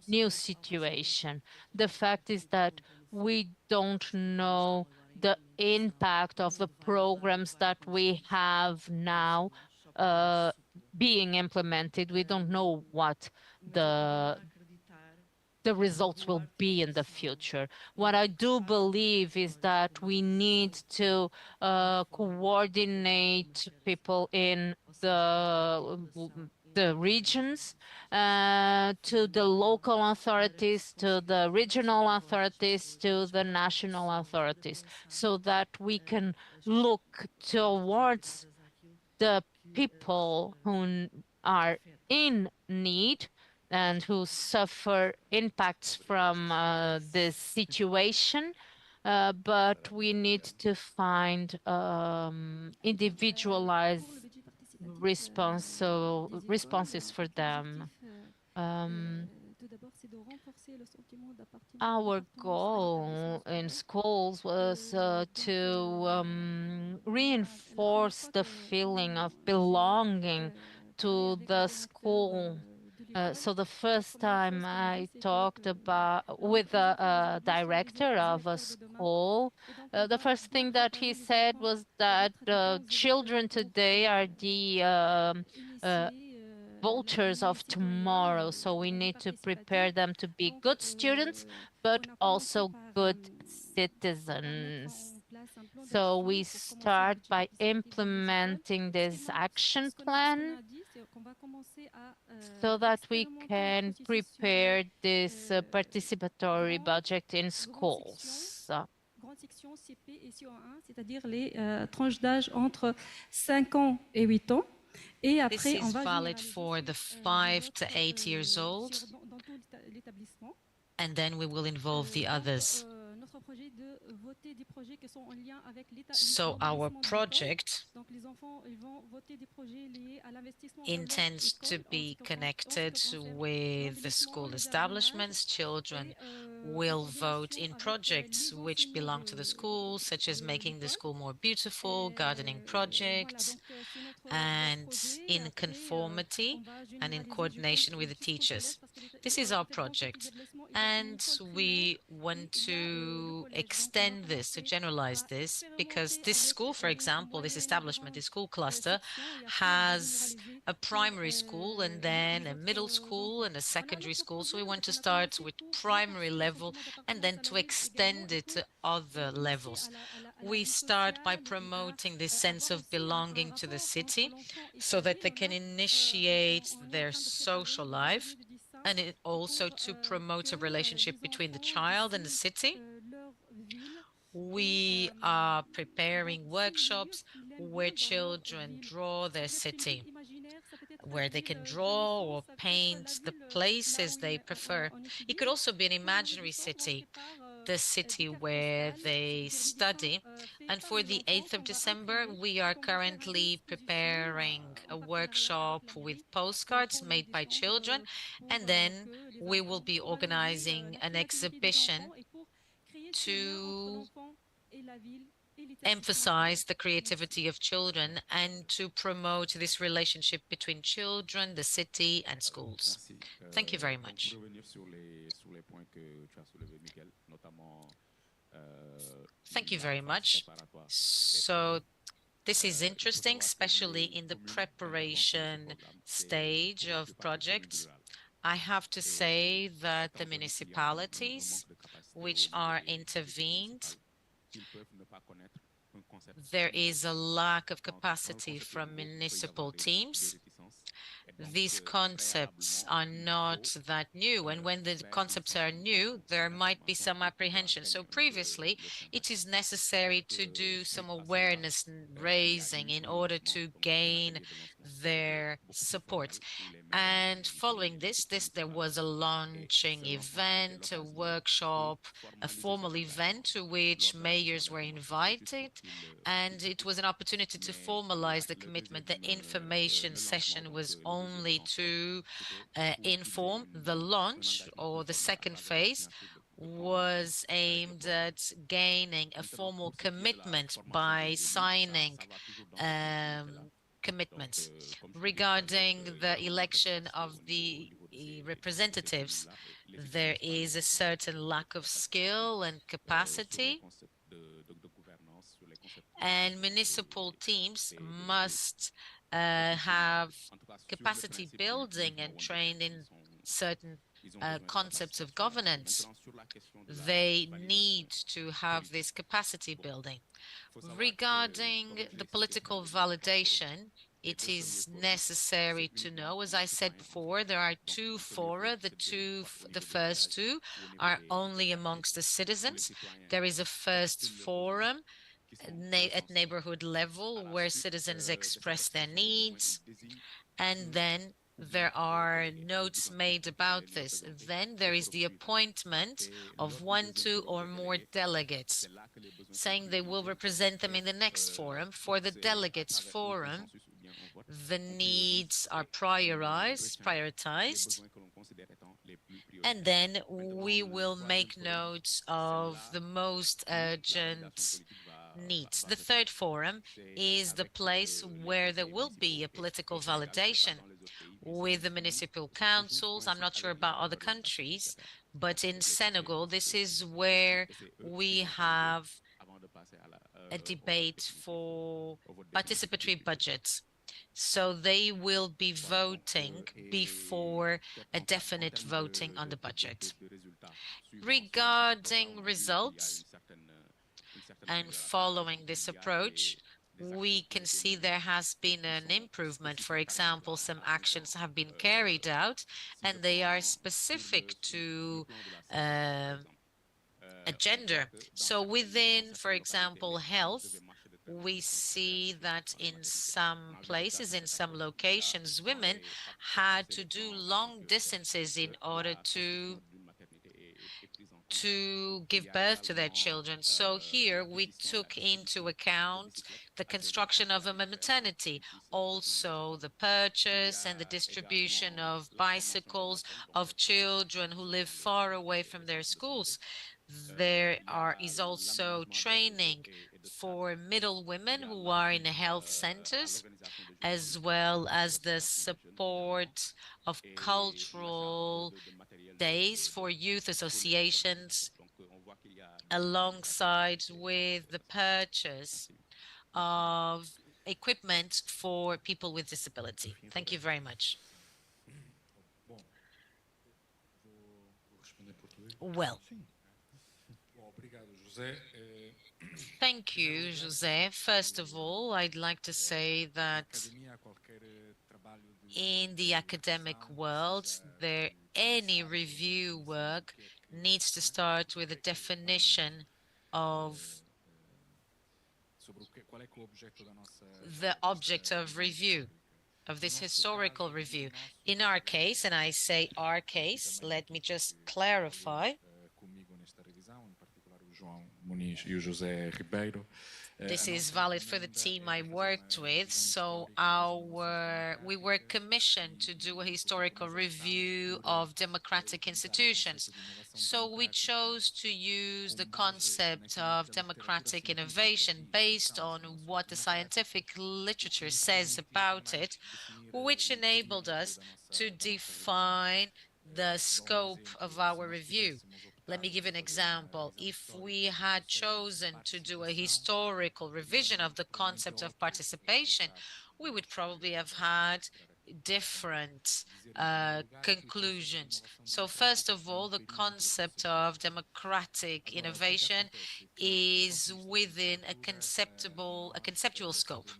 new situation. The fact is that we don't know the impact of the programs that we have now being implemented. We don't know what the results will be in the future. What I do believe is that we need to coordinate people in the the regions, to the local authorities, to the regional authorities, to the national authorities, so that we can look towards the people who are in need and who suffer impacts from this situation. But we need to find individualized responses for them. Our goal in schools was to reinforce the feeling of belonging to the school. So the first time I talked with a director of a school, the first thing that he said was that children today are the voters of tomorrow, so we need to prepare them to be good students, but also good citizens. So we start by implementing this action plan so that we can prepare this participatory budget in schools. Grande section CP et CO1, c'est-à-dire les tranches d'âge entre 5 ans et 8 ans. This is valid for the 5 to 8 years old, and then we will involve the others. So our project intends to be connected with the school establishments. Children will vote in projects which belong to the school, such as making the school more beautiful, gardening projects, and in conformity and in coordination with the teachers. This is our project, and we want to extend this, to generalize this, because this school, for example, this establishment, this school cluster, has a primary school and then a middle school and a secondary school. So we want to start with primary level and then to extend it to other levels. We start by promoting this sense of belonging to the city so that they can initiate their social life, and also to promote a relationship between the child and the city. We are preparing workshops where children draw their city, where they can draw or paint the places they prefer. It could also be an imaginary city, the city where they study. And for the 8th of December, we are currently preparing a workshop with postcards made by children, and then we will be organizing an exhibition to emphasize the creativity of children and to promote this relationship between children, the city, and schools. Thank you very much. Thank you very much. So this is interesting, especially in the preparation stage of projects. I have to say that the municipalities which are intervened, there is a lack of capacity from municipal teams. These concepts are not that new, and when the concepts are new, there might be some apprehension. So previously, it is necessary to do some awareness raising in order to gain their support. And following this, there was a launching event, a workshop, a formal event to which mayors were invited, and it was an opportunity to formalize the commitment. The information session was only to inform. The launch, or the second phase, was aimed at gaining a formal commitment by signing commitments. Regarding the election of the representatives, there is a certain lack of skill and capacity, and municipal teams must have capacity building and trained in certain concepts of governance. They need to have this capacity building. Regarding the political validation, it is necessary to know, as I said before, there are two fora. The first two are only amongst the citizens. There is a first forum at neighborhood level where citizens express their needs, and then there are notes made about this. Then there is the appointment of 1, 2, or more delegates, saying they will represent them in the next forum. For the delegates forum, the needs are prioritized, and then we will make notes of the most urgent needs. The third forum is the place where there will be a political validation with the municipal councils. I'm not sure about other countries, but in Senegal, this is where we have a debate for participatory budgets. So they will be voting before a definite voting on the budget. Regarding results, and following this approach, we can see there has been an improvement. For example, some actions have been carried out, and they are specific to a gender. So within, for example, health, we see that in some places, in some locations, women had to do long distances in order to give birth to their children. So here we took into account the construction of a maternity, also the purchase and the distribution of bicycles of children who live far away from their schools. There is also training for middle women who are in health centers, as well as the support of cultural days for youth associations, alongside with the purchase of equipment for people with disability. Thank you very much. Well, thank you, José. First of all, I'd like to say that in the academic world, any review work needs to start with a definition of the object of review, of this historical review. In our case, and I say our case, let me just clarify. This is valid for the team I worked with. So we were commissioned to do a historical review of democratic institutions. So we chose to use the concept of democratic innovation based on what the scientific literature says about it, which enabled us to define the scope of our review. Let me give an example. If we had chosen to do a historical revision of the concept of participation, we would probably have had different conclusions. So first of all, the concept of democratic innovation is within a conceptual scope.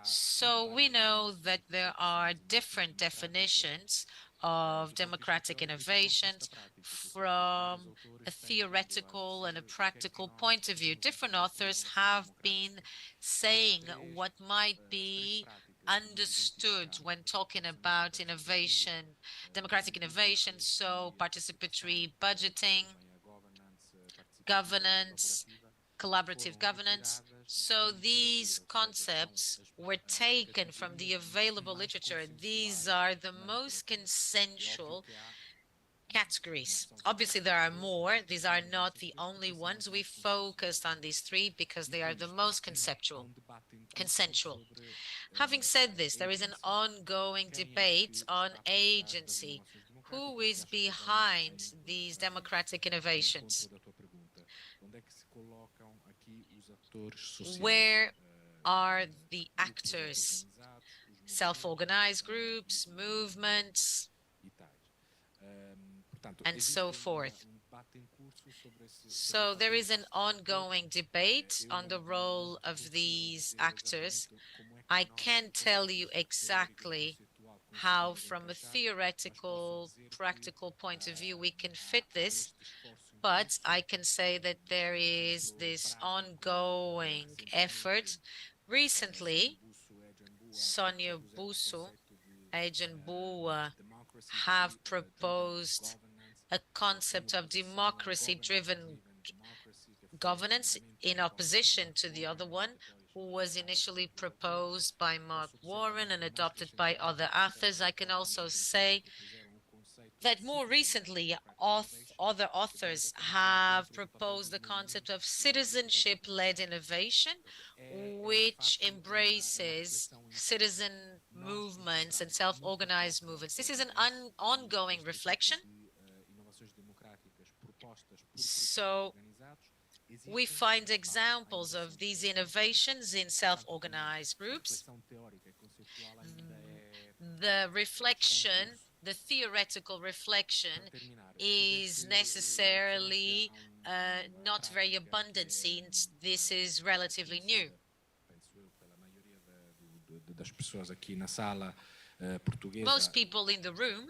So we know that there are different definitions of democratic innovations from a theoretical and a practical point of view. Different authors have been saying what might be understood when talking about innovation, democratic innovation, so participatory budgeting, governance, collaborative governance. So these concepts were taken from the available literature. These are the most consensual categories. Obviously, there are more. These are not the only ones. We focused on these three because they are the most consensual. Having said this, there is an ongoing debate on agency. Who is behind these democratic innovations? Where are the actors? Self-organized groups, movements, and so forth. So there is an ongoing debate on the role of these actors I can't tell you exactly how, from a theoretical, practical point of view, we can fit this, but I can say that there is this ongoing effort. Recently, Sonia Busu, Adrian Bua have proposed a concept of democracy-driven governance in opposition to the other one, who was initially proposed by Mark Warren and adopted by other authors. I can also say that more recently, other authors have proposed the concept of citizenship-led innovation, which embraces citizen movements and self-organized movements. This is an ongoing reflection. So we find examples of these innovations in self-organized groups. The reflection, the theoretical reflection, is necessarily not very abundant, since this is relatively new. Most people in the room,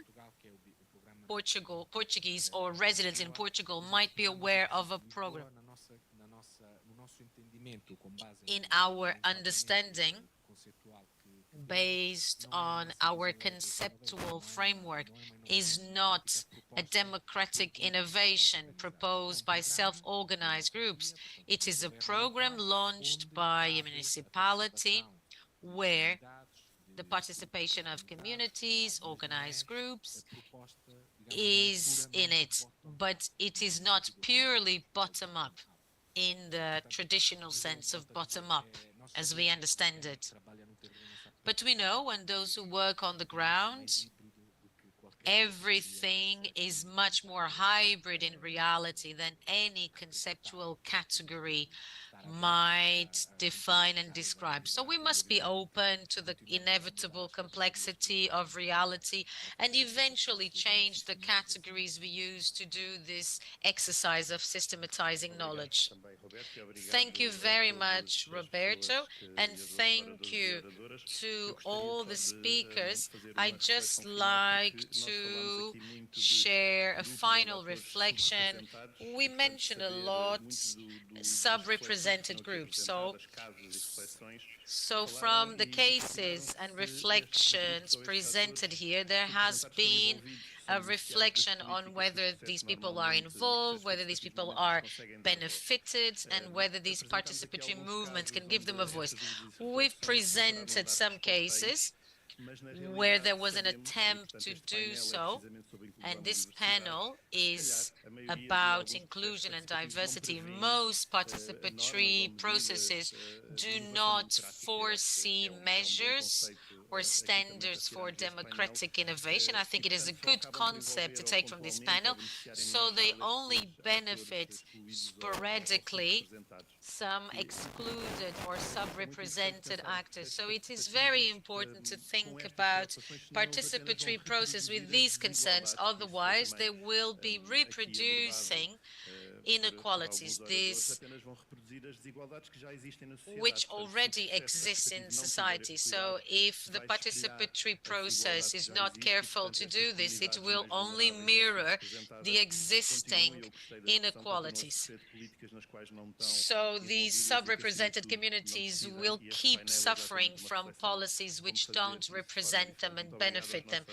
Portuguese or residents in Portugal, might be aware of a program. In our understanding, based on our conceptual framework, is not a democratic innovation proposed by self-organized groups. It is a program launched by a municipality where the participation of communities, organized groups, is in it, but it is not purely bottom-up in the traditional sense of bottom-up, as we understand it. But we know, when those who work on the ground, everything is much more hybrid in reality than any conceptual category might define and describe. So we must be open to the inevitable complexity of reality and eventually change the categories we use to do this exercise of systematizing knowledge. Thank you very much, Roberto, and thank you to all the speakers. I'd just like to share a final reflection. We mentioned a lot sub-represented groups. So from the cases and reflections presented here, there has been a reflection on whether these people are involved, whether these people are benefited, and whether these participatory movements can give them a voice. We've presented some cases where there was an attempt to do so, and this panel is about inclusion and diversity. Most participatory processes do not foresee measures or standards for democratic innovation. I think it is a good concept to take from this panel. So they only benefit sporadically some excluded or sub-represented actors. So it is very important to think about participatory process with these concerns. Otherwise, they will be reproducing inequalities, which already exist in society. So if the participatory process is not careful to do this, it will only mirror the existing inequalities. So these sub-represented communities will keep suffering from policies which don't represent them and benefit them.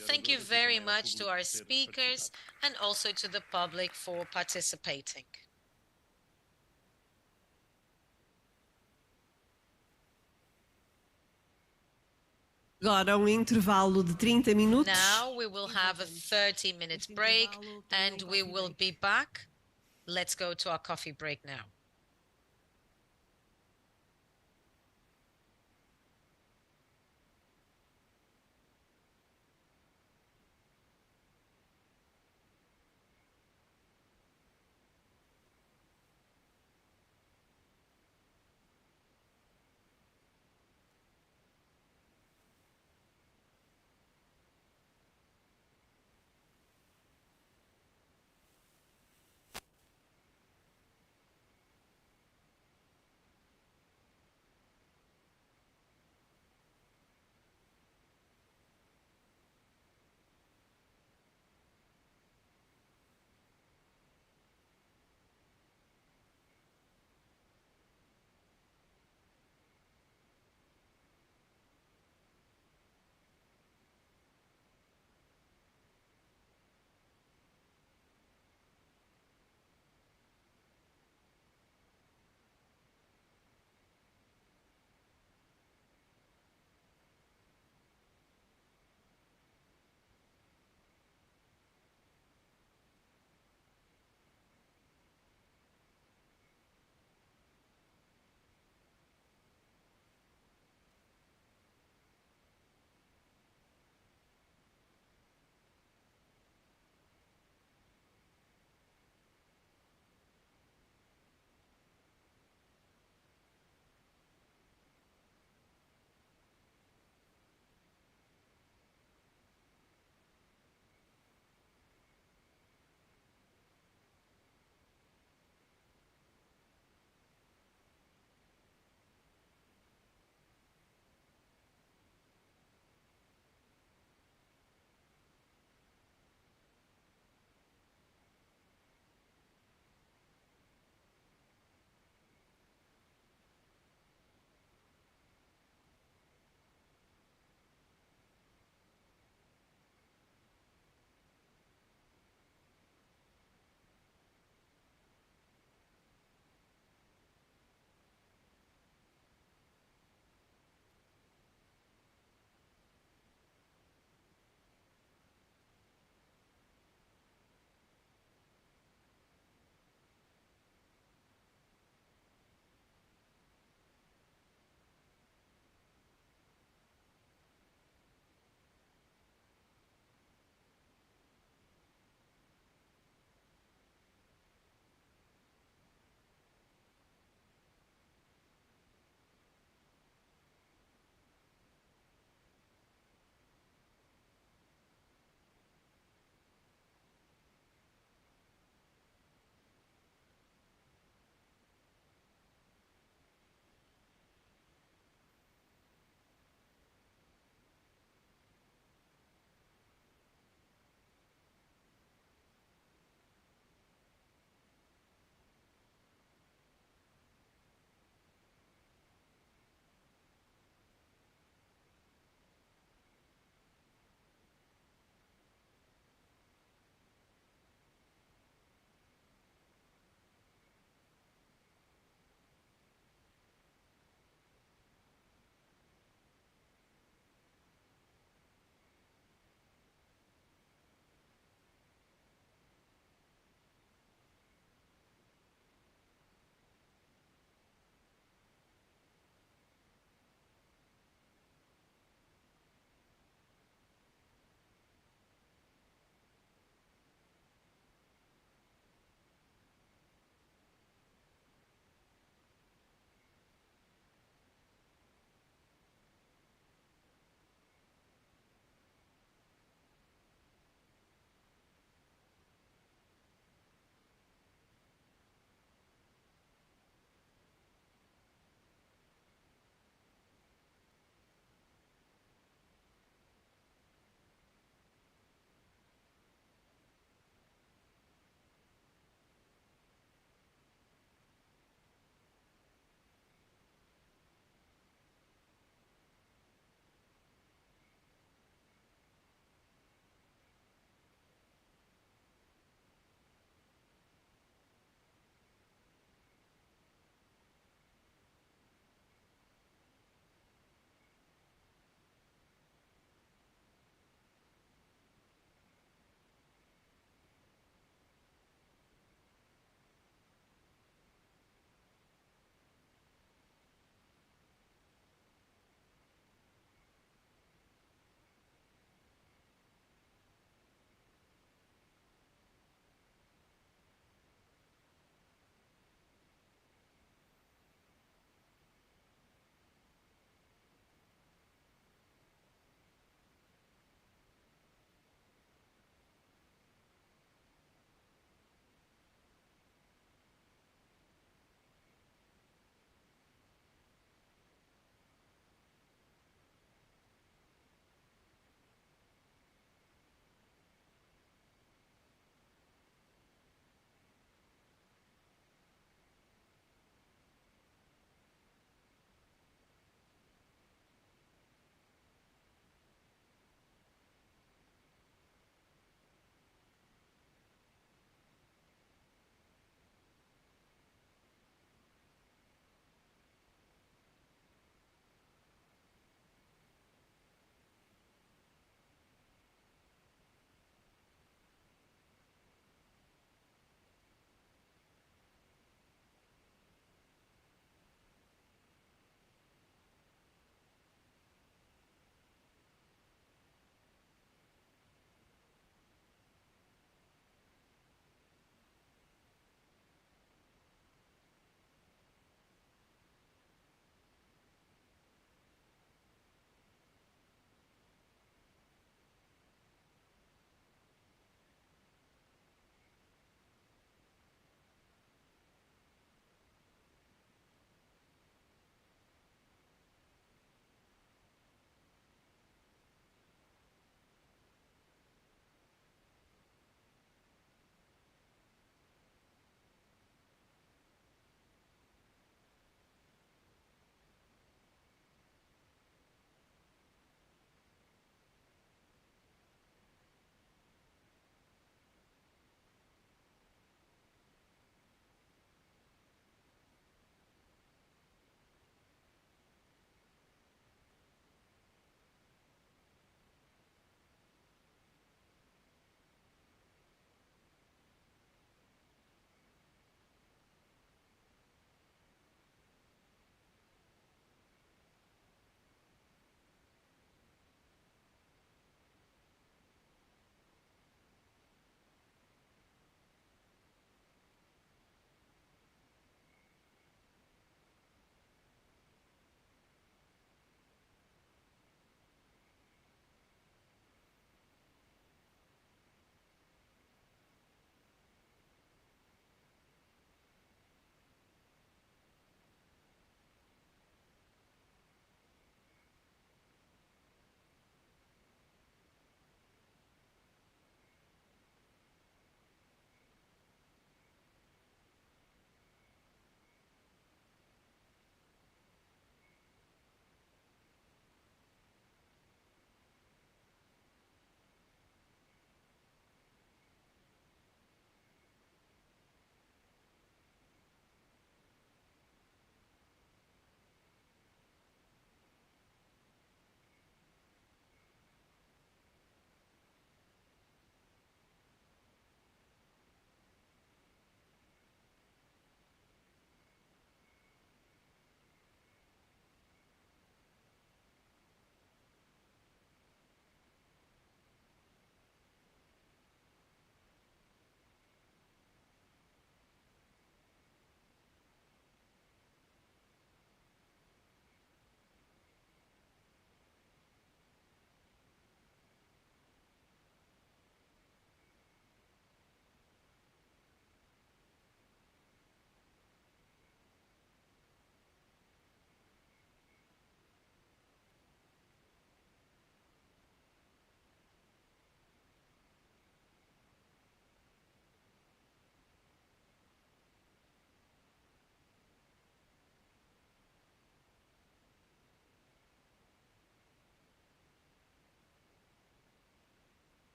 Thank you very much to our speakers and also to the public for participating. Agora intervalo de 30 minutos. Now we will have a 30-minute break and we will be back. Let's go to our coffee break now.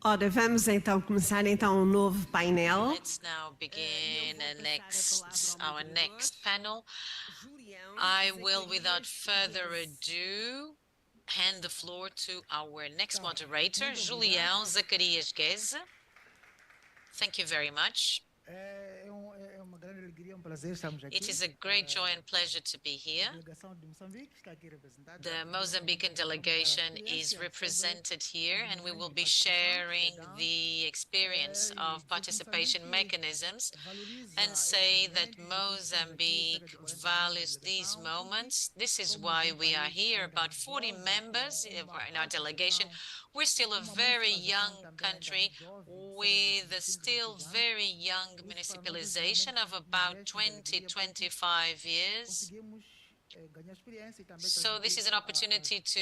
Ora, vamos então começar um novo painel. Let's now begin our next panel. I will, without further ado, hand the floor to our next moderator, Julião Zacarias Gueza. Thank you very much. It is a great joy and pleasure to be here. The Mozambican delegation is represented here, and we will be sharing the experience of participation mechanisms and say that Mozambique values these moments. This is why we are here, about 40 members in our delegation. We're still a very young country with a still very young municipalization of about 20-25 years. So this is an opportunity to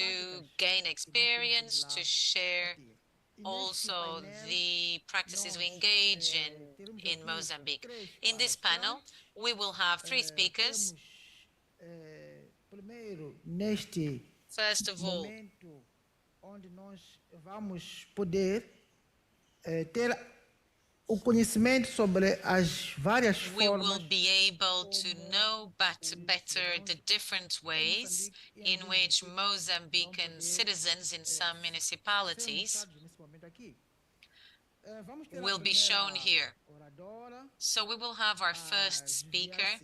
gain experience, to share also the practices we engage in Mozambique. In this panel, we will have 3 speakers. First of all, onde nós vamos poder ter o conhecimento sobre as várias formas. We will be able to know better the different ways in which Mozambican citizens in some municipalities will be shown here. So we will have our first speaker,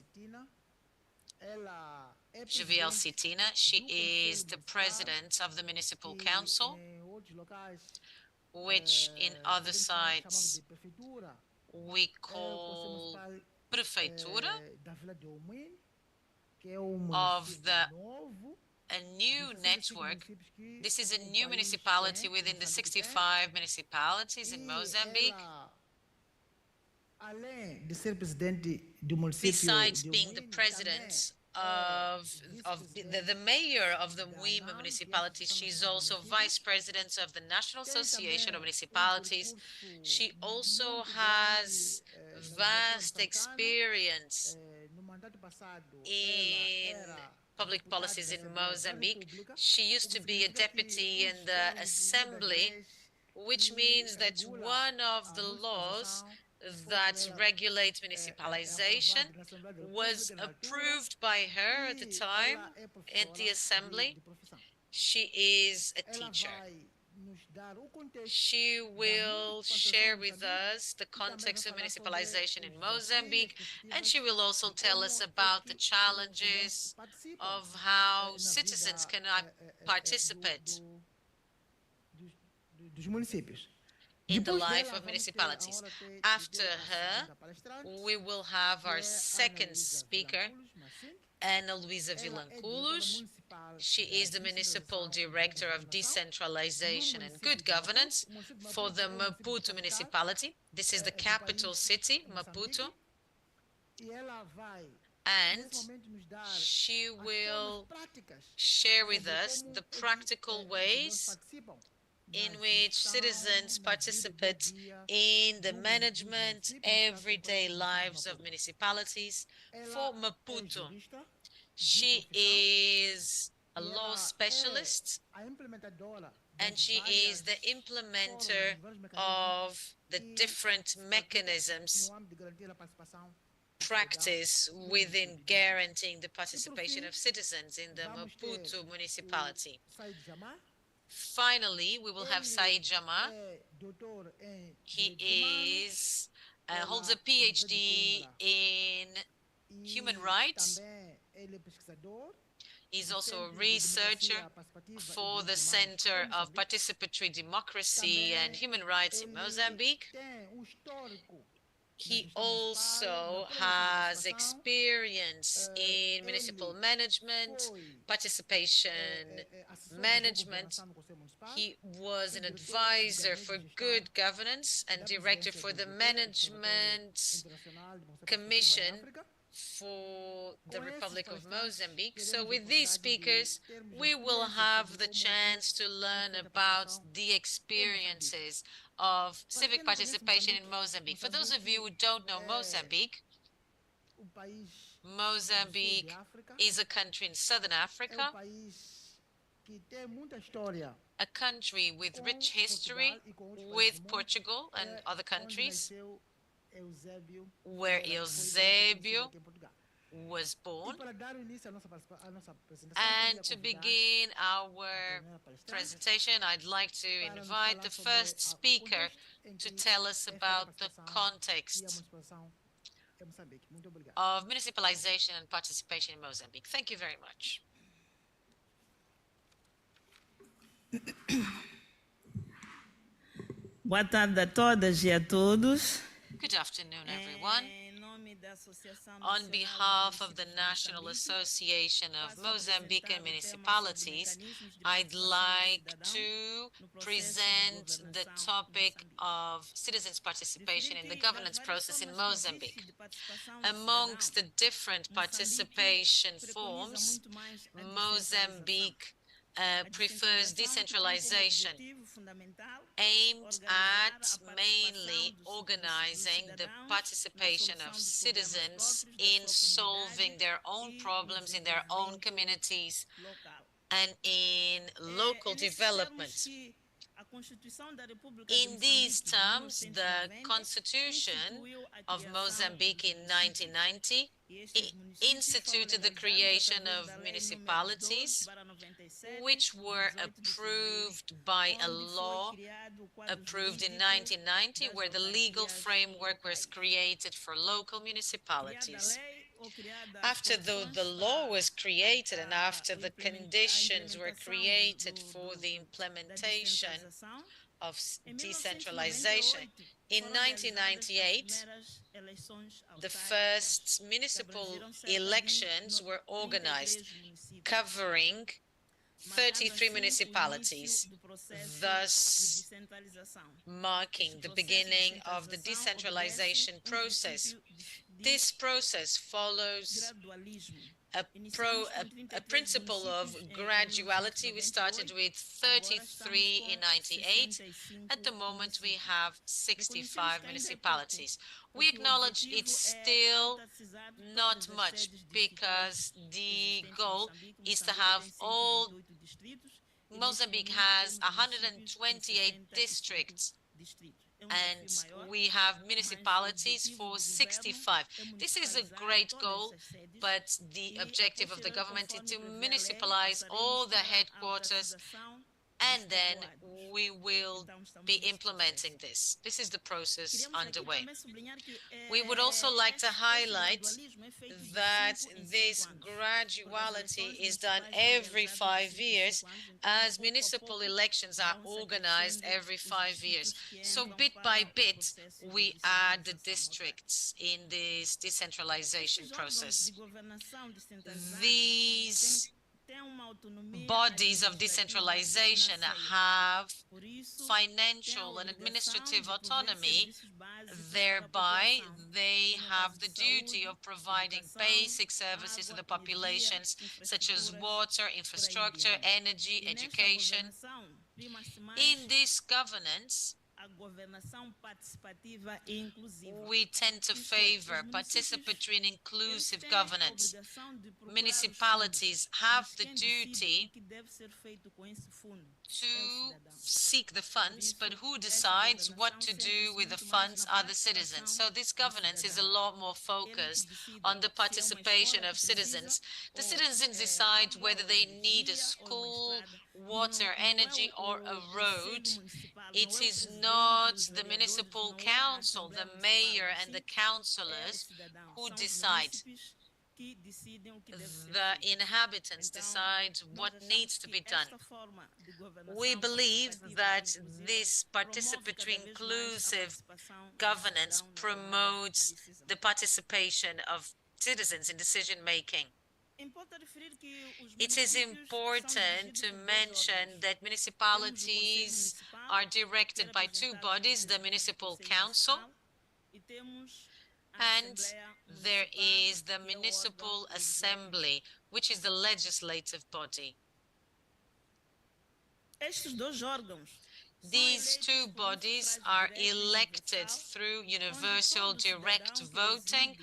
Javiel Citina. She is the president of the Municipal Council, which in other sites we call Prefeitura, of a new network. This is a new municipality within the 65 municipalities in Mozambique. Besides being the president of the mayor of the Muima municipality, she's also vice president of the National Association of Municipalities. She also has vast experience in public policies in Mozambique. She used to be a deputy in the assembly, which means that one of the laws that regulate municipalization was approved by her at the time at the assembly. She is a teacher. She will share with us the context of municipalization in Mozambique, and she will also tell us about the challenges of how citizens can participate in the life of municipalities. After her, we will have our second speaker, Ana Luisa Vilanculos. She is the Municipal Director of Decentralization and Good Governance for the Maputo municipality. This is the capital city, Maputo. And she will share with us the practical ways in which citizens participate in the management, everyday lives of municipalities for Maputo. She is a law specialist, and she is the implementer of the different mechanisms practice within guaranteeing the participation of citizens in the Maputo municipality. Finally, we will have Said Jama. He holds a PhD in human rights. He's also a researcher for the Center of Participatory Democracy and Human Rights in Mozambique. He also has experience in municipal management, participation management. He was an advisor for good governance and director for the Management Commission for the Republic of Mozambique. So with these speakers, we will have the chance to learn about the experiences of civic participation in Mozambique. For those of you who don't know Mozambique, Mozambique is a country in Southern Africa. a country with rich history with Portugal and other countries, where Eusébio was born. And to begin our presentation, I'd like to invite the first speaker to tell us about the context of municipalization and participation in Mozambique. Thank you very much. Boa tarde a todas e a todos. Good afternoon, everyone. On behalf of the National Association of Mozambican Municipalities, I'd like to present the topic of citizens' participation in the governance process in Mozambique. Amongst the different participation forms, Mozambique prefers decentralization, aimed at mainly organizing the participation of citizens in solving their own problems in their own communities and in local development. In these terms, the Constitution of Mozambique in 1990 instituted the creation of municipalities, which were approved by a law approved in 1990, where the legal framework was created for local municipalities. After the law was created and after the conditions were created for the implementation of decentralization, in 1998, the first municipal elections were organized, covering 33 municipalities, thus marking the beginning of the decentralization process. This process follows a principle of graduality. We started with 33 in 98. At the moment, we have 65 municipalities. We acknowledge it's still not much, because the goal is to have all. Mozambique has 128 districts, and we have municipalities for 65. This is a great goal, but the objective of the government is to municipalize all the headquarters, and then we will be implementing this. This is the process underway. We would also like to highlight that this graduality is done every 5 years, as municipal elections are organized every 5 years. So bit by bit, we add the districts in this decentralization process. These bodies of decentralization have financial and administrative autonomy. Thereby, they have the duty of providing basic services to the populations, such as water, infrastructure, energy, education. In this governance, we tend to favor participatory and inclusive governance. Municipalities have the duty to seek the funds, but who decides what to do with the funds are the citizens. So this governance is a lot more focused on the participation of citizens. The citizens decide whether they need a school, water, energy, or a road. It is not the municipal council, the mayor and the councillors who decide. The inhabitants decide what needs to be done. We believe that this participatory, inclusive governance promotes the participation of citizens in decision-making. It is important to mention that municipalities are directed by two bodies, the municipal council, and there is the municipal assembly, which is the legislative body. These two bodies are elected through universal direct voting,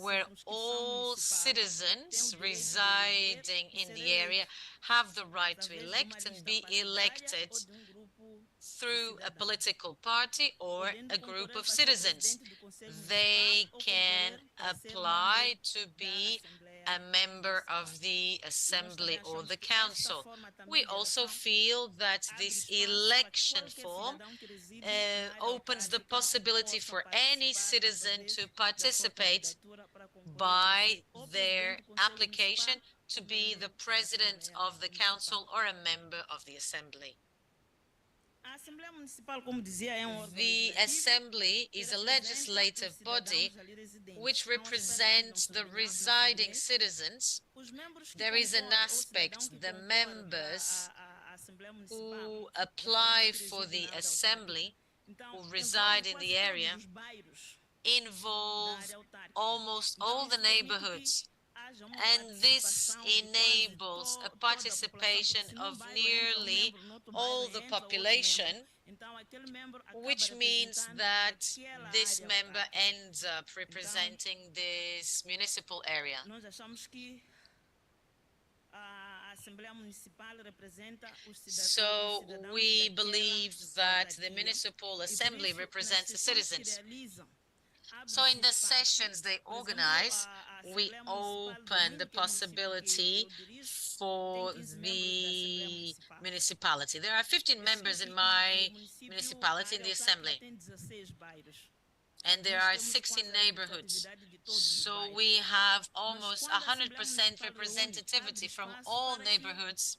where all citizens residing in the area have the right to elect and be elected through a political party or a group of citizens. They can apply to be a member of the assembly or the council. We also feel that this election form opens the possibility for any citizen to participate by their application to be the president of the council or a member of the assembly. The assembly is a legislative body which represents the residing citizens. There is an aspect, the members who apply for the assembly, who reside in the area, involve almost all the neighborhoods. And this enables a participation of nearly all the population, which means that this member ends up representing this municipal area. So we believe that the municipal assembly represents the citizens. So in the sessions they organize, we open the possibility for the municipality. There are 15 members in my municipality in the assembly, and there are 16 neighborhoods. So we have almost 100% representativity from all neighborhoods.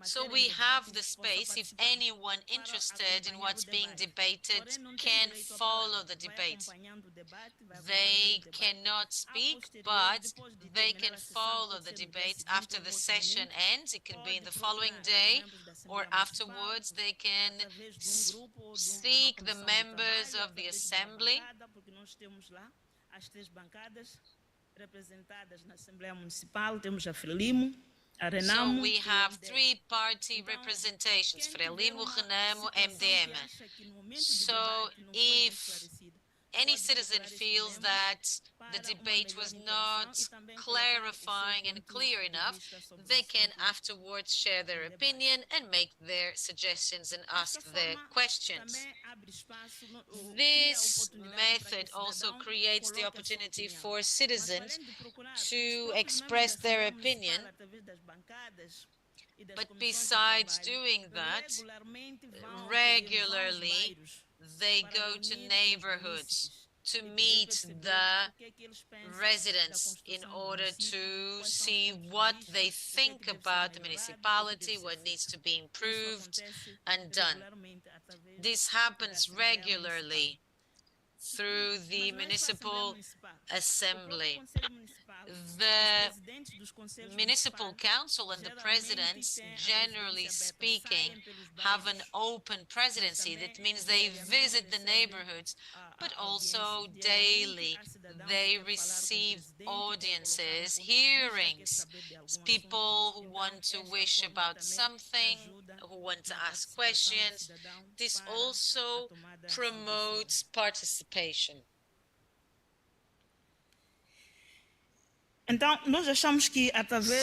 So we have the space, if anyone interested in what's being debated can follow the debate. They cannot speak, but they can follow the debate after the session ends. It can be in the following day or afterwards. They can seek the members of the assembly. So we have three-party representations, Frelimo, Renamo, MDM. So if any citizen feels that the debate was not clarifying and clear enough, they can afterwards share their opinion and make their suggestions and ask their questions. This method also creates the opportunity for citizens to express their opinion. But besides doing that, regularly they go to neighborhoods to meet the residents in order to see what they think about the municipality, what needs to be improved and done. This happens regularly through the municipal assembly. The municipal council and the presidents, generally speaking, have an open presidency. That means they visit the neighborhoods, but also daily they receive audiences, hearings, people who want to wish about something, who want to ask questions. This also promotes participation.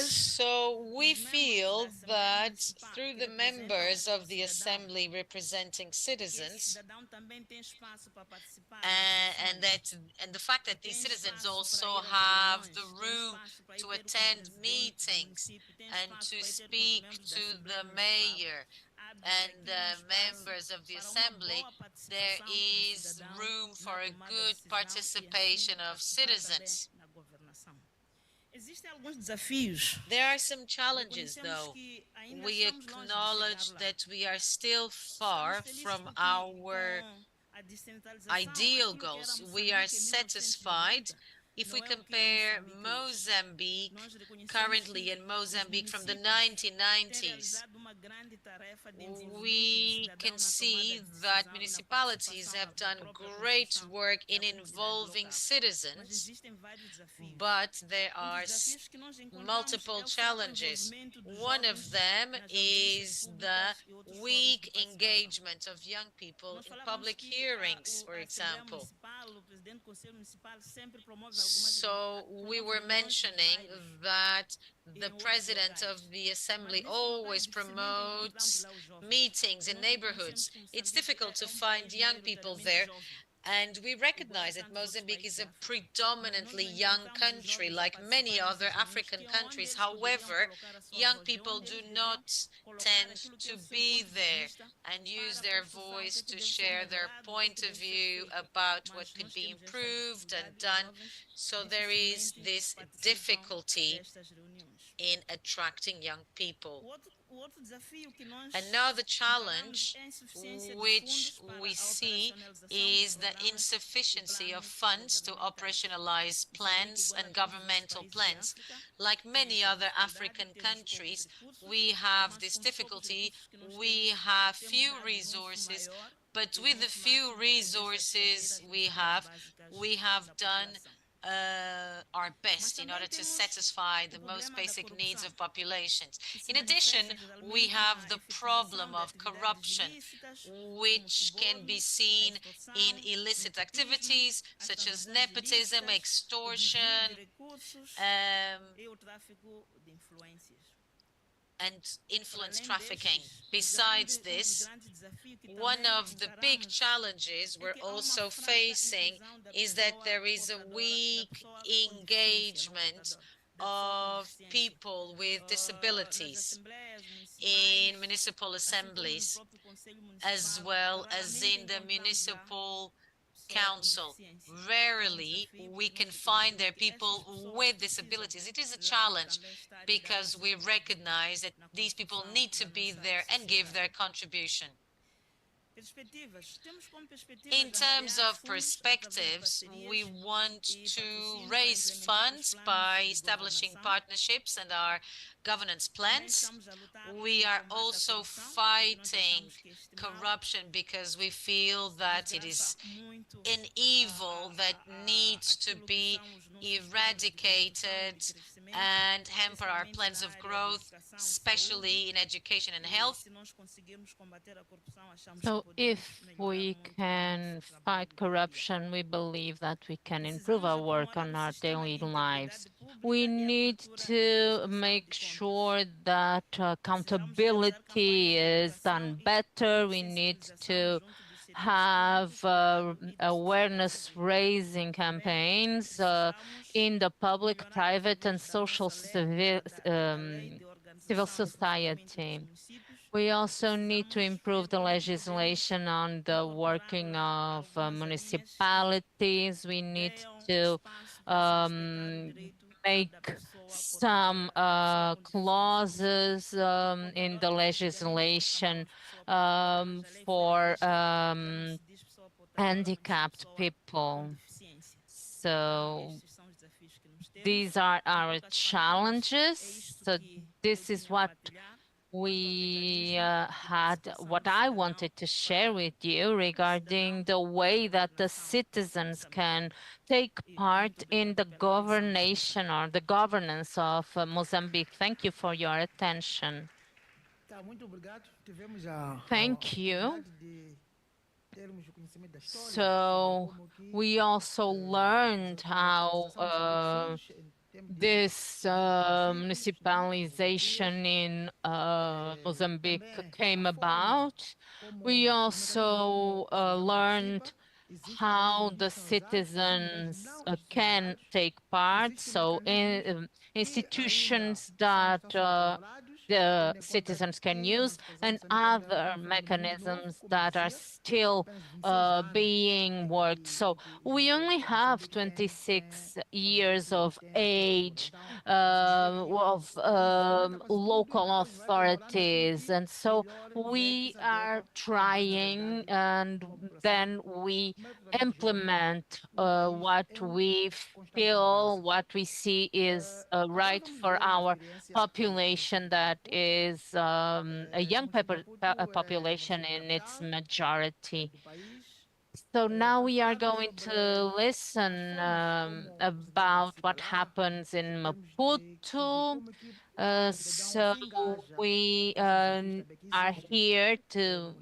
So we feel that through the members of the assembly representing citizens, and the fact that these citizens also have the room to attend meetings and to speak to the mayor and the members of the assembly, there is room for a good participation of citizens. There are some challenges, though. We acknowledge that we are still far from our ideal goals. We are satisfied if we compare Mozambique currently and Mozambique from the 1990s. we can see that municipalities have done great work in involving citizens, but there are multiple challenges. One of them is the weak engagement of young people in public hearings, for example. So we were mentioning that the president of the assembly always promotes meetings in neighborhoods. It's difficult to find young people there, and we recognize that Mozambique is a predominantly young country, like many other African countries. However, young people do not tend to be there and use their voice to share their point of view about what could be improved and done. So there is this difficulty in attracting young people. Another challenge which we see is the insufficiency of funds to operationalize plans and governmental plans. Like many other African countries, we have this difficulty. We have few resources, but with the few resources we have done our best in order to satisfy the most basic needs of populations. In addition, we have the problem of corruption, which can be seen in illicit activities such as nepotism, extortion, and influence trafficking. Besides this, one of the big challenges we're also facing is that there is a weak engagement of people with disabilities in municipal assemblies, as well as in the municipal council. Rarely we can find there people with disabilities. It is a challenge because we recognize that these people need to be there and give their contribution. In terms of perspectives, we want to raise funds by establishing partnerships and our governance plans. We are also fighting corruption because we feel that it is an evil that needs to be eradicated and hamper our plans of growth, especially in education and health. So if we can fight corruption, we believe that we can improve our work on our daily lives. We need to make sure that accountability is done better. We need to have awareness-raising campaigns in the public, private, and social civil society. We also need to improve the legislation on the working of municipalities. We need to make some clauses in the legislation for handicapped people. So these are our challenges. So this is what we what I wanted to share with you regarding the way that the citizens can take part in the governance or the governance of Mozambique. Thank you for your attention. Thank you. So we also learned how this municipalization in Mozambique came about. We also learned how the citizens can take part. So in institutions that the citizens can use and other mechanisms that are still being worked. So we only have 26 years of age of local authorities. And so we are trying, and then we implement what we feel, what we see is right for our population that that is a young population in its majority. So now we are going to listen about what happens in Maputo. So we are here to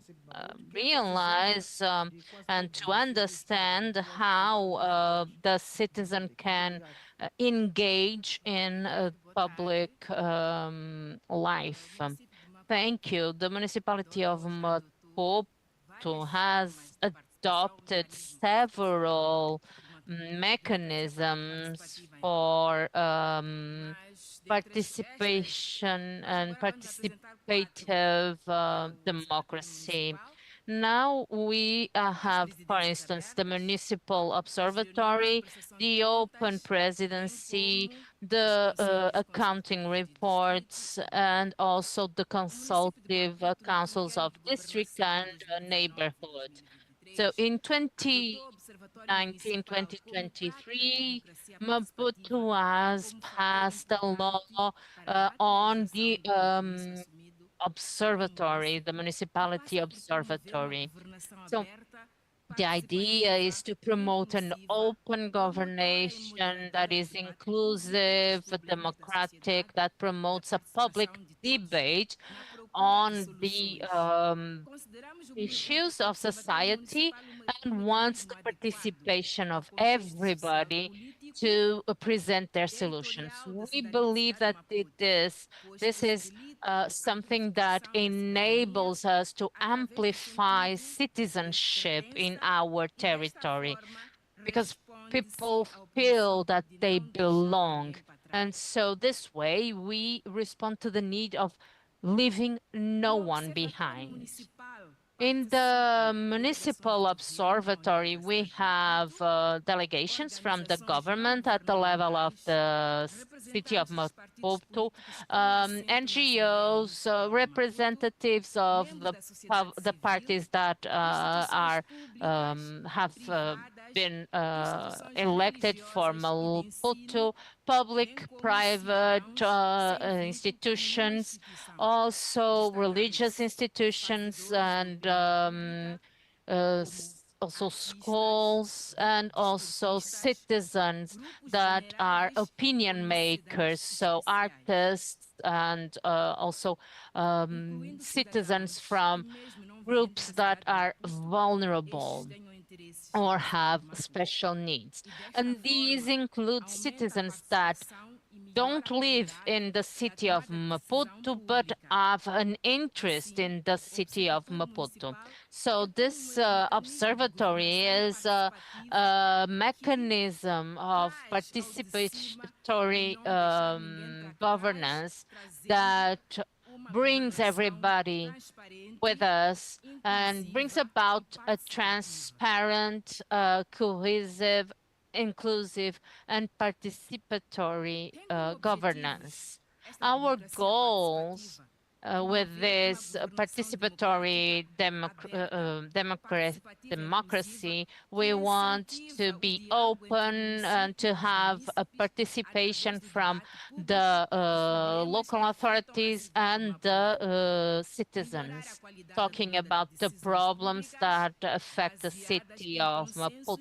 realize and to understand how the citizen can engage in public life. Thank you. The municipality of Maputo has adopted several mechanisms for participation and participative democracy. Now we have, for instance, the municipal observatory, the open presidency, the accounting reports, and also the consultative councils of district and neighborhood. So in 2019-2023, Maputo has passed a law on the observatory, the municipality observatory. So the idea is to promote an open governance that is inclusive, democratic, that promotes a public debate on the issues of society and wants the participation of everybody to present their solutions. We believe that this is something that enables us to amplify citizenship in our territory, because people feel that they belong. And so this way we respond to the need of leaving no one behind. In the municipal observatory, we have delegations from the government at the level of the city of Maputo, NGOs, representatives of the parties that have been elected for Maputo, public, private institutions, also religious institutions, and also schools, and also citizens that are opinion makers, so artists, and also citizens from groups that are vulnerable or have special needs. And these include citizens that don't live in the city of Maputo, but have an interest in the city of Maputo. So this observatory is a mechanism of participatory governance that brings everybody with us and brings about a transparent, cohesive, inclusive, and participatory governance. Our goals with this participatory democracy, we want to be open and to have a participation from the local authorities and the citizens, talking about the problems that affect the city of Maputo.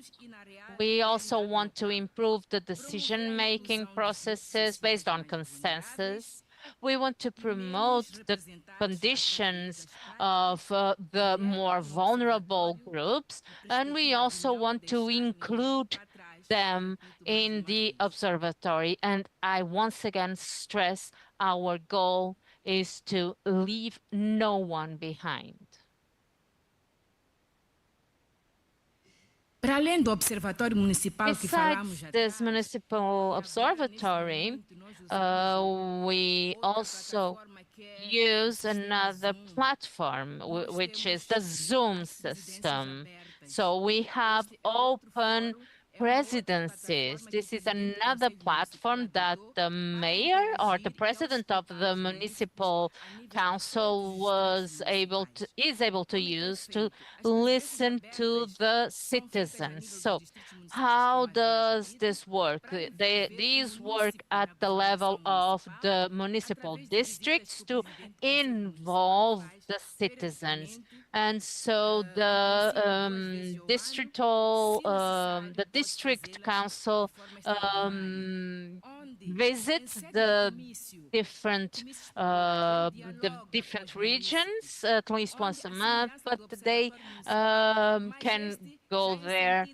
We also want to improve the decision-making processes based on consensus. We want to promote the conditions of the more vulnerable groups, and we also want to include them in the observatory. And I once again stress our goal is to leave no one behind. Besides this municipal observatory, we also use another platform, which is the Zoom system. So we have open presidencies. This is another platform that the mayor or the president of the municipal council is able to use to listen to the citizens. So how does this work? These work at the level of the municipal districts to involve the citizens. And so the district council visits the different regions at least once a month, but they can go there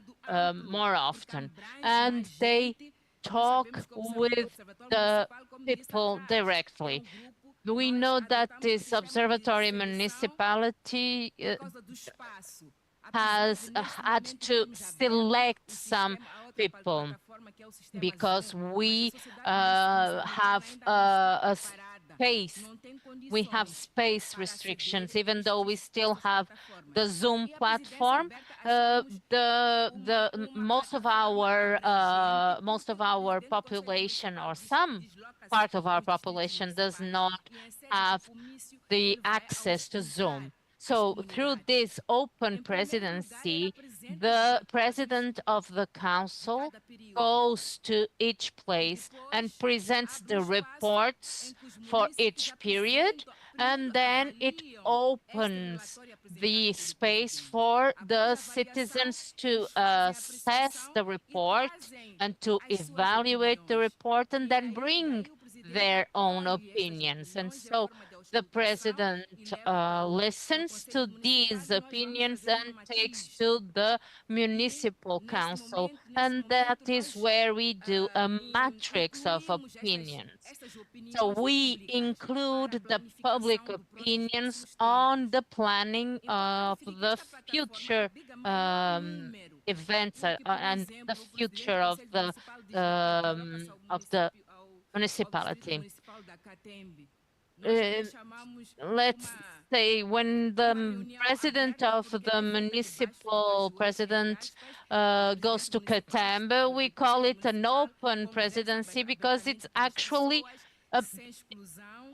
more often, and they talk with the people directly. We know that this observatory municipality has had to select some people because we have a space. We have space restrictions, even though we still have the Zoom platform. Most of our population, or some part of our population, does not have the access to Zoom. So through this open presidency, the president of the council goes to each place and presents the reports for each period, and then it opens the space for the citizens to assess the report and to evaluate the report and then bring their own opinions. And so the president listens to these opinions and takes to the municipal council, and that is where we do a matrix of opinions. So we include the public opinions on the planning of the future events and the future of the municipality. Let's say when the president of the municipal president goes to Catembe, we call it an open presidency because it's actually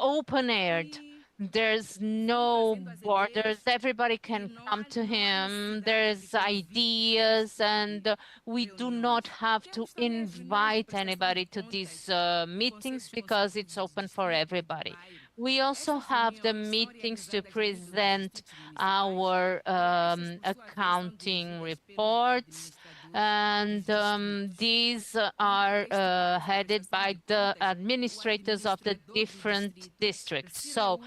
open-aired. There's no borders. Everybody can come to him. There's ideas, and we do not have to invite anybody to these meetings because it's open for everybody. We also have the meetings to present our accounting reports, and these are headed by the administrators of the different districts. So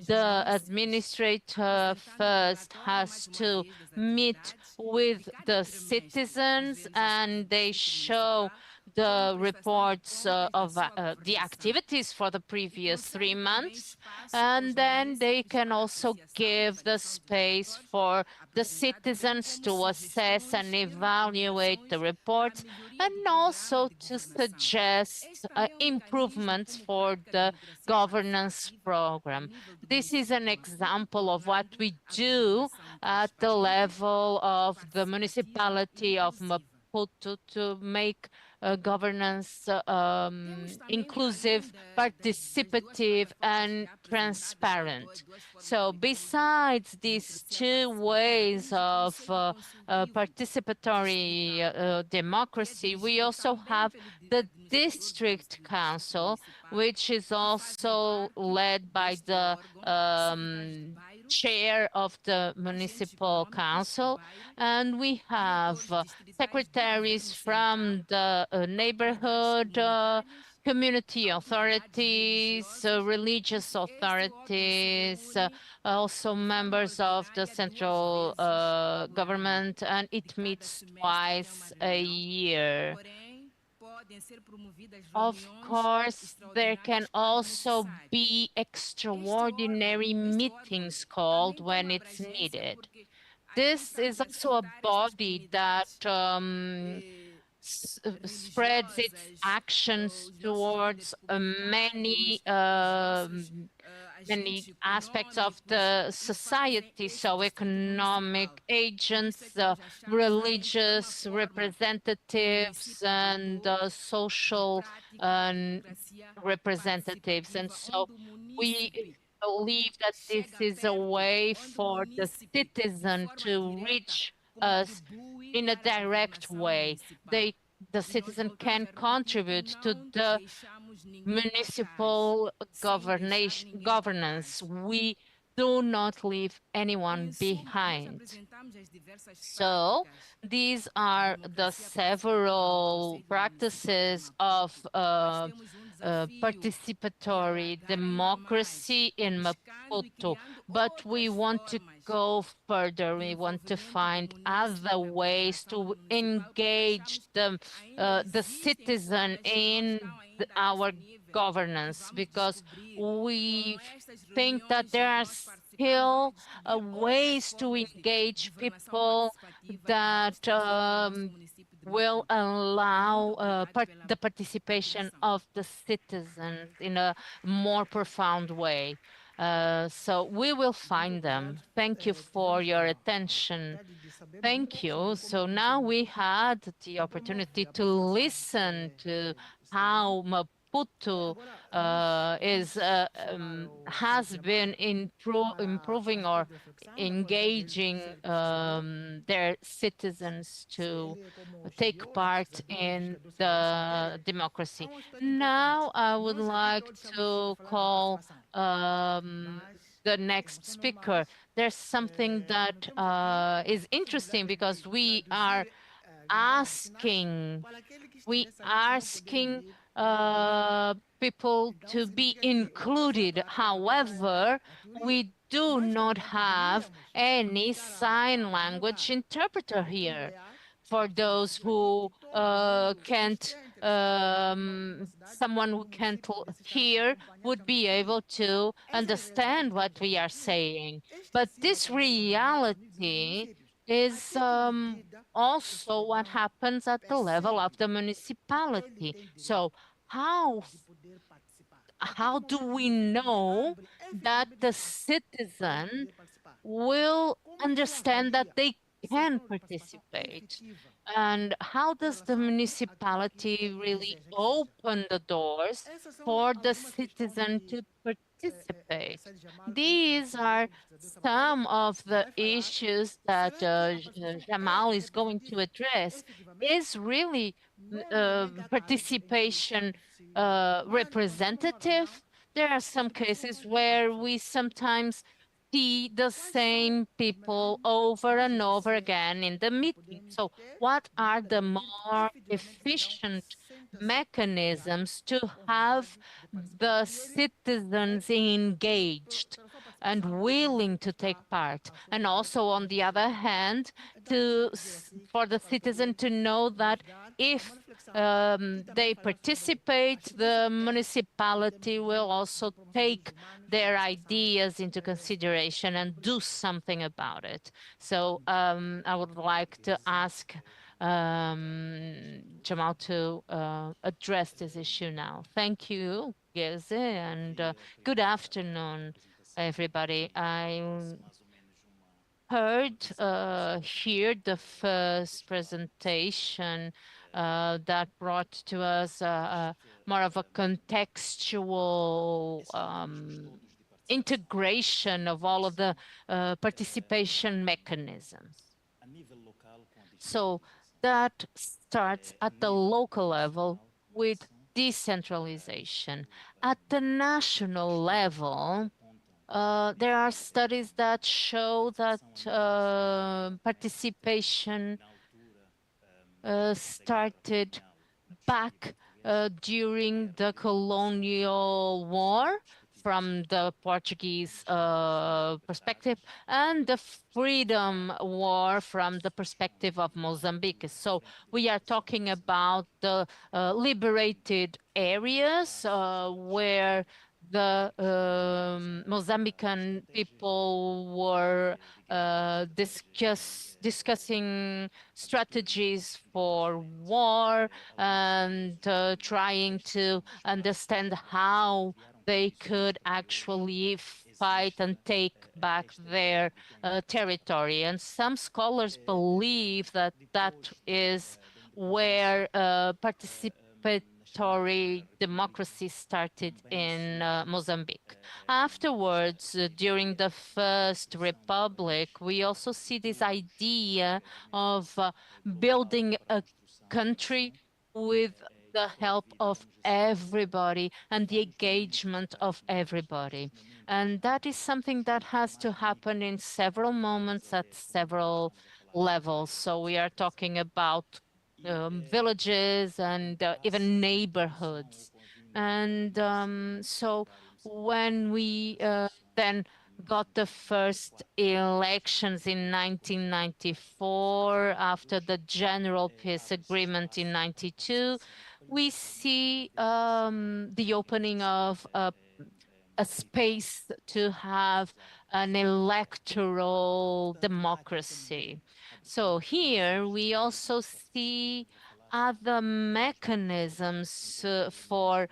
the administrator first has to meet with the citizens, and they show the reports of the activities for the previous 3 months, and then they can also give the space for the citizens to assess and evaluate the reports, and also to suggest improvements for the governance program. This is an example of what we do at the level of the municipality of Maputo to make governance inclusive, participative, and transparent. So besides these two ways of participatory democracy, we also have the district council, which is also led by the chair of the municipal council, and we have secretaries from the neighborhood, community authorities, religious authorities, also members of the central government, and it meets twice a year. Of course, there can also be extraordinary meetings called when it's needed. This is also a body that spreads its actions towards many aspects of the society, so economic agents, religious representatives, and social representatives. And so we believe that this is a way for the citizen to reach us in a direct way. The citizen can contribute to the municipal governance. We do not leave anyone behind. So these are the several practices of participatory democracy in Maputo, but we want to go further. We want to find other ways to engage the citizen in our governance, because we think that there are still ways to engage people that will allow the participation of the citizens in a more profound way. So we will find them. Thank you for your attention. Thank you. So now we had the opportunity to listen to how Maputo has been improving or engaging their citizens to take part in the democracy. Now I would like to call the next speaker. There's something that is interesting, because we are asking people to be included. However, we do not have any sign language interpreter here. For those who can't, someone who can't hear would be able to understand what we are saying. But this reality is also what happens at the level of the municipality. So how do we know that the citizen will understand that they can participate? And how does the municipality really open the doors for the citizen to participate? These are some of the issues that Jamal is going to address. Is really participation representative? There are some cases where we sometimes see the same people over and over again in the meeting. So what are the more efficient mechanisms to have the citizens engaged and willing to take part? And also, on the other hand, for the citizen to know that if they participate, the municipality will also take their ideas into consideration and do something about it. So I would like to ask Jamal to address this issue now. Thank you, Geze, and good afternoon, everybody. I heard here the first presentation that brought to us more of a contextual integration of all of the participation mechanisms. So that starts at the local level with decentralization. At the national level, there are studies that show that participation started back during the colonial war from the Portuguese perspective, and the freedom war from the perspective of Mozambique. So we are talking about the liberated areas where the Mozambican people were discussing strategies for war and trying to understand how they could actually fight and take back their territory. And some scholars believe that that is where participatory democracy started in Mozambique. Afterwards, during the First Republic, we also see this idea of building a country with the help of everybody and the engagement of everybody. And that is something that has to happen in several moments at several levels. So we are talking about villages and even neighborhoods. And so when we then got the first elections in 1994 after the General Peace Agreement in 92, we see the opening of a space to have an electoral democracy. So here we also see other mechanisms for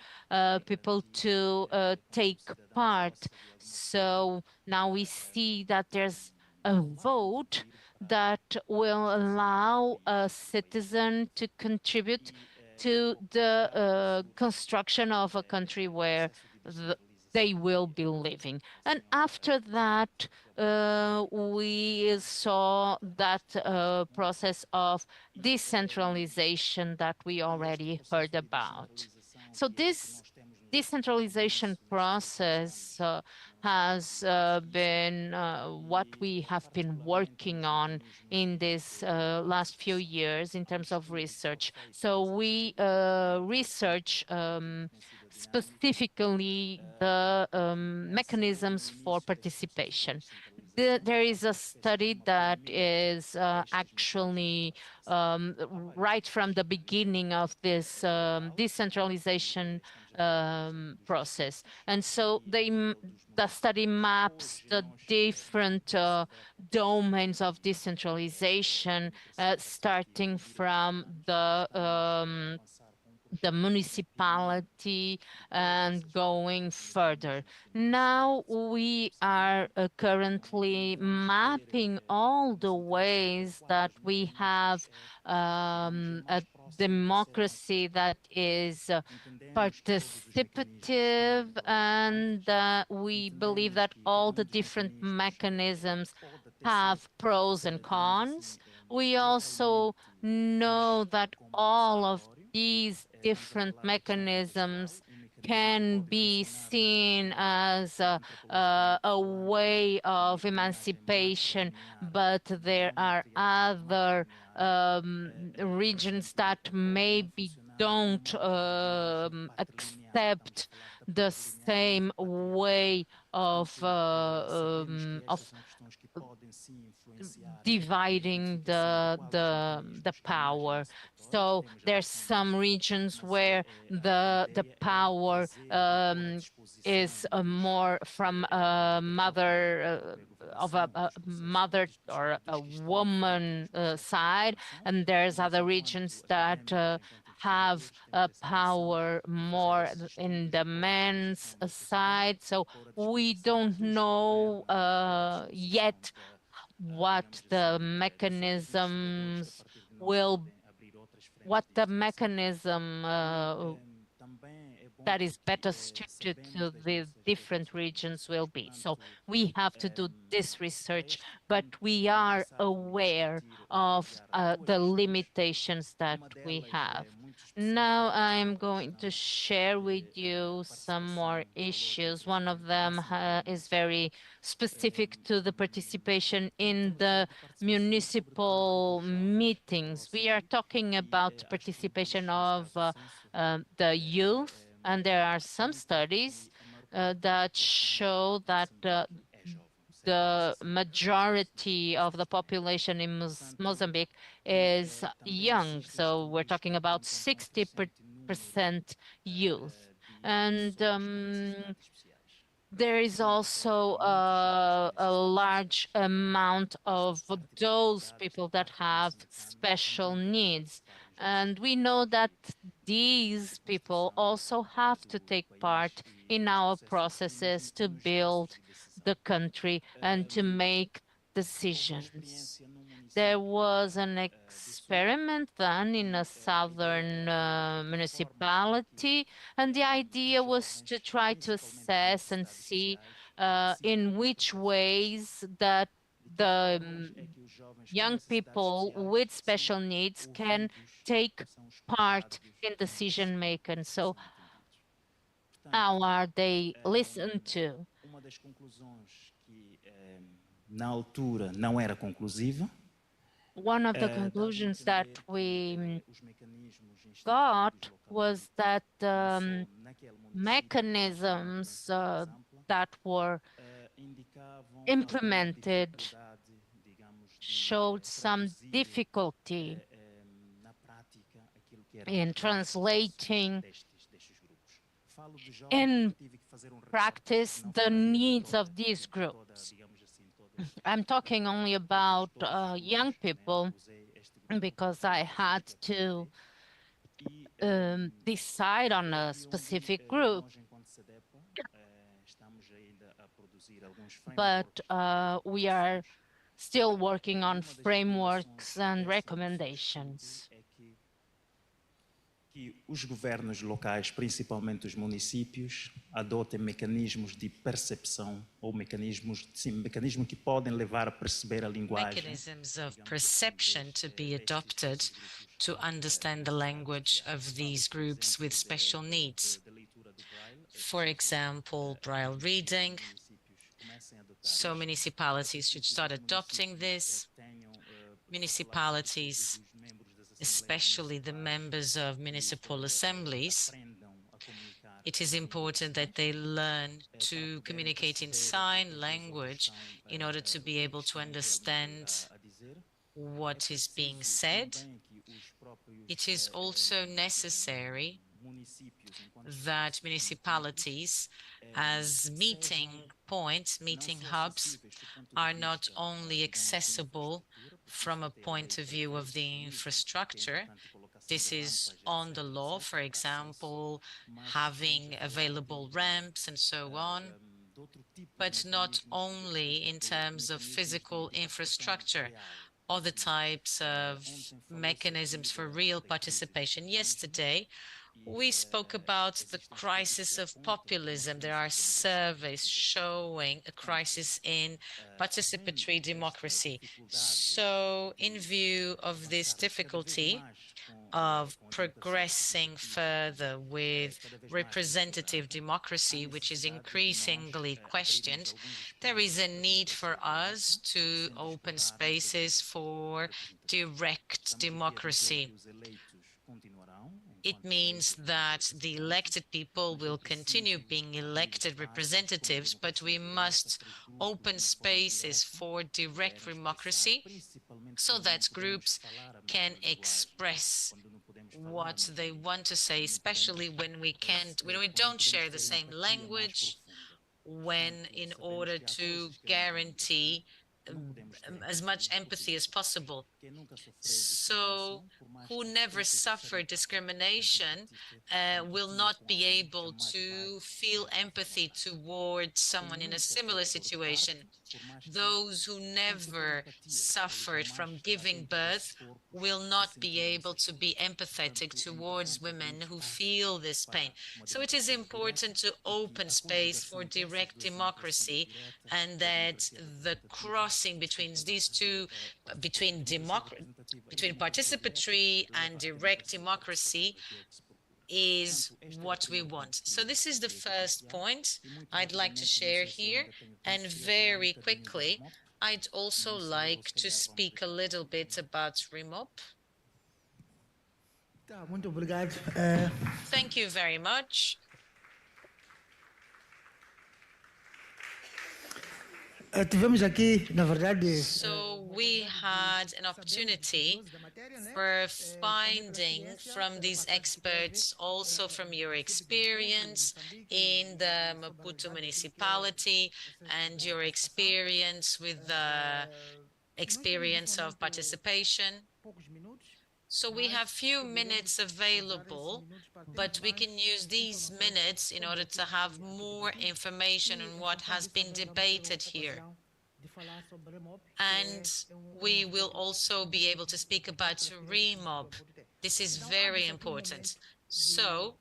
people to take part. So now we see that there's a vote that will allow a citizen to contribute to the construction of a country where they will be living. And after that, we saw that process of decentralization that we already heard about. So this decentralization process has been what we have been working on in this last few years in terms of research. So we research specifically the mechanisms for participation. There is a study that is actually right from the beginning of this decentralization process. And so the study maps the different domains of decentralization, starting from the municipality and going further. Now we are currently mapping all the ways that we have a democracy that is participative, and we believe that all the different mechanisms have pros and cons. We also know that all of these different mechanisms can be seen as a way of emancipation, but there are other regions that maybe don't accept the same way of dividing the power. So there's some regions where the power is more from a mother of a mother or a woman side, and there's other regions that have power more in the men's side. So we don't know yet what the mechanisms will, what the mechanism that is better suited to the different regions will be. So we have to do this research, but we are aware of the limitations that we have. Now I'm going to share with you some more issues. One of them is very specific to the participation in the municipal meetings. We are talking about participation of the youth, and there are some studies that show that the majority of the population in Mozambique is young. So we're talking about 60% youth. And there is also a large amount of those people that have special needs. And we know that these people also have to take part in our processes to build the country and to make decisions. There was an experiment done in a southern municipality, and the idea was to try to assess and see in which ways that the young people with special needs can take part in decision making. So how are they listened to? Uma das conclusões que na altura não era conclusiva. One of the conclusions that we got was that mechanisms that were implemented showed some difficulty in translating in practice the needs of these groups. I'm talking only about young people because I had to decide on a specific group. But we are still working on frameworks and recommendations. Que os governos locais, principalmente os municípios, adotem mecanismos de percepção ou mecanismos que podem levar a perceber a linguagem. Mechanisms of perception to be adopted to understand the language of these groups with special needs. For example, Braille reading. So municipalities should start adopting this. Municipalities, especially the members of municipal assemblies, it is important that they learn to communicate in sign language in order to be able to understand what is being said. It is also necessary that municipalities, as meeting points, meeting hubs, are not only accessible from a point of view of the infrastructure. This is on the law, for example, having available ramps and so on, but not only in terms of physical infrastructure, other types of mechanisms for real participation. Yesterday, we spoke about the crisis of populism. There are surveys showing a crisis in participatory democracy. So in view of this difficulty of progressing further with representative democracy, which is increasingly questioned, there is a need for us to open spaces for direct democracy. It means that the elected people will continue being elected representatives, but we must open spaces for direct democracy so that groups can express what they want to say, especially when we don't share the same language, when in order to guarantee as much empathy as possible. So who never suffered discrimination will not be able to feel empathy towards someone in a similar situation. Those who never suffered from giving birth will not be able to be empathetic towards women who feel this pain. So it is important to open space for direct democracy, and that the crossing between these two, between participatory and direct democracy, is what we want. So this is the first point I'd like to share here. And very quickly, I'd also like to speak a little bit about RIMOP. Muito obrigado. Thank you very much. tivemos aqui, na verdade, So we had an opportunity for finding from these experts, also from your experience in the Maputo municipality and your experience with the experience of participation. So we have few minutes available, but we can use these minutes in order to have more information on what has been debated here. And we will also be able to speak about REMOB. This is very important. So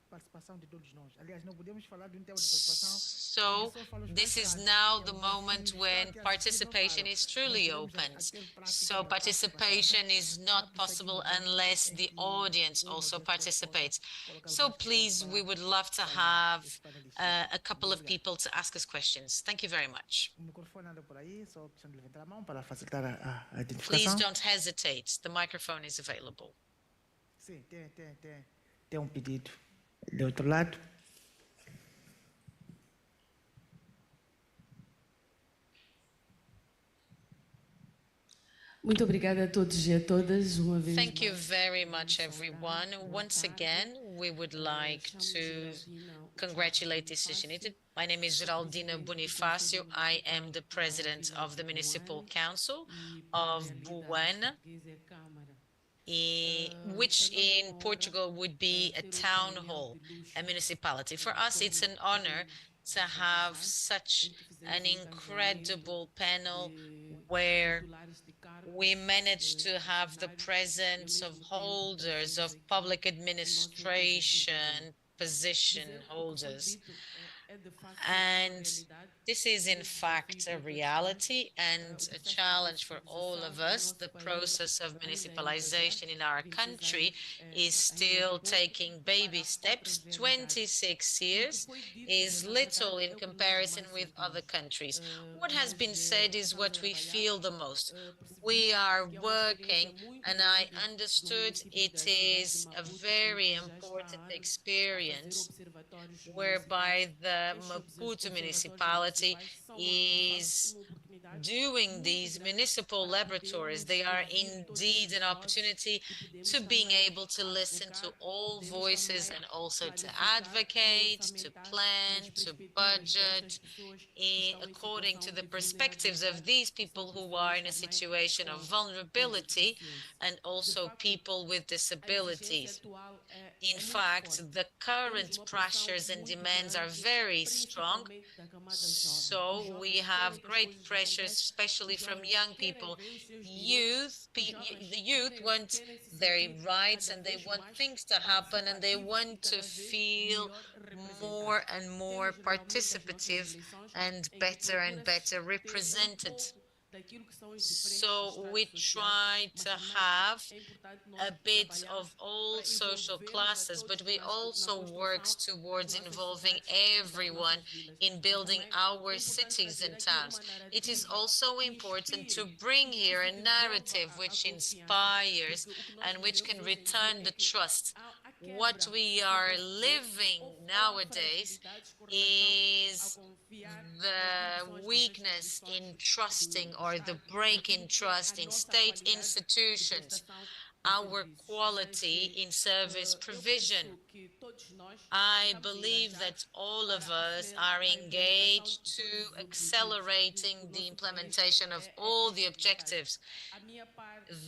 this is now the moment when participation is truly opened. So participation is not possible unless the audience also participates. So please, we would love to have a couple of people to ask us questions. Thank you very much. Please don't hesitate. The microphone is available. Sim, tem pedido. De outro lado. Muito obrigada a todos e a todas, uma vez. Thank you very much, everyone. Once again, we would like to congratulate this initiative. My name is Geraldina Bonifácio. I am the president of the Municipal Council of Buena, which in Portugal would be a town hall, a municipality. For us, it's an honor to have such an incredible panel where we managed to have the presence of holders of public administration position holders. And this is in fact a reality and a challenge for all of us. The process of municipalization in our country is still taking baby steps. 26 years is little in comparison with other countries. What has been said is what we feel the most. We are working, and I understood it is a very important experience whereby the Maputo municipality is doing these municipal laboratories. They are indeed an opportunity to being able to listen to all voices and also to advocate, to plan, to budget, according to the perspectives of these people who are in a situation of vulnerability and also people with disabilities. In fact, the current pressures and demands are very strong, so we have great pressures, especially from young people. The youth want their rights and they want things to happen and they want to feel more and more participative and better represented. So we try to have a bit of all social classes, but we also work towards involving everyone in building our cities and towns. It is also important to bring here a narrative which inspires and which can return the trust. What we are living nowadays is the weakness in trusting or the break in trust in state institutions, our quality in service provision. I believe that all of us are engaged to accelerating the implementation of all the objectives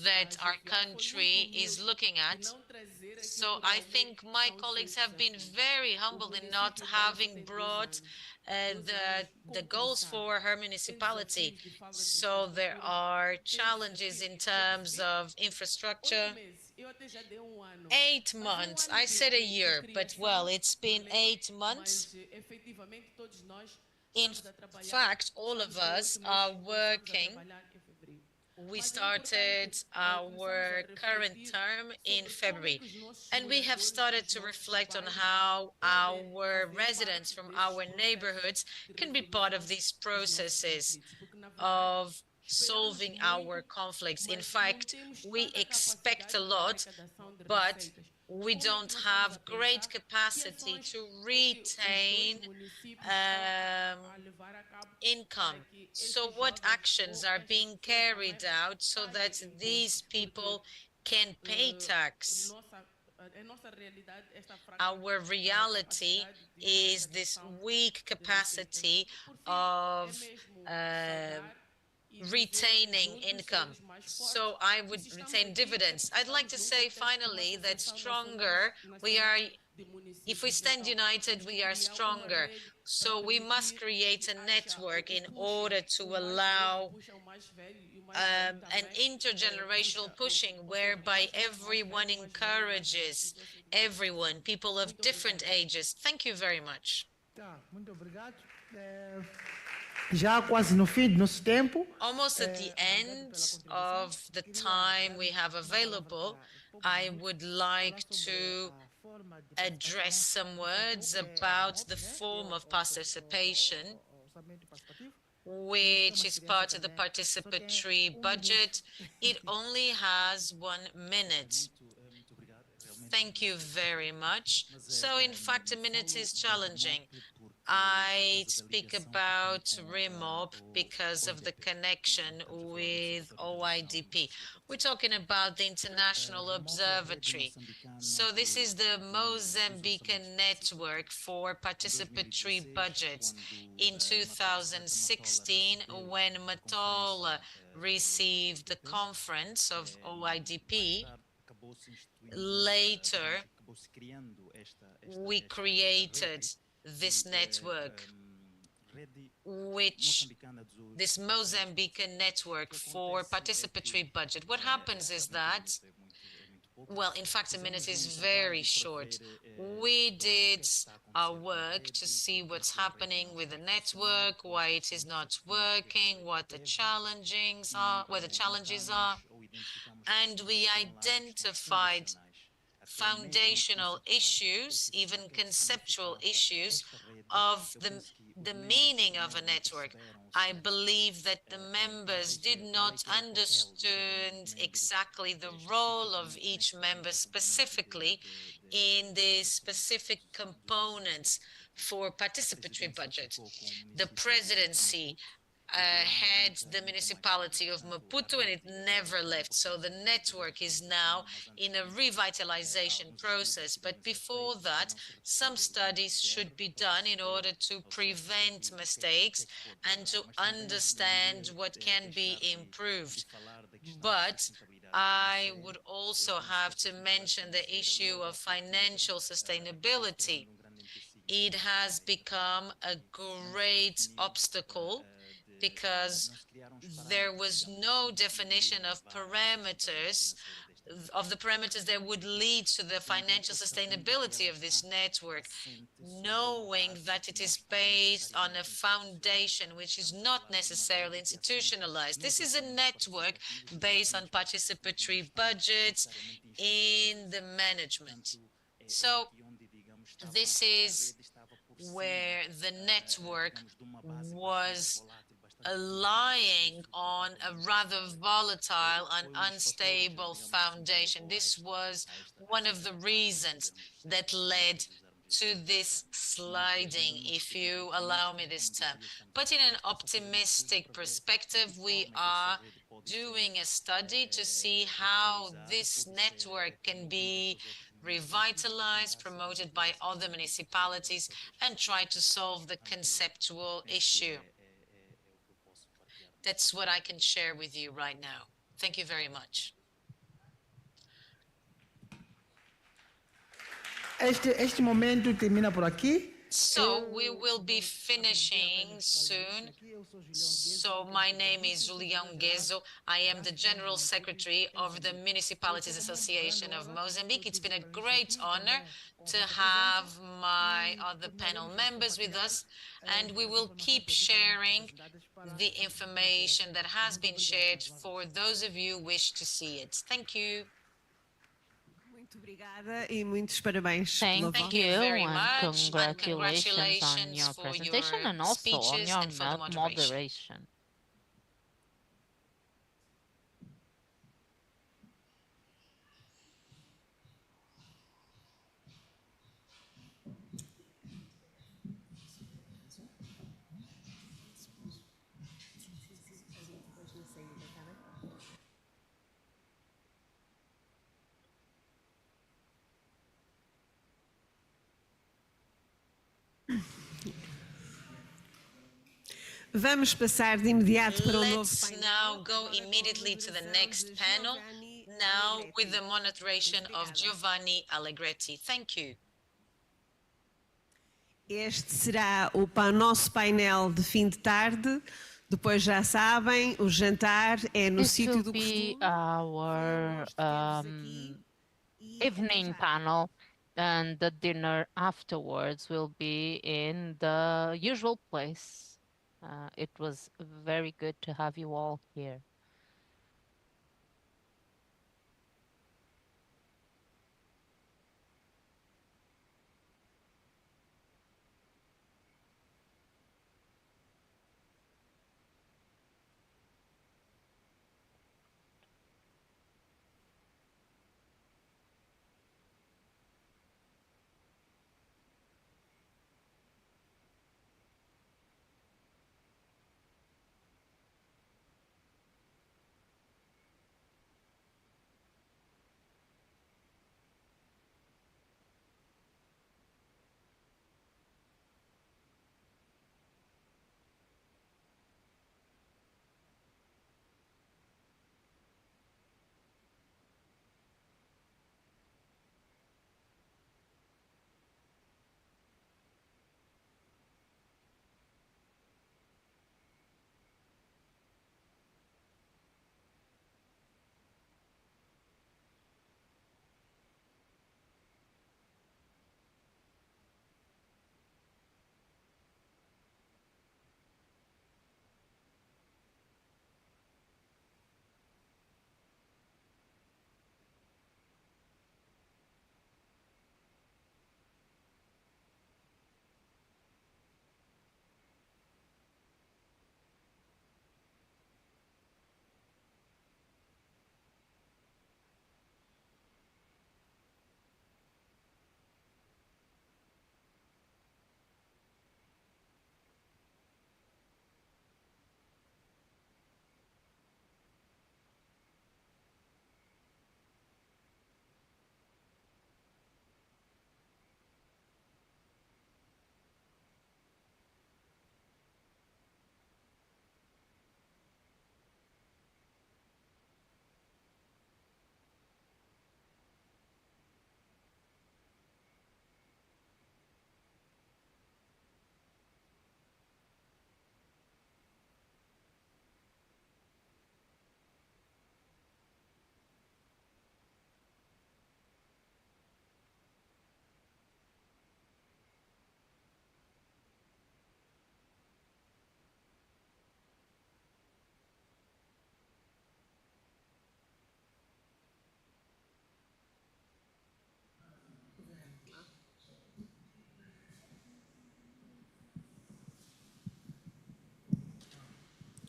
that our country is looking at. So I think my colleagues have been very humble in not having brought the goals for her municipality. So there are challenges in terms of infrastructure. 8 months, I said a year, but well, it's been 8 months. In fact, all of us are working. We started our current term in February, and we have started to reflect on how our residents from our neighborhoods can be part of these processes of solving our conflicts. In fact, we expect a lot, but we don't have great capacity to retain income. So what actions are being carried out so that these people can pay tax? Our reality is this weak capacity of retaining income. So I would retain dividends. I'd like to say finally that stronger we are. If we stand united, we are stronger. So we must create a network in order to allow an intergenerational pushing whereby everyone encourages everyone, people of different ages. Thank you very much. Muito obrigado. Já quase no fim do nosso tempo. Almost at the end of the time we have available, I would like to address some words about the form of participation, which is part of the participatory budget. It only has 1 minute. Thank you very much. So in fact, a minute is challenging. I speak about RIMOB because of the connection with OIDP. We're talking about the International Observatory. So this is the Mozambican network for participatory budgets. In 2016, when Matola received the conference of OIDP, later we created this network, this Mozambican network for participatory budget. What happens is that, well, in fact, a minute is very short. We did our work to see what's happening with the network, why it is not working, what the challenges are, and we identified foundational issues, even conceptual issues of the meaning of a network. I believe that the members did not understand exactly the role of each member specifically in the specific components for participatory budget. The presidency had the municipality of Maputo and it never left. So the network is now in a revitalization process. But before that, some studies should be done in order to prevent mistakes and to understand what can be improved. But I would also have to mention the issue of financial sustainability. It has become a great obstacle because there was no definition of parameters, the parameters that would lead to the financial sustainability of this network, knowing that it is based on a foundation which is not necessarily institutionalized. This is a network based on participatory budgets in the management. So this is where the network was lying on a rather volatile and unstable foundation. This was one of the reasons that led to this sliding, if you allow me this term. But in an optimistic perspective, we are doing a study to see how this network can be revitalized, promoted by other municipalities, and try to solve the conceptual issue. That's what I can share with you right now. Thank you very much. Este momento termina por aqui. So we will be finishing soon. So my name is Julião Guezo. I am the General Secretary of the Municipalities Association of Mozambique. It's been a great honor to have my other panel members with us, and we will keep sharing the information that has been shared for those of you who wish to see it. Thank you. Thank you very much, and congratulations on your presentation and also on your moderation. Vamos passar de imediato para o novo Let's painel. now go immediately to the next panel, now with the moderation of Giovanni Allegretti. Thank you. Este será o nosso painel de fim de tarde. Depois já sabem, o jantar é no sítio do costume. Our evening panel, and the dinner afterwards will be in the usual place. It was very good to have you all here.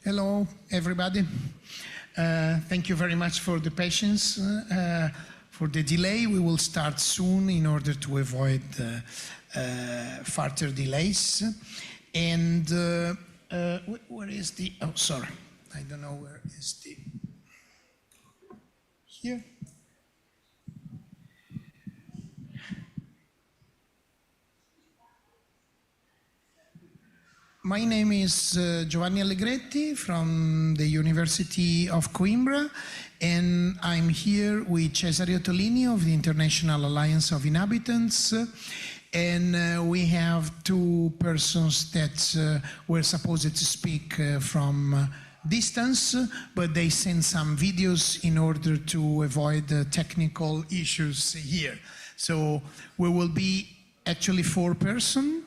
Hello, everybody. Thank you very much for the patience, for the delay. We will start soon in order to avoid further delays. And where is the, oh, sorry, I don't know where is the, here. My name is Giovanni Allegretti from the University of Coimbra, and I'm here with Cesare Ottolini of the International Alliance of Inhabitants, and we have two persons that were supposed to speak from distance, but they sent some videos in order to avoid technical issues here. So we will be actually 4 persons.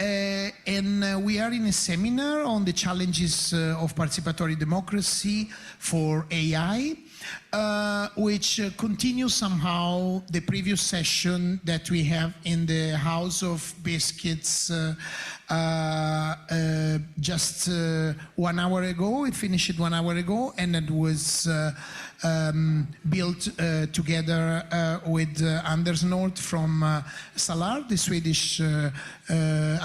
And we are in a seminar on the challenges of participatory democracy for AI, which continues somehow the previous session that we have in the House of Biscuits just 1 hour ago. It finished 1 hour ago, and it was built together with Anders North from Salar, the Swedish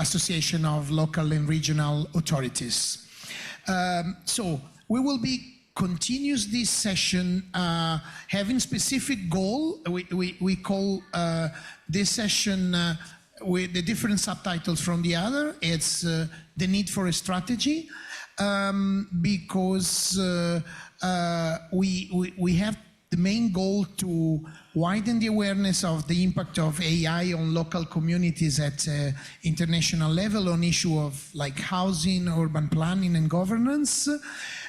Association of Local and Regional Authorities. So we will be continues this session having specific goal. We call this session with the different subtitles from the other. It's the need for a strategy. because we have the main goal to widen the awareness of the impact of AI on local communities at international level on issue of like housing, urban planning and governance.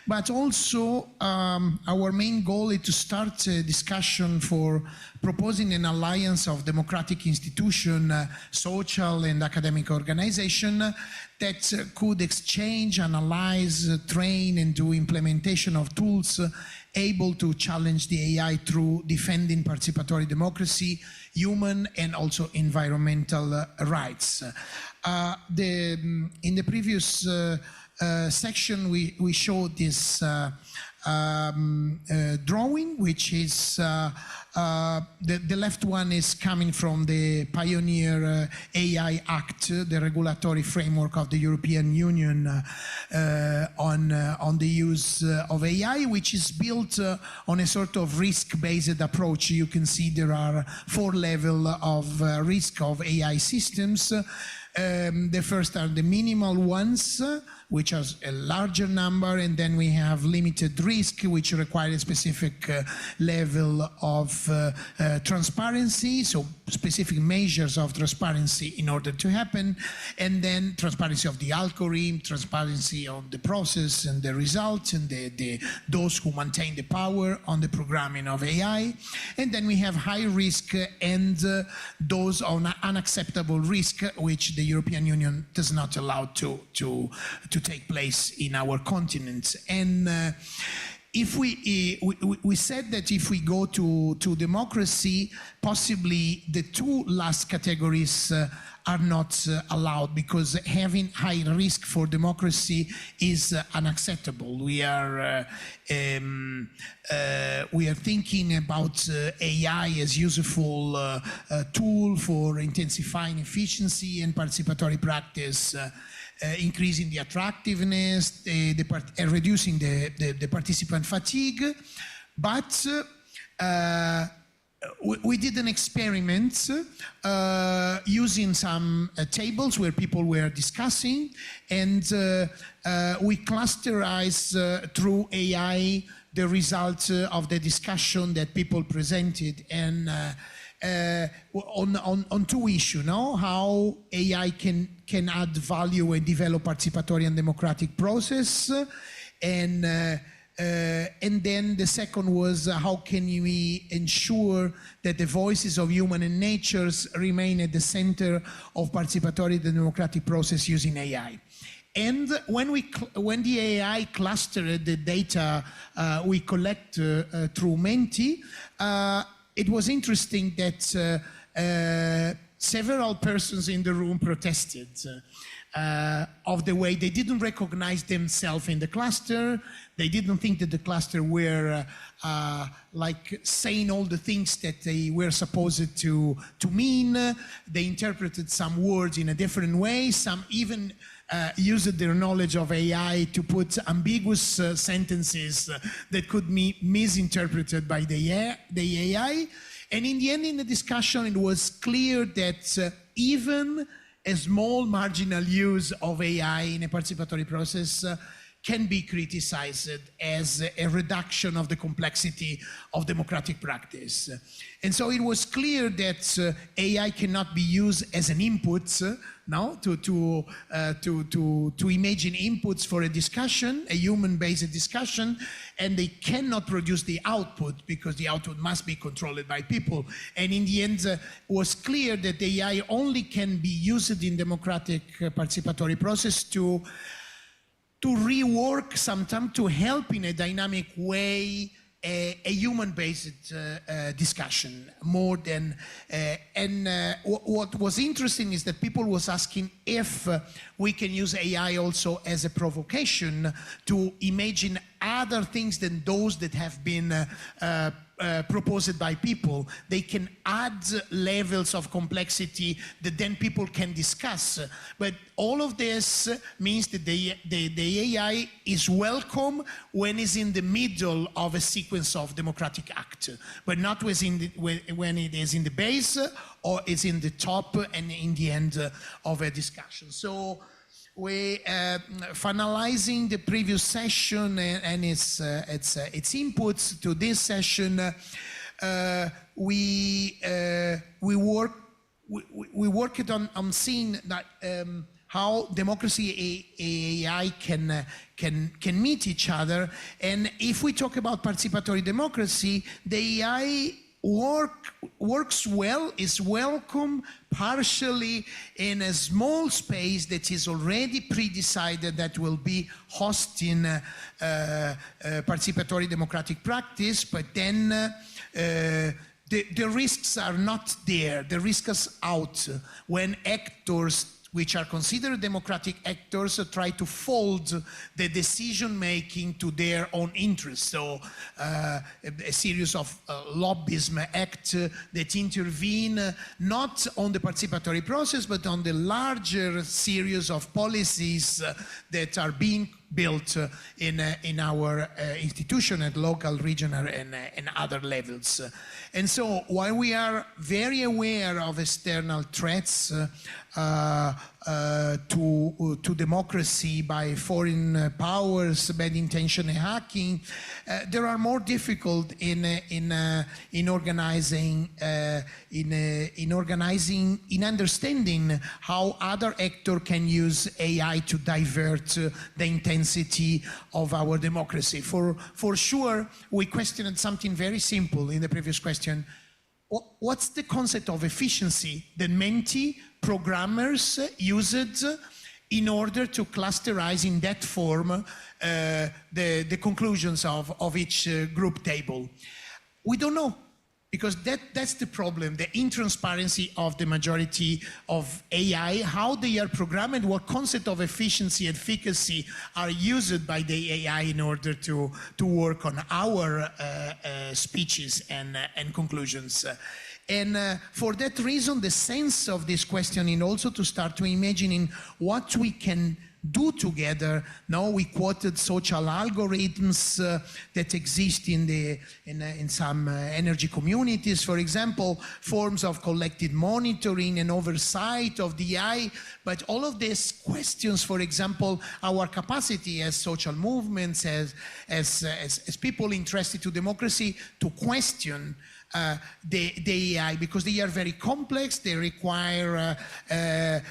But also our main goal is to start a discussion for proposing an alliance of democratic institutions, social and academic organizations that could exchange, analyze, train and do implementation of tools able to challenge the AI through defending participatory democracy, human and also environmental rights. In the previous section, we showed this drawing, which is the left one is coming from the Pioneer AI Act, the regulatory framework of the European Union on the use of AI, which is built on a sort of risk-based approach. You can see there are 4 levels of risk of AI systems. The first are the minimal ones, which are a larger number, and then we have limited risk, which require a specific level of transparency, so specific measures of transparency in order to happen, and then transparency of the algorithm, transparency on the process and the results, and those who maintain the power on the programming of AI. And then we have high risk and those on unacceptable risk, which the European Union does not allow to take place in our continent. And if we said that if we go to democracy, possibly the 2 last categories are not allowed, because having high risk for democracy is unacceptable. We are thinking about AI as useful tool for intensifying efficiency and participatory practice, increasing the attractiveness, reducing the participant fatigue. But we did an experiment using some tables where people were discussing, and we clusterized through AI the results of the discussion that people presented, and on 2 issues, how AI can add value and develop participatory and democratic process, and then the second was how can we ensure that the voices of human and natures remain at the center of participatory and democratic process using AI. And when the AI clustered the data we collect through Menti, it was interesting that several persons in the room protested of the way they didn't recognize themselves in the cluster. They didn't think that the cluster were like saying all the things that they were supposed to mean. They interpreted some words in a different way. Some even used their knowledge of AI to put ambiguous sentences that could be misinterpreted by the AI. And in the end, in the discussion, it was clear that even a small marginal use of AI in a participatory process can be criticized as a reduction of the complexity of democratic practice. And so it was clear that AI cannot be used as an input, to imagine inputs for a discussion, a human-based discussion, and they cannot produce the output because the output must be controlled by people. And in the end, it was clear that AI only can be used in democratic participatory process to rework sometimes, to help in a dynamic way a human-based discussion more than, what was interesting is that people was asking if we can use AI also as a provocation to imagine other things than those that have been proposed by people. They can add levels of complexity that then people can discuss. But all of this means that the AI is welcome when it's in the middle of a sequence of democratic act, but not when it is in the base or is in the top and in the end of a discussion. So we finalizing the previous session and its inputs to this session. We worked on seeing that how democracy and AI can meet each other, and if we talk about participatory democracy, the AI works well, is welcome partially in a small space that is already pre-decided that will be hosting participatory democratic practice, but then the risks are not there. The risks are out when actors which are considered democratic actors try to fold the decision-making to their own interests. So a series of lobbyism acts that intervene not on the participatory process, but on the larger series of policies that are being built in our institution at local, regional, and other levels. And so while we are very aware of external threats to democracy by foreign powers, bad intention and hacking, there are more difficult in understanding how other actors can use AI to divert the intensity of our democracy. For sure, we questioned something very simple in the previous question. What's the concept of efficiency that Menti programmers used in order to clusterize in that form the conclusions of each group table? We don't know, because that's the problem, the intransparency of the majority of AI, how they are programmed, what concept of efficiency and efficacy are used by the AI in order to work on our speeches and conclusions. And for that reason, the sense of this question is also to start to imagining what we can do together. Now we quoted social algorithms that exist in some energy communities, for example, forms of collective monitoring and oversight of the AI. But all of these questions, for example, our capacity as social movements, as people interested to democracy, to question the AI, because they are very complex, they require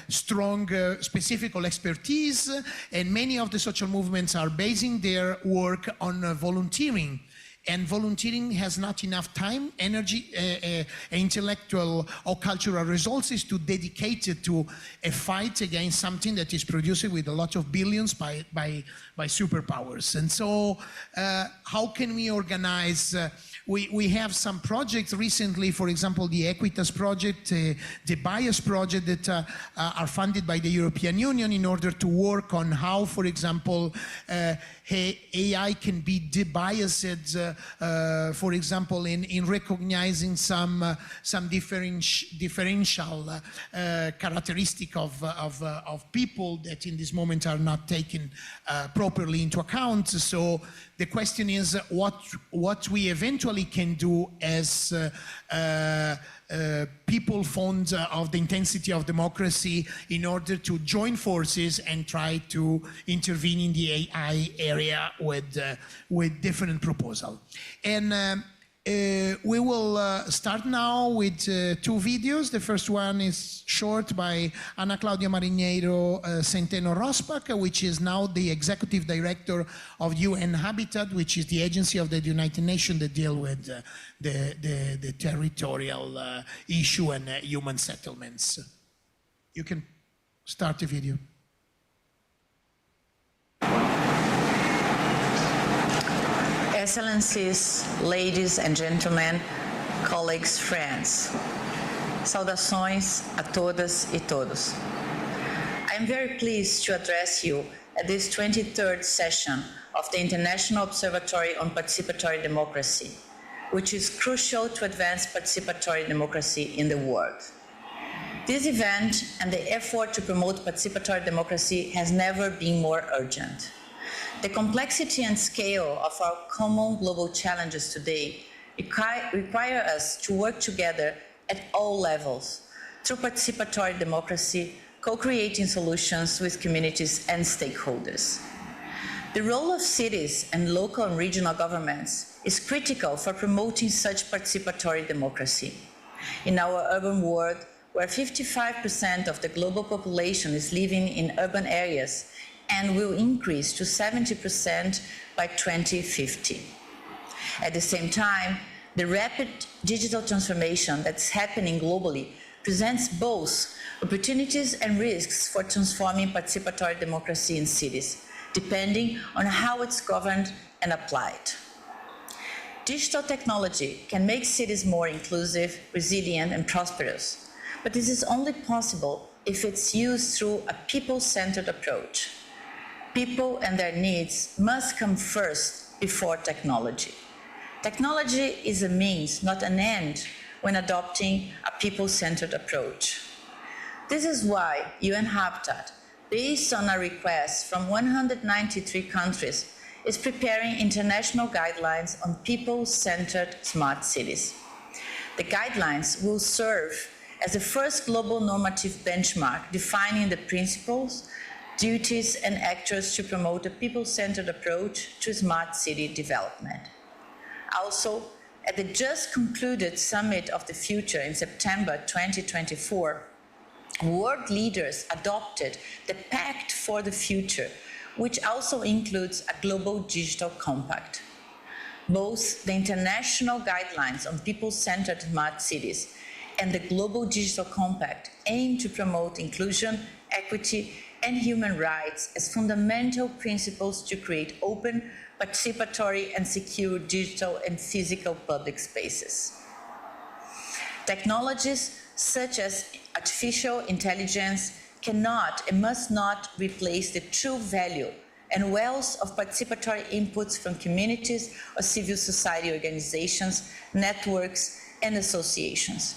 strong specific expertise, and many of the social movements are basing their work on volunteering. And volunteering has not enough time, energy, intellectual or cultural resources to dedicate it to a fight against something that is produced with a lot of billions by superpowers. And so how can we organize? We have some projects recently, for example, the Equitas project, the Bias project that are funded by the European Union in order to work on how, for example, AI can be debiased, for example, in recognizing some differential characteristic of people that in this moment are not taken properly into account. So the question is what we eventually can do as people fond of the intensity of democracy in order to join forces and try to intervene in the AI area with different proposals. And we will start now with two videos. The first one is short by Ana Claudia Marinheiro Centeno Rosbach, which is now the executive director of UN Habitat, which is the agency of the United Nations that deal with the territorial issue and human settlements. You can start the video. Excellencies, ladies and gentlemen, colleagues, friends. Saudações a todas e todos. I am very pleased to address you at this 23rd session of the International Observatory on Participatory Democracy, which is crucial to advance participatory democracy in the world. This event and the effort to promote participatory democracy has never been more urgent. The complexity and scale of our common global challenges today require us to work together at all levels through participatory democracy, co-creating solutions with communities and stakeholders. The role of cities and local and regional governments is critical for promoting such participatory democracy. In our urban world, where 55% of the global population is living in urban areas and will increase to 70% by 2050. At the same time, the rapid digital transformation that's happening globally presents both opportunities and risks for transforming participatory democracy in cities, depending on how it's governed and applied. Digital technology can make cities more inclusive, resilient, and prosperous, but this is only possible if it's used through a people-centered approach. People and their needs must come first before technology. Technology is a means, not an end, when adopting a people-centered approach. This is why UN Habitat, based on a request from 193 countries, is preparing international guidelines on people-centered smart cities. The guidelines will serve as the first global normative benchmark defining the principles, duties, and actors to promote a people-centered approach to smart city development. Also, at the just concluded Summit of the Future in September 2024, world leaders adopted the Pact for the Future, which also includes a global digital compact. Both the international guidelines on people-centered smart cities and the global digital compact aim to promote inclusion, equity, and human rights as fundamental principles to create open, participatory, and secure digital and physical public spaces. Technologies such as artificial intelligence cannot and must not replace the true value and wealth of participatory inputs from communities or civil society organizations, networks, and associations.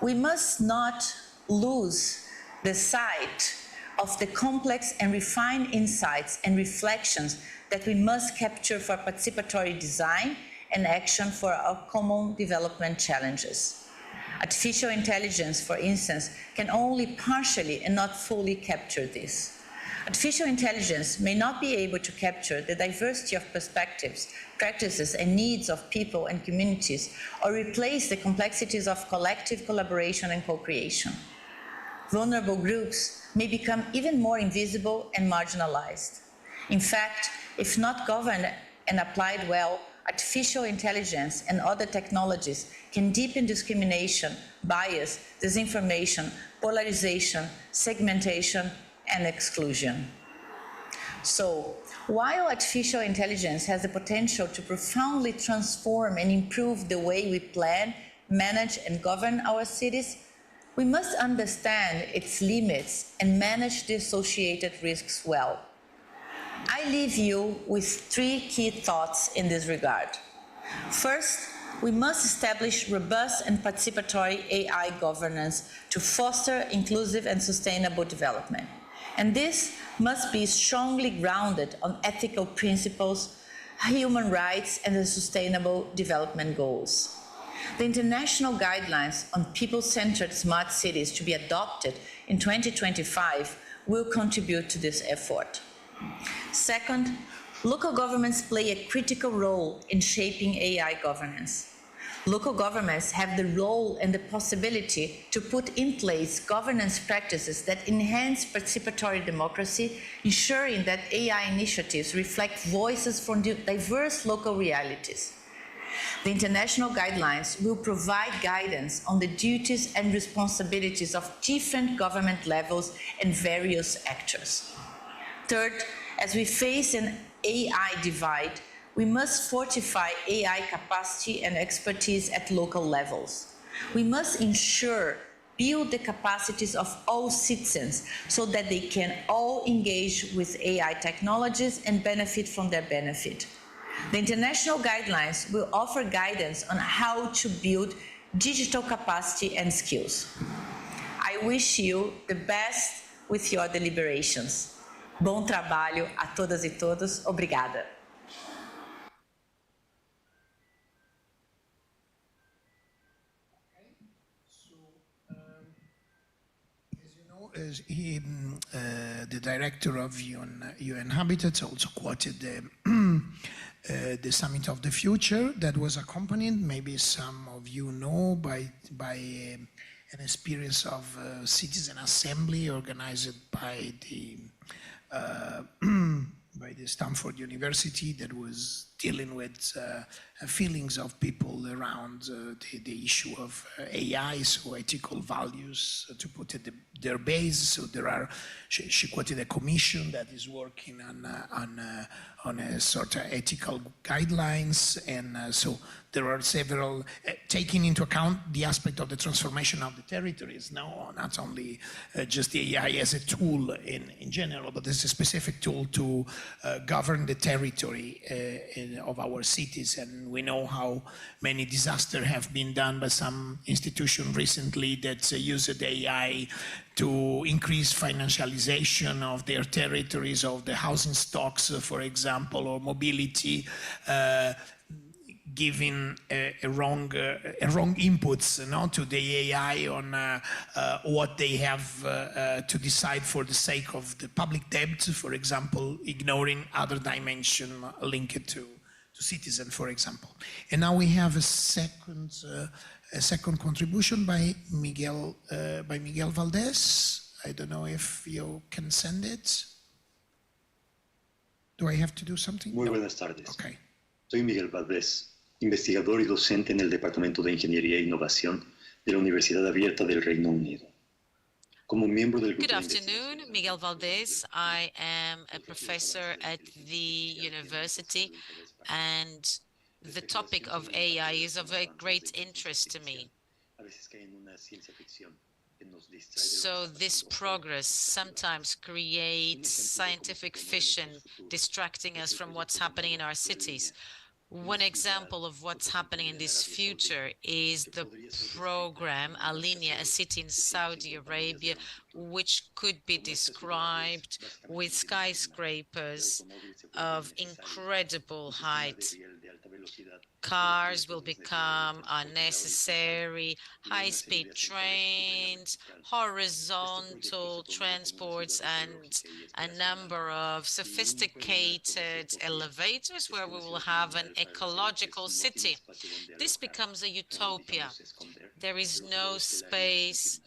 We must not lose the sight of the complex and refined insights and reflections that we must capture for participatory design and action for our common development challenges. Artificial intelligence, for instance, can only partially and not fully capture this. Artificial intelligence may not be able to capture the diversity of perspectives, practices, and needs of people and communities, or replace the complexities of collective collaboration and co-creation. Vulnerable groups may become even more invisible and marginalized. In fact, if not governed and applied well, artificial intelligence and other technologies can deepen discrimination, bias, disinformation, polarization, segmentation, and exclusion. So, while artificial intelligence has the potential to profoundly transform and improve the way we plan, manage, and govern our cities, we must understand its limits and manage the associated risks well. I leave you with 3 key thoughts in this regard. First, we must establish robust and participatory AI governance to foster inclusive and sustainable development. And this must be strongly grounded on ethical principles, human rights, and the sustainable development goals. The international guidelines on people-centered smart cities to be adopted in 2025 will contribute to this effort. Second, local governments play a critical role in shaping AI governance. Local governments have the role and the possibility to put in place governance practices that enhance participatory democracy, ensuring that AI initiatives reflect voices from diverse local realities. The international guidelines will provide guidance on the duties and responsibilities of different government levels and various actors. Third, as we face an AI divide, we must fortify AI capacity and expertise at local levels. We must build the capacities of all citizens so that they can all engage with AI technologies and benefit from their benefit. The international guidelines will offer guidance on how to build digital capacity and skills. I wish you the best with your deliberations. Bom trabalho a todas e todos. Obrigada. The director of UN Habitat also quoted the Summit of the Future that was accompanied, maybe some of you know, by an experience of citizen assembly organized by the Stanford University that was dealing with feelings of people around the issue of AI, so ethical values, to put at their base. So there are, she quoted a commission that is working on a sort of ethical guidelines, and so there are several, taking into account the aspect of the transformation of the territories, no, not only just the AI as a tool in general, but as a specific tool to govern the territory of our cities. And we know how many disasters have been done by some institution recently that used AI to increase financialization of their territories, of the housing stocks, for example, or mobility, giving a wrong inputs, to the AI on what they have to decide for the sake of the public debt, for example, ignoring other dimension linked to citizen, for example. And now we have a second contribution by Miguel Valdez. I don't know if you can send it. Do I have to do something? Muy buenas tardes. Okay. Soy Miguel Valdés, investigador y docente en el Departamento de Ingeniería e Innovación de la Universidad Abierta del Reino Unido. Como miembro del Good afternoon, Miguel Valdés. I am a professor at the university, and the topic of AI is of a great interest to me. So this progress sometimes creates scientific fiction, distracting us from what's happening in our cities. One example of what's happening in this future is the program Alinea, a city in Saudi Arabia, which could be described with skyscrapers of incredible height. Cars will become unnecessary, high-speed trains, horizontal transports, and a number of sophisticated elevators where we will have an ecological city. This becomes a utopia. There is no space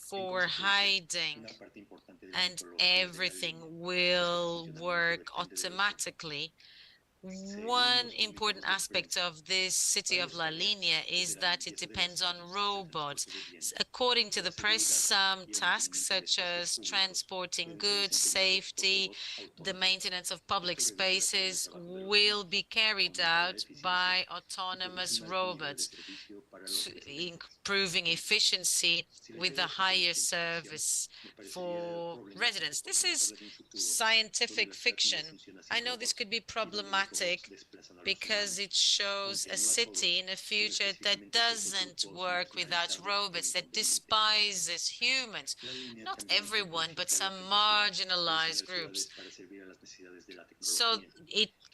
for hiding, and everything will work automatically. One important aspect of this city of La Linea is that it depends on robots. According to the press, some tasks such as transporting goods, safety, the maintenance of public spaces will be carried out by autonomous robots, improving efficiency with a higher service for residents. This is scientific fiction. I know this could be problematic because it shows a city in a future that doesn't work without robots, that despises humans. Not everyone, but some marginalized groups. So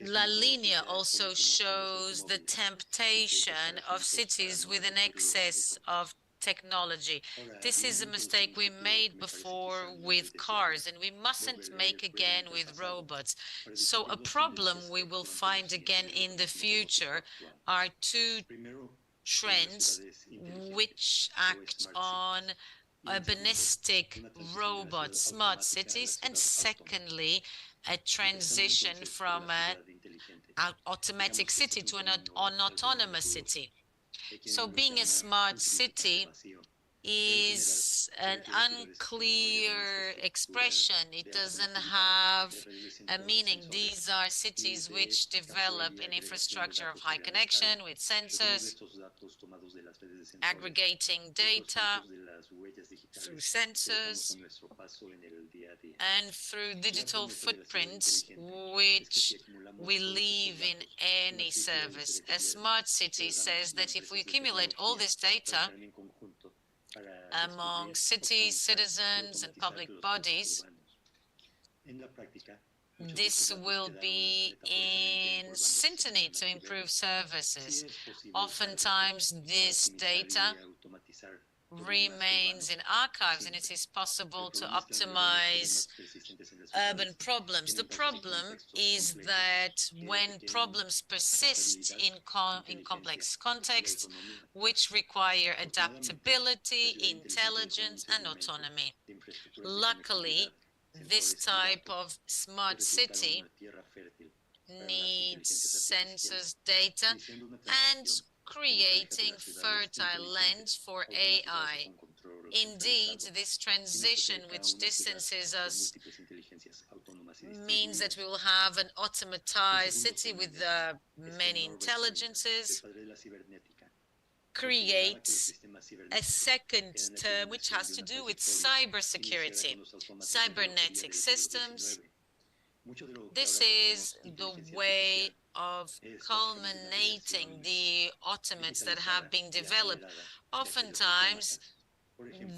La Linea also shows the temptation of cities with an excess of technology. This is a mistake we made before with cars, and we mustn't make again with robots. So a problem we will find again in the future are two trends which act on urbanistic robots, smart cities, and secondly, a transition from an automatic city to an autonomous city. So being a smart city is an unclear expression. It doesn't have a meaning. These are cities which develop an infrastructure of high connection with sensors, aggregating data through sensors and through digital footprints which we leave in any service. A smart city says that if we accumulate all this data among cities, citizens, and public bodies, this will be in synchrony to improve services. Oftentimes, this data remains in archives, and it is possible to optimize urban problems. The problem is that when problems persist in complex contexts, which require adaptability, intelligence, and autonomy. Luckily, this type of smart city needs sensors, data, and creating fertile land for AI. Indeed, this transition, which distances us, means that we will have an automatized city with many intelligences, creates a second term which has to do with cybersecurity, cybernetic systems. This is the way of culminating the automates that have been developed. Oftentimes,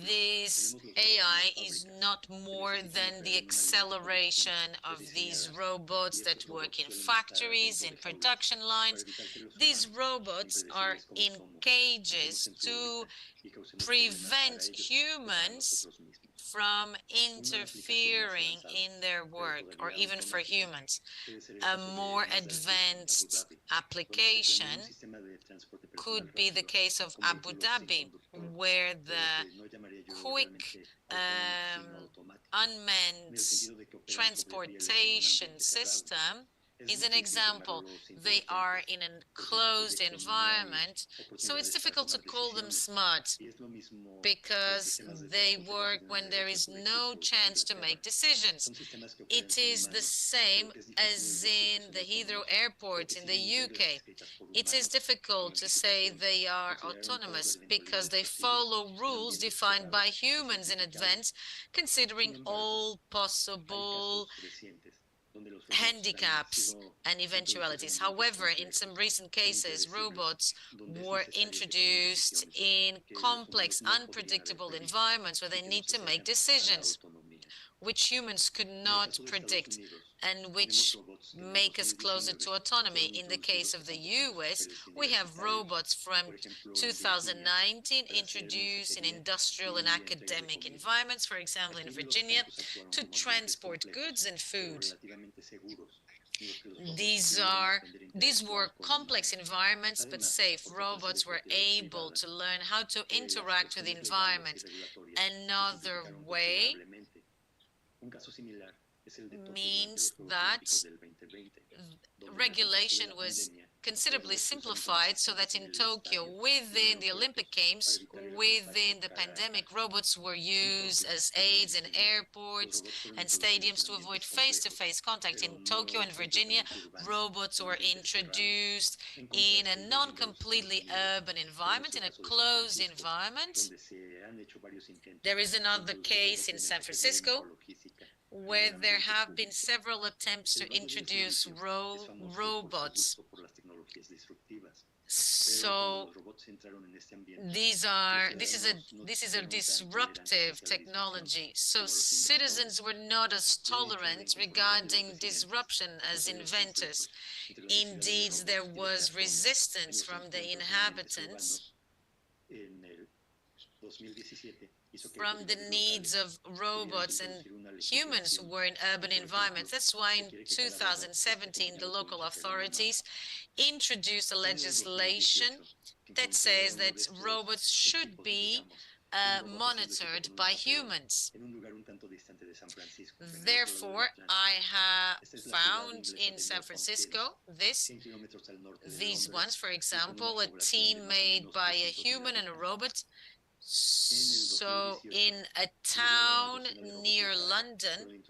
this AI is not more than the acceleration of these robots that work in factories, in production lines. These robots are in cages to prevent humans from interfering in their work, or even for humans. A more advanced application could be the case of Abu Dhabi, where the quick unmanned transportation system is an example. They are in a closed environment, so it's difficult to call them smart because they work when there is no chance to make decisions. It is the same as in the Heathrow Airport in the UK. It is difficult to say they are autonomous because they follow rules defined by humans in advance, considering all possible handicaps and eventualities. However, in some recent cases, robots were introduced in complex, unpredictable environments where they need to make decisions which humans could not predict and which make us closer to autonomy. In the case of the US, we have robots from 2019 introduced in industrial and academic environments, for example, in Virginia, to transport goods and food. These were complex environments, but safe. Robots were able to learn how to interact with the environment. Another way means that regulation was considerably simplified so that in Tokyo, within the Olympic Games, within the pandemic, robots were used as aids in airports and stadiums to avoid face-to-face contact. In Tokyo and Virginia, robots were introduced in a non-completely urban environment, in a closed environment. There is another case in San Francisco, where there have been several attempts to introduce robots. So this is a disruptive technology. So citizens were not as tolerant regarding disruption as inventors. Indeed, there was resistance from the inhabitants from the needs of robots and humans who were in urban environments. That's why in 2017, the local authorities introduced a legislation that says that robots should be monitored by humans. Therefore, I have found in San Francisco these ones, for example, a team made by a human and a robot. So in a town near London,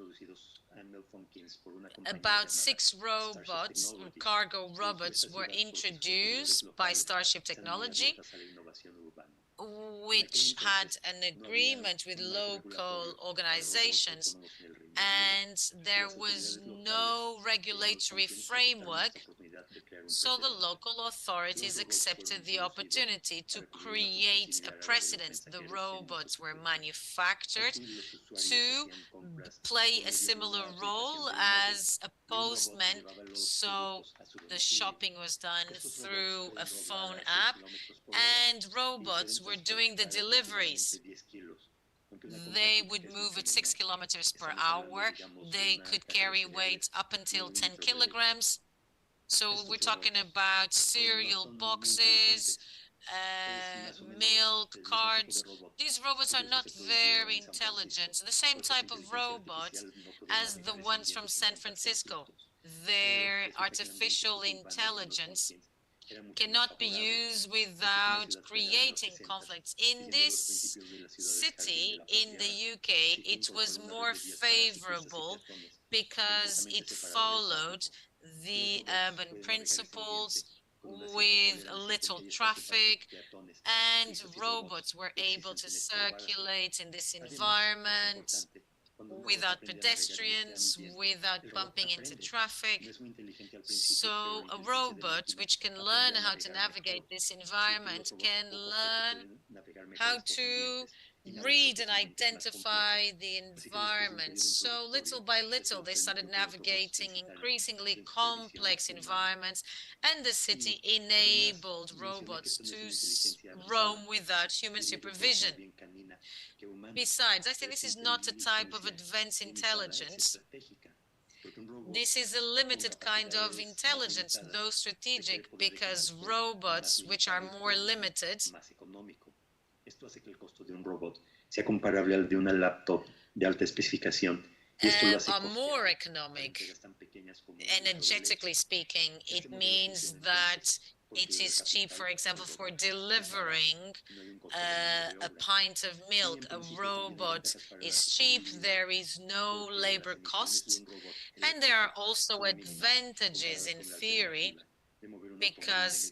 about 6 robots, cargo robots, were introduced by Starship Technology, which had an agreement with local organizations, and there was no regulatory framework So the local authorities accepted the opportunity to create a precedent. The robots were manufactured to play a similar role as a postman. So the shopping was done through a phone app, and robots were doing the deliveries. They would move at 6 kilometers per hour. They could carry weights up until 10 kilograms. So we're talking about cereal boxes, milk carts. These robots are not very intelligent. The same type of robot as the ones from San Francisco. Their artificial intelligence cannot be used without creating conflicts. In this city, in the UK, it was more favorable because it followed the urban principles with little traffic, and robots were able to circulate in this environment without pedestrians, without bumping into traffic. So a robot which can learn how to navigate this environment can learn how to read and identify the environment. So little by little, they started navigating increasingly complex environments, and the city enabled robots to roam without human supervision. Besides, I think this is not a type of advanced intelligence. This is a limited kind of intelligence, though strategic, because robots, which are more limited, Esto hace que el costo de un robot sea comparable al de una laptop de alta especificación. are more economic. Energetically speaking, it means that it is cheap, for example, for delivering a pint of milk. A robot is cheap, there is no labor cost, and there are also advantages in theory, because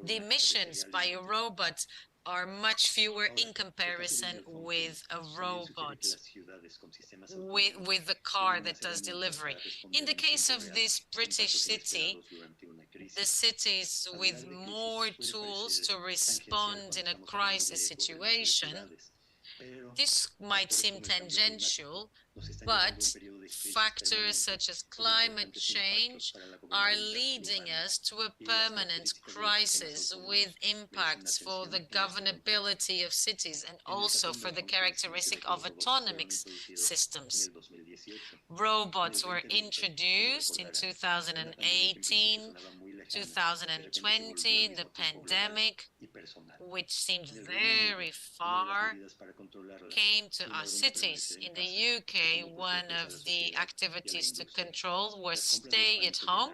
the emissions by a robot are much fewer in comparison with a robot, with the car that does delivery. In the case of this British city, the cities with more tools to respond in a crisis situation, this might seem tangential, but factors such as climate change are leading us to a permanent crisis with impacts for the governability of cities and also for the characteristic of autonomic systems. Robots were introduced in 2018, 2020, the pandemic, which seemed very far, came to our cities. In the UK, one of the activities to control was stay at home,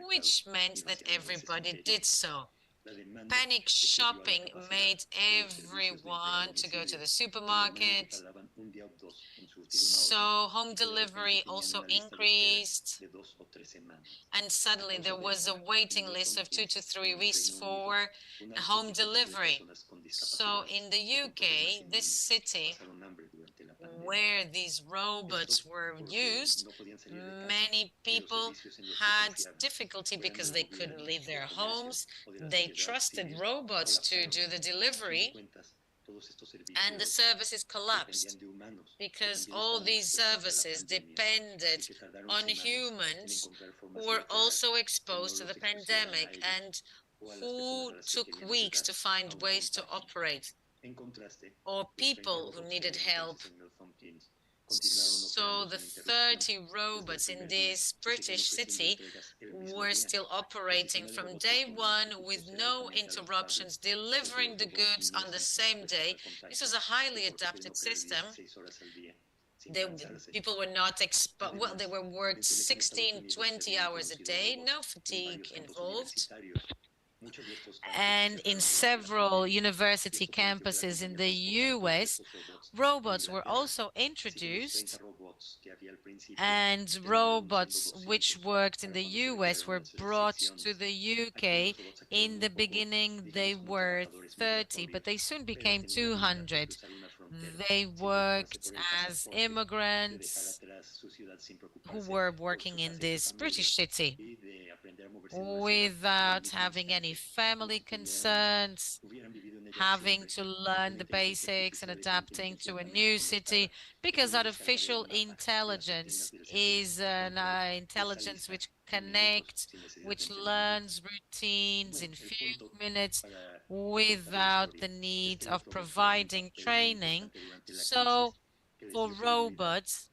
which meant that everybody did so. Panic shopping made everyone to go to the supermarket. So home delivery also increased, and suddenly there was a waiting list of 2 to 3 weeks for home delivery. So in the UK, this city where these robots were used, many people had difficulty because they couldn't leave their homes. They trusted robots to do the delivery, and the services collapsed because all these services depended on humans who were also exposed to the pandemic and who took weeks to find ways to operate, or people who needed help. So the 30 robots in this British city were still operating from day one with no interruptions, delivering the goods on the same day. This was a highly adapted system. People were not exposed, well, they were worked 16, 20 hours a day, no fatigue involved. And in several university campuses in the US, robots were also introduced, and robots which worked in the US were brought to the UK. In the beginning, they were 30, but they soon became 200. They worked as immigrants who were working in this British city without having any family concerns, having to learn the basics and adapting to a new city, because artificial intelligence is an intelligence which connects, which learns routines in few minutes without the need of providing training. So for robots,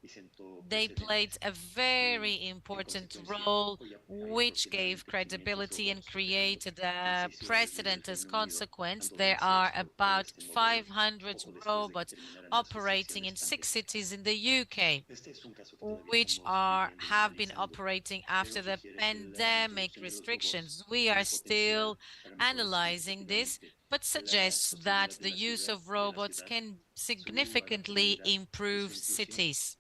they played a very important role, which gave credibility and created a precedent as consequence. There are about 500 robots operating in 6 cities in the UK, which have been operating after the pandemic restrictions. We are still analyzing this, but suggests that the use of robots can significantly improve cities.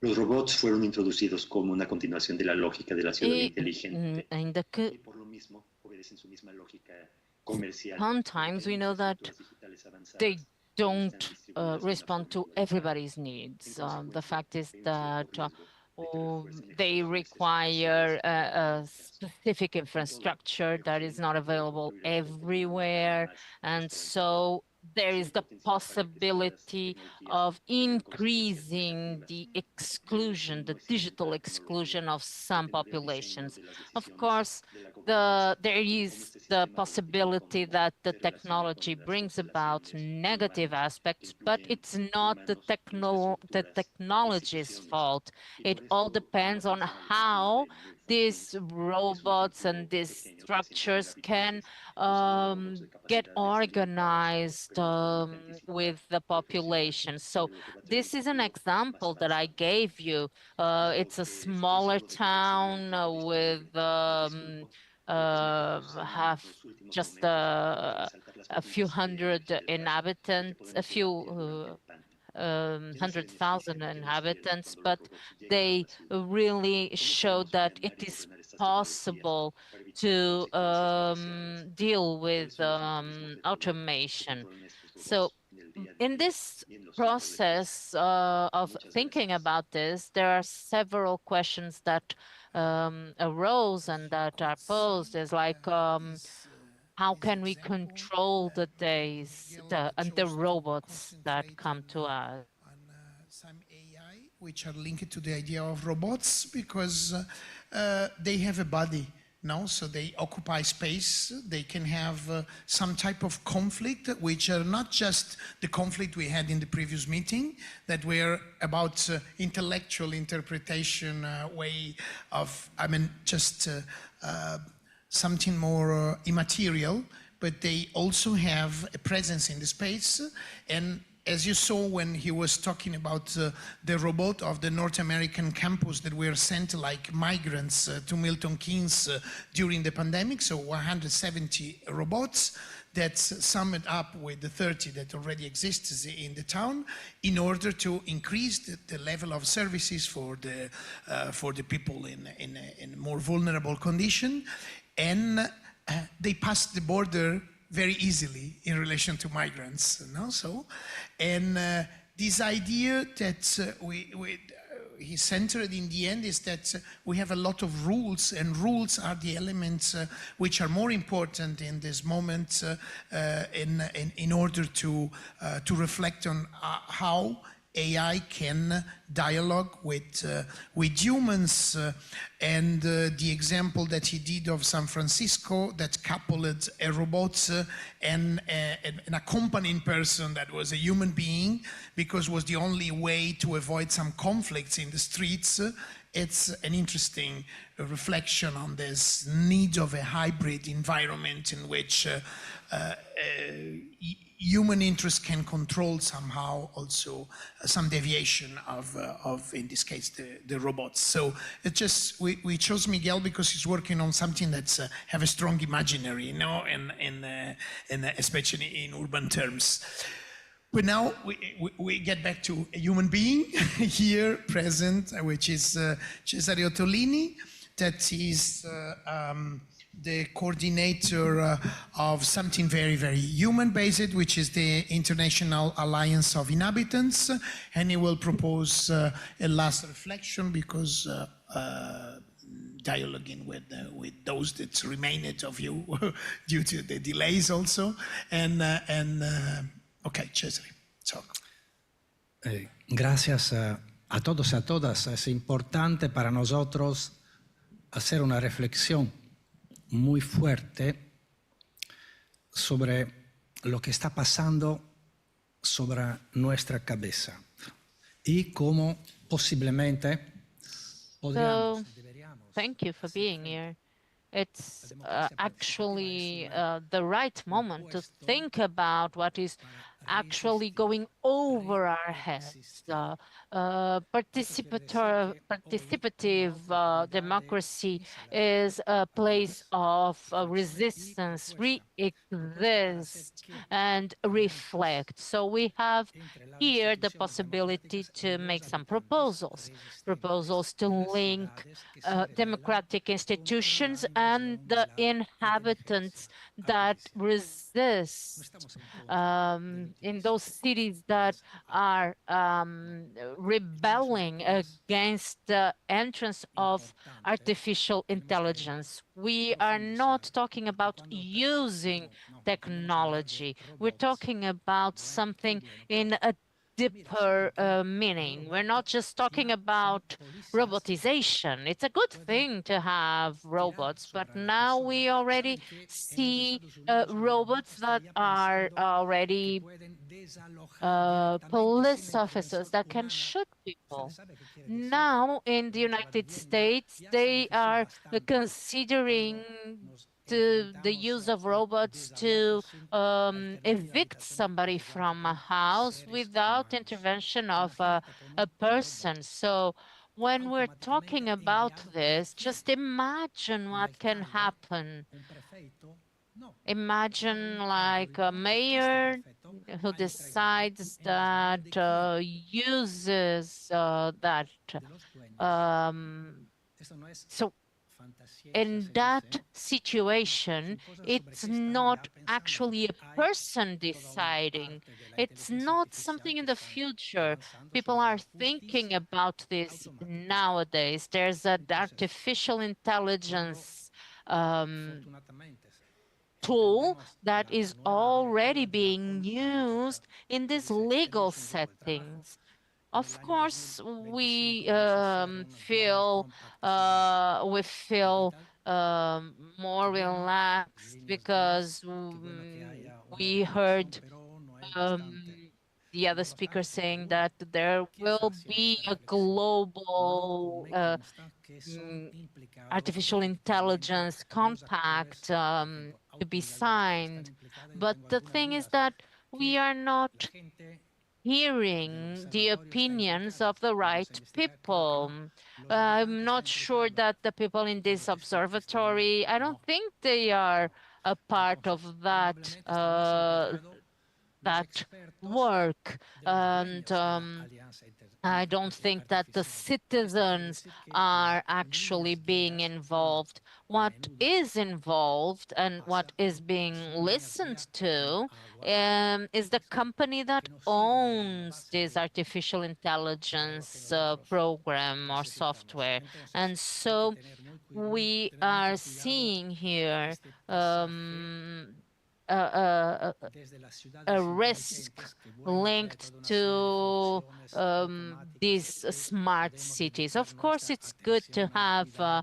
Los robots fueron introducidos como una continuación de la lógica de la ciudad inteligente y por lo mismo obedecen su misma lógica comercial. Sometimes we know that they don't respond to everybody's needs. The fact is that they require a specific infrastructure that is not available everywhere, and so there is the possibility of increasing the exclusion, the digital exclusion of some populations. Of course, there is the possibility that the technology brings about negative aspects, but it's not the technology's fault. It all depends on how these robots and these structures can get organized with the population. So this is an example that I gave you. It's a smaller town with have just a few hundred inhabitants, a few 100,000 inhabitants, but they really showed that it is possible to deal with automation. So in this process of thinking about this, there are several questions that arose and that are posed, as like, how can we control the days and the robots that come to us? Some AI, which are linked to the idea of robots, because they have a body now, so they occupy space. They can have some type of conflict, which are not just the conflict we had in the previous meeting, that were about intellectual interpretation, way of, just something more immaterial, but they also have a presence in the space. And as you saw when he was talking about the robot of the North American campus that were sent like migrants to Milton Keynes during the pandemic, so 170 robots that summed up with the 30 that already exists in the town in order to increase the level of services for the people in more vulnerable condition. And they passed the border very easily in relation to migrants, so, and this idea that he centered in the end is that we have a lot of rules, and rules are the elements which are more important in this moment in order to reflect on how AI can dialogue with humans, and the example that he did of San Francisco that coupled a robot and an accompanying person that was a human being, because was the only way to avoid some conflicts in the streets. It's an interesting reflection on this need of a hybrid environment in which human interest can control somehow also some deviation of in this case, the robots. So it just, we chose Miguel because he's working on something that's have a strong imaginary, and especially in urban terms. But now we get back to a human being here present, which is Cesare Ottolini, that is the coordinator of something very, very human-based, which is the International Alliance of Inhabitants, and he will propose a last reflection because dialoguing with those that remained of you due to the delays also. Okay, Cesare, talk. Gracias a todos y a todas. Es importante para nosotros hacer una reflexión muy fuerte sobre lo que está pasando sobre nuestra cabeza y cómo posiblemente podríamos. Thank you for being here. It's actually the right moment to think about what is actually going over our heads. Participative democracy is a place of resistance, re-exist and reflect. So we have here the possibility to make some proposals to link democratic institutions and the inhabitants that resist in those cities that are rebelling against the entrance of artificial intelligence. We are not talking about using technology. We're talking about something in a deeper meaning. We're not just talking about robotization. It's a good thing to have robots, but now we already see robots that are already police officers that can shoot people. Now in the United States, they are considering the use of robots to evict somebody from a house without intervention of a person. So when we're talking about this, just imagine what can happen. Imagine like a mayor who decides that uses that. So in that situation, it's not actually a person deciding. It's not something in the future. People are thinking about this nowadays. There's an artificial intelligence tool that is already being used in these legal settings. Of course, we feel more relaxed because we heard the other speaker saying that there will be a global artificial intelligence compact to be signed. But the thing is that we are not hearing the opinions of the right people. I'm not sure that the people in this observatory, I don't think they are a part of that work. And I don't think that the citizens are actually being involved. What is involved and what is being listened to is the company that owns this artificial intelligence program or software. And so we are seeing here a risk linked to these smart cities. Of course, it's good to have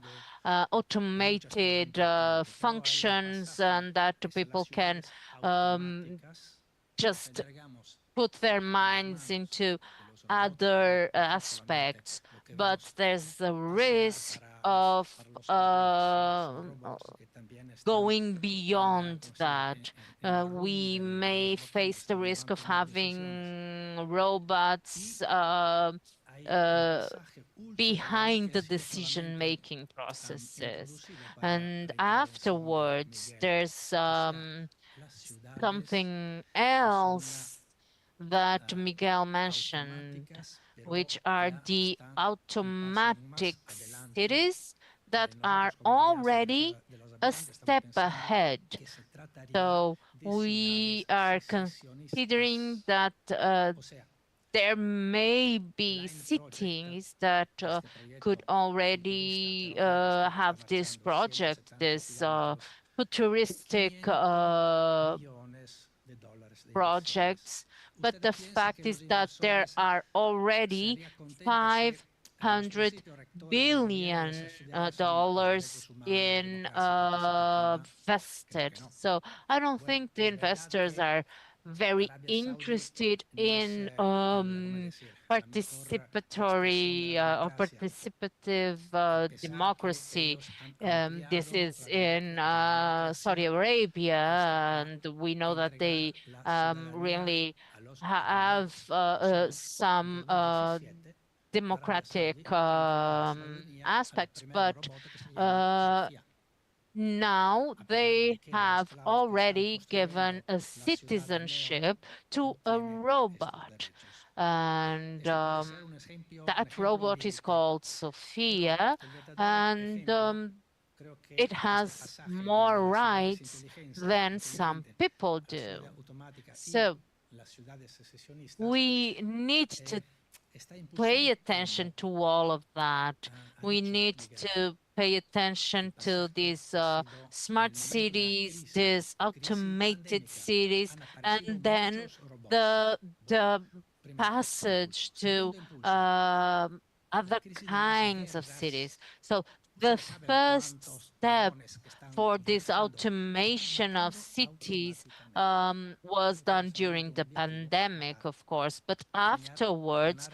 automated functions and that people can just put their minds into other aspects, but there's the risk of going beyond that. We may face the risk of having robots behind the decision-making processes. And afterwards, there's something else that Miguel mentioned, which are the automatic cities that are already a step ahead. So we are considering that there may be cities that could already have this project, this futuristic projects, but the fact is that there are already $500 billion invested. So I don't think the investors are very interested in participatory or participative democracy. This is in Saudi Arabia, and we know that they really have some democratic aspects, but now they have already given a citizenship to a robot. And that robot is called Sophia, and it has more rights than some people do. So we need to pay attention to all of that. We need to pay attention to these smart cities, these automated cities, and then the passage to other kinds of cities. So the first step for this automation of cities was done during the pandemic, of course, but afterwards,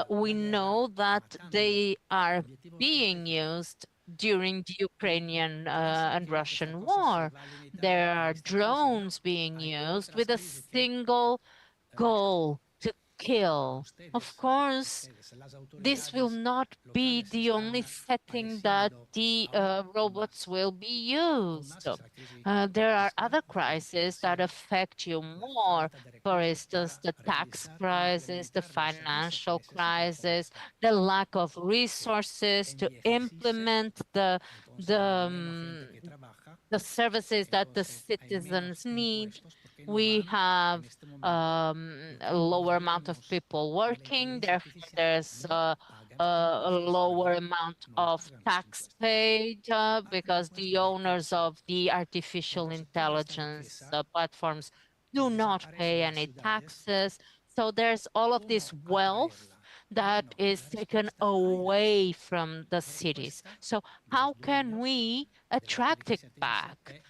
we know that they are being used during the Ukrainian and Russian war. There are drones being used with a single goal: to kill. Of course, this will not be the only setting that the robots will be used. There are other crises that affect you more. For instance, the tax crisis, the financial crisis, the lack of resources to implement the services that the citizens need. We have a lower amount of people working, therefore there's a lower amount of tax paid because the owners of the artificial intelligence platforms do not pay any taxes. So there's all of this wealth that is taken away from the cities. So how can we attract it back?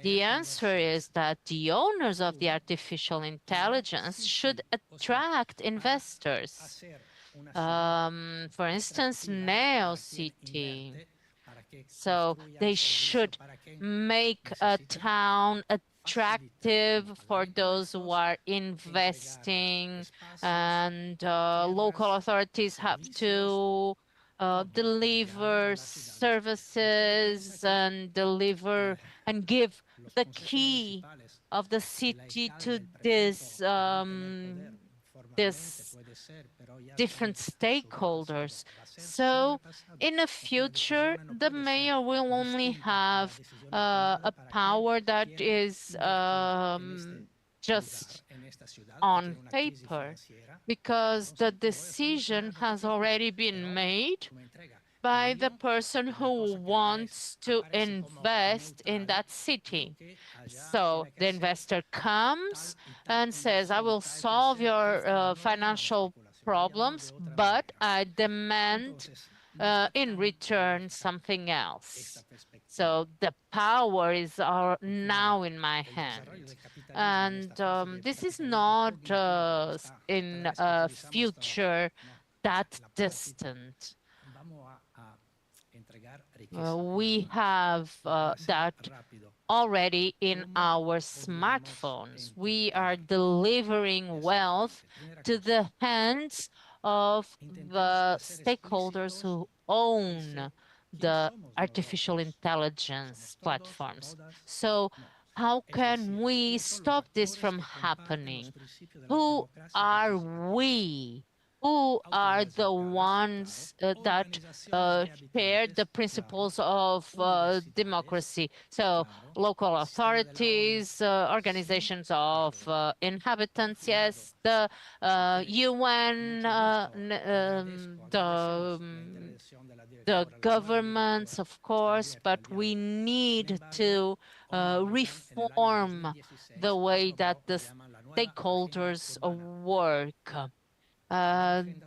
The answer is that the owners of the artificial intelligence should attract investors. For instance, NeoCity. So they should make a town attractive for those who are investing, and local authorities have to deliver services and deliver and give the key of the city to this different stakeholders. So in the future, the mayor will only have a power that is just on paper, because the decision has already been made by the person who wants to invest in that city. So the investor comes and says, I will solve your financial problems, but I demand in return something else. So the power is now in my hand. And this is not in a future that distant. We have that already in our smartphones. We are delivering wealth to the hands of the stakeholders who own the artificial intelligence platforms. So how can we stop this from happening? Who are we who are the ones that share the principles of democracy. So local authorities, organizations of inhabitants, yes, the UN, the governments, of course, but we need to reform the way that the stakeholders work.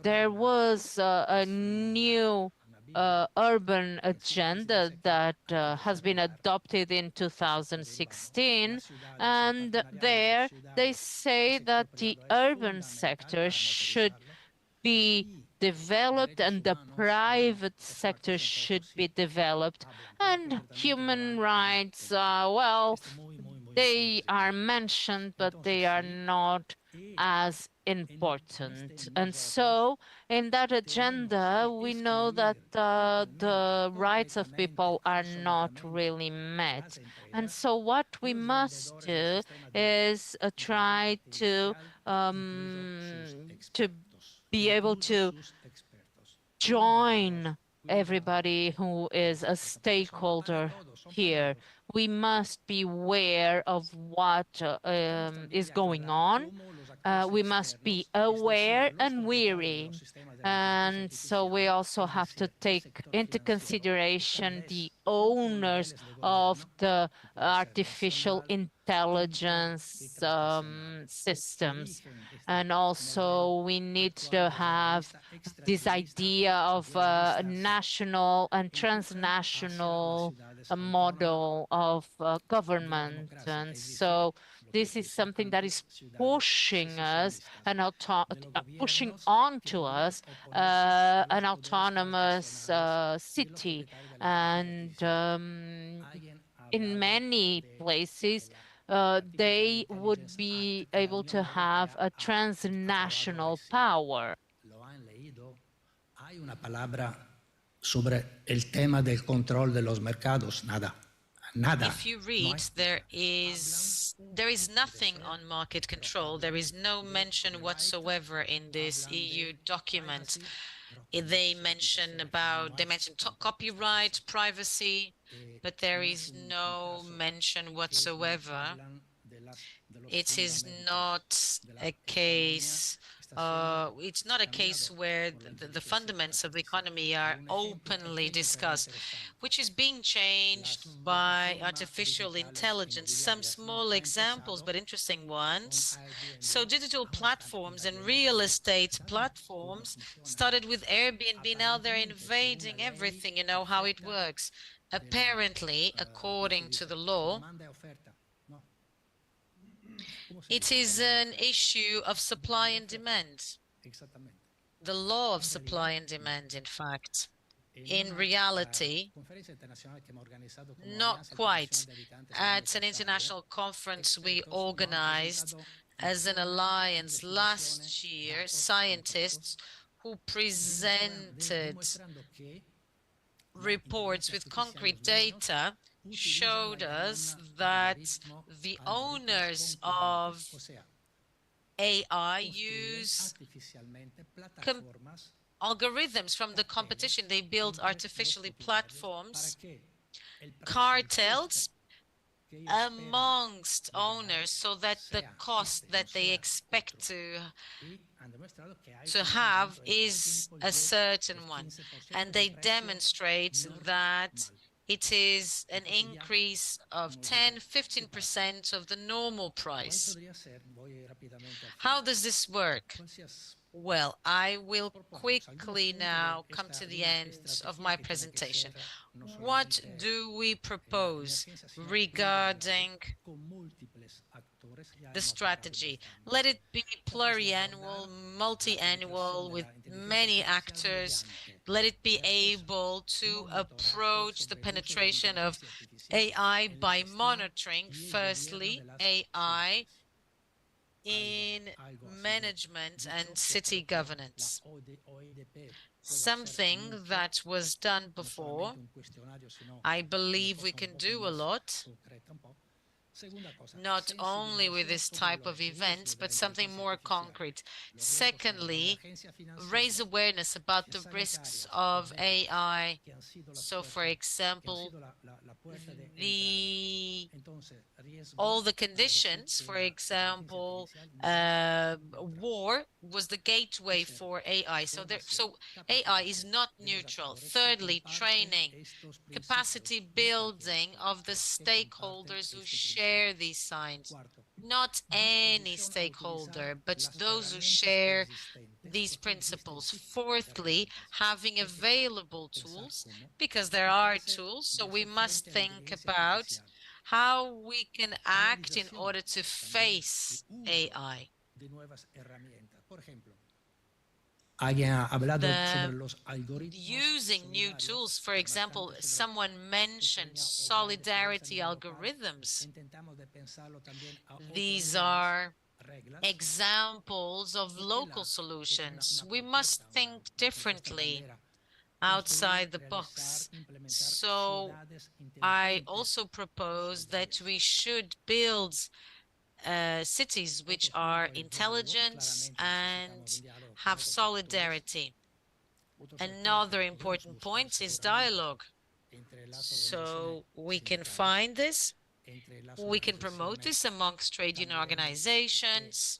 There was a new urban agenda that has been adopted in 2016, and there they say that the urban sector should be developed and the private sector should be developed, and human rights, well, they are mentioned, but they are not as important. And so in that agenda, we know that the rights of people are not really met. And so what we must do is try to be able to join everybody who is a stakeholder here. We must be aware of what is going on. We must be aware and weary. And so we also have to take into consideration the owners of the artificial intelligence systems. And also we need to have this idea of a national and transnational model of government. And so this is something that is pushing us and pushing onto us an autonomous city. And in many places, they would be able to have a transnational power. Hay una palabra sobre el tema del control de los mercados, nada. Nada. If you read, there is nothing on market control. There is no mention whatsoever in this EU document. They mention copyright, privacy, but there is no mention whatsoever. It is not a case. It's not a case where the fundamentals of the economy are openly discussed, which is being changed by artificial intelligence. Some small examples, but interesting ones. So digital platforms and real estate platforms started with Airbnb. Now they're invading everything. You know how it works. Apparently, according to the law, it is an issue of supply and demand. The law of supply and demand, in fact. In reality, not quite. At an international conference we organized as an alliance last year, scientists who presented reports with concrete data showed us that the owners of AI use algorithms from the competition. They build artificially platforms, cartels amongst owners, so that the cost that they expect to have is a certain one. And they demonstrate that it is an increase of 10–15% of the normal price. How does this work? Well, I will quickly now come to the end of my presentation. What do we propose regarding the strategy? Let it be pluriannual, multi-annual, with many actors. Let it be able to approach the penetration of AI by monitoring, firstly, AI in management and city governance. Something that was done before. I believe we can do a lot. not only with this type of events, but something more concrete. Secondly, raise awareness about the risks of AI. So, for example, all the conditions, for example, war was the gateway for AI. So AI is not neutral. Thirdly, training, capacity building of the stakeholders who share these signs. Not any stakeholder, but those who share these principles. Fourthly, having available tools, because there are tools, so we must think about how we can act in order to face AI. Using new tools, for example, someone mentioned solidarity algorithms. These are examples of local solutions. We must think differently, outside the box. So I also propose that we should build cities which are intelligent and have solidarity. Another important point is dialogue. So we can find this, we can promote this amongst trade union organizations,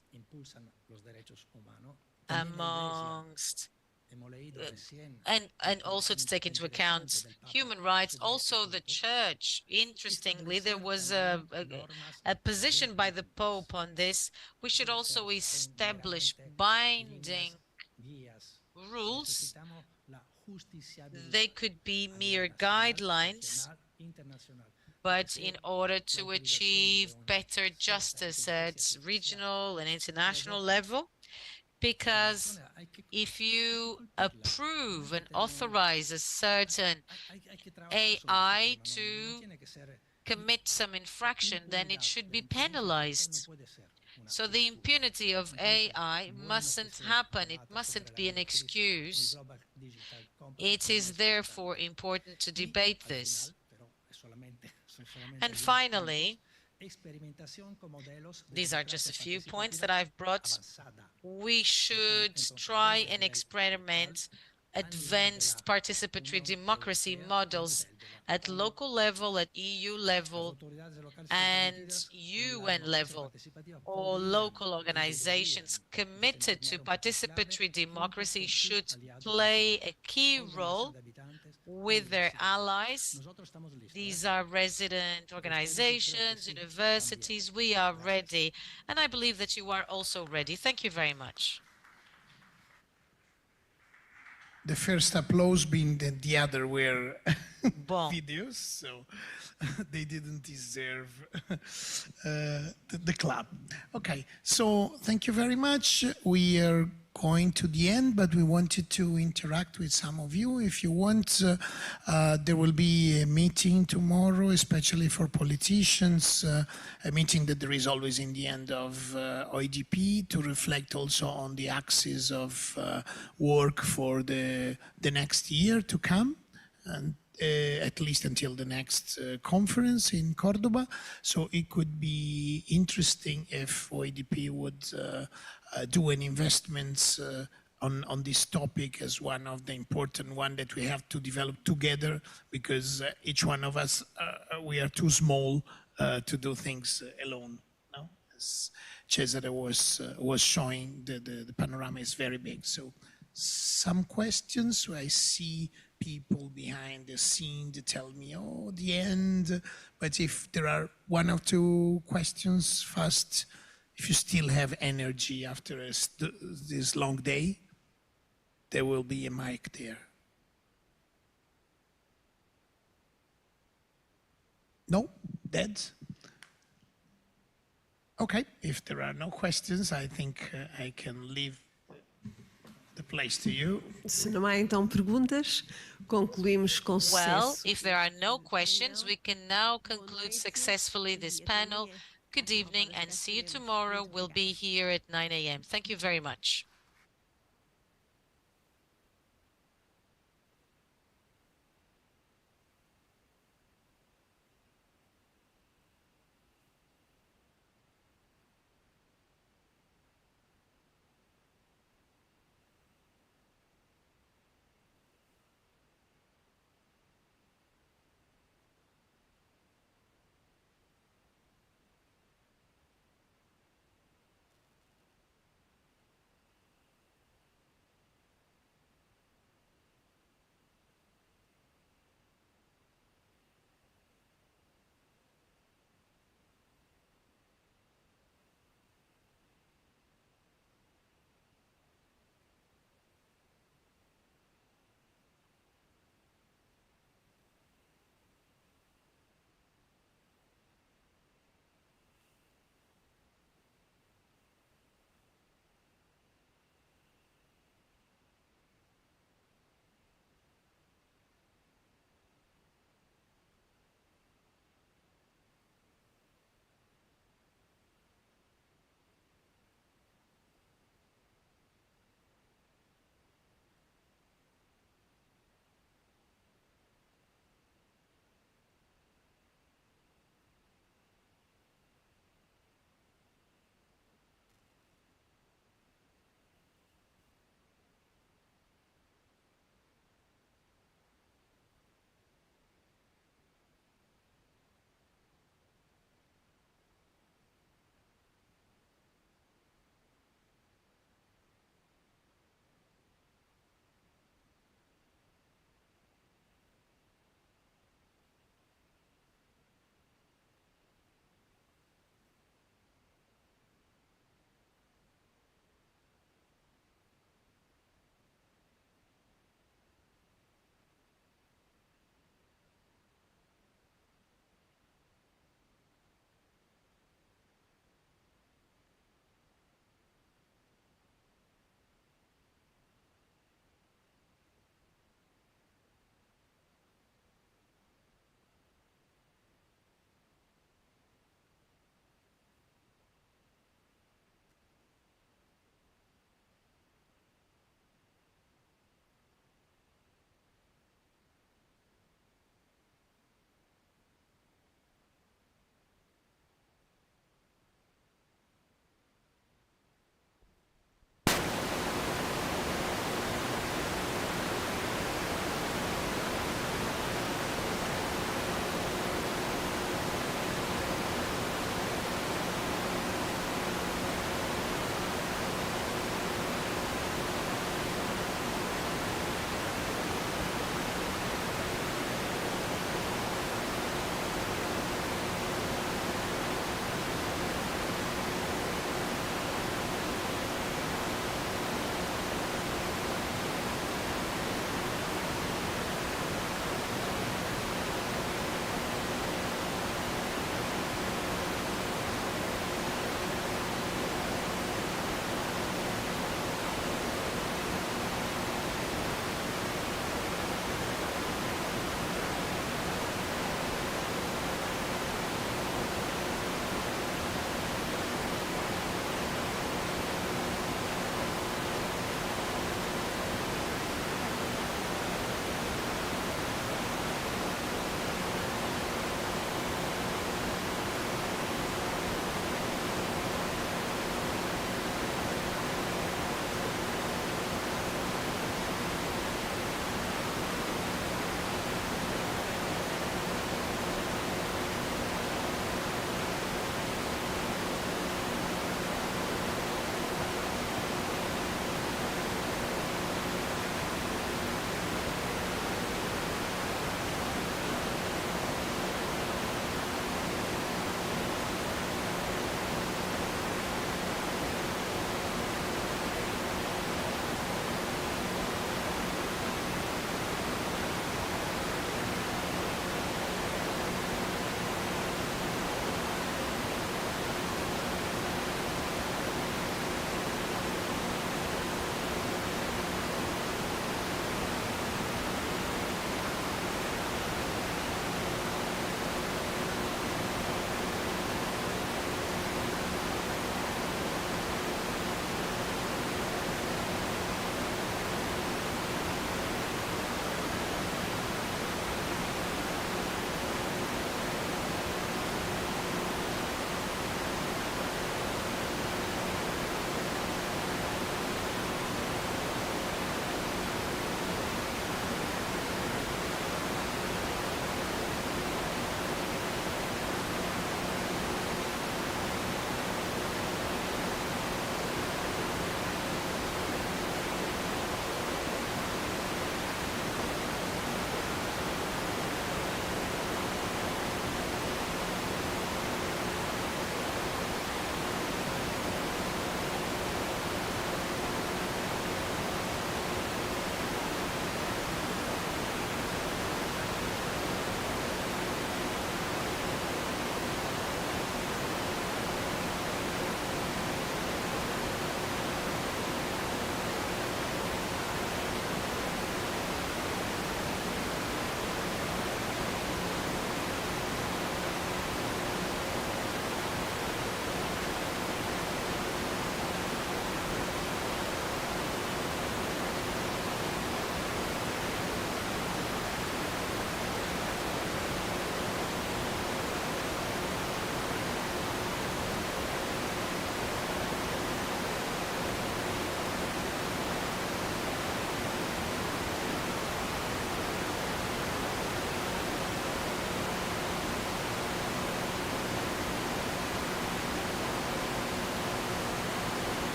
amongst and also to take into account human rights. Also the church, interestingly, there was a position by the Pope on this. We should also establish binding rules. They could be mere guidelines, but in order to achieve better justice at regional and international level, because if you approve and authorize a certain AI to commit some infraction, then it should be penalized. So the impunity of AI mustn't happen. It mustn't be an excuse. It is therefore important to debate this. And finally, these are just a few points that I've brought. We should try and experiment advanced participatory democracy models at local level, at EU level, and UN level, or local organizations committed to participatory democracy should play a key role with their allies. These are resident organizations, universities. We are ready, and I believe that you are also ready. Thank you very much. The first applause being that the other were videos, so they didn't deserve the clap. Okay, so thank you very much. We are going to the end, but we wanted to interact with some of you. If you want, there will be a meeting tomorrow, especially for politicians, a meeting that there is always in the end of OIDP to reflect also on the axis of work for the next year to come, and at least until the next conference in Cordoba. So it could be interesting if OIDP would do an investment on this topic as one of the important one that we have to develop together, because each one of us, we are too small to do things alone. No? As Cesare was showing, the panorama is very big. So some questions. I see people behind the scene to tell me, oh, the end. But if there are one or two questions fast, if you still have energy after this long day, there will be a mic there. No? Dead? Okay, if there are no questions, I think I can leave the place to you. Se não há então perguntas, concluímos com sucesso. Well, if there are no questions, we can now conclude successfully this panel. Good evening and see you tomorrow. We'll be here at 9 a.m. Thank you very much.